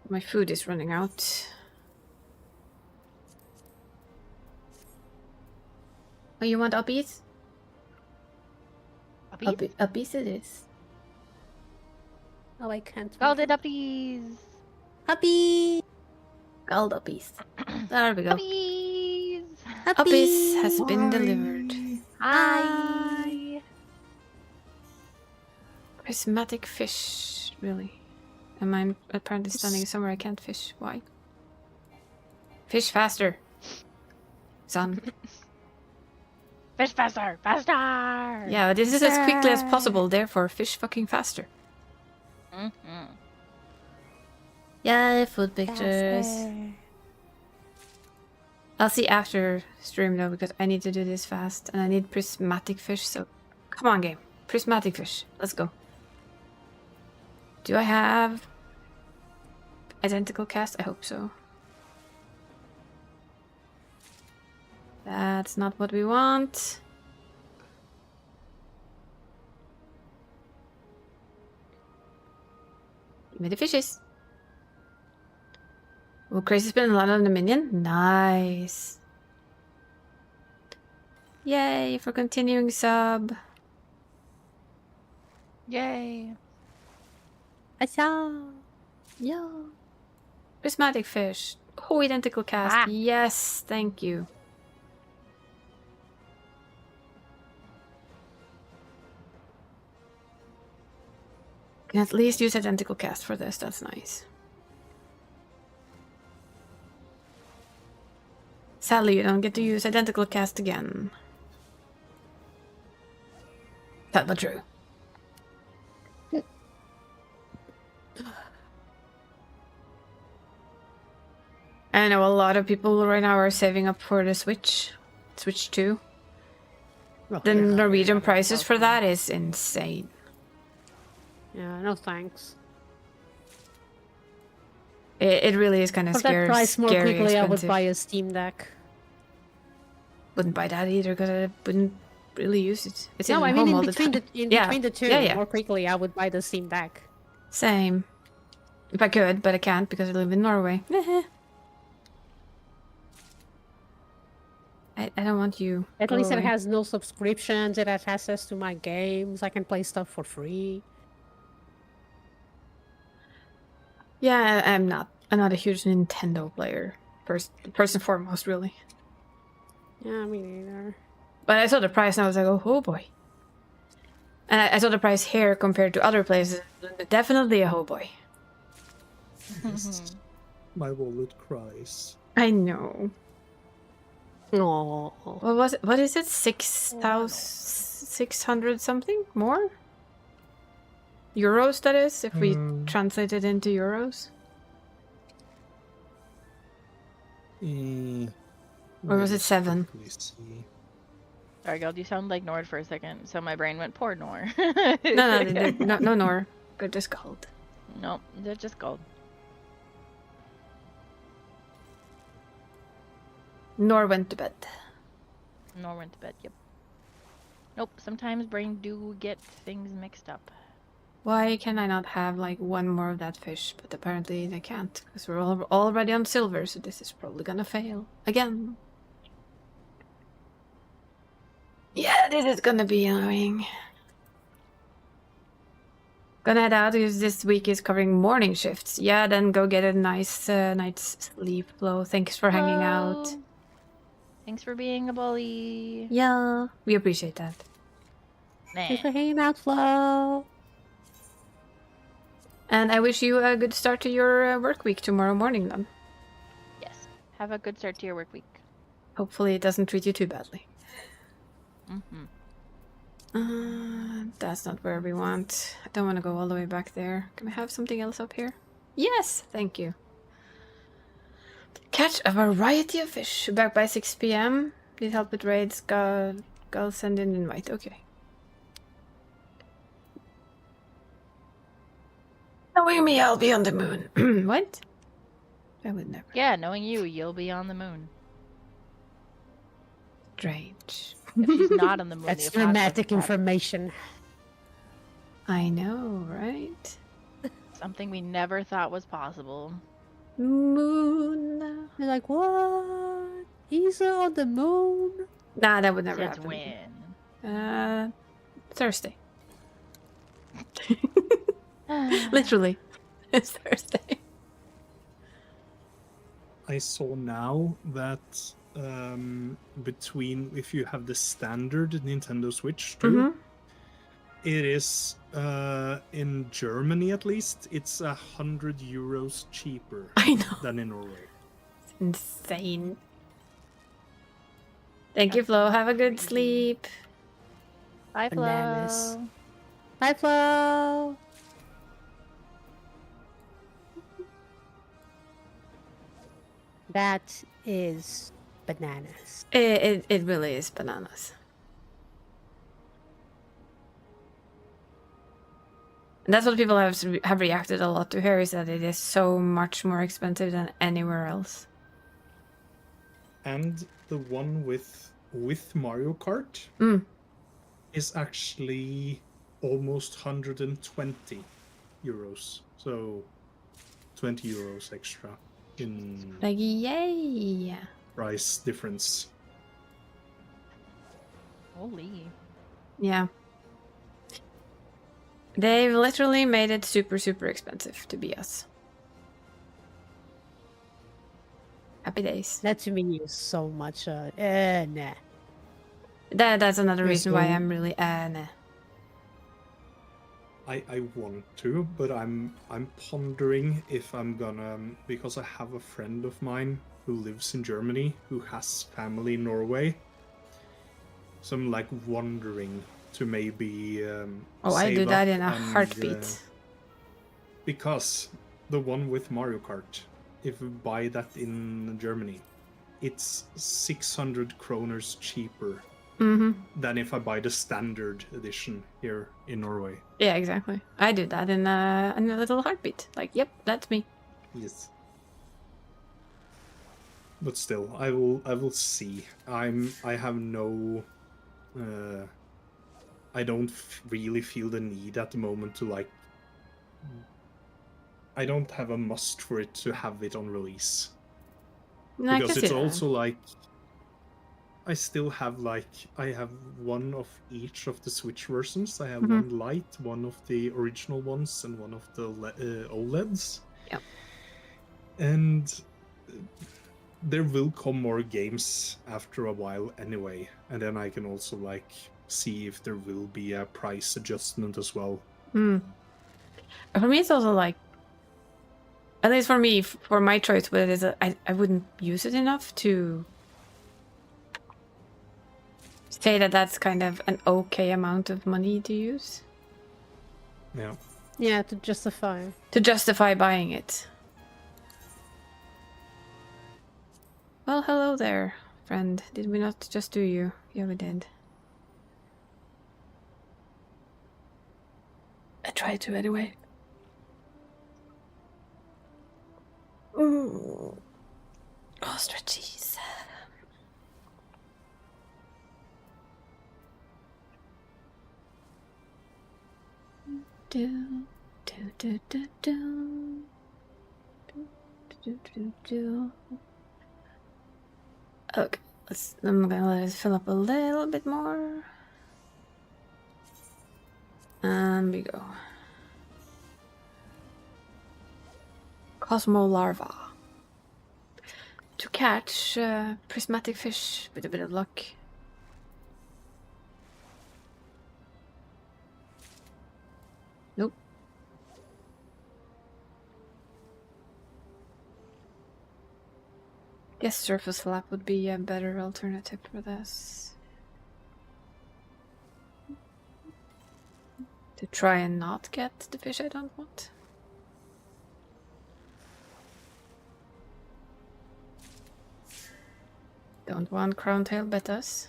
My food is running out. Oh, you want uppies? Uppies it is. Oh, I can't. Scalded uppies. Puppy. Called uppies. There we go. Uppies. Uppies has been delivered. Hi. Prismatic fish, really. Am I apparently standing somewhere I can't fish? Why? Fish faster. Son. Fish faster, faster. Yeah, this is as quickly as possible, therefore fish fucking faster. Yay, food pictures. Faster. I'll see after stream though, because I need to do this fast and I need prismatic fish, so come on game. Prismatic fish. Let's go. Do I have identical cast? I hope so. That's not what we want. Give me the fishes. Oh, crazy spin a lot on the minion. Nice. Yay for continuing sub. Yay. I saw. Yeah. Prismatic fish. Oh, identical cast. Yes, thank you. Can at least use identical cast for this. That's nice. Sadly, you don't get to use identical cast again. That but true. I know a lot of people right now are saving up for the Switch 2. The Norwegian prices for that is insane. Yeah, no thanks. It really is kind of For scary. that price, more scary quickly, I would expensive. buy a Steam Deck. Wouldn't buy that either because I wouldn't really use it. It's No, I home mean all in the between time. between the two. Yeah. More quickly, I would buy the Steam Deck. Same. If I could, but I can't because I live in Norway. I don't want you. At Go least away. it has no subscriptions. It has access to my games. I can play stuff for free. Yeah, I'm not a huge Nintendo player. First and foremost, really. Yeah, me neither. But I saw the price and I was like, oh boy. And I saw the price here compared to other places. Definitely a oh boy. Yes. My wallet cries. I know. Oh, What was it? What is it? 6,600 something more? Euros, that is, if we translate it into euros. Or was it 7? Sorry, God, you sound like Nord for a second, so my brain went poor Nor. No, Nor. They're just gold. Nope, they're just gold. Nor went to bed. Nor went to bed, yep. Nope, sometimes brain do get things mixed up. Why can I not have like one more of that fish? But apparently they can't, because we're already on silver, so this is probably gonna fail again. Yeah, this is gonna be annoying. Gonna head out because this week is covering morning shifts. Yeah, then go get a nice night's sleep, Flo. Thanks for hanging out. Hello. Thanks for being a bully. Yeah, we appreciate that. thanks for hanging out, Flo. And I wish you a good start to your work week tomorrow morning, then. Yes. Have a good start to your work week. Hopefully it doesn't treat you too badly. Mm-hmm. That's not where we want. I don't want to go all the way back there. Can we have something else up here? Yes, thank you. Catch a variety of fish. Back by 6 p.m. Need help with raids. Go send an invite. Okay. Knowing me, I'll be on the moon. What? I would never. Yeah, knowing you, you'll be on the moon. Strange. If he's not on the moon, That's the apocalypse dramatic happened. information. I know, right? Something we never thought was possible. Moon. You're like, what? He's on the moon? Nah, that would never Since happen. when? Thursday. Literally. It's Thursday. I saw now that between, if you have the standard Nintendo Switch too, it is in Germany at least, it's 100 euros cheaper I know. than in Norway. It's insane. Thank you, Flo. Have a good sleep. Bye, Bananas. Flo. Bye, Flo. That is bananas. It really is bananas. And that's what people have reacted a lot to here, is that it is so much more expensive than anywhere else. And the one with Mario Kart is actually almost 120 euros. So 20 euros extra in Like, yay! price difference. Holy. Yeah. They've literally made it super, super expensive to be us. Happy days. That to me is so much, nah. That's another reason why So- I'm really, nah. I want to, but I'm pondering if I'm gonna, because I have a friend of mine who lives in Germany who has family in Norway. So I'm like wondering to maybe Oh, I save do that up in a and, heartbeat. because the one with Mario Kart, if we buy that in Germany, it's 600 kroners cheaper than if I buy the standard edition here in Norway. Yeah, exactly. I do that in a little heartbeat. Like, yep, that's me. Yes. But still, I will see. I have no. I don't really feel the need at the moment to like. I don't have a must for it to have it on release. No, Because it's that. also like I still have like I have one of each of the Switch versions. I have one Lite, one of the original ones, and one of the OLEDs. Yep. And there will come more games after a while anyway, and then I can also like see if there will be a price adjustment as well. For me, it's also like, at least for me, for my choice, what it is, I wouldn't use it enough to say that that's kind of an okay amount of money to use. Yeah. Yeah, to justify. To justify buying it. Well, hello there, friend. Did we not just do you? Yeah, we did. I tried to anyway. Ooh. Ostriches. Do, do, do, do, do. Do, do, do, do. Okay, I'm gonna let it fill up a little bit more. And we go. Cosmo larva. To catch prismatic fish with a bit of luck. Nope. Guess surface flap would be a better alternative for this. To try and not get the fish I don't want. Don't want crowntail bettas.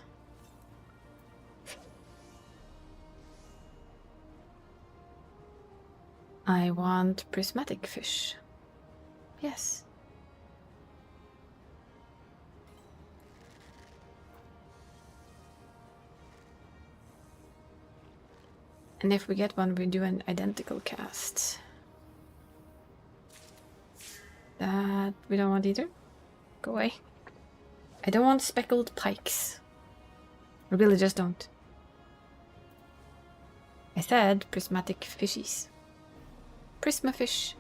I want prismatic fish. Yes. And if we get one, we do an identical cast. That we don't want either. Go away. I don't want speckled pikes. I really just don't. I said prismatic fishies. Prisma fish.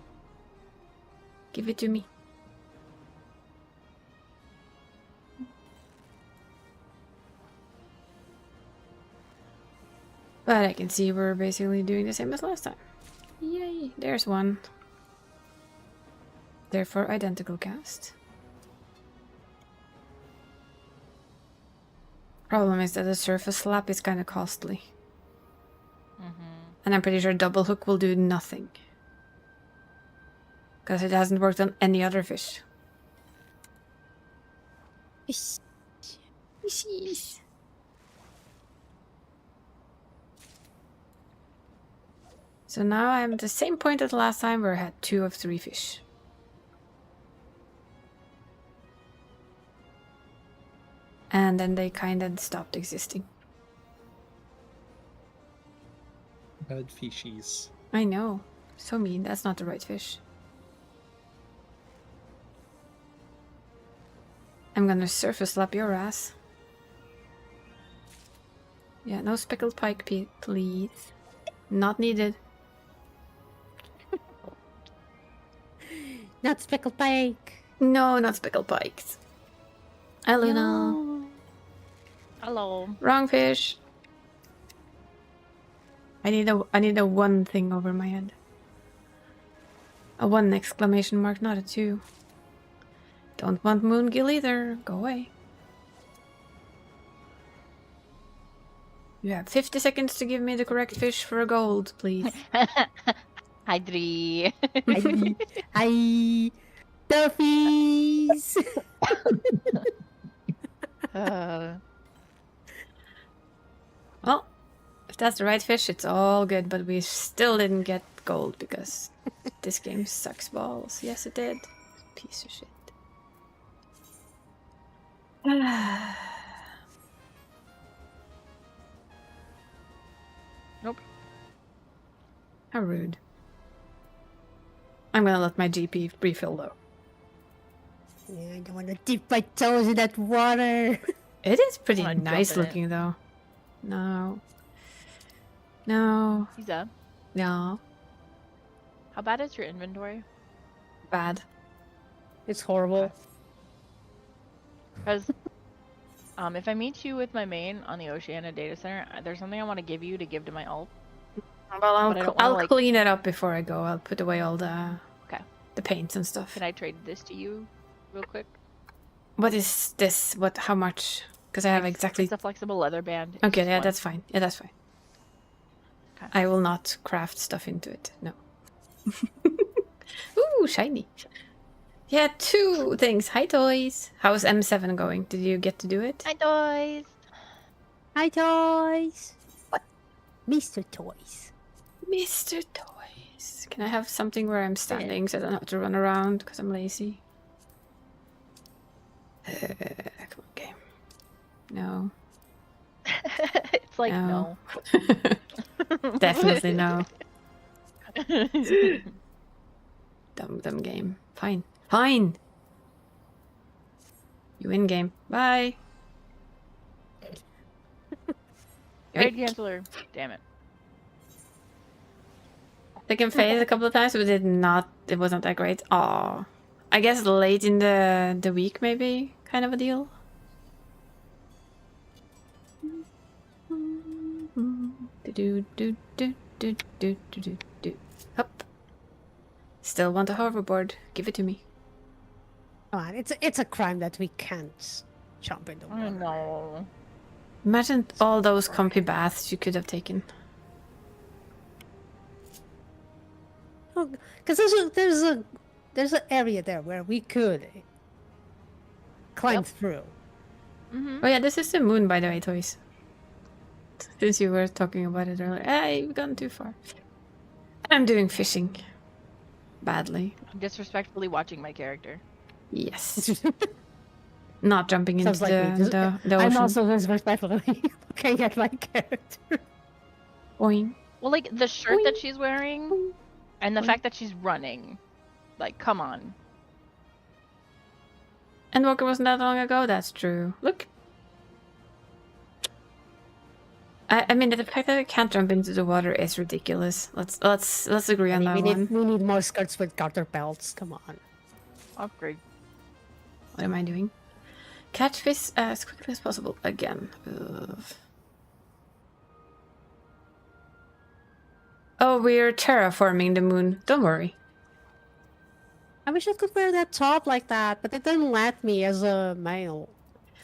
Give it to me. But I can see we're basically doing the same as last time. Yay, there's one. Therefore, identical cast. Problem is that the surface slap is kind of costly. And I'm pretty sure double hook will do nothing. Because it hasn't worked on any other fish. Fishies. So now I'm at the same point as last time where I had 2 of 3 fish. And then they kind of stopped existing. Bad fishies. I know. So mean. That's not the right fish. I'm gonna surface slap your ass. Yeah, no speckled pike, please. Not needed. Not speckled pike. No, not speckled pikes. Hi, Luna. No. Hello. Wrong fish. I need a 1 thing over my head. A 1 exclamation mark, not a 2. Don't want moongill either. Go away. You have 50 seconds to give me the correct fish for a gold, please. Hi, Dri. Hi. Toughies. Well, if that's the right fish, it's all good, but we still didn't get gold because this game sucks balls. Yes, it did. Piece of shit. Nope. How rude. I'm gonna let my GP refill though. Yeah, I don't want to dip my toes in that water. It is pretty Wanna jump nice in it. looking though. No. No. Isa, No. how bad is your inventory? Bad. It's horrible. Because if I meet you with my main on the Oceania data center, there's something I want to give you to give to my alt. Well, But I don't I'll wanna, like- clean it up before I go. I'll put away all the paints and stuff. Can I trade this to you real quick? What is this? What? How much? Because I have exactly. It's a flexible leather band. It's Okay, just yeah, one. that's fine. Yeah, that's fine. Okay. I will not craft stuff into it. No. Ooh, shiny. Yeah, 2 things. Hi, toys. How's M7 going? Did you get to do it? Hi, toys. Hi, toys. What? Mr. Toys. Mr. Toys. Can I have something where I'm standing so I don't have to run around because I'm lazy? Come on, game. No. It's like No. no. Definitely no. Dumb game. Fine. Fine! You win game. Bye! Raid Yoink. canceller. Damn it. They can fade a couple of times, but it wasn't that great. Aw. I guess late in the week maybe, kind of a deal. Do. Up. Still want a hoverboard. Give it to me. Come on, it's a crime that we can't jump in the water. I know. Imagine all those comfy baths you could have taken. Because there's an area there where we could climb Yep. through. Mm-hmm. Oh yeah, this is the moon, by the way, toys. Since you were talking about it earlier. You've gone too far. I'm doing fishing. Badly. I'm disrespectfully watching my character. Yes. Not jumping into Sounds like me. the I'm ocean. also disrespectfully looking at my character. Boing. Well, like the shirt Boing. that she's wearing, and the Boing. fact that she's running. Like, come on. And Walker wasn't that long ago. That's true. Look. I mean, the fact that I can't jump into the water is ridiculous. Let's agree on that we one. need more skirts with garter belts. Come on. Upgrade. What am I doing? Catch fish as quickly as possible again. Ugh. Oh, we're terraforming the moon. Don't worry. I wish I could wear that top like that, but it didn't let me as a male.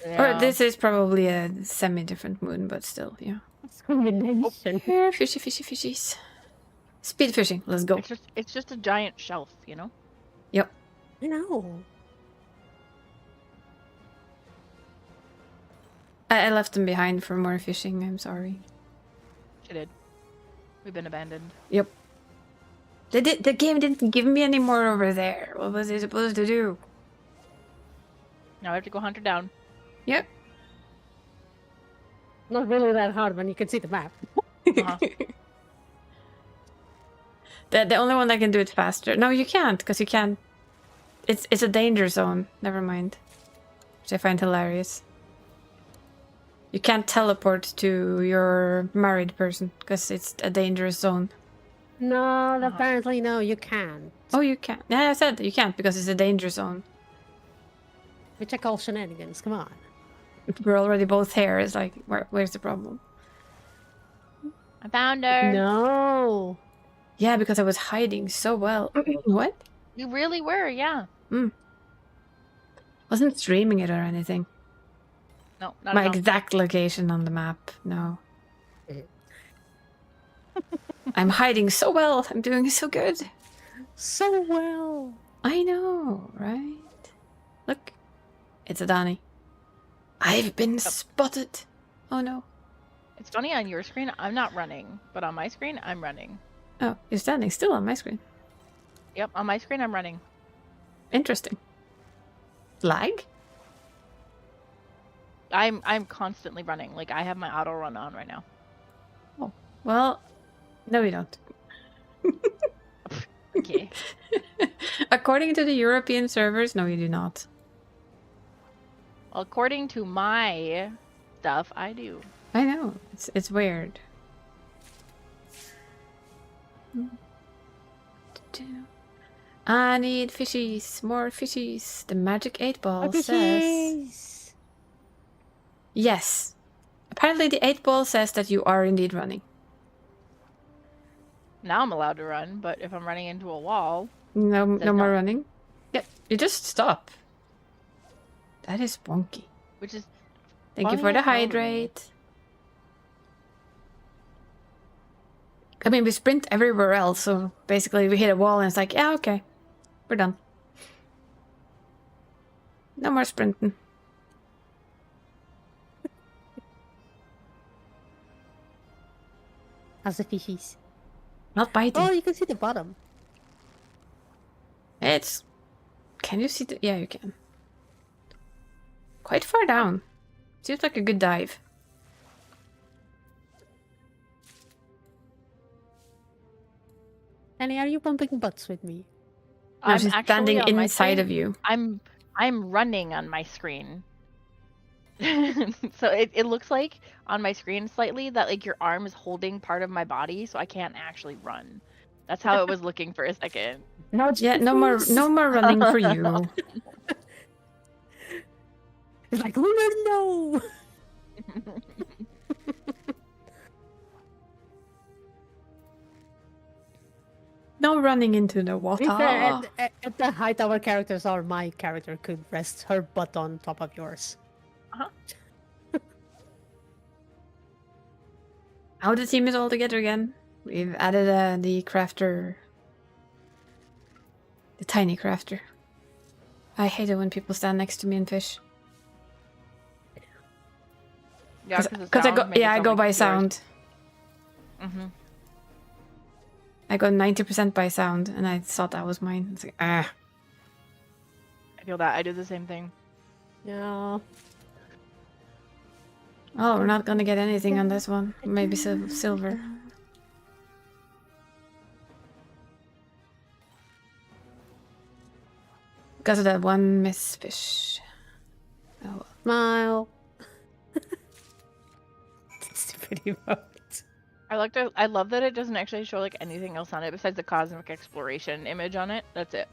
Or this is probably a semi-different moon, but still, yeah. Combination. Here, fishy, fishies. Speed fishing. Let's go. It's just a giant shelf, you know? Yep. I know. I left them behind for more fishing. I'm sorry. She did. We've been abandoned. Yep. The game didn't give me any more over there. What was I supposed to do? Now I have to go hunt her down. Yep. Not really that hard when you can see the map. Uh-huh. The only one that can do it faster. No, you can't, because you can't. It's a danger zone. Never mind. Which I find hilarious. You can't teleport to your married person, because it's a dangerous zone. No, apparently no, you can't. Oh, you can't. Yeah, I said you can't, because it's a danger zone. Which I call shenanigans, come on. We're already both here. It's like, where's the problem? I found her. No. Yeah, because I was hiding so well. What? You really were, yeah. Wasn't streaming it or anything. No, not My at all. exact location on the map. No. I'm hiding so well. I'm doing so good. So well. I know, right? Look. It's a Donnie. I've been spotted. Oh no. It's funny, on your screen, I'm not running. But on my screen, I'm running. Oh, you're standing still on my screen. Yep, on my screen, I'm running. Interesting. Lag? I'm constantly running. Like, I have my auto run on right now. Oh, well, no, we don't. Okay. According to the European servers, no, you do not. Well, according to my stuff, I do. I know. It's weird. I need fishies. More fishies. The magic 8-ball says... Fishies! Yes. Apparently the 8-ball says that you are indeed running. Now I'm allowed to run, but if I'm running into a wall... No more no. running. Yep. You just stop. That is wonky. Which is... Thank you for the hydrate. I mean, we sprint everywhere else, so basically we hit a wall and it's like, yeah, okay. We're done. No more sprinting. How's the fishies? Not biting. Oh, you can see the bottom. It's... Can you see the... Yeah, you can. Quite far down. Seems like a good dive. Annie, are you bumping butts with me? No, I'm she's actually standing on my inside screen. of you. I'm running on my screen. So it looks like on my screen slightly that like your arm is holding part of my body, so I can't actually run. That's how it was looking for a second. Yeah, no more running for you. It's like, Lunar, no! No running into the water. At the height our characters are, my character could rest her butt on top of yours. How the team is all together again. We've added the crafter. The tiny crafter. I hate it when people stand next to me and fish. Yeah, Because I go by sound. Mm-hmm. I go 90% by sound, and I thought that was mine. It's like, ah. I feel that. I do the same thing. Yeah. Oh, we're not gonna get anything on this one. Maybe silver. Because of that one miss fish. Oh well. Smile. It's pretty much. I love that it doesn't actually show like anything else on it besides the cosmic exploration image on it. That's it.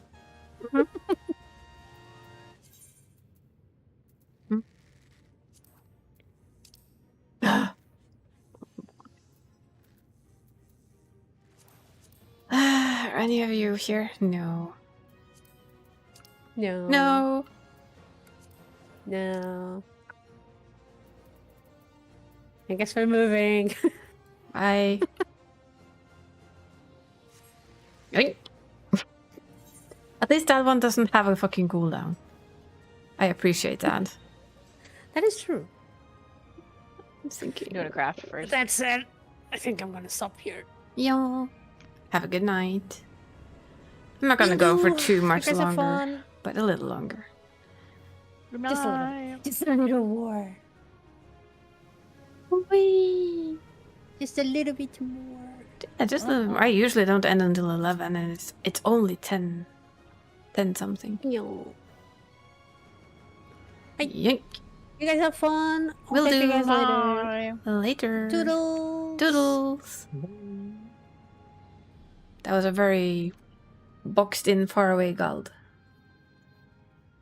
Are any of you here? No. No. No. No. I guess we're moving. I. Yoink. At least that one doesn't have a fucking cooldown. I appreciate that. That is true. I'm thinking. You want to craft first? That said, I think I'm gonna stop here. Yo. Have a good night. I'm not gonna go for too much You guys have longer, fun. but a little longer. Good Just a little. night. Just a little more. Whee! Just a little bit more. I usually don't end until 11, and it's only 10 something. Yo. Yoink. You guys have fun. I'll Will catch you do. guys later. Bye. Later. Doodles. Doodles. That was a very boxed in, far away Gald.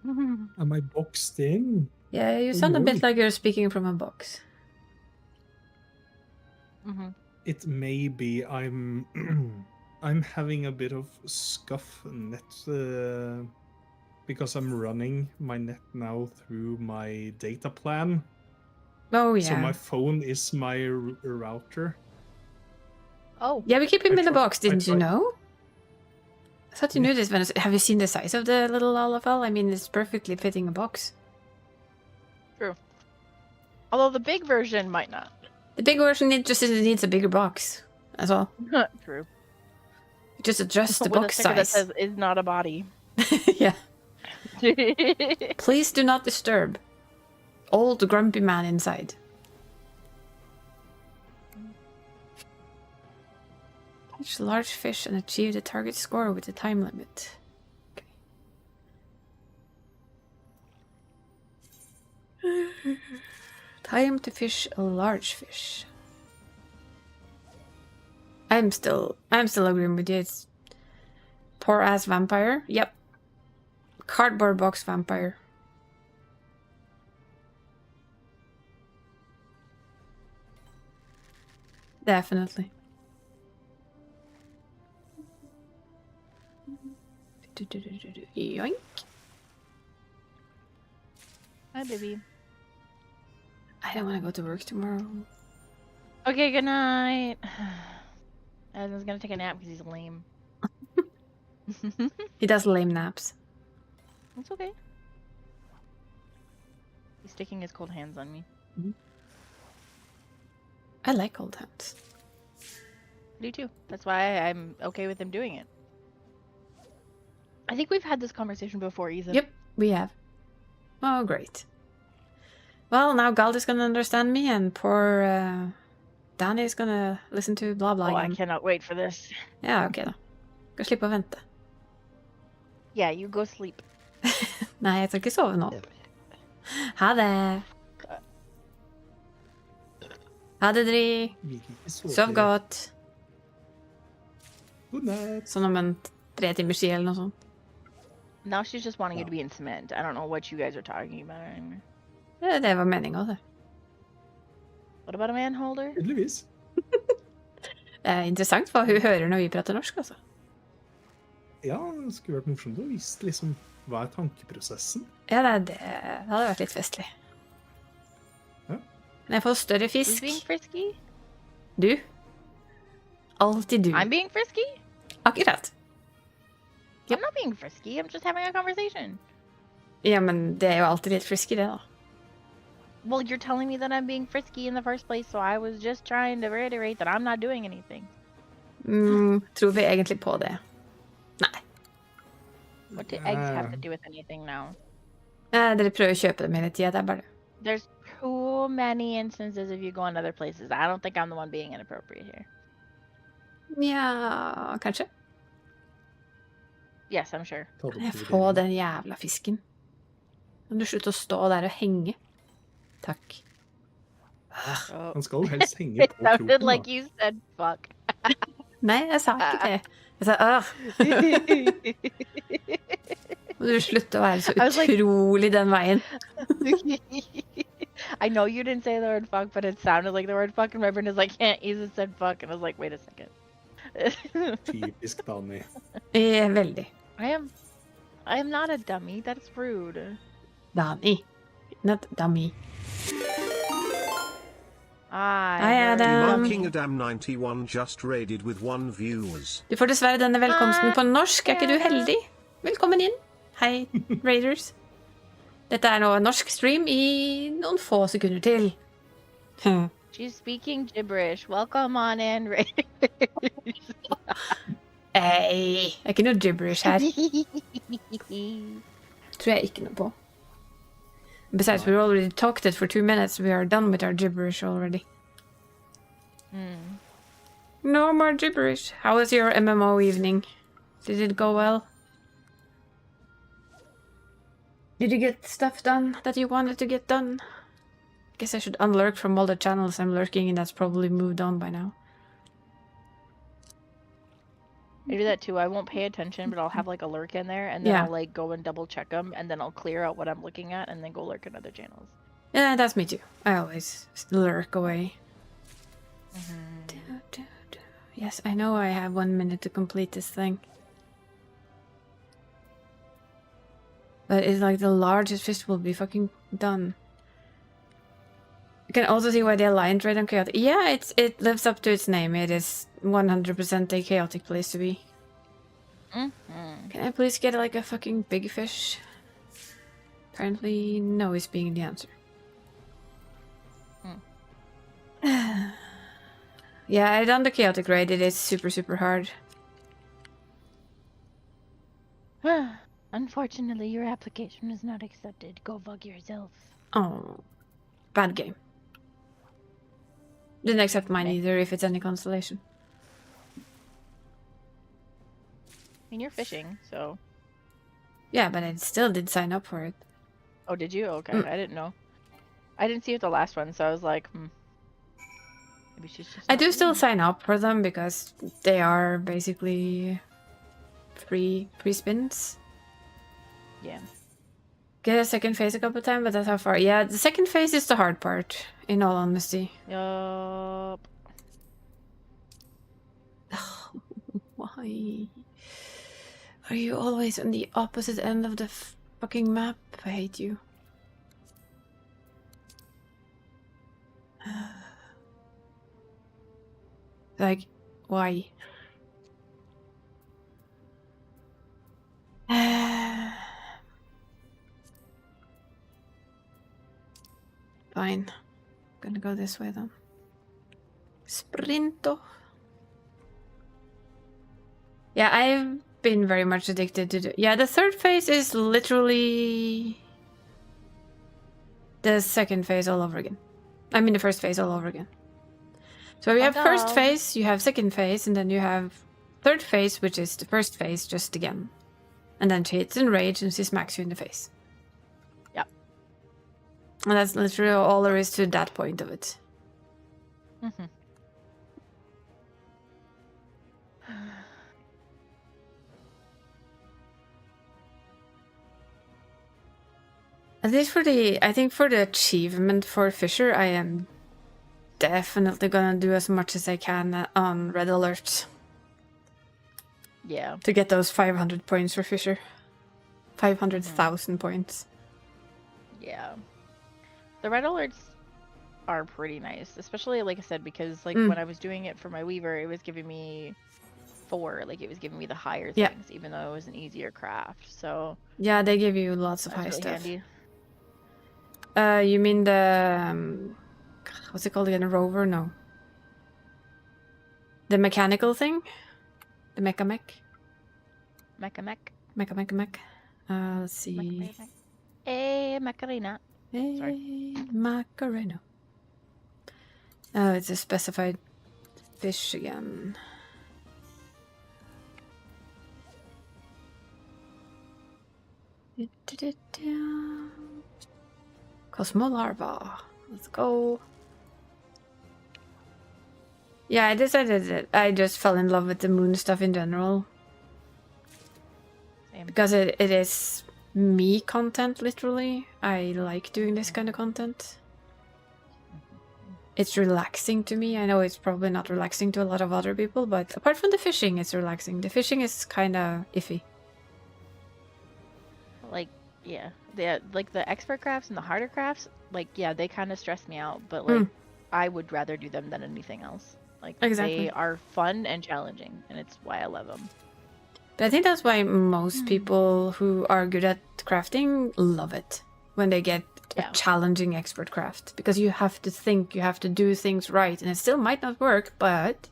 Am I boxed in? Yeah, you sound a bit like you're speaking from a box. Mm-hmm. It may be. I'm I'm having a bit of scuff net because I'm running my net now through my data plan. Oh yeah. So my phone is my router. Oh. Yeah, we keep him I in the tried- box, didn't you tried- know? I thought you knew this, Venice. Have you seen the size of the little Olafel? I mean, it's perfectly fitting a box. True. Although the big version might not. The big version just needs a bigger box. That's all. True. You just adjust the With a box sticker that size. says "is not a body." Yeah. Please do not disturb. old grumpy man inside. Catch large fish and achieve the target score with the time limit. Okay. Time to fish a large fish. I'm still agreeing with you. It's poor ass vampire. Yep. Cardboard box vampire. Definitely. Yoink. Hi, baby. I don't want to go to work tomorrow. Okay, good night. Evan's gonna take a nap because he's lame. He does lame naps. That's okay. He's sticking his cold hands on me. I like cold hands. I do too. That's why I'm okay with him doing it. I think we've had this conversation before, Ethan. Yep, we have. Oh, great. Well, now Gald is gonna understand me, and poor Danny is gonna listen to blah blah Oh, I again. cannot wait for this. Ja, ok da. Skal slippe å vente. Yeah, you go sleep. Nei, jeg skal ikke sove nå. Ha det. Ha det, Dri. Sov godt. Good night. Sånn om en 3 timers tid eller noe sånt. Now she's just wanting you to be in cement. I don't know what you guys are talking about anymore. Det var meningen, det. What about a manholder? Tydeligvis. Det er interessant hva hun hører når vi prater norsk, altså. Ja, det skulle vært morsomt å vise liksom hva er tankeprosessen. Ja, det hadde vært litt festlig. Ja. Kan jeg få større Who's fisk? being frisky? Du. Alltid du. I'm being frisky? Akkurat. I'm not being frisky. I'm just having a conversation. Ja, men det er jo alltid litt frisky, det, da. Well, you're telling me that I'm being frisky in the first place, so I was just trying to reiterate that I'm not doing anything. Tror vi egentlig på det? Nei. What do eggs have to do with anything now? Dere prøver å kjøpe dem hele tida, det er bare det. There's too many instances if you go in other places. I don't think I'm the one being inappropriate here. Ja, kanskje. Yes, I'm sure. Ta det Kan jeg til få vurdering. den jævla fisken? Kan du slutte å stå der og henge? Takk. Oh. Han skal jo helst henge It på sounded kroken, like da. you said fuck. Nei, jeg sa ikke det. Jeg sa Må du slutte å være så I was like- utrolig den veien. I know you didn't say the word fuck, but it sounded like the word fuck, and my brain is like, can't Ethan said fuck, and I was like, wait a second. Typisk Dani. Veldig. I am not a dummy. That's rude. Dani. Not dummy. I Hi, heard- Adam. Marking Adam 91 just raided with 1 viewers. Du får dessverre denne velkomsten på norsk. Er ikke du heldig? Velkommen inn. Hei, Raiders. Dette er nå en norsk stream i noen få sekunder til. She's speaking gibberish. Welcome on in, Ray. Ei, det er ikke noe gibberish her. Tror jeg ikke noe på. Besides, we already talked it for 2 minutes. We are done with our gibberish already. No more gibberish. How was your MMO evening? Did it go well? Did you get stuff done that you wanted to get done? Guess I should unlurk from all the channels I'm lurking in. That's probably moved on by now. I do that too. I won't pay attention, but I'll have like a lurk in there, and then Yeah. I'll like go and double check them, and then I'll clear out what I'm looking at, and then go lurk in other channels. Yeah, that's me too. I always lurk away. Yes, I know I have 1 minute to complete this thing. But it's like the largest fish will be fucking done. You can also see why they aligned right on chaotic. Yeah, it lives up to its name. It is 100% a chaotic place to be. Can I please get like a fucking big fish? Apparently, no is being the answer. Yeah, I done the chaotic raid. It is super, super hard. Unfortunately, your application is not accepted. Go fuck yourself. Oh, Bad game. Didn't accept mine Okay. either if it's any constellation. I mean, you're fishing, so. Yeah, but I still did sign up for it. Oh, did you? Okay, Mm. I didn't know. I didn't see it the last one, so I was like, maybe she's just. I not do doing still it. sign up for them because they are basically free spins. Yeah. Get a second phase a couple of times, but that's how far. Yeah, the second phase is the hard part, in all honesty. Yup. Why? Are you always on the opposite end of the fucking map? I hate you. Like, why? Fine. Gonna go this way then. Sprinto. Yeah, I've been very much addicted to the third phase is literally the second phase all over again. I mean the first phase all over again. So we have first God. phase, you have second phase, and then you have third phase, which is the first phase just again. And then she hits enrage and she smacks you in the face. Yep. And that's literally all there is to that point of it. Mm-hmm. At least I think for the achievement for Fisher, I am definitely gonna do as much as I can on Red Alert. Yeah. To get those 500 points for Fisher. 500,000 points. Yeah. The red alerts are pretty nice, especially like I said, because like Mm. when I was doing it for my Weaver, it was giving me 4, like it was giving me the higher Yeah. things, even though it was an easier craft. So Yeah, they give you lots of that's high really stuff. handy. You mean the what's it called again? A rover? No. The mechanical thing? The mecha mech? Mech. Let's see. Macarena. Hey, Macarena. Oh, it's a specified fish again. Cosmolarva. Let's go. Yeah, I decided that I just fell in love with the moon stuff in general. Same. Because it is me content, literally. I like doing this kind of content. It's relaxing to me. I know it's probably not relaxing to a lot of other people, but apart from the fishing, it's relaxing. The fishing is kind of iffy. Like, yeah. Like the expert crafts and the harder crafts, like, yeah, they kind of stress me out, but like, I would rather do them than anything else. Like, Exactly. they are fun and challenging, and it's why I love them. But I think that's why most people who are good at crafting love it. When they get a challenging expert craft. Because you have to think, you have to do things right. And it still might not work, but...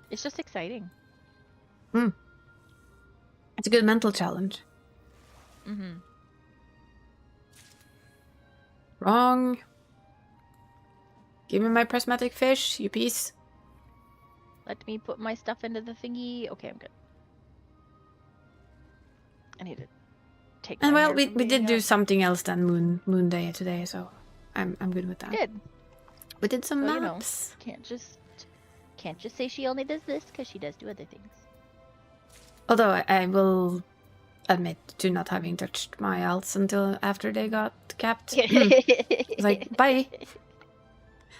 It's just exciting. It's a good mental challenge. Wrong. Give me my prismatic fish, you piece. Let me put my stuff into the thingy. Okay, I'm good. I need to take And my well, hair we from did being do up. something else than Moon Day today, so I'm good with that. Did. We did some So, maps. Can't just say she only does this, because she does do other things. Although I will admit to not having touched my alts until after they got capped. It's like, bye.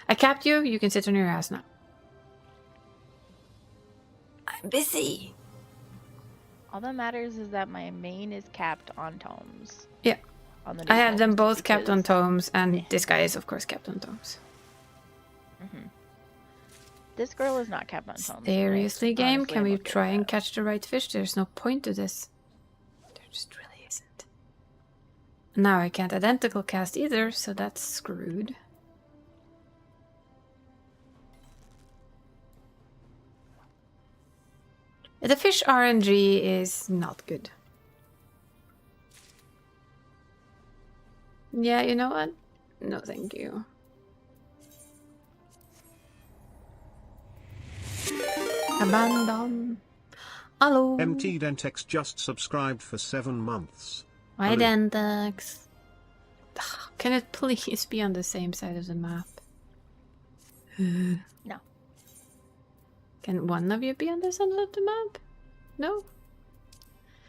I capped you, you can sit on your ass now. I'm busy. All that matters is that my main is capped on tomes. Yeah. On the I have them tomes, both capped on because- tomes, and this guy is of course capped on tomes. This girl is not capped on tomes. Seriously, and game? honestly, Can I'm we okay with try and that. catch the right fish? There's no point to this. There just really isn't. Now I can't identical cast either, so that's screwed. The fish RNG is not good. Yeah, you know what? No, thank you. Abandon. Hello. MT Dentex just subscribed for 7 months. Hi, Hello. Dentex. Can it please be on the same side of the map? No. Can one of you be on this side of the map? No?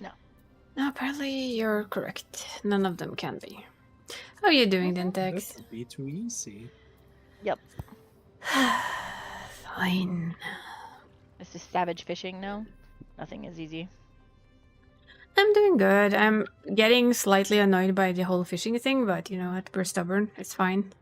No. No, apparently you're correct. None of them can be. How are you doing, That Dentex? would be too easy. Yep. Fine. This is savage fishing now. Nothing is easy. I'm doing good. I'm getting slightly annoyed by the whole fishing thing, but you know what? We're stubborn. It's fine.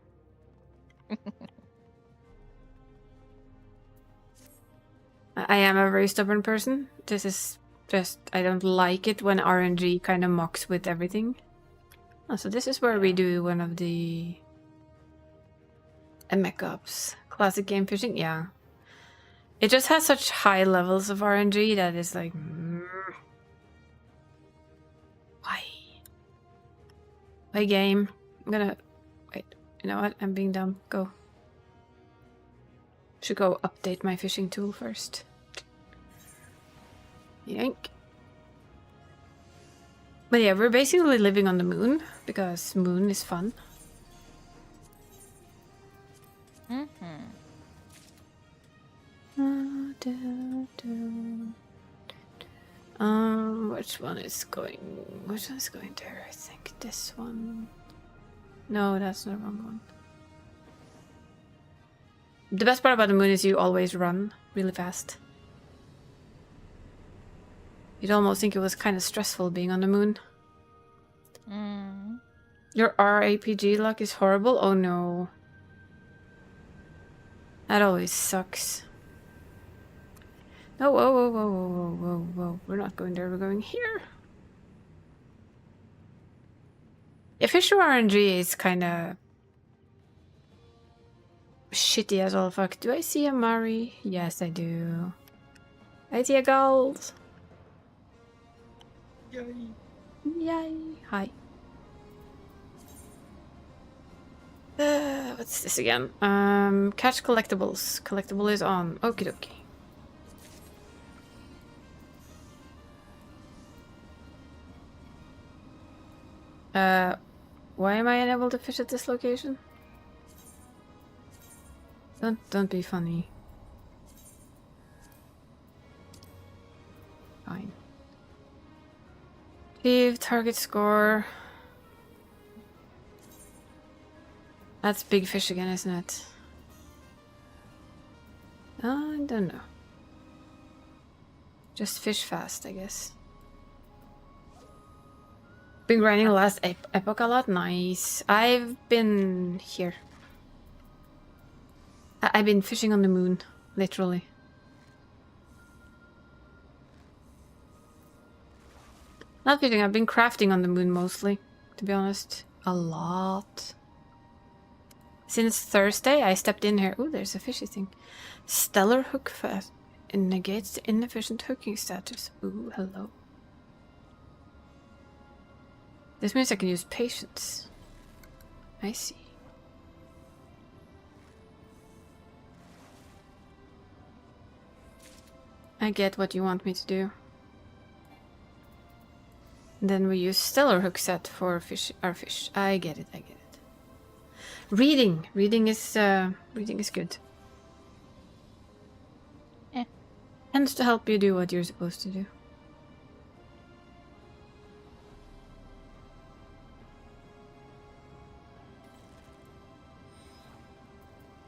I am a very stubborn person. This is just... I don't like it when RNG kind of mocks with everything. Oh, so this is where we do one of the... mech ups. Classic game fishing? Yeah. It just has such high levels of RNG that it's like... Why? Why game? I'm gonna... Wait. You know what? I'm being dumb. Go. Should go update my fishing tool first. Yank. But yeah, we're basically living on the moon because moon is fun. Which one is going? Which one is going there? I think this one. No, that's the wrong one. The best part about the moon is you always run really fast. You'd almost think it was kind of stressful being on the moon. Your RPG luck is horrible? Oh no. That always sucks. No, whoa, whoa, whoa, whoa, whoa, whoa, whoa. We're not going there, we're going here. Yeah, Fisher RNG is kind of shitty as all fuck. Do I see a Mari? Yes, I do. I see a gold. Yay. Yay. Hi. What's this again? Catch collectibles. Collectible is on. Okie dokie. Why am I unable to fish at this location? Don't be funny. Fine. Achieve target score. That's big fish again, isn't it? I don't know. Just fish fast, I guess. Been grinding the last epoch a lot. Nice. I've been here. I've been fishing on the moon, literally. Not fishing, I've been crafting on the moon mostly, to be honest. A lot. Since Thursday, I stepped in here. Ooh, there's a fishy thing. Stellar hook fast. It negates the inefficient hooking status. Ooh, hello. This means I can use patience. I see. I get what you want me to do. And then we use stellar hook set for our fish. I get it, I get it. Reading is good. Tends to help you do what you're supposed to do.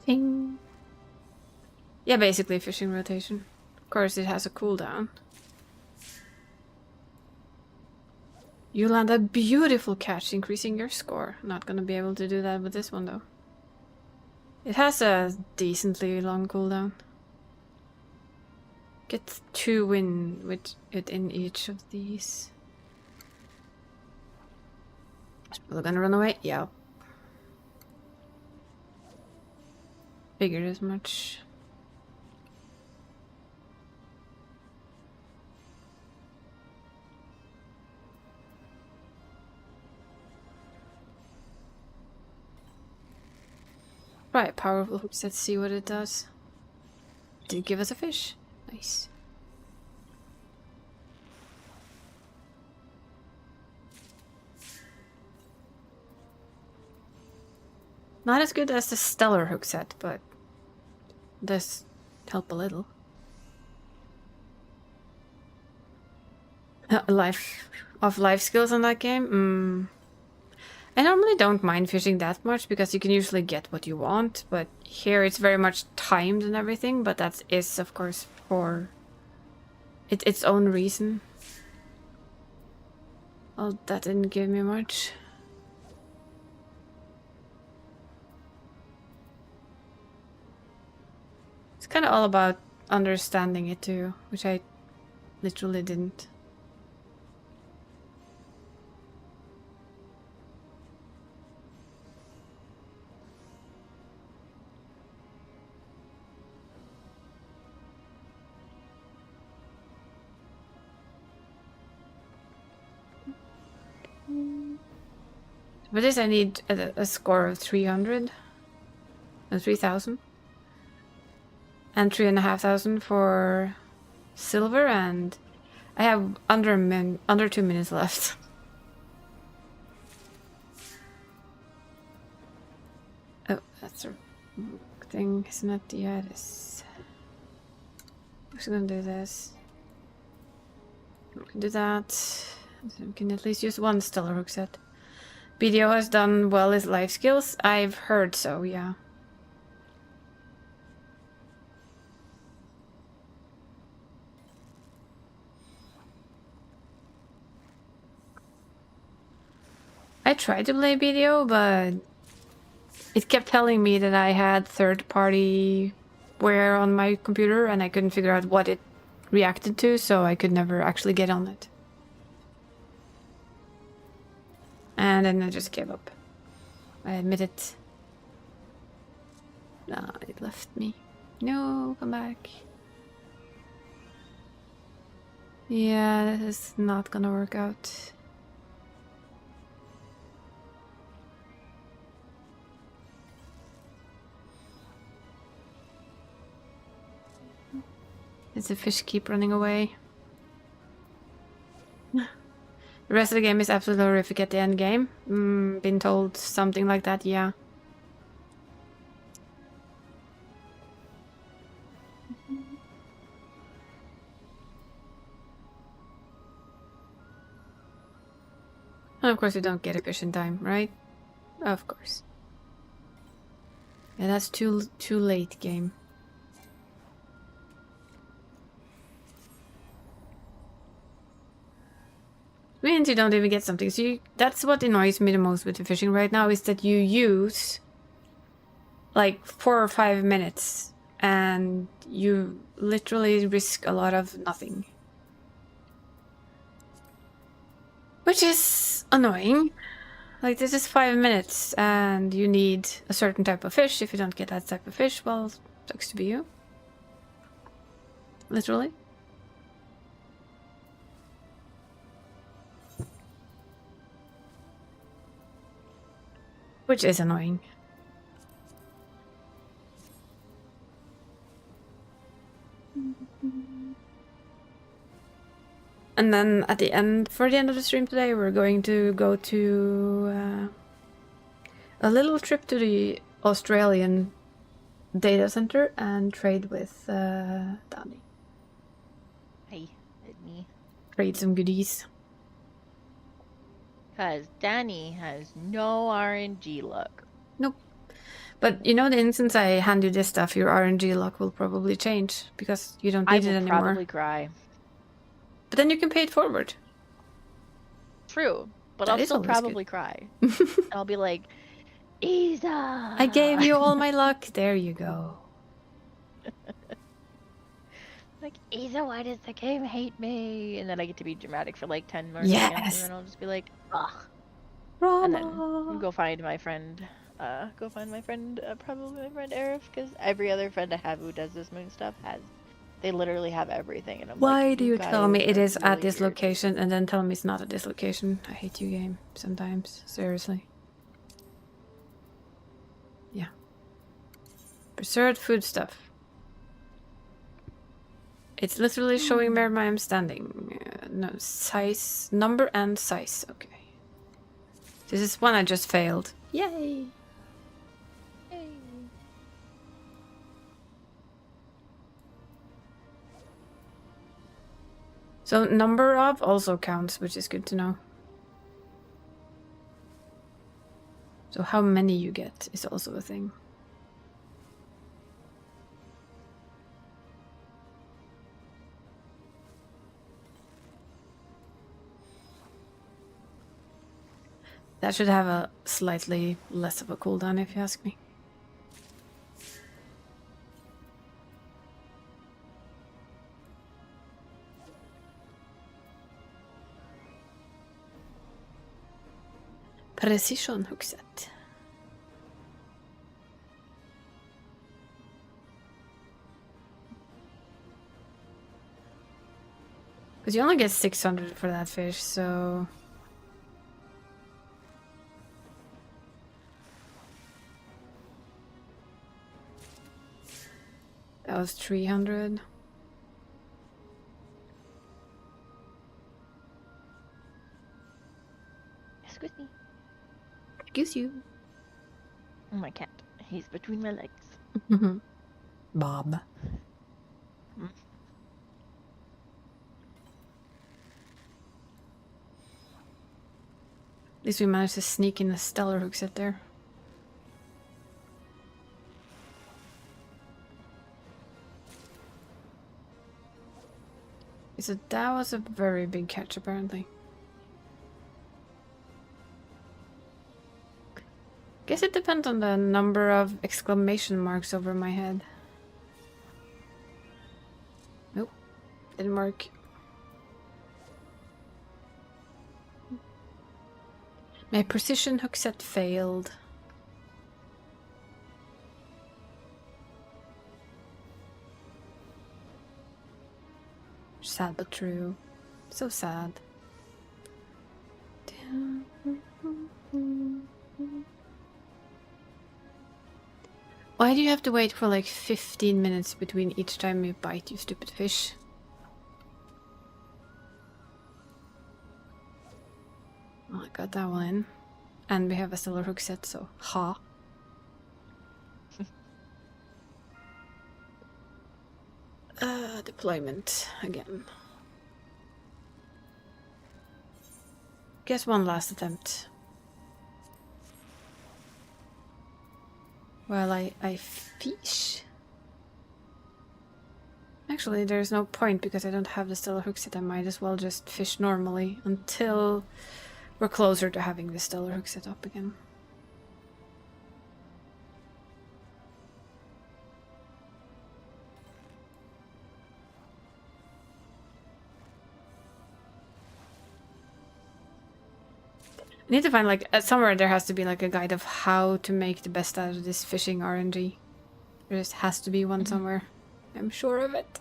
Ding. Yeah, basically fishing rotation. Of course, it has a cooldown. You land a beautiful catch, increasing your score. Not gonna be able to do that with this one, though. It has a decently long cooldown. Get 2 win with it in each of these. Is Bella gonna run away? Yeah. Figured as much. Try a powerful hook set, see what it does. Did give us a fish. Nice. Not as good as the stellar hook set, but does help a little. Life skills on that game? I normally don't mind fishing that much because you can usually get what you want, but here it's very much timed and everything, but that is of course for its own reason. Well, that didn't give me much. It's kind of all about understanding it too, which I literally didn't. For this I need a score of 300. 3,000. And 3,500 for silver, and I have under 2 minutes left. Oh, that's a thing, isn't it? Yeah, it is. I'm just gonna do this. We can do that. We can at least use one stellar hook set. BDO has done well his life skills. I've heard so, yeah. I tried to play BDO, but it kept telling me that I had third-party ware on my computer and I couldn't figure out what it reacted to, so I could never actually get on it. And then I just gave up. I admit it. Ah, it left me. No, come back. Yeah, this is not gonna work out. Does the fish keep running away? The rest of the game is absolutely horrific at the end game. Been told something like that, yeah. And of course you don't get a fish in time, right? Of course. Yeah, that's too late game. Means you don't even get something. So that's what annoys me the most with the fishing right now, is that you use like 4 or 5 minutes and you literally risk a lot of nothing. Which is annoying. Like, this is 5 minutes and you need a certain type of fish. If you don't get that type of fish, well, sucks to be you. Literally. Which is annoying. And then at the end, for the end of the stream today, we're going to go to a little trip to the Australian data center and trade with Danny. Hey, it's me. Trade some goodies. Because Danny has no RNG luck. Nope. But you know, the instant I hand you this stuff, your RNG luck will probably change because you don't need it anymore. I will probably cry. But then you can pay it forward. True, but That I'll is still always probably cry. And I'll be like, Isa! I gave you all my luck. There you go. Like, Isa, why does the game hate me? And then I get to be dramatic for like 10 more Yes. seconds, and then I'll just be like, ugh. Drama. And then go find my friend. Probably my friend Arif, because every other friend I have who does this moon stuff they literally have everything. And I'm Why like, do you tell me it guys is are at really this weird. location and then tell me it's not at this location? I hate you, game. Sometimes. Seriously. Yeah. Preserved foodstuff. It's literally showing where I am standing. No, size, number and size. Okay. This is one I just failed. Yay! Yay. So number of also counts, which is good to know. So how many you get is also a thing. That should have a slightly less of a cooldown if you ask me. Precision hookset. Because you only get 600 for that fish, so... That was 300. Excuse me. Excuse you. Oh, my cat. He's between my legs. Bob. Mm. At least we managed to sneak in a stellar hookset there. So that was a very big catch, apparently. Guess it depends on the number of exclamation marks over my head. Nope, didn't work. My precision hookset failed. Sad but true. So sad. Why do you have to wait for like 15 minutes between each time you bite, you stupid fish? Oh, I got that one in. And we have a stellar hook set, so ha. Deployment again. Guess one last attempt. Well, I fish. Actually, there's no point because I don't have the stellar hook set. I might as well just fish normally until we're closer to having the stellar hook set up again. I need to find like somewhere there has to be like a guide of how to make the best out of this fishing RNG. There just has to be one somewhere. I'm sure of it.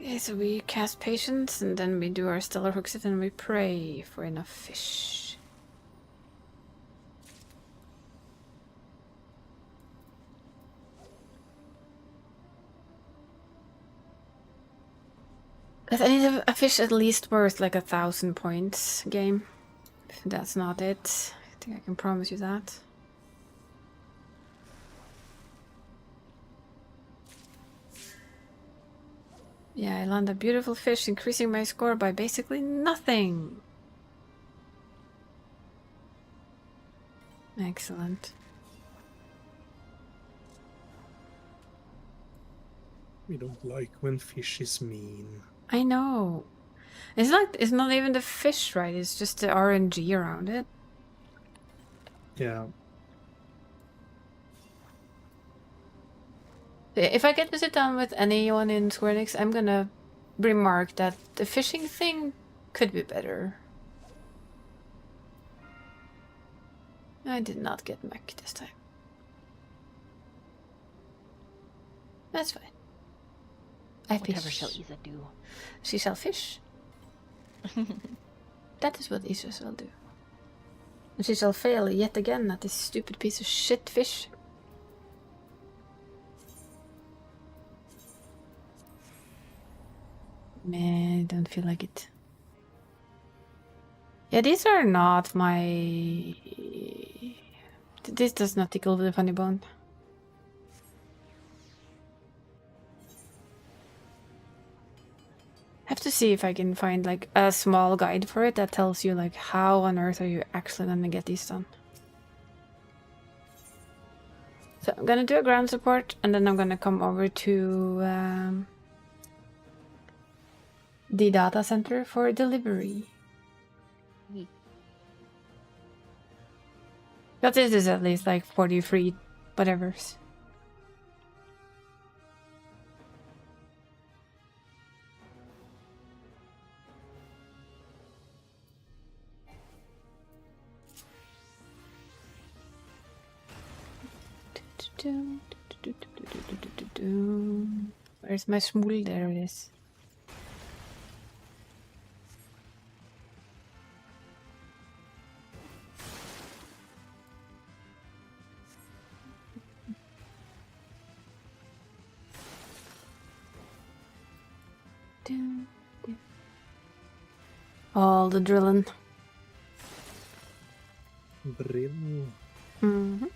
Okay, so we cast patience and then we do our stellar hook set and we pray for enough fish. I need a fish at least worth like 1,000 points game. If that's not it, I think I can promise you that. Yeah, I land a beautiful fish, increasing my score by basically nothing. Excellent. We don't like when fish is mean. I know. It's like it's not even the fish, right? It's just the RNG around it. Yeah. If I get to sit down with anyone in Square Enix, I'm gonna remark that the fishing thing could be better. I did not get mech this time. That's fine. I Whatever fish. shall Isa do? She shall fish. That is what Isa shall do. And she shall fail yet again at this stupid piece of shit fish. Meh, don't feel like it. Yeah, these are not my... This does not tickle the funny bone. I have to see if I can find like a small guide for it that tells you like how on earth are you actually gonna get these done. So I'm gonna do a ground support and then I'm gonna come over to the data center for delivery. But this is at least like 43 whatevers. Where's my smooth? There it is. All the drilling. Brill. Mm-hmm.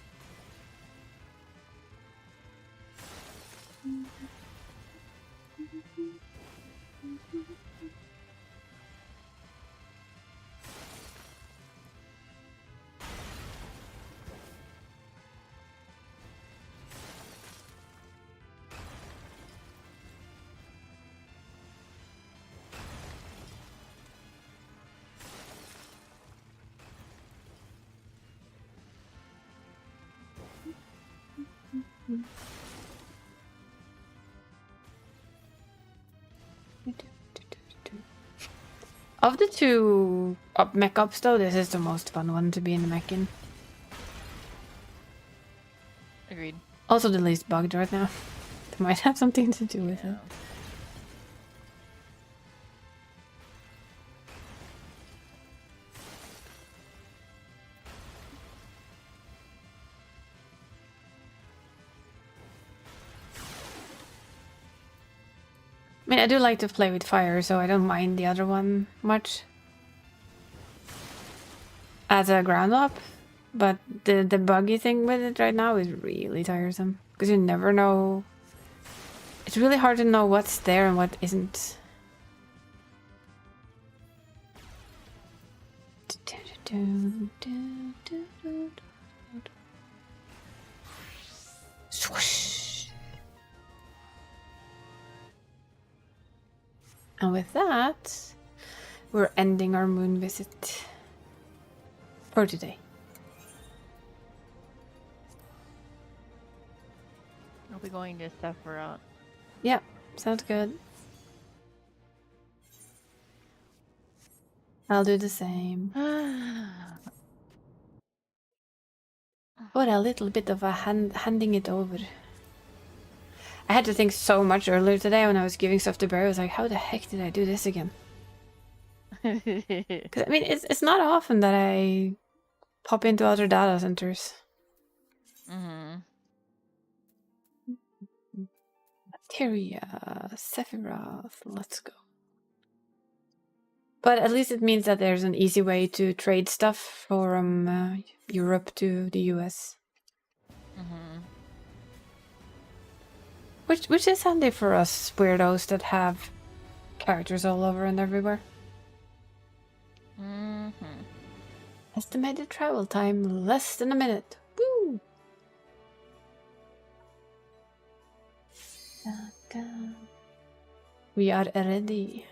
Of the two mech ups though, this is the most fun one to be in the mech in. Agreed. Also the least bugged right now. That might have something to do with it. I mean, I do like to play with fire, so I don't mind the other one much. As a ground up, but the buggy thing with it right now is really tiresome. Because you never know... It's really hard to know what's there and what isn't. Swoosh. And with that, we're ending our moon visit for today. I'll be going to Sephiroth. Yep, sounds good. I'll do the same. What a little bit of a handing it over. I had to think so much earlier today when I was giving stuff to Barry. I was like, how the heck did I do this again? Because I mean, it's not often that I pop into other data centers. Mm-hmm. Materia, Sephiroth, let's go. But at least it means that there's an easy way to trade stuff from Europe to the US. Mm-hmm. Which is handy for us weirdos that have characters all over and everywhere. Mm-hmm. Estimated travel time, less than a minute. Woo! We are ready.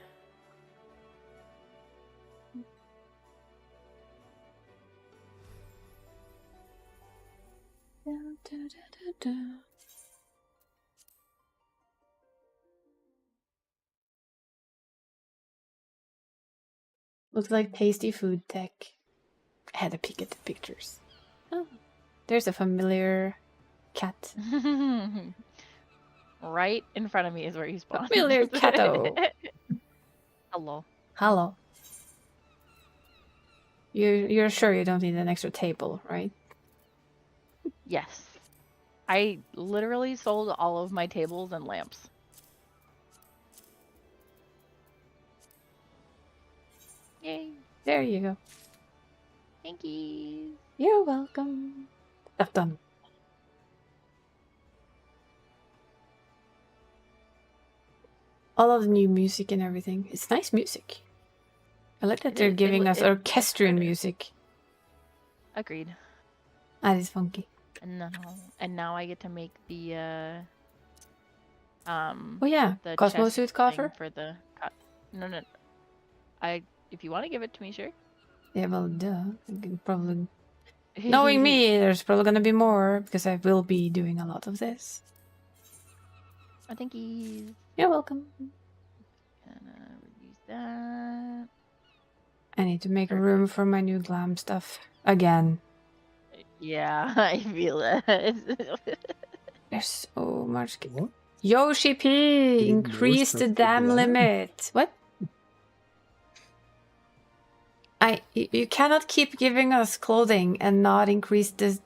Looks like tasty food tech. I had a peek at the pictures. Oh, there's a familiar cat. Right in front of me is where you spawned. Familiar catto. Hello. Hello. You're sure you don't need an extra table, right? Yes. I literally sold all of my tables and lamps. Yay. There you go. Thank you. You're welcome. Stuff done. All of the new music and everything. It's nice music. I like that they're giving us orchestral music. Agreed. That is funky. And now I get to make the Oh yeah, the Cosmo chest Suit thing coffer? for the no. If you want to give it to me, sure. Yeah, well, duh. I can probably... Knowing me, there's probably gonna be more, because I will be doing a lot of this. Oh, thank you. You're welcome. Use that. I need to make a room for my new glam stuff. Again. Yeah, I feel that. There's so much... What? Yoshi P! Need more Increase stuff the for damn glam? limit! What? You cannot keep giving us clothing and not increase the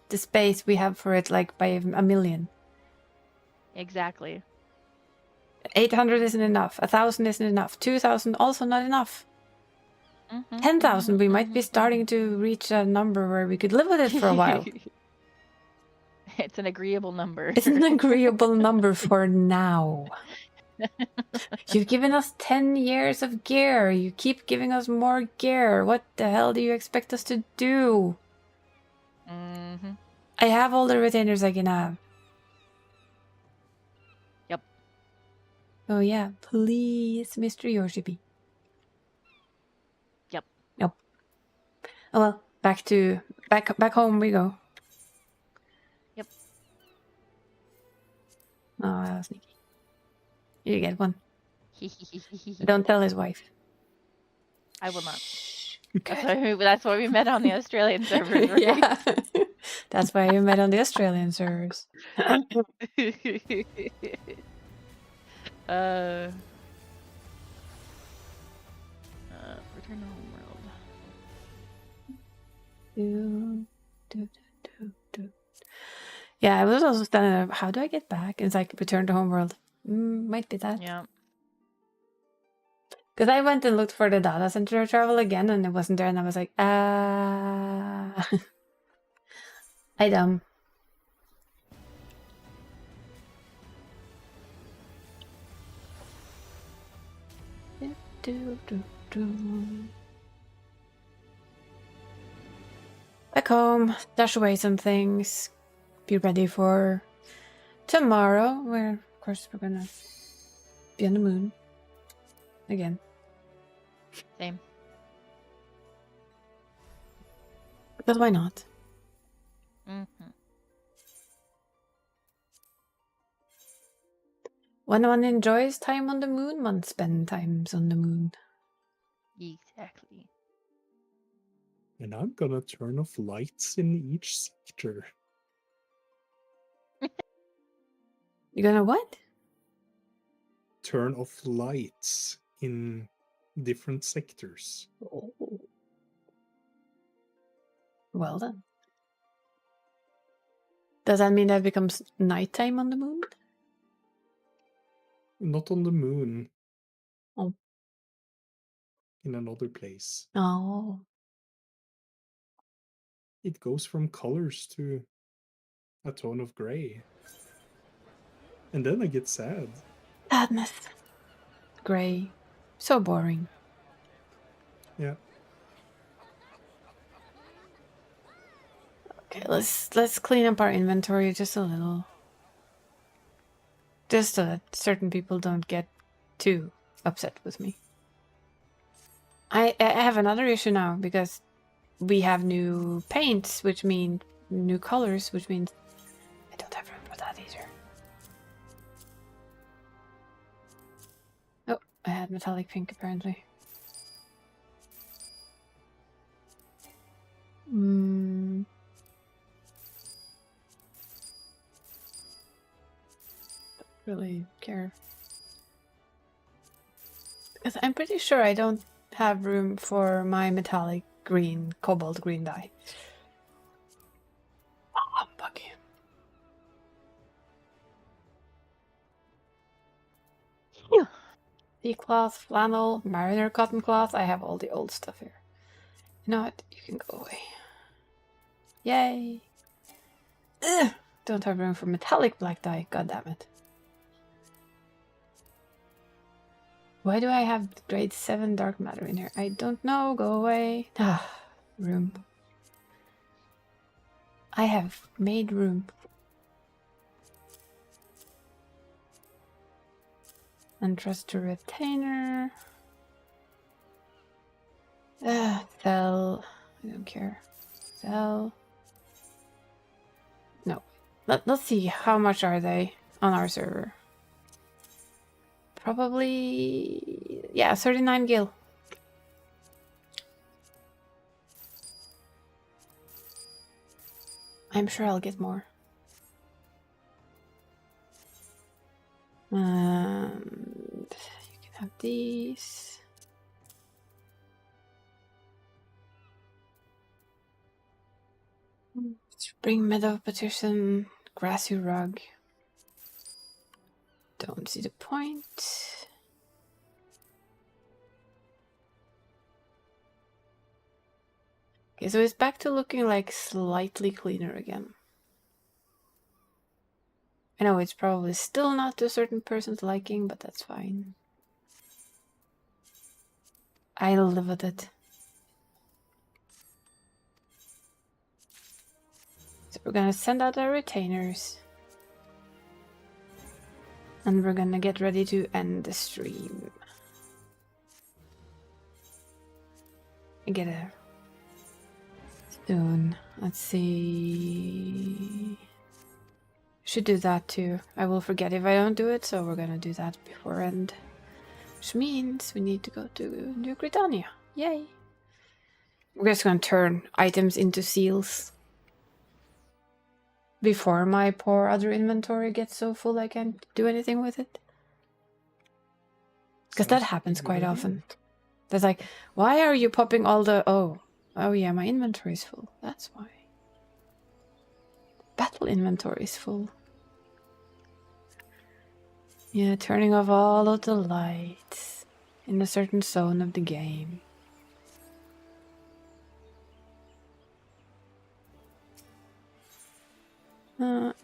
space we have for it like by a million. Exactly. 800 isn't enough. 1,000 isn't enough. 2,000 also not enough. 10,000 we might be starting to reach a number where we could live with it for a while. It's an agreeable number. It's an agreeable number for now. You've given us 10 years of gear. You keep giving us more gear. What the hell do you expect us to do? I have all the retainers I can have. Yep. Oh yeah, please, Mr. Yoshi. Yep. Yep. Oh well, back home we go. Yep. Oh, that was sneaky. You get one. Don't tell his wife. I will not. That's why we met on the Australian servers, right? Yeah. That's why you met on the Australian servers. Return to homeworld. Yeah, I was also standing there. How do I get back? And it's like return to homeworld. Might be that. Yeah. Because I went and looked for the data center travel again and it wasn't there, and I was like, I dumb. Back home, dash away some things, be ready for tomorrow, where of course we're gonna be on the moon again. Same. Because why not? When one enjoys time on the moon, one spends times on the moon. Exactly. And I'm gonna turn off lights in each sector. You're gonna what? Turn off lights in different sectors. Oh. Well then. Does that mean that it becomes nighttime on the moon? Not on the moon. Oh. In another place. Oh. It goes from colors to a tone of gray. And then I get sad. Sadness. Gray. So boring. Yeah. Okay, let's clean up our inventory just a little. Just so that certain people don't get too upset with me. I have another issue now because we have new paints, which mean new colors, which means I don't have room for that either. Oh, I had metallic pink apparently. Don't really care. Because I'm pretty sure I don't have room for my metallic green, cobalt green dye. Oh, buggy. Yeah. Sea cloth, flannel, mariner cotton cloth. I have all the old stuff here. You know what? You can go away. Yay! Ugh! Don't have room for metallic black dye. God damn it. Why do I have grade 7 dark matter in here? I don't know. Go away. Ah, room. I have made room. Entrust to retainer. Sell. I don't care. Sell. No. Let's see. How much are they on our server? Probably... yeah, 39 gil. I'm sure I'll get more. And you can have these. Spring meadow petition, grassy rug. Don't see the point. Okay, so it's back to looking like slightly cleaner again. I know it's probably still not to a certain person's liking, but that's fine. I'll live with it. So we're gonna send out our retainers. And we're gonna get ready to end the stream. I get it. Soon. Let's see. Should do that too. I will forget if I don't do it, so we're gonna do that before end. Which means we need to go to New Britannia. Yay! We're just gonna turn items into seals. Before my poor other inventory gets so full I can't do anything with it. Because that happens quite often. That's like, why are you popping all the... Oh yeah, my inventory is full. That's why. Battle inventory is full. Yeah, turning off all of the lights in a certain zone of the game.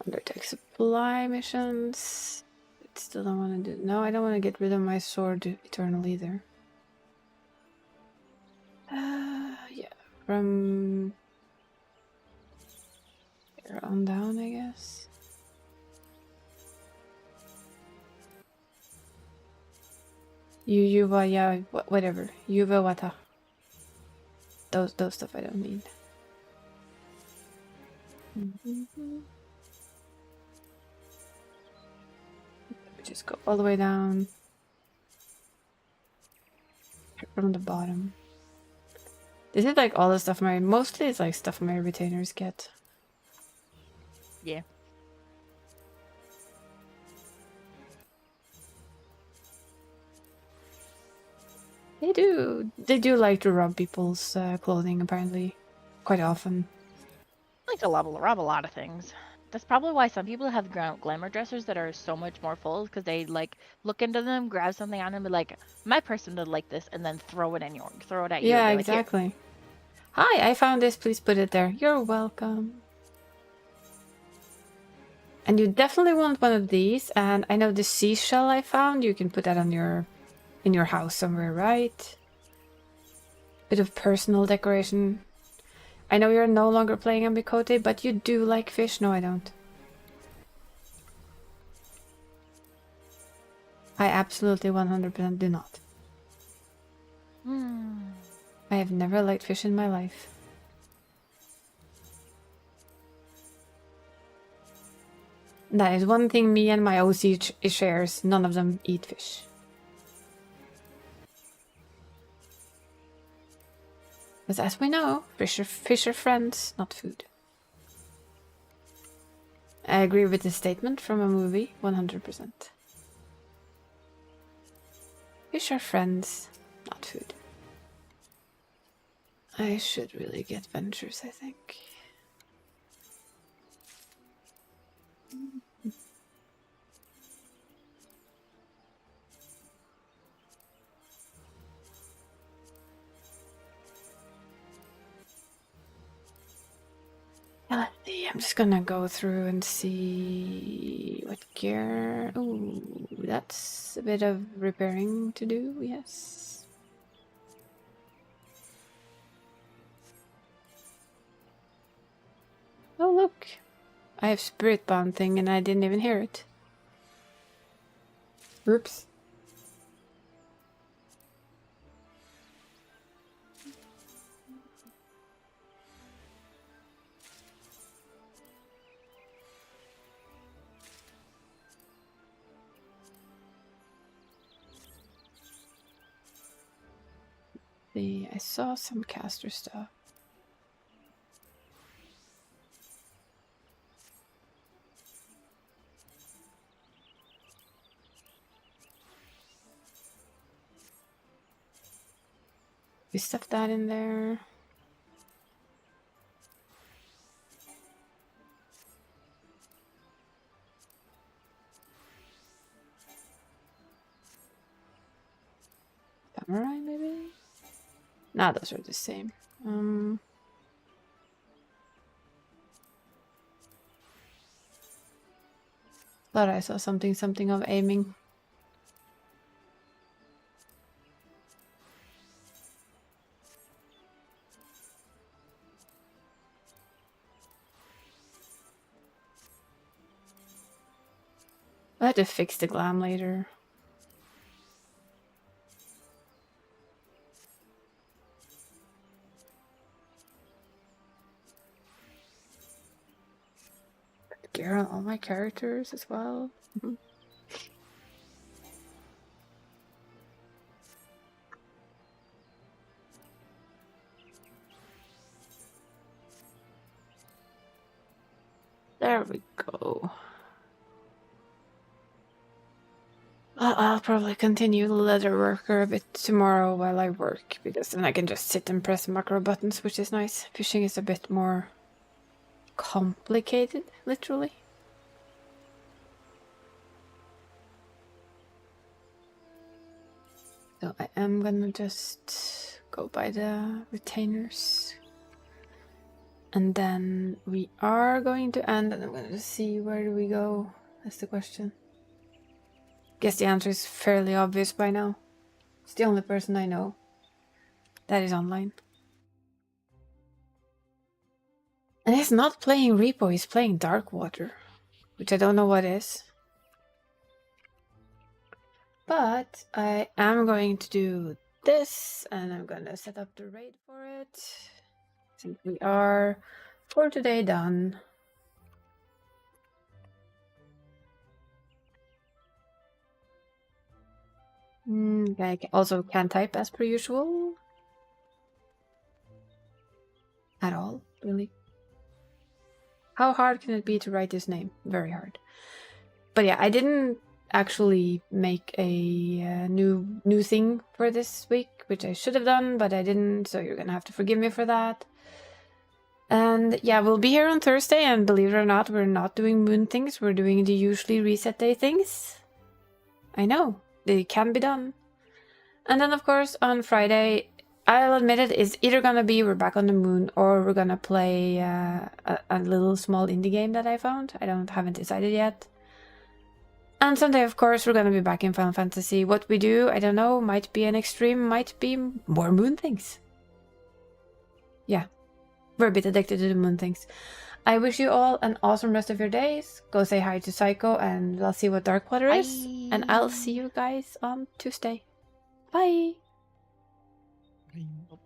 Undertake supply missions. Still don't want to do... No, I don't want to get rid of my sword eternal either. Yeah, from here on down, I guess. Yuva, yeah, whatever. Yuva wata. Those stuff I don't need. Just go all the way down from the bottom. This is like all the stuff mostly it's like stuff my retainers get. Yeah. They do like to rob people's clothing apparently quite often. I like to rob a lot of things. That's probably why some people have glamour dressers that are so much more full, because they like look into them, grab something on them, and be like, my person would like this, and then throw it at you. Yeah, exactly. Like, hi, I found this. Please put it there. You're welcome. And you definitely want one of these. And I know the seashell I found. You can put that on in your house somewhere, right? Bit of personal decoration. I know you're no longer playing Ambikote, but you do like fish. No, I don't. I absolutely 100% do not. I have never liked fish in my life. That is one thing me and my OC shares. None of them eat fish. Because as we know, fish are friends, not food. I agree with the statement from a movie, 100%. Fish are friends, not food. I should really get ventures, I think. Let's see, I'm just gonna go through and see what gear. Ooh, that's a bit of repairing to do, yes. Oh, look. I have spirit bomb thing and I didn't even hear it. Oops. See, I saw some caster stuff. We stuffed that in there. Samurai, maybe? Nah, those are the same. Thought I saw something of aiming. I have to fix the glam later. Put gear on all my characters as well. There we go. I'll probably continue the leather worker a bit tomorrow while I work, because then I can just sit and press macro buttons, which is nice. Fishing is a bit more complicated, literally. So I am gonna just go by the retainers. And then we are going to end, and I'm gonna see where do we go. That's the question. Guess the answer is fairly obvious by now. It's the only person I know that is online. And he's not playing Repo, he's playing Darkwater, which I don't know what is. But I am going to do this, and I'm gonna set up the raid for it. I think we are for today done. I also can't type as per usual. At all, really. How hard can it be to write this name? Very hard. But yeah, I didn't actually make a new thing for this week, which I should have done, but I didn't, so you're gonna have to forgive me for that. And yeah, we'll be here on Thursday, and believe it or not, we're not doing moon things, we're doing the usually reset day things. I know, they can be done. And then of course on Friday, I'll admit it, is either gonna be we're back on the moon, or we're gonna play a little small indie game that I found. Haven't decided yet. And Sunday, of course, we're gonna be back in Final Fantasy. What we do, I don't know, might be an extreme, might be more moon things. Yeah, we're a bit addicted to the moon things. I wish you all an awesome rest of your days. Go say hi to Psycho, and I'll see what Darkwater is. And I'll see you guys on Tuesday. Bye! Bye.